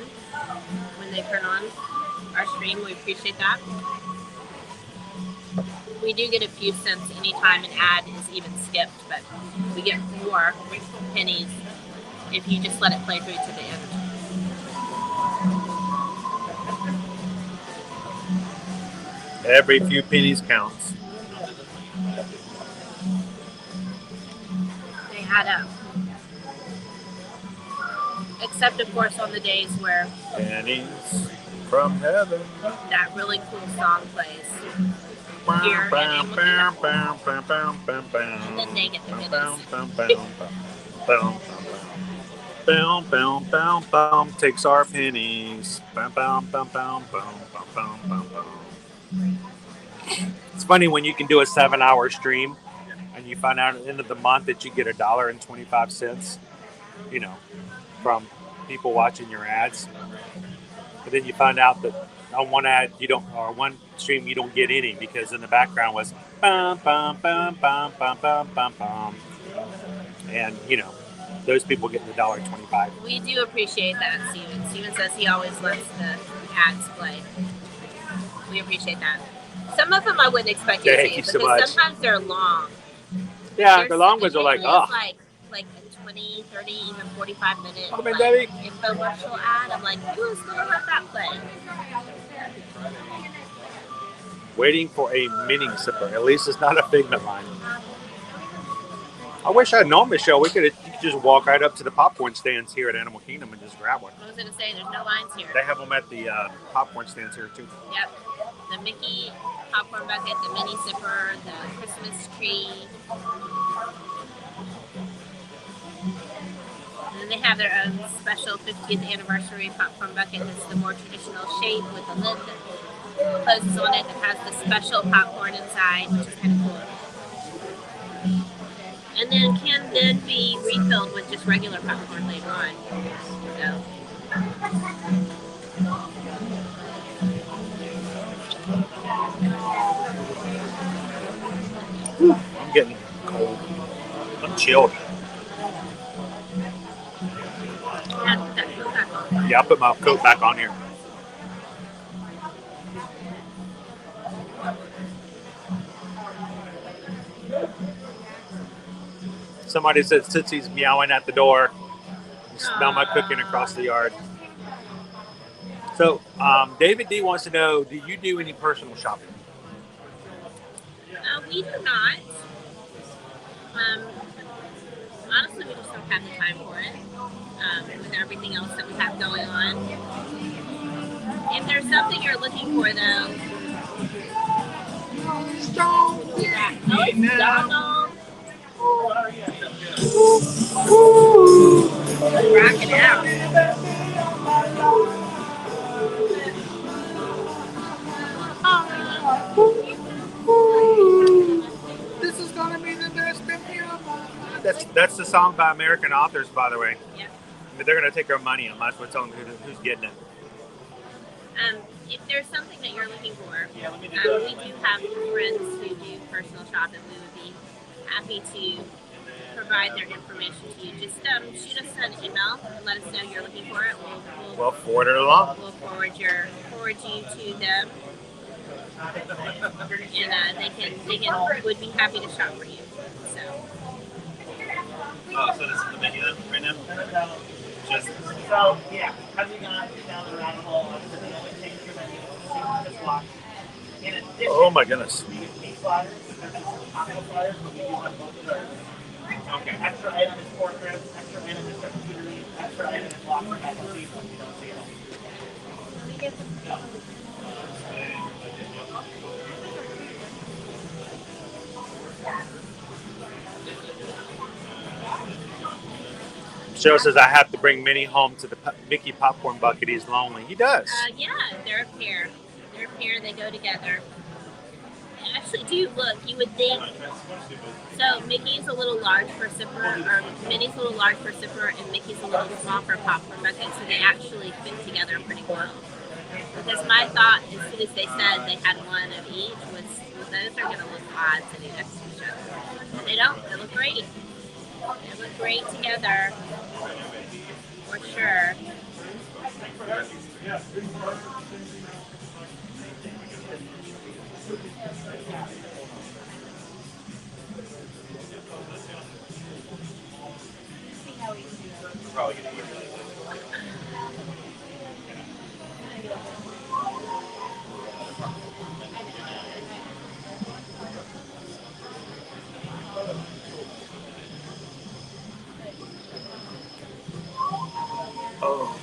when they turn on our stream. We appreciate that. We do get a few cents anytime an ad is even skipped, but we get more pennies if you just let it play through to the end. Every few pennies counts. They add up. Except, of course, on the days where pennies from heaven. That really cool song plays. Here and then they get the pennies. Takes our pennies. It's funny when you can do a 7-hour stream and you find out at the end of the month that you get $1.25, you know, from people watching your ads. But then you find out that on one ad you don't, or one stream you don't get any because in the background was bum bum bum bum bum bum bum bum, and you know those people get the $1.25. We do appreciate that, Steven. Steven says he always lets the ads play. We appreciate that. Some of them I wouldn't expect you to see because sometimes they're long. Yeah, the long ones are like, oh. Like a 20, 30, even 45-minute Debbie. infomercial ad. I'm like, who's going to let that play? Waiting for a mini sipper. At least it's not a Figment line. I wish I had known, Michelle. We could just walk right up to the popcorn stands here at Animal Kingdom and just grab one. I was going to say, there's no lines here. They have them at the popcorn stands here, too. Yep. The Mickey popcorn bucket, the mini sipper, the Christmas tree. And then they have their own special 50th anniversary popcorn bucket that's the more traditional shape with the lid that closes on it that has the special popcorn inside, which is kind of cool. And then can then be refilled with just regular popcorn later on. So. I'm getting cold. I'm chilled. Yeah, I'll put my coat back on here. Somebody said Tootsie's meowing at the door. You smell my cooking across the yard. So, David D wants to know, do you do any personal shopping? We do not. Honestly, we just don't have the time for it. With everything else that we have going on. If there's something you're looking for, though, rock it out. This is gonna be the best video. That's the song by American authors, by the way. Yeah. But they're gonna take our money. I might as well tell them who's getting it. If there's something that you're looking for, we do have friends who do personal shopping. We would be happy to provide their information to you. Just shoot us an email and let us know you're looking for it. We'll forward it along. We'll forward you to them, and they would be happy to shop for you. So this is the menu right now? So, yeah, having gone down the rabbit hole, obviously the only change to your menu is watch. In addition, oh my goodness. Meat sliders, taco sliders, we do on both of those. Okay. Extra item is pork ribs, extra item is charcuterie, extra item is lobster mac and cheese when you don't see it. Joe says I have to bring Minnie home to the Mickey popcorn bucket. He's lonely. He does. Yeah, they're a pair. They're a pair. They go together. They actually do look. You would think. So Mickey's a little large for sipper, or Minnie's a little large for sipper, and Mickey's a little small for popcorn bucket. So they actually fit together pretty well. Because my thought, as soon as they said they had one of each, was those are going to look odd sitting next to each other. They don't. They look great. They look great together. For sure. Oh.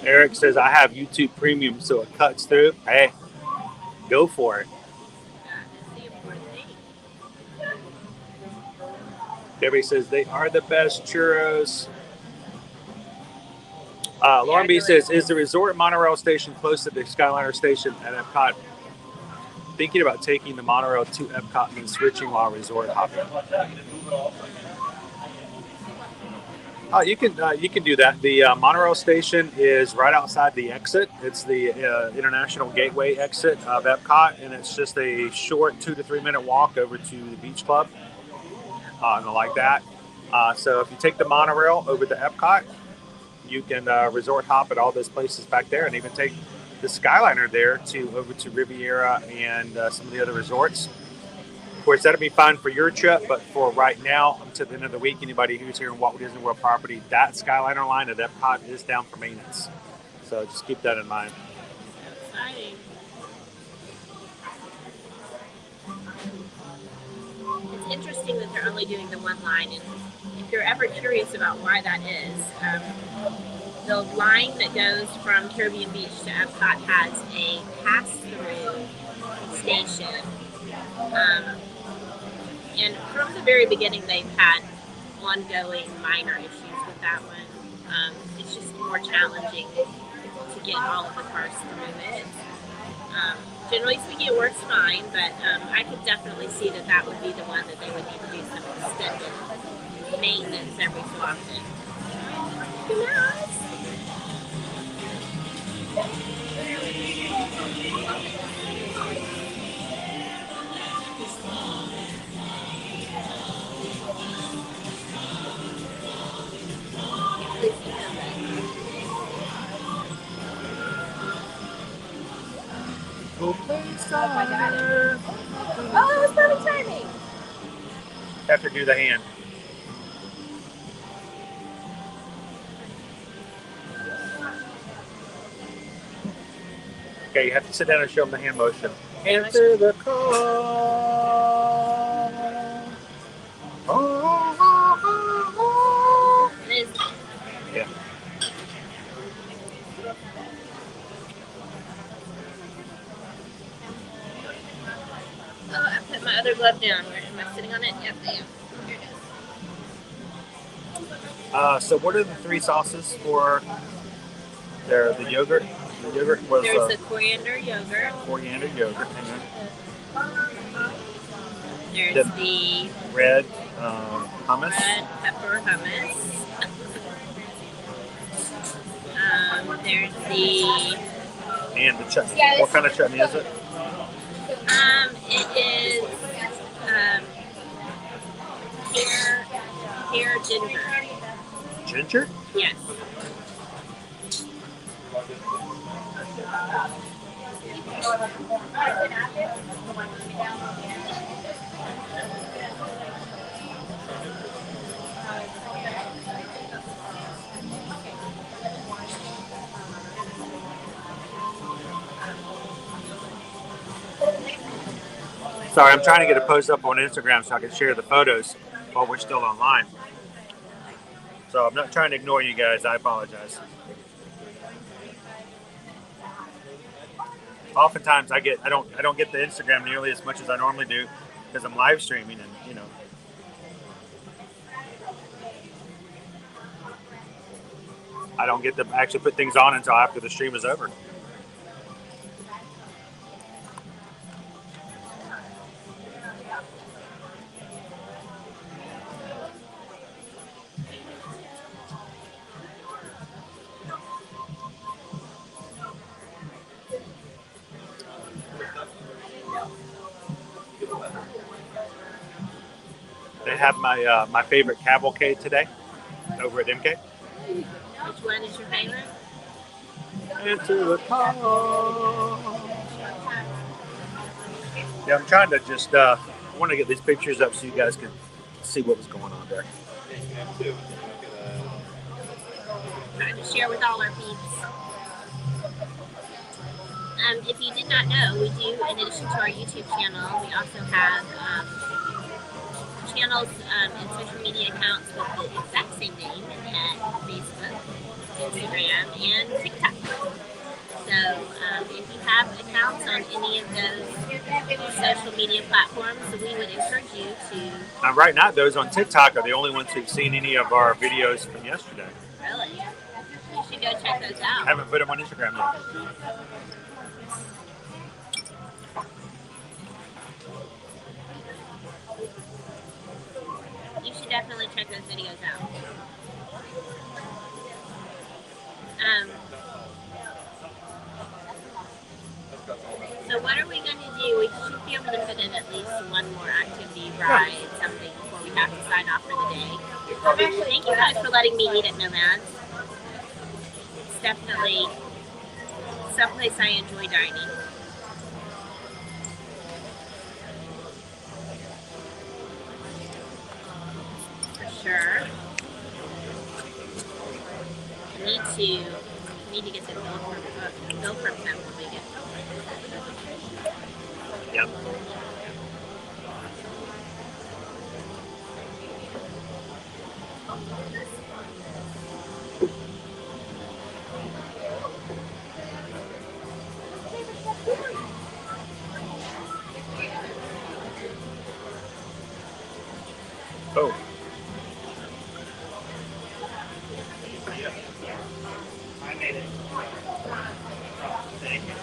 Eric says I have YouTube Premium, so it cuts through. Hey, go for it. Debbie says they are the best churros. Lauren B says, is the resort monorail station close to the Skyliner station at Epcot? Thinking about taking the monorail to Epcot and then switching while resort hopping. You can do that. The monorail station is right outside the exit. It's the International Gateway exit of Epcot, and it's just a short 2 to 3 minute walk over to the Beach Club, and like that. So if you take the monorail over to Epcot, you can resort hop at all those places back there, and even take the Skyliner there over to Riviera and some of the other resorts. Of course, that'll be fine for your trip, but for right now, to the end of the week, anybody who's here in Walt Disney World property, that Skyliner line at Epcot is down for maintenance. So just keep that in mind. Exciting. It's interesting that they're only doing the one line, and if you're ever curious about why that is, the line that goes from Caribbean Beach to Epcot has a pass-through station. And from the very beginning, they've had ongoing minor issues with that one. It's just more challenging to get all of the cars through it. Generally speaking, it works fine, but I could definitely see that would be the one that they would need to do some extended maintenance every so often. Yes. Oh, my God. Oh, that was perfect timing. Have to do the hand. Okay, you have to sit down and show them the hand motion. Answer the call. Oh. Yeah. Oh, I put my other glove down. Am I sitting on it? Yep, I am. Here it is. So what are the 3 sauces for the yogurt? The yogurt was there's the coriander yogurt. Coriander yogurt. Hang on. There's the red hummus. Red pepper hummus. There's the and the chutney. What kind of chutney is it? It is pear ginger. Ginger? Yes. Sorry, I'm trying to get a post up on Instagram so I can share the photos while we're still online. So I'm not trying to ignore you guys. I apologize. Oftentimes I don't get the Instagram nearly as much as I normally do because I'm live streaming and I don't get to actually put things on until after the stream is over. They have my favorite cavalcade today over at MK. Which one is your favorite? Into the call. Yeah, I'm trying to just I want to get these pictures up so you guys can see what was going on there. Trying to share with all our peeps. If you did not know, we do, in addition to our YouTube channel, we also have channels and social media accounts with the exact same name at Facebook, Instagram, and TikTok. So if you have accounts on any of those social media platforms, we would encourage you to... Right now, those on TikTok are the only ones who've seen any of our videos from yesterday. Really? You should go check those out. I haven't put them on Instagram yet. You should definitely check those videos out. So what are we going to do? We should be able to fit in at least one more activity, ride, something before we have to sign off for the day. Thank you guys for letting me eat at Nomad. It's definitely someplace I enjoy dining. For sure. Need to get the bill from them when we get. Yep. Oh. I made it. Thank you.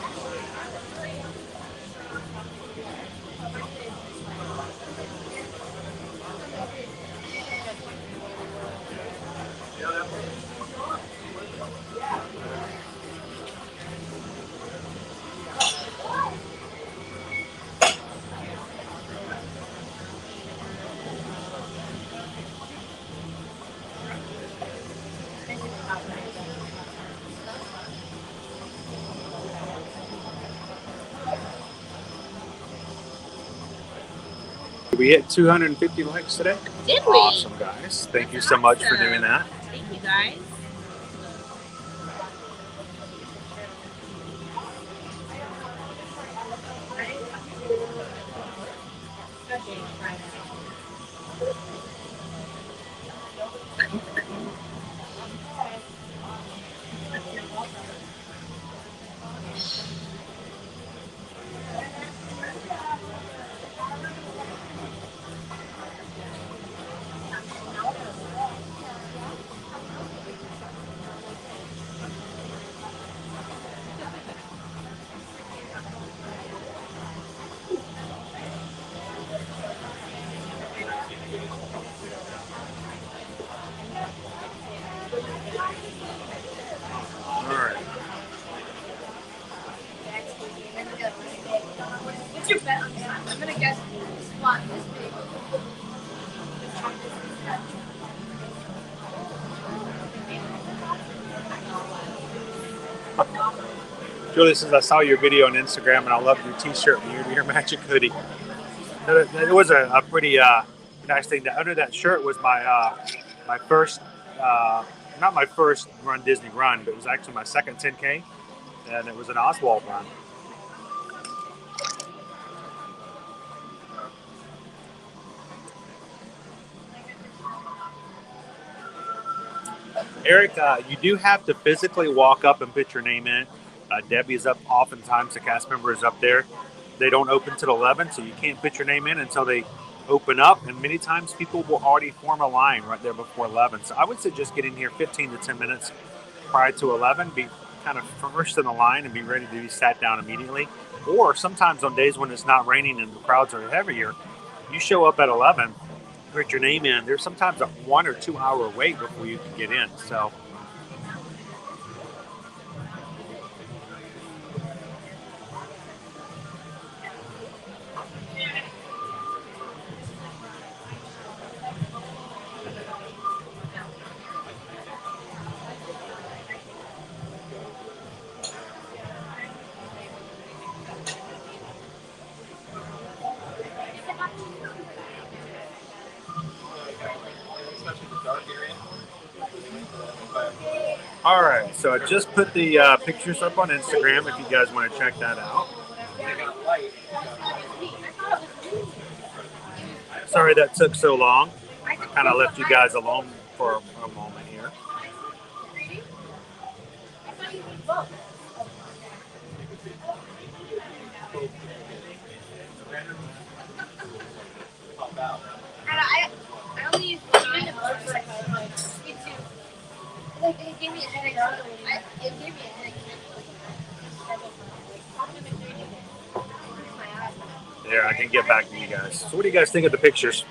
We hit 250 likes today. Did we? Awesome, guys. Thank you so much for doing that. Thank you, guys. What's your bet on time? I'm gonna guess squat this big. Julie says, I saw your video on Instagram and I love your t-shirt and your magic hoodie. It was a pretty nice thing. Under that shirt was my my first, not my first Run Disney run, but it was actually my second 10K, and it was an Oswald run. Eric, you do have to physically walk up and put your name in. Debbie is up oftentimes, the cast member is up there. They don't open till 11, so you can't put your name in until they open up. And many times people will already form a line right there before 11. So I would suggest getting here 15 to 10 minutes prior to 11. Be kind of first in the line and be ready to be sat down immediately. Or sometimes on days when it's not raining and the crowds are heavier, you show up at 11, put your name in. There's sometimes a 1 or 2 hour wait before you can get in. So all right, so I just put the pictures up on Instagram if you guys want to check that out. Sorry that took so long. I kind of left you guys alone for a moment here. I only use one. Me too. It gave me a headache. It gave me a headache. There, I can get back to you guys. So what do you guys think of the pictures?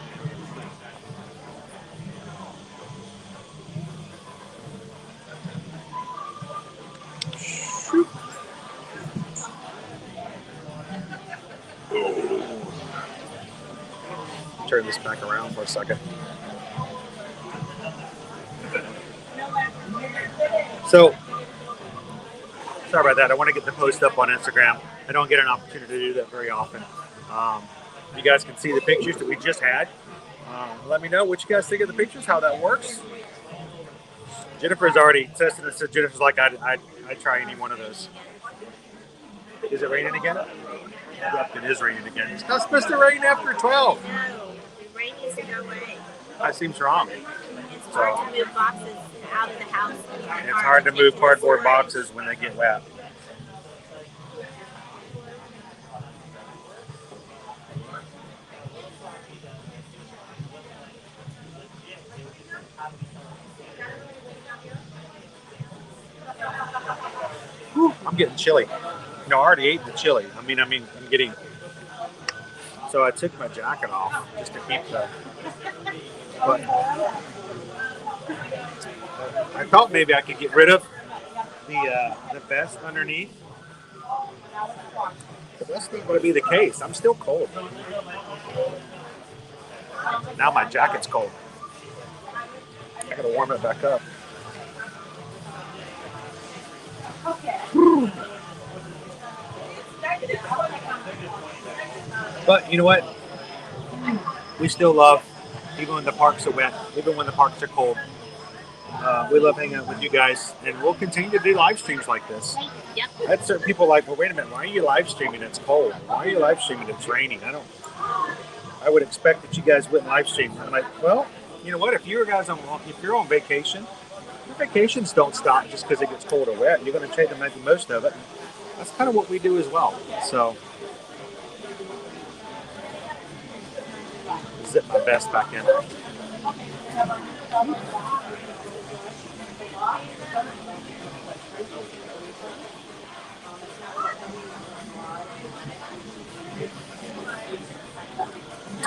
Turn this back around for a second. So, sorry about that. I want to get the post up on Instagram. I don't get an opportunity to do that very often. You guys can see the pictures that we just had. Let me know what you guys think of the pictures, how that works. Jennifer's already tested it, so Jennifer's like, I'd try any one of those. Is it raining again? Yep, it is raining again. It's not supposed to rain after 12. No, the rain needs to go away. That seems wrong. It's hard to move boxes out of the house. It's hard to move cardboard boxes when they get wet. Whew, I'm getting chilly. No, I already ate the chili. I mean, I'm getting. So I took my jacket off just to keep the. But I thought maybe I could get rid of the vest underneath. But that's not going to be the case. I'm still cold. Now my jacket's cold. I got to warm it back up. But you know what? We still love, even when the parks are wet, even when the parks are cold. We love hanging out with you guys, and we'll continue to do live streams like this. Yep. I had certain people like, well, wait a minute, why are you live streaming? It's cold. Why are you live streaming? It's raining. I would expect that you guys wouldn't live stream. I'm like, well, you know what? If you're on vacation, your vacations don't stop just because it gets cold or wet. You're going to try to make the most of it. That's kind of what we do as well. So, zip my vest back in.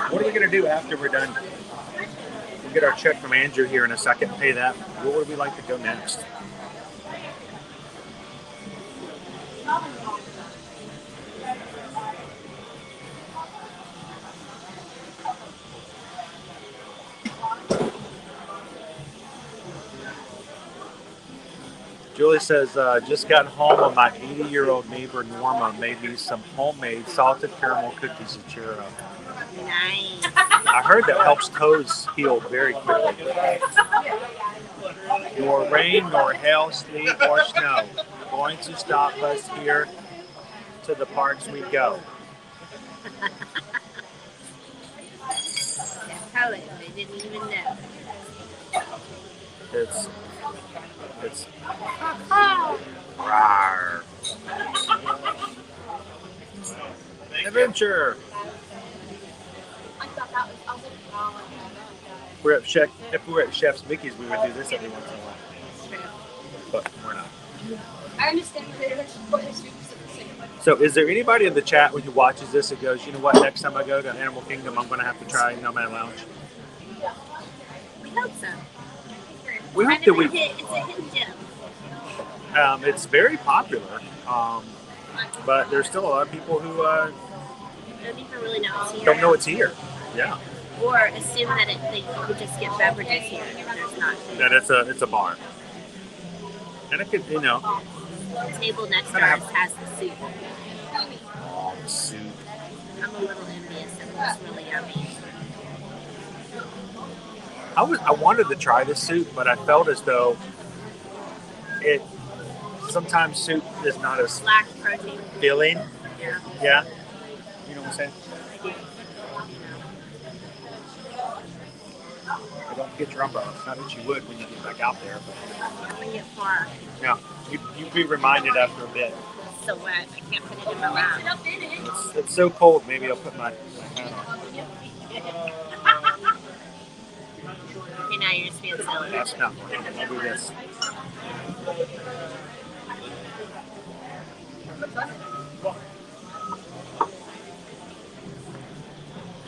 What are we going to do after we're done? We'll get our check from Andrew here in a second, pay that. Where would we like to go next? Julie says, just got home and my 80-year-old neighbor Norma made me some homemade salted caramel cookies and churro. Nice. I heard that helps toes heal very quickly. Nor rain, nor hail, sleet, or snow going to stop us here. To the parks we go. Tell it. They didn't even know. It's rawr. Adventure. If we were at Chef's Mickey's, we would do this every once in a while. But we're not. I understand. So is there anybody in the chat who watches this and goes, you know what, next time I go to Animal Kingdom, I'm going to have to try Nomad Lounge? We hope so. We hope that it's a hidden gem. It's very popular, but there's still a lot of people who don't know it's here. Yeah. Or assume that they could just get beverages here. There's not. That it's a bar. And it could, The table next to us has the soup. Oh, the soup. I'm a little envious. It looks really yummy. I wanted to try the soup, but I felt as though sometimes soup is not as lack protein filling. Yeah. Yeah. You know what I'm saying? I do. I don't get your umbrella. Not that you would when you get back out there. But when you get far. Yeah. You'd be reminded after a bit. It's so wet. I can't put it in my mouth. It's so cold. Maybe I'll put my hat on. Okay, now you're just being silly. That's not working. I'll do this.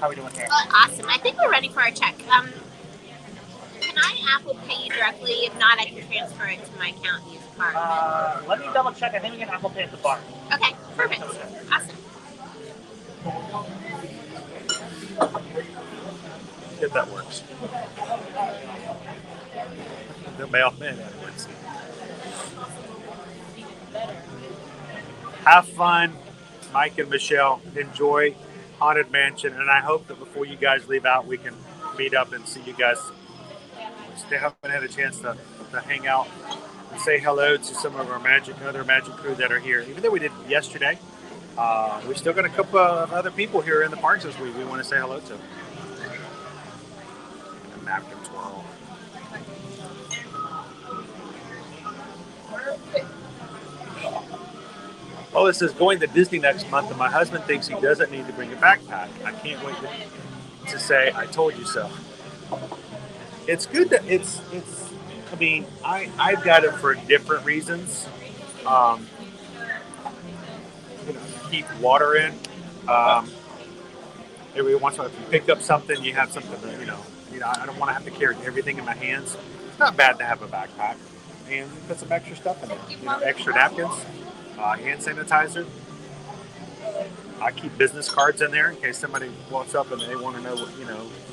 How are we doing here? Awesome. I think we're ready for our check. Can I Apple Pay you directly? If not, I can transfer it to my account and use a card. Let me double check. I think we can Apple Pay at the bar. Okay, perfect. Awesome. If that works. The mailman. Have fun, Mike and Michelle. Enjoy Haunted Mansion, and I hope that before you guys leave out, we can meet up and see you guys. We haven't had a chance to hang out and say hello to some of our other magic crew that are here. Even though we did yesterday, we still got a couple of other people here in the parks this week we want to say hello to. A napkin twirl. Oh, it says going to Disney next month, and my husband thinks he doesn't need to bring a backpack. I can't wait to say I told you so. It's good that it's. I mean, I've got it for different reasons. Keep water in. Every once in a while, if you pick up something, you have something that I don't want to have to carry everything in my hands. It's not bad to have a backpack, and put some extra stuff in it. Extra napkins. Hand sanitizer. I keep business cards in there in case somebody walks up and they want to know what,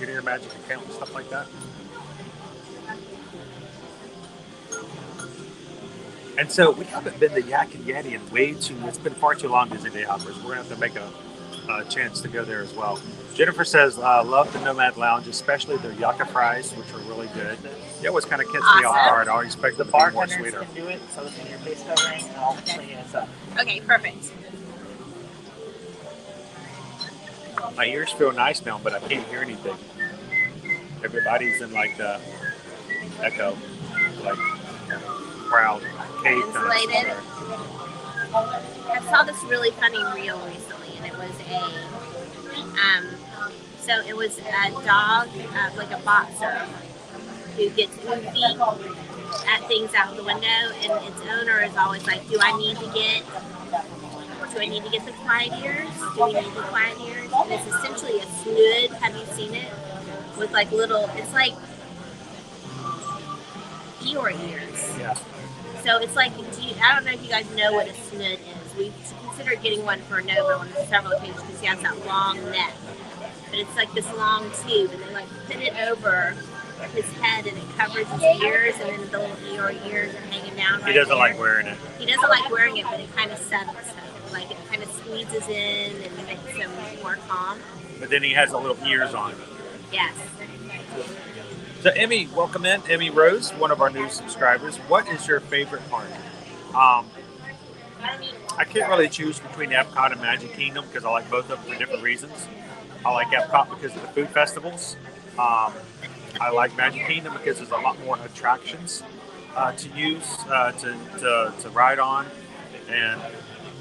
your magic account and stuff like that. And so we haven't been to Yak and Yeti in it's been far too long, Disney Day Hoppers. We're going to have to make a chance to go there as well. Jennifer says, love the Nomad Lounge, especially their yucca fries, which are really good. It always kind of catches me off guard. I always expect them to be more sweeter. Can do it, so it's in your face covering, and I'll clean it up. Okay, perfect. My ears feel nice now, but I can't hear anything. Everybody's in like the echo, like crowd, cave kind of stuff. I saw this really funny reel recently, and it was a dog, like a boxer, who gets goofy at things out the window, and its owner is always like, do I need to get the quiet ears? Do we need the quiet ears? And it's essentially a snood. Have you seen it? With like it's like Eeyore ears. Yeah. So it's like, I don't know if you guys know what a snood is. We considered getting one for Nova on several occasions because he has that long neck. But it's like this long tube, and they like put it over his head, and it covers his ears, and then the little Eeyore ears are hanging down. He doesn't like wearing it. He doesn't like wearing it, but it kind of settles him. Like it kind of squeezes in and makes him more calm. But then he has the little ears on. Yes. So Emmy, welcome in. Emmy Rose, one of our new subscribers. What is your favorite park? I can't really choose between Epcot and Magic Kingdom because I like both of them for different reasons. I like Epcot because of the food festivals. I like Magic Kingdom because there's a lot more attractions to use, to ride on, and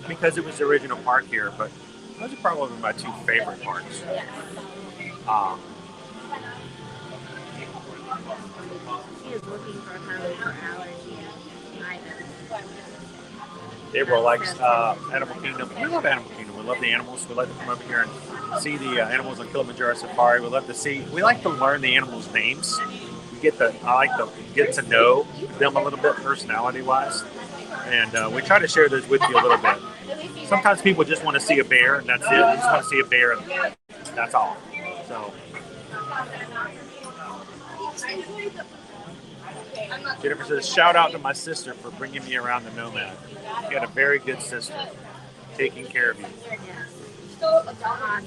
because it was the original park here. But those are probably my two favorite parks. He is looking for home for allergy items. April likes Animal Kingdom. We love Animal Kingdom. We love the animals. We like to come over here and see the animals on Kilimanjaro Safari. We like to learn the animals' names. I like to get to know them a little bit personality-wise. And we try to share those with you a little bit. Sometimes people just want to see a bear, and that's it. They just want to see a bear, and that's all. So Jennifer says, shout out to my sister for bringing me around the Nomad. You got a very good sister taking care of you. Awesome.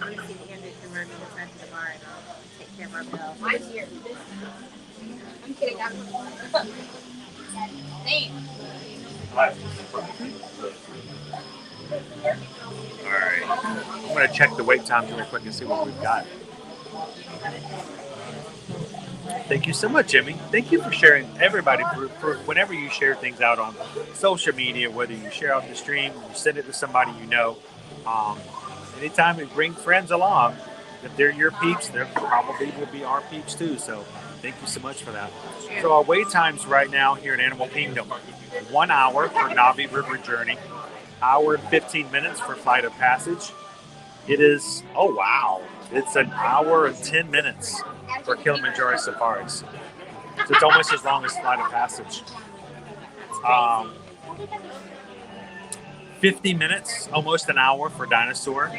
I'm going to see the Andrew can run to the front of the bar, and I'll take care of our bill. Mine's here. I'm kidding. All right. I'm going to check the wait times really quick and see what we've got. Thank you so much, Jimmy. Thank you for sharing, everybody, for whenever you share things out on social media, whether you share out the stream, you send it to somebody you know. Anytime you bring friends along, if they're your peeps, they probably will be our peeps too. So Thank you so much for that. So our wait times right now here in Animal Kingdom, 1 hour for Navi River Journey, hour and 15 minutes for Flight of Passage. It is, oh wow, it's an hour and 10 minutes for Kilimanjaro Safaris. So it's almost as long as Flight of Passage. 50 minutes, almost an hour for Dinosaur.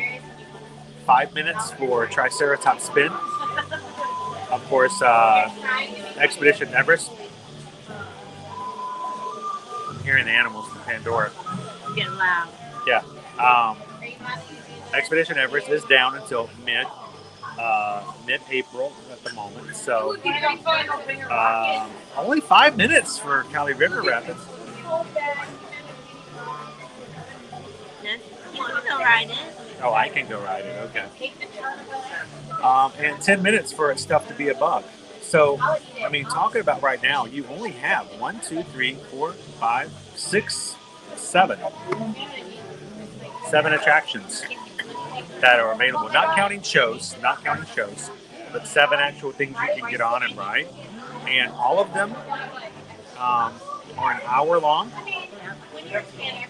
5 minutes for Triceratops Spin. Of course, Expedition Everest. I'm hearing the animals in Pandora. Getting loud. Yeah. Expedition Everest is down until mid-April at the moment. So only 5 minutes for Kali River Rapids. You can go ride it. Oh, I can go ride it. Okay. And 10 minutes for its stuff to be a bug. So, I mean, talking about right now, you only have 1, 2, 3, 4, 5, 6, 7. 7 attractions that are available. Not counting shows, but 7 actual things you can get on and ride. And all of them are an hour long,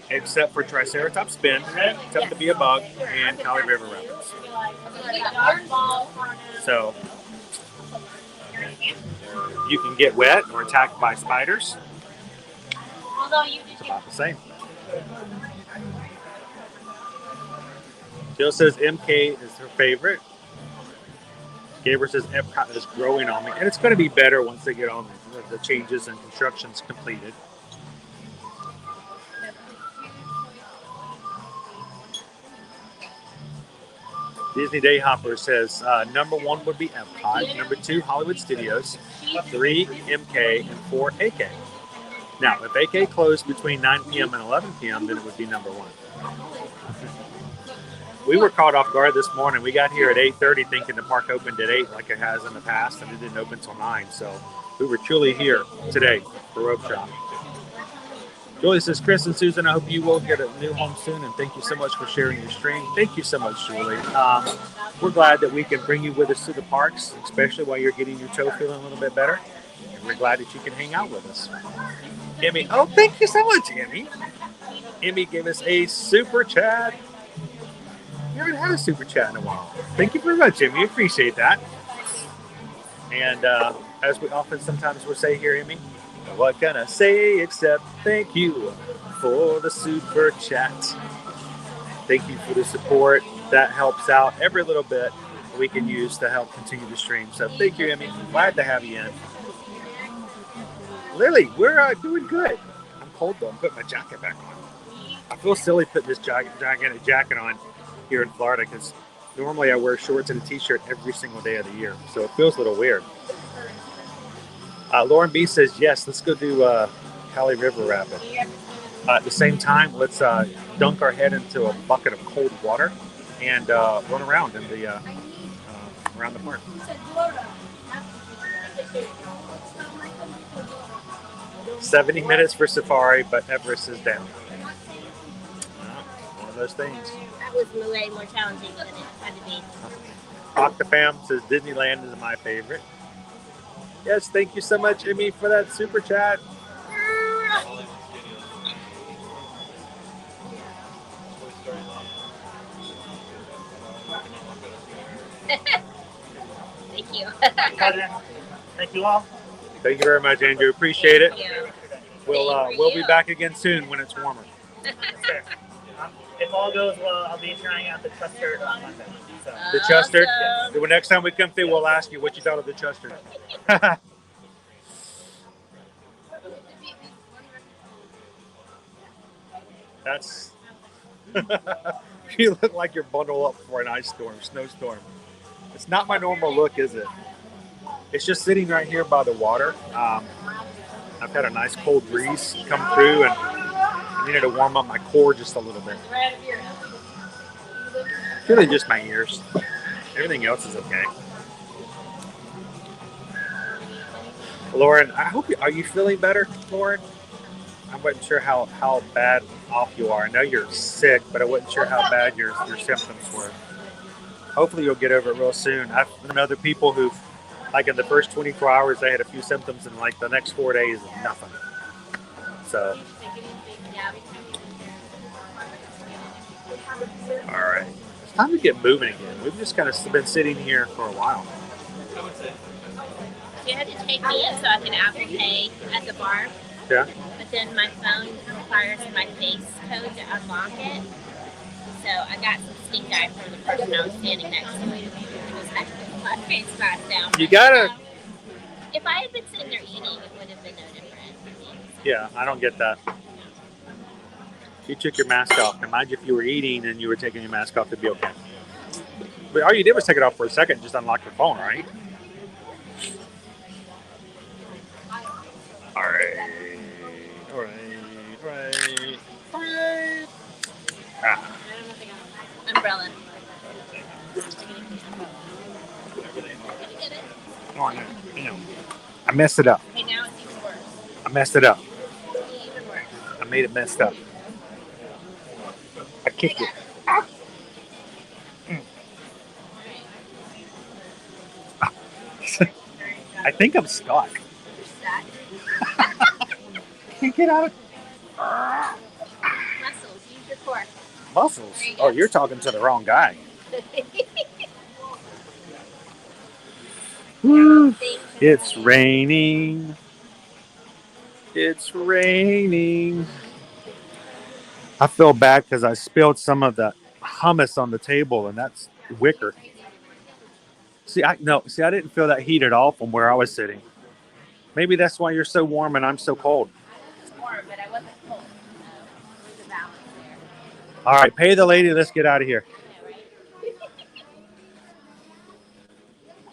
except for Triceratops Spin, except to be a bug, and Kali River Rapids. So you can get wet or attacked by spiders. It's about the same. Jill says MK is her favorite. Gabriel says Epcot is growing on me, and it's going to be better once they get all the changes and constructions completed. Disney Day Hopper says number 1 would be Epcot, number 2 Hollywood Studios, 3 MK, and 4 AK. Now, if AK closed between 9 p.m. and 11 p.m., then it would be number 1. We were caught off guard this morning. We got here at 8:30 thinking the park opened at 8 like it has in the past, and it didn't open until 9. So we were truly here today for Rope Shop. Julie says, Chris and Susan, I hope you will get a new home soon, and thank you so much for sharing your stream. Thank you so much, Julie. We're glad that we can bring you with us to the parks, especially while you're getting your toe feeling a little bit better. And we're glad that you can hang out with us. Emmy, oh, thank you so much, Emmy. Emmy gave us a super chat. We haven't had a super chat in a while. Thank you very much, Emmy. Appreciate that. And as we often sometimes will say here, Emmy, what can I say except thank you for the super chat. Thank you for the support. That helps out every little bit we can use to help continue the stream. So thank you, Emmy. Glad to have you in. Lily, we're doing good. I'm cold though. I'm putting my jacket back on. I feel silly putting this gigantic jacket on here in Florida because normally I wear shorts and a t-shirt every single day of the year. So it feels a little weird. Lauren B says, yes, let's go do Kali River Rapid. At the same time, let's dunk our head into a bucket of cold water and run around in the around the park. 70 minutes for Safari, but Everest is down. One of those things. That was way more challenging than it had to be. Octafam says Disneyland is my favorite. Yes, thank you so much, Emmy, for that super chat. Thank you. Thank you all. Thank you very much, Andrew. Appreciate it. We'll be back again soon when it's warmer. Sure. If all goes well, I'll be trying out the custard on Monday. So. The custard. The next time we come through, we'll ask you what you thought of the custard. That's. You look like you're bundled up for an ice storm, snowstorm. It's not my normal look, is it? It's just sitting right here by the water. I've had a nice cold breeze come through, and I needed to warm up my core just a little bit. Really just my ears. Everything else is okay. Lauren, I hope are you feeling better, Lauren? I wasn't sure how bad off you are. I know you're sick, but I wasn't sure how bad your symptoms were. Hopefully you'll get over it real soon. I've known other people who've like in the first 24 hours, they had a few symptoms, and like the next 4 days, nothing. So, all right, it's time to get moving again. We've just kind of been sitting here for a while. You had to take me in so I can Apple Pay at the bar. Yeah. But then my phone requires my face code to unlock it. So I got some stink eye from the person I was standing next to. It was actually my face mask down. You gotta. If I had been sitting there eating, it would have been no different. Yeah, I don't get that. If you took your mask off, and mind you, if you were eating and you were taking your mask off, it'd be okay. But all you did was take it off for a second, just unlock your phone, right? All right. Ah. Umbrella. Oh, no. I messed it up. Okay, now it's even worse. I messed it up. Even worse. I made it messed up. I kicked it. Ah. I think I'm stuck. You're stuck. Can't get out of. Muscles. Use your core. Muscles? Oh, you're talking to the wrong guy. It's raining. It's raining. I feel bad because I spilled some of the hummus on the table, and that's wicker. See, I didn't feel that heat at all from where I was sitting. Maybe that's why you're so warm and I'm so cold. I was warm, but I wasn't cold. There was a balance there. All right, pay the lady. Let's get out of here.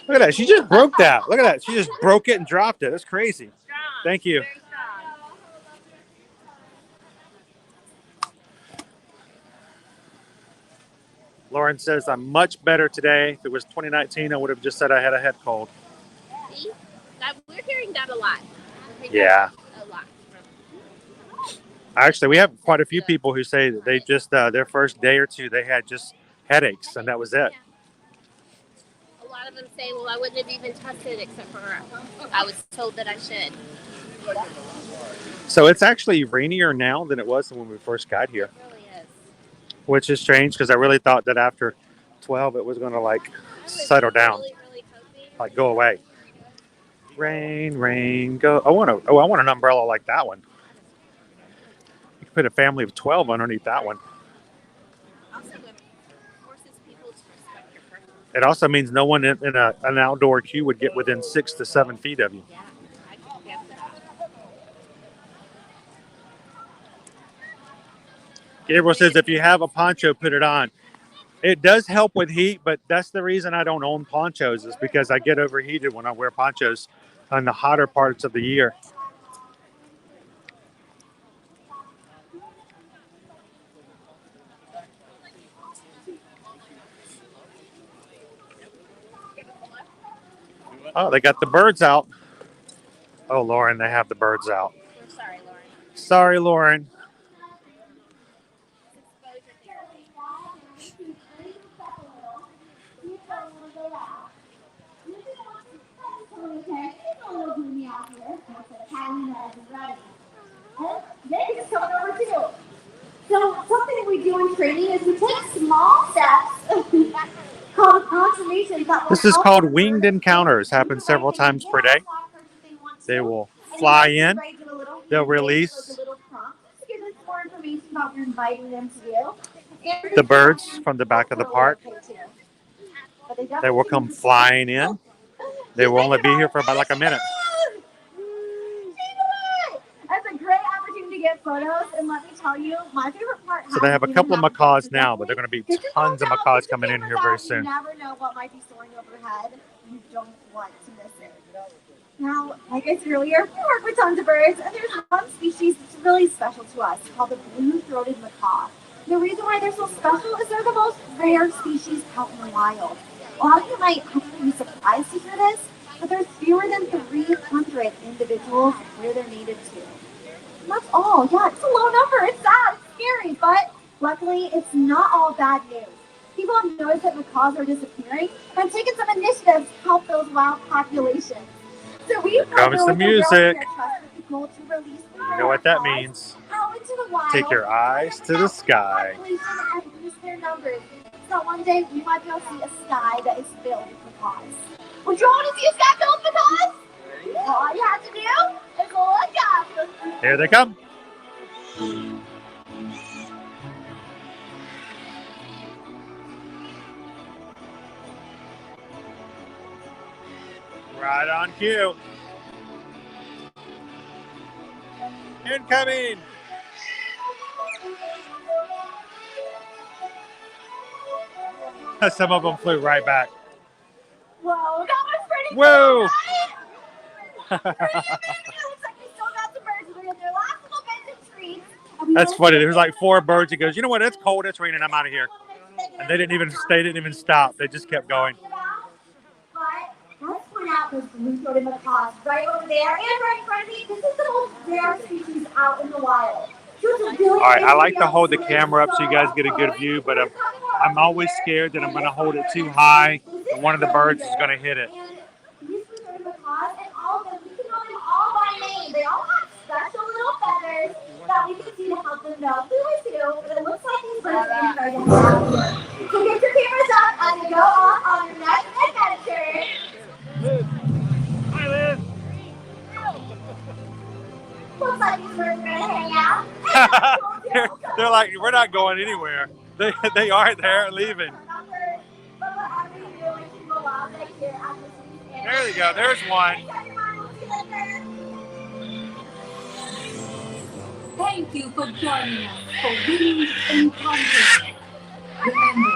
Look at that. She just broke that. Look at that. She just broke it and dropped it. That's crazy. Thank you. Lauren says, I'm much better today. If it was 2019, I would have just said I had a head cold. See? We're hearing that a lot. Yeah. A lot. Actually, we have quite a few people who say that they just, their first day or two, they had just headaches, and that was it. A lot of them say, well, I wouldn't have even tested except for I was told that I should. So it's actually rainier now than it was when we first got here. It really is. Which is strange because I really thought that after 12 it was going to like settle down, really like go away. Rain, go. I want an umbrella like that one. You can put a family of 12 underneath that one. Also, it forces people to respect your person. It also means no one in an outdoor queue would get within 6 to 7 feet of you. Yeah, I can get that. Gabriel says if you have a poncho, put it on. It does help with heat, but that's the reason I don't own ponchos is because I get overheated when I wear ponchos on the hotter parts of the year. Oh, they got the birds out. Oh, Lauren, they have the birds out. We're sorry, Lauren. Sorry, Lauren. So something we do in training is we take small steps called approximations. This is called winged encounters. Happens several times per day. They will fly in. They'll release the birds from the back of the park. They will come flying in. They will only be here for about like a minute. That's a great opportunity to get photos, and let me tell you, my favorite part. So they have a couple of macaws now, but they're going to be tons of macaws coming in here very soon. You never know what might be soaring overhead. You don't want to miss it. Now, like I said earlier, we work with tons of birds, and there's one species that's really special to us called the blue-throated macaw. The reason why they're so special is they're the most rare species out in the wild. A lot of you might be surprised to hear this, but there's fewer than 300 individuals where they're native to. And that's all. Yeah, it's a low number. It's sad. It's scary. But luckily, it's not all bad news. People have noticed that macaws are disappearing and taken some initiatives to help those wild populations. So we comes the music. You know what that means. Take your eyes to the sky. And boost their numbers. So one day we might be able to see a sky that is filled with macaws. Would you want to see a sky filled with macaws? All you have to do is look up. Here they come. Right on cue. Incoming. Some of them flew right back. Whoa, that was pretty Whoa. Cool, right? It looks like we still got some birds. We're going to do last little bits and treats. That's funny. There was like 4 birds. He goes, you know what? It's cold. It's raining. I'm out of here. And they didn't even stop. They just kept going. But let's point out those blue-throated macaws right over there and right in front of me. This is the most rare species out in the wild. All right, I like to hold the camera up so you guys get a good view, but I'm always scared that I'm going to hold it too high and one of the birds is going to hit it. These blue-throated macaws, and all of them, we can know them all by name. They all have special little feathers that we can see to help them know who is who, but it looks like these birds are going to try to help you. So get your cameras up as you go off on your next adventure. Hi, Liz. Looks like these birds are going to hang out. They're like, we're not going anywhere. They are there leaving. There they go. There's one. Thank you for joining us for Winning Encounters. Remember,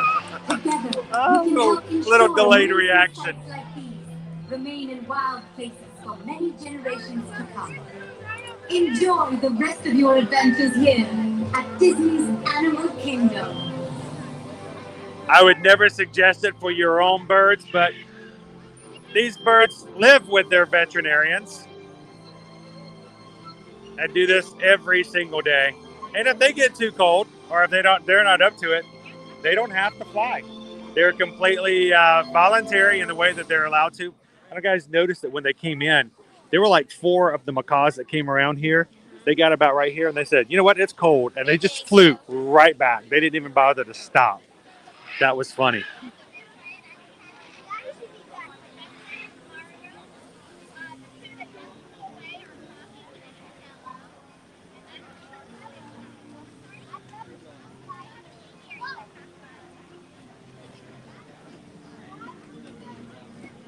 together we can help ensure little delayed reaction. Like these remain in wild places for many generations to come. Enjoy the rest of your adventures here at Disney's Animal Kingdom. I would never suggest it for your own birds, but these birds live with their veterinarians and do this every single day. And if they get too cold, or if they're not up to it, they don't have to fly. They're completely voluntary in the way that they're allowed to. I don't know if you guys noticed that when they came in, there were like 4 of the macaws that came around here. They got about right here and they said, you know what, it's cold. And they just flew right back. They didn't even bother to stop. That was funny.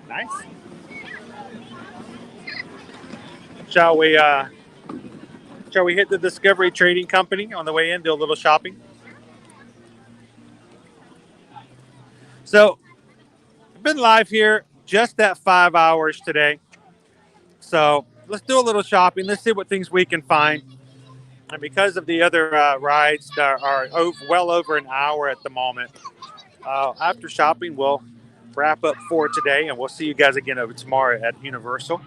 Nice. Shall we hit the Discovery Trading Company on the way in, do a little shopping? So, I've been live here just that 5 hours today. So, let's do a little shopping. Let's see what things we can find. And because of the other rides that are well over an hour at the moment, after shopping, we'll wrap up for today, and we'll see you guys again over tomorrow at Universal.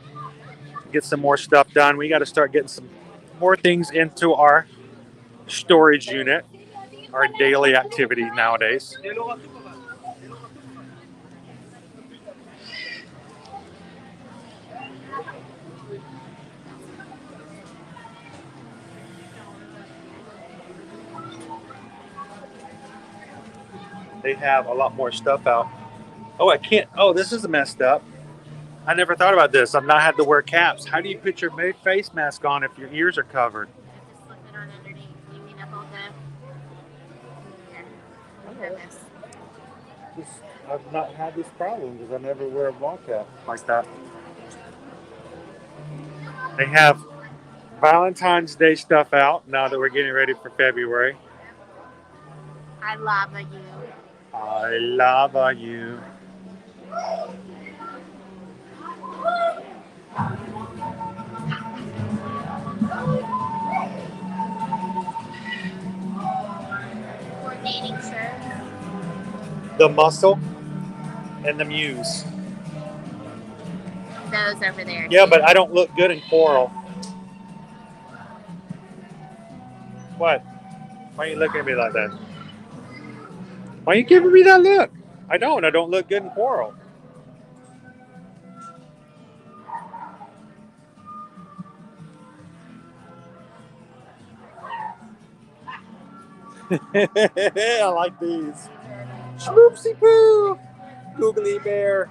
Get some more stuff done. We got to start getting some more things into our storage unit, our daily activities nowadays. They have a lot more stuff out. Oh, I can't. Oh, this is messed up. I never thought about this. I've not had to wear caps. How do you put your face mask on if your ears are covered? Just slip it on underneath. You mean up all the... I've not had this problem because I never wear a ball cap like that. They have Valentine's Day stuff out now that we're getting ready for February. I love you. I love you. Coordinating shirts. The Muscle and the Muse. Those over there. Yeah, but I don't look good in coral. What? Why are you looking at me like that? Why are you giving me that look? I don't look good in coral. I like these. Schmoopsy poo. Googly bear.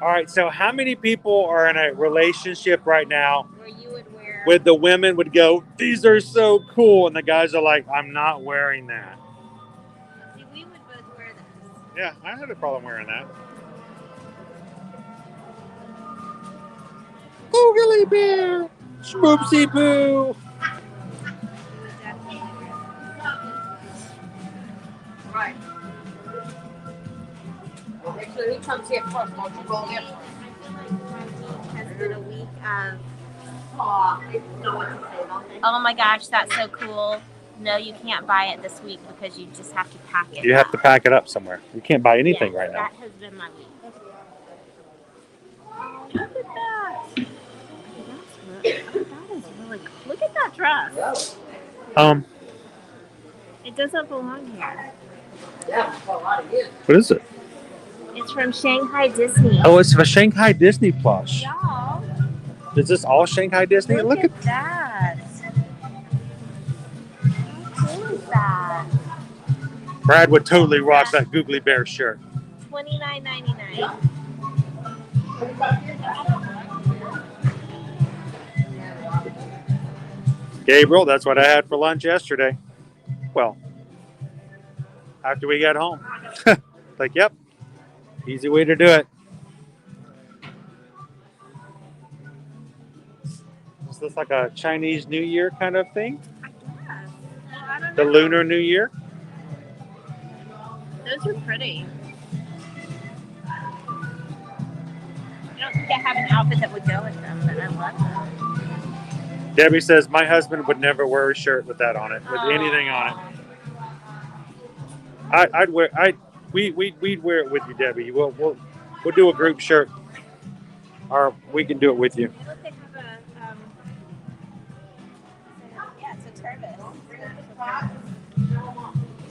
All right, so how many people are in a relationship right now Where you would wear. where the women would go, these are so cool, and the guys are like, I'm not wearing that. See, we would both wear this. Yeah, I had a problem wearing that. Googly bear. Schmoopsy poo. Right. Well, make sure he comes here first, won't you go here? Has been a week of. Oh my gosh, that's so cool. No, you can't buy it this week because you just have to pack it. You have to pack it up somewhere. You can't buy anything right now. That has been my week. Oh, look at that. That is really cool. Look at that dress. It doesn't belong here. What is it? It's from Shanghai Disney. Oh, it's a Shanghai Disney plush. Y'all. Is this all Shanghai Disney? Look at that. How cool is that? Brad would totally rock that Googly Bear shirt. $29.99. Gabriel, that's what I had for lunch yesterday. Well, after we got home. Like, yep, easy way to do it. Is this like a Chinese New Year kind of thing? The Lunar New Year? Those are pretty. I don't think I have an outfit that would go with them, but I love them. Debbie says my husband would never wear a shirt with that on it, with anything on it. We'd wear it with you, Debbie. We'll do a group shirt, or we can do it with you. Look, they have a it's a turban.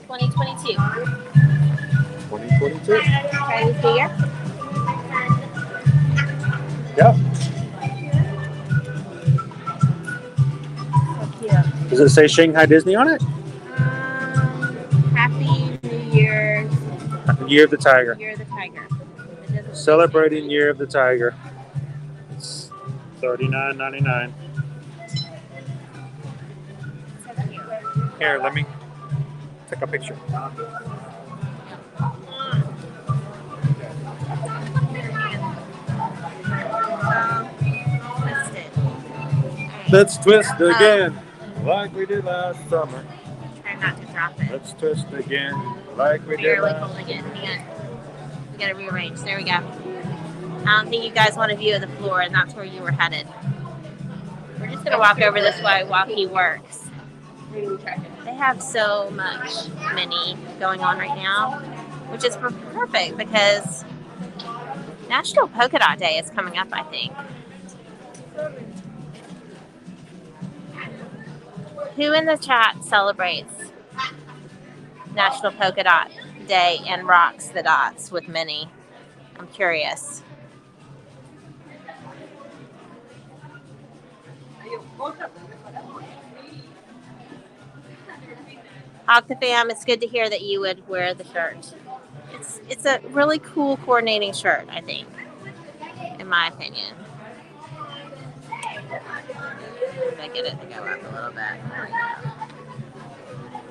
2022. 2022. Try this here. Yep. Does it say Shanghai Disney on it? Happy New Year. Year of the Tiger. Year of the Tiger. Celebrating Year of the Tiger. It's $39.99. Here, let me take a picture. Let's twist again, like we did last summer. Try not to drop it. Let's twist again, like we did Barely last holding it. Hang on. We gotta rearrange. There we go. I don't think you guys want a view of the floor, and that's where you were headed. We're just gonna walk over this way while he works. They have so much mini going on right now, which is perfect because National Polka Dot Day is coming up, I think. Who in the chat celebrates National Polka Dot Day and rocks the dots with Minnie? I'm curious. Octafam, it's good to hear that you would wear the shirt. It's a really cool coordinating shirt, I think, in my opinion. If I get it to go up a little bit. There we go.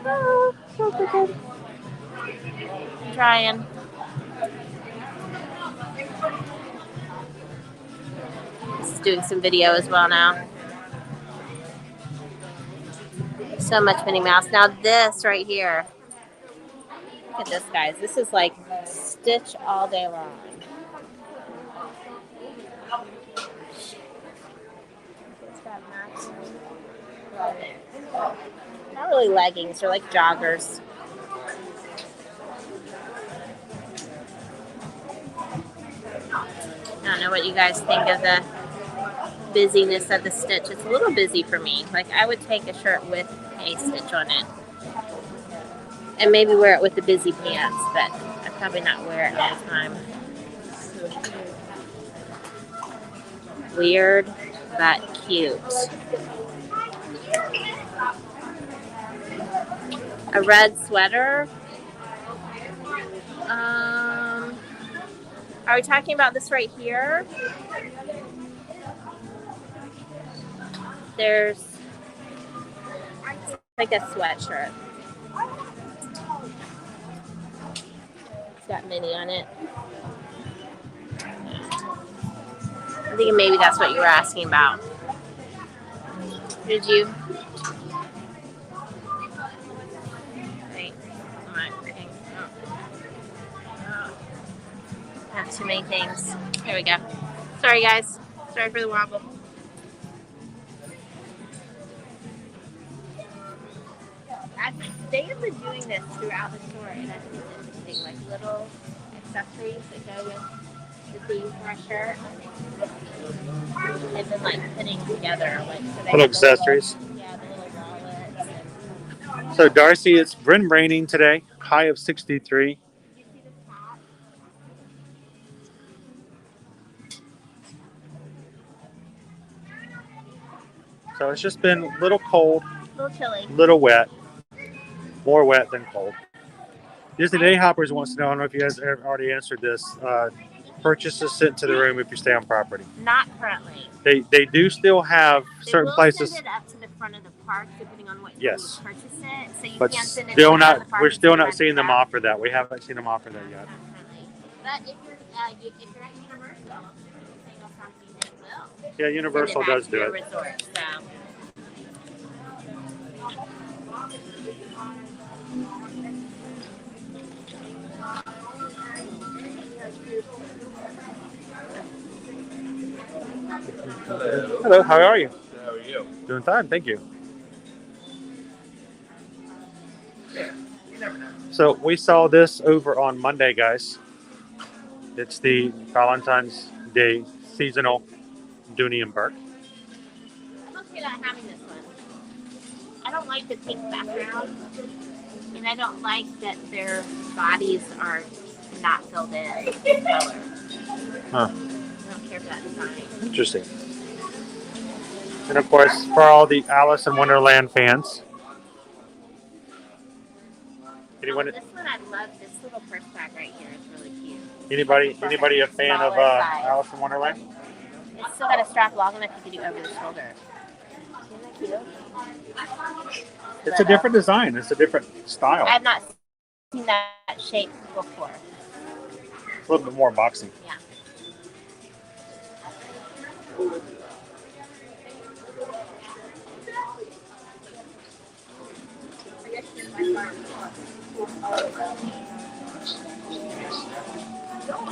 Oh, so good. I'm trying. Just doing some video as well now. So much Minnie Mouse. Now this right here. Look at this, guys. This is like Stitch all day long. Not really leggings, they're like joggers. I don't know what you guys think of the busyness of the stitch. It's a little busy for me. Like I would take a shirt with a stitch on it. And maybe wear it with the busy pants, but I'd probably not wear it all the time. Weird, but cute. A red sweater. Are we talking about this right here? There's like a sweatshirt. It's got Minnie on it. I'm thinking maybe that's what you were asking about. Did you? Wait, am I freaking? Oh. I have too many things. There we go. Sorry, guys. Sorry for the wobble. They have been doing this throughout the store, and I think it's interesting. Like little accessories that go with the theme for a shirt. They've been like putting together like so little accessories. The little wallets. And... So Darcy, it's been raining today. High of 63. So it's just been a little cold, a little chilly, a little wet, more wet than cold. Disney Day Hoppers wants to know, I don't know if you guys already answered this, purchases sent to the room if you stay on property. Not currently. They do still have certain places. Send it up to the front of the park depending on what you purchase it. So you but can't send it still to not, the park. we're still not seeing them offer that. We haven't seen them offer that yet. But if you're at Universal, yeah, Universal does do it. Resort, so. Hello, how are you? How are you? Doing fine, thank you. Yeah, you never know. So we saw this over on Monday, guys. It's the Valentine's Day seasonal Dooney and Burke. I'm okay not having this one. I don't like the pink background, and I don't like that their bodies are not filled in color. Huh. I don't care for that design. Interesting. And of course, for all the Alice in Wonderland fans. Anyone? This one, I love this little purse bag right here. It's really cute. Anybody a fan of Alice in Wonderland? It's still got a strap long enough you can do over the shoulder. Isn't that cute? It's a different design. It's a different style. I have not seen that shape before. A little bit more boxy. Yeah.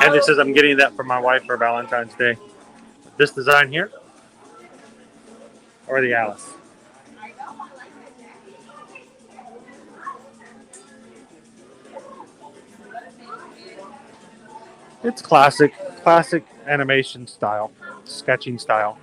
And it says I'm getting that for my wife for Valentine's Day. This design here? Or the Alice? It's classic animation style, sketching style.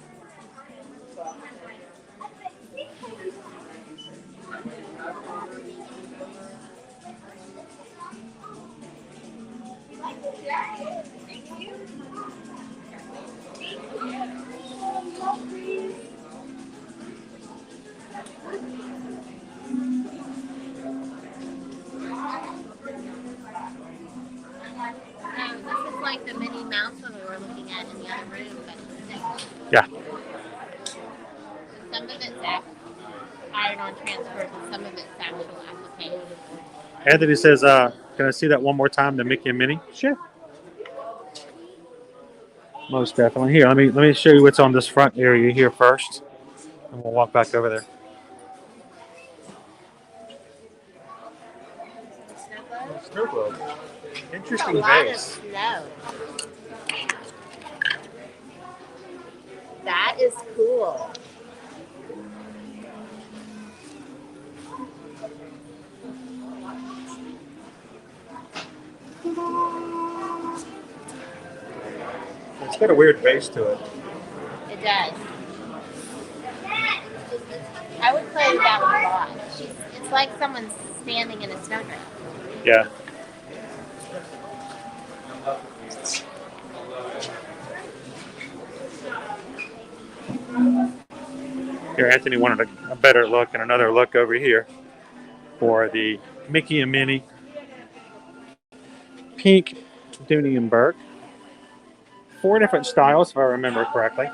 Like the Minnie Mouse one we were looking at in the other room, but yeah. Some of it's iron-on transfers, and some of it's actual application. Anthony says, "Can I see that one more time, the Mickey and Minnie?" Sure. Most definitely. Here, let me show you what's on this front area here first, and we'll walk back over there. Snow globe. Interesting base. Snow. That is cool. It's got a weird base to it. It does. I would play with that one a lot. It's like someone's standing in a snowdrift. Yeah. Here, Anthony wanted a better look and another look over here for the Mickey and Minnie pink Dooney and Burke. 4 different styles, if I remember correctly.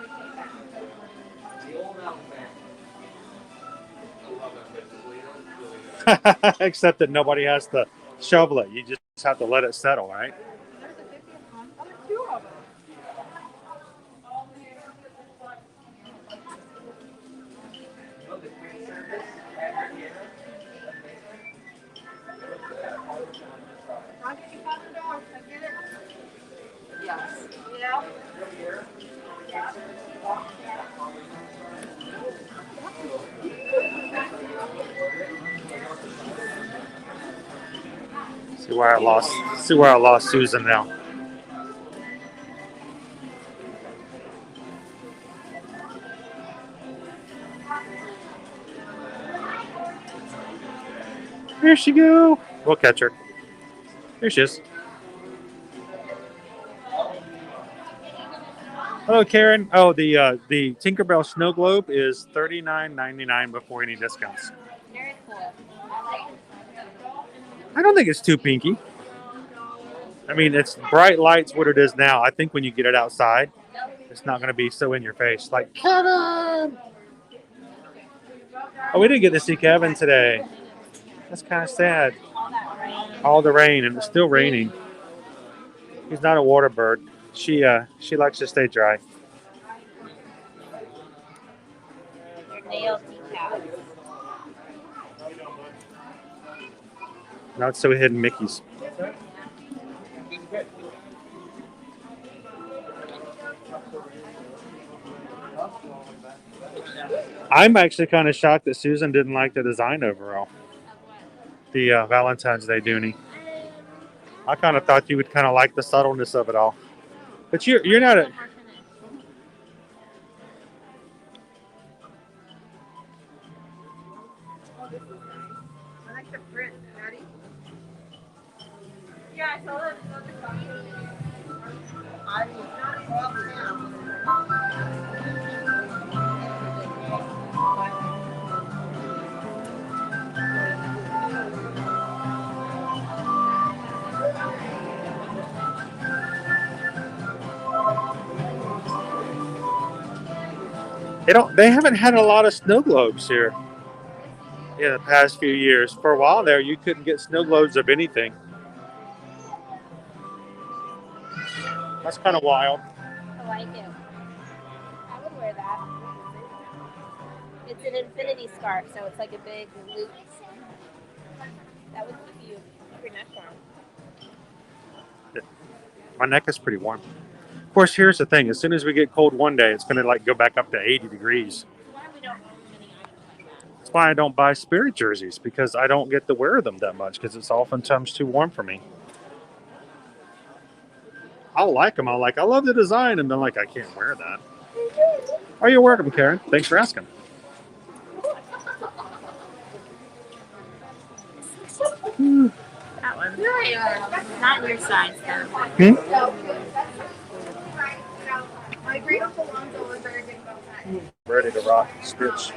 Except that nobody has to shovel it. You just have to let it settle, right? See where I lost Susan now. Here she go. We'll catch her. Here she is. Hello, Karen. Oh, the Tinkerbell Snow Globe is $39.99 before any discounts. Very cool. I don't think it's too pinky. I mean, it's bright lights what it is now. I think when you get it outside, it's not going to be so in your face. Like, Kevin! Oh, we didn't get to see Kevin today. That's kind of sad. All the rain, and it's still raining. He's not a water bird. She likes to stay dry. Nail decals. Not so hidden Mickeys. I'm actually kind of shocked that Susan didn't like the design overall. The Valentine's Day Dooney. I kind of thought you would kind of like the subtleness of it all. But you're not a... I like the print, Daddy. Yeah, I saw that. I'm not off now. They haven't had a lot of snow globes here in the past few years. For a while there, you couldn't get snow globes of anything. That's kind of wild. I like it. I would wear that. It's an infinity scarf, so it's like a big loop. That would keep your neck warm. My neck is pretty warm. Of course, here's the thing. As soon as we get cold one day, it's going to go back up to 80 degrees. That's why I don't buy Spirit jerseys, because I don't get to wear them that much because it's oftentimes too warm for me. I'll like them. I love the design, and then I can't wear that. Oh, you're welcome, Karen. Thanks for asking. That one's not your size, though. My great uncle Lonzo was very big about that. Ready to rock Spirit's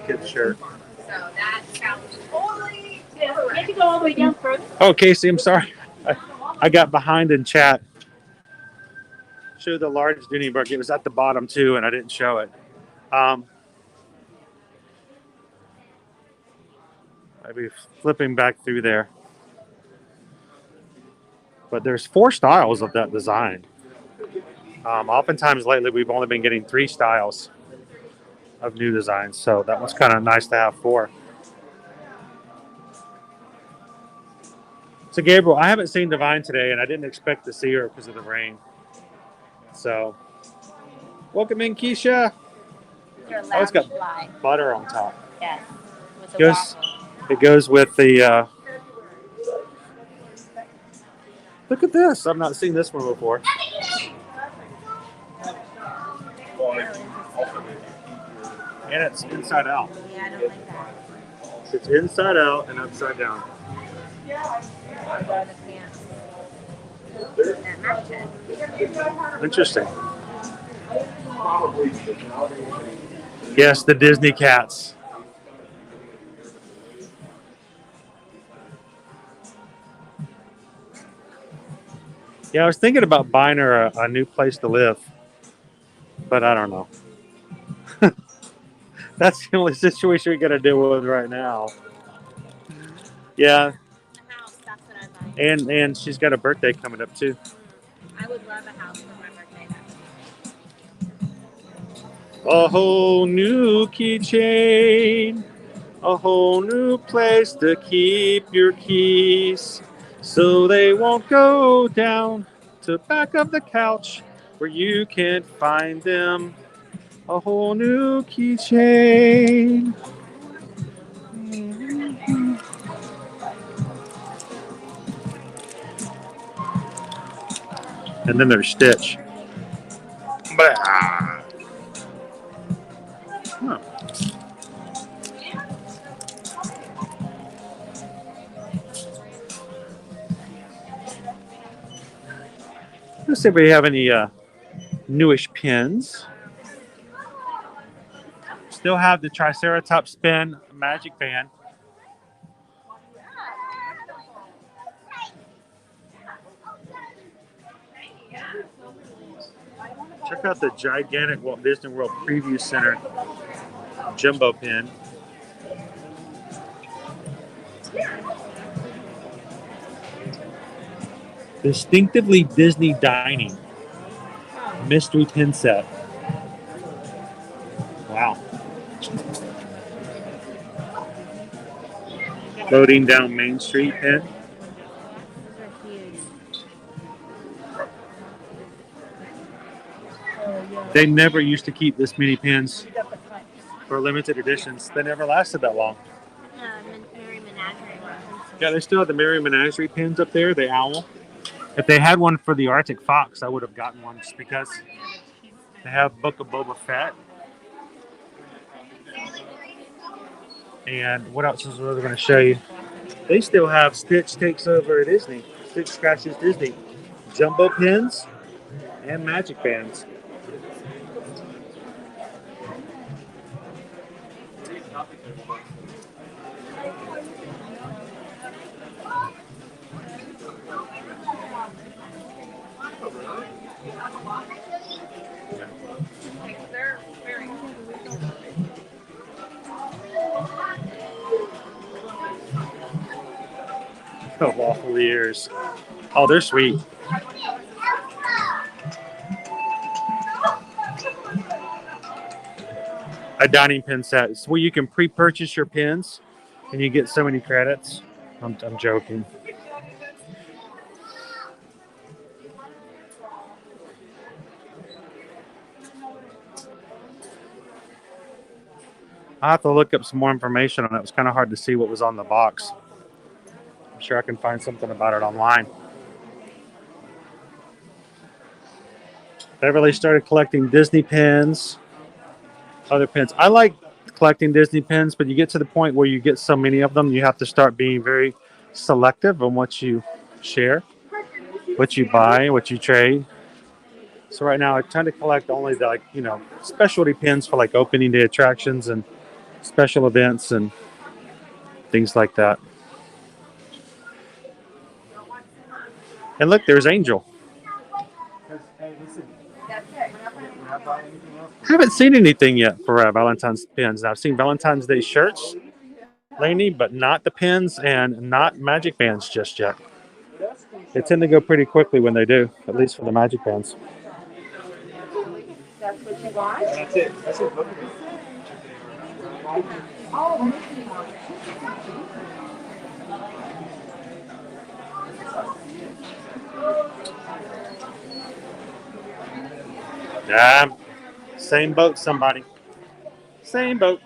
kids shirt. So that sounds totally You have to go all the way down first. Oh, Casey, I'm sorry. I got behind in chat. Show the large Dooney Burke. It was at the bottom too, and I didn't show it. I'll be flipping back through there. But there's 4 styles of that design. Oftentimes lately, we've only been getting 3 styles of new designs, so that was kind of nice to have 4. So, Gabriel, I haven't seen Divine today, and I didn't expect to see her because of the rain. So, welcome in, Keisha. Oh, it's got butter on top. Yes. With the It goes with the... Look at this. I've not seen this one before. And it's inside out. Yeah, I don't like that. It's inside out and upside down. Or the pants that match it. Interesting. Yes, the Disney cats. Yeah, I was thinking about buying her a new place to live, but I don't know. That's the only situation we got to deal with right now. Yeah, A house, that's what I'd like. and she's got a birthday coming up too. I would love a house for my birthday. A whole new keychain, a whole new place to keep your keys, so they won't go down to back of the couch where you can't find them. A whole new keychain. And then there's Stitch. Blah. Huh. Let's see if we have any newish pins. Still have the Triceratops Spin Magic Band. Check out the gigantic Walt Disney World Preview Center jumbo pin. Distinctively Disney Dining mystery tin set. Wow. Loading down Main Street pin. They never used to keep this many pins for limited editions. They never lasted that long. Merry Menagerie one. Yeah, they still have the Merry Menagerie pins up there, the owl. If they had one for the Arctic Fox, I would have gotten one just because they have Book of Boba Fett. And what else is I going to show you? They still have Stitch Takes Over at Disney. Stitch Scratches Disney. Jumbo pins and magic bands. Oh, waffle ears. Oh, they're sweet. A dining pin set. It's where you can pre-purchase your pins and you get so many credits. I'm joking. I'll have to look up some more information on it. It was kind of hard to see what was on the box. I'm sure I can find something about it online. Beverly started collecting Disney pins, other pins. I like collecting Disney pins, but you get to the point where you get so many of them, you have to start being very selective on what you share, what you buy, what you trade. So right now I tend to collect only the specialty pins for like opening day attractions and special events and things like that. And look, there's Angel. I haven't seen anything yet for Valentine's pins. I've seen Valentine's Day shirts, Lainey, but not the pins and not magic bands just yet. They tend to go pretty quickly when they do, at least for the magic bands. That's what you want? That's it. That's it. Yeah, same boat, somebody. Same boat.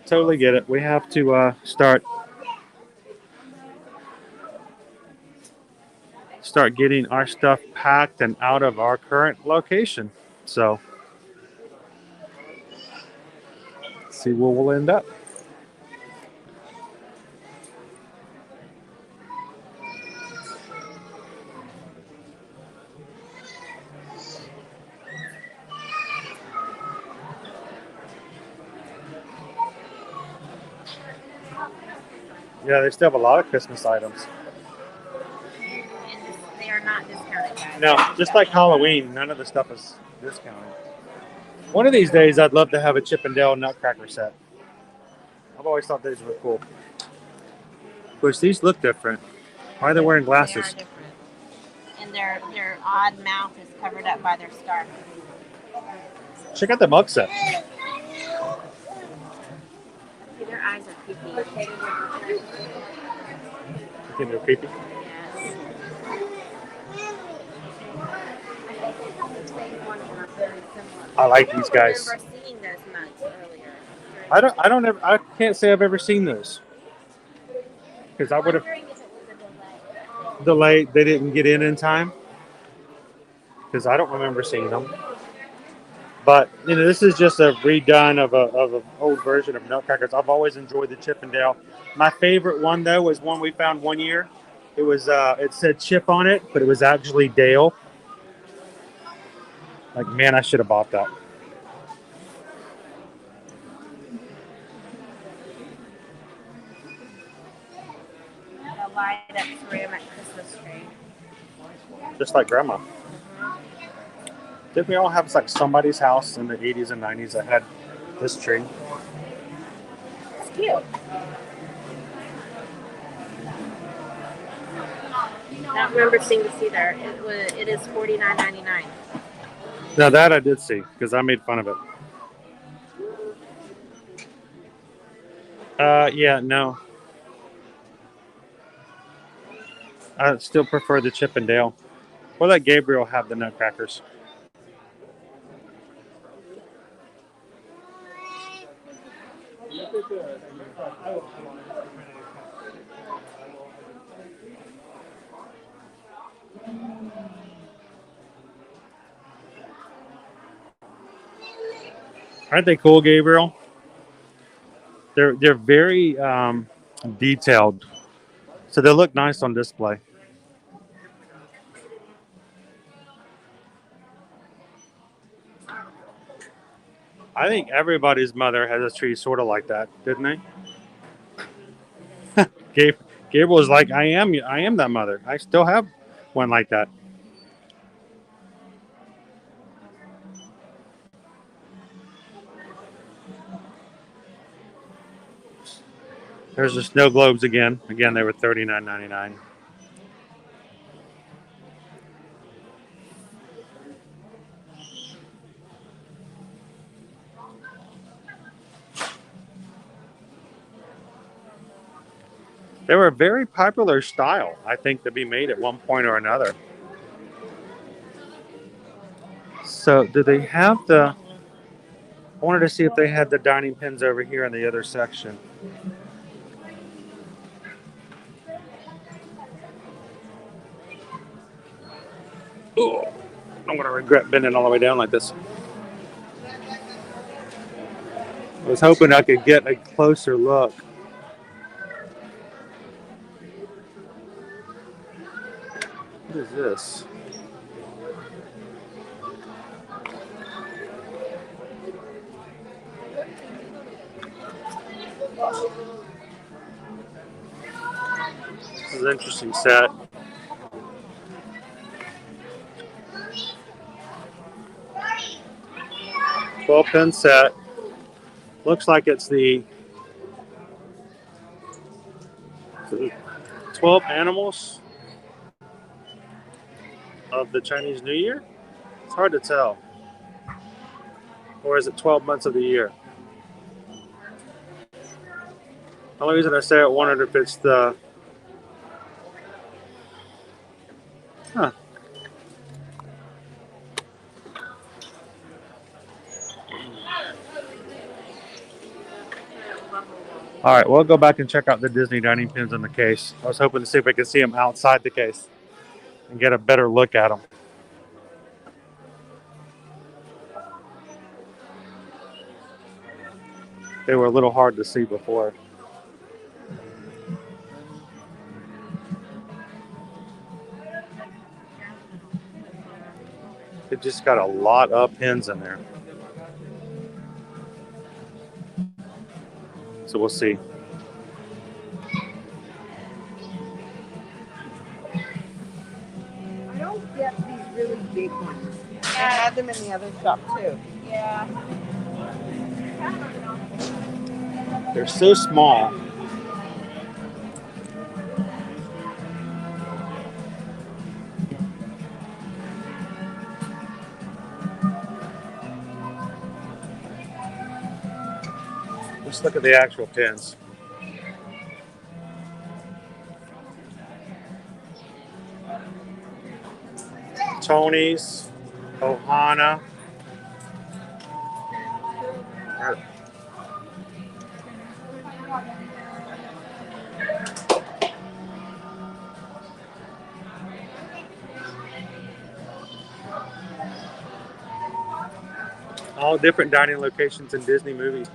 Totally get it. We have to start getting our stuff packed and out of our current location. So, see where we'll end up. Yeah, they still have a lot of Christmas items. They are not discounted, guys. No, just like Halloween, none of the stuff is discounted. One of these days, I'd love to have a Chip and Dale Nutcracker set. I've always thought these were cool. Of course, these look different. Why are they wearing glasses? They are different. And their odd mouth is covered up by their scarf. Check out the mug set. See, their eyes are creepy. You think they're creepy? Yes. I like these guys. I remember seeing those mugs earlier. I can't say I've ever seen those. Because I would have delayed. They didn't get in time. Because I don't remember seeing them. But this is just a redone of an old version of Nutcrackers. I've always enjoyed the Chip and Dale. My favorite one though was one we found one year. It was it said Chip on it, but it was actually Dale. Like, man, I should have bought that. The light up ceramic Christmas tree. Just like Grandma. Didn't we all have like somebody's house in the 80s and 90s that had this tree? It's cute. I don't remember seeing this either. It is $49.99. Now that I did see, because I made fun of it. Yeah, no. I still prefer the Chip and Dale. We'll let Gabriel have the Nutcrackers. Aren't they cool, Gabriel? They're very detailed, so they look nice on display. I think everybody's mother has a tree sort of like that, didn't they? Gabriel was like, I am that mother. I still have one like that. There's the snow globes again. Again, they were $39.99. They were a very popular style, I think, to be made at one point or another. So, do they have the... I wanted to see if they had the dining pins over here in the other section. Ooh, I'm going to regret bending all the way down like this. I was hoping I could get a closer look. What is this? This is an interesting set. $12-pin set. Looks like it's the 12 animals of the Chinese New Year. It's hard to tell. Or is it 12 months of the year? The only reason I say I wondered if it's the... Huh. All right, we'll go back and check out the Disney dining pins in the case. I was hoping to see if I could see them outside the case and get a better look at them. They were a little hard to see before. It just got a lot of pins in there. So we'll see. big ones. They had them in the other shop too. Yeah. They're so small. Let's look at the actual pins. Tony's, Ohana. All different dining locations in Disney movies,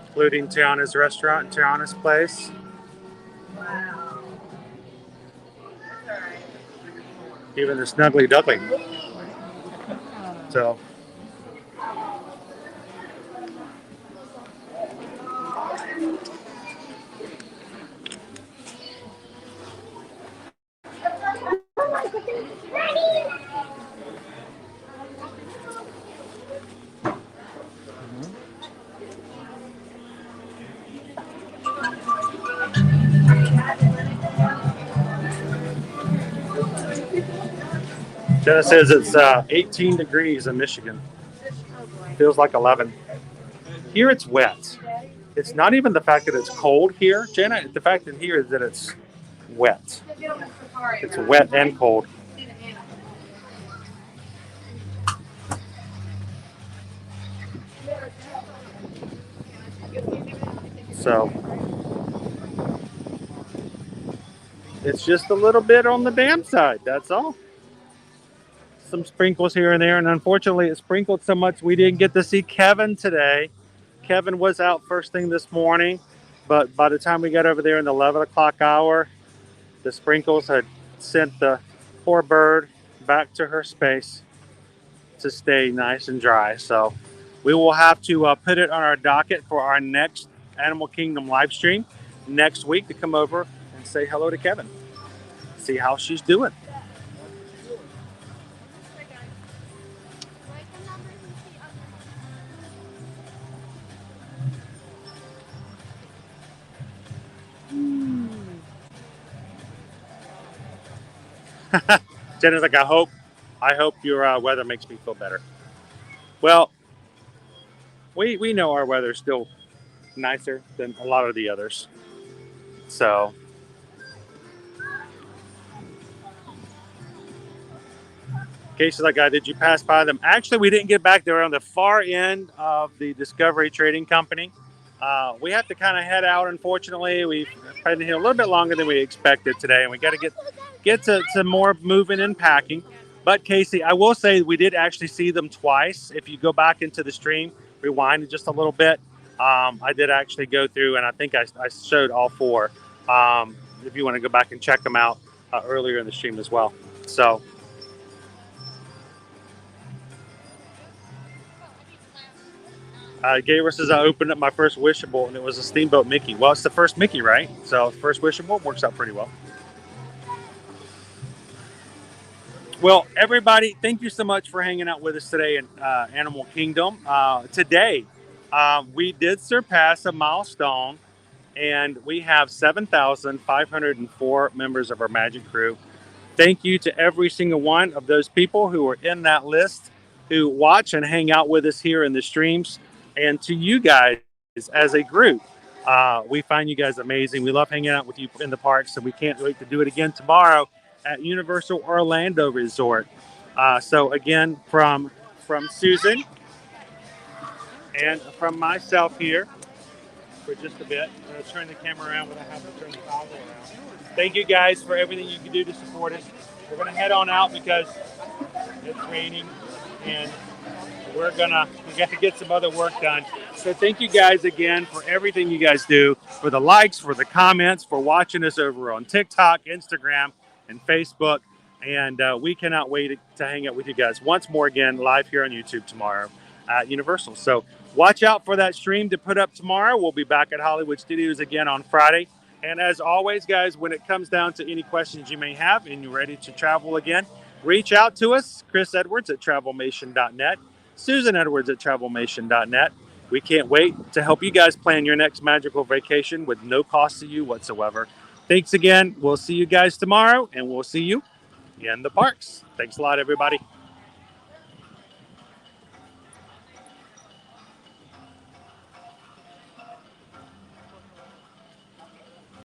including Tiana's restaurant and Tiana's place. Even the Snuggly Duckling. So. Jenna says it's 18 degrees in Michigan. Feels like 11. Here it's wet. It's not even the fact that it's cold here, Jenna. The fact that here is that it's wet. It's wet and cold. So it's just a little bit on the damp side, that's all. Some sprinkles here and there, and unfortunately it sprinkled so much we didn't get to see Kevin today. Kevin was out first thing this morning, but by the time we got over there in the 11 o'clock hour, the sprinkles had sent the poor bird back to her space to stay nice and dry. So we will have to put it on our docket for our next Animal Kingdom live stream next week to come over and say hello to Kevin, see how she's doing. Jenna's like, I hope your weather makes me feel better. Well, we know our weather's still nicer than a lot of the others. So Casey's like, did you pass by them? Actually, we didn't get back there on the far end of the Discovery Trading Company. We have to kind of head out, unfortunately. We've been here a little bit longer than we expected today, and we got to get to more moving and packing. But Casey, I will say we did actually see them twice. If you go back into the stream, rewind just a little bit, I did actually go through, and I think I showed all four. If you want to go back and check them out earlier in the stream as well. So. Gabriel says I opened up my first wishable and it was a Steamboat Mickey. Well, it's the first Mickey, right? So first wishable works out pretty well. Well, everybody, thank you so much for hanging out with us today in Animal Kingdom. Today, we did surpass a milestone, and we have 7,504 members of our Magic Crew. Thank you to every single one of those people who are in that list, who watch and hang out with us here in the streams. And to you guys as a group, we find you guys amazing. We love hanging out with you in the parks, and we can't wait to do it again tomorrow at Universal Orlando Resort. So again, from Susan and from myself here for just a bit. I'm going to turn the camera around, but I have to turn the toggle around. Thank you guys for everything you can do to support us. We're going to head on out because it's raining, and we got to get some other work done. So thank you guys again for everything you guys do, for the likes, for the comments, for watching us over on TikTok, Instagram, and Facebook. And we cannot wait to hang out with you guys once more again live here on YouTube tomorrow at Universal. So watch out for that stream to put up tomorrow. We'll be back at Hollywood Studios again on Friday. And as always, guys, when it comes down to any questions you may have and you're ready to travel again, reach out to us, Chris Edwards at travelmation.net, Susan Edwards at travelmation.net. We can't wait to help you guys plan your next magical vacation with no cost to you whatsoever. Thanks again. We'll see you guys tomorrow, and we'll see you in the parks. Thanks a lot, everybody.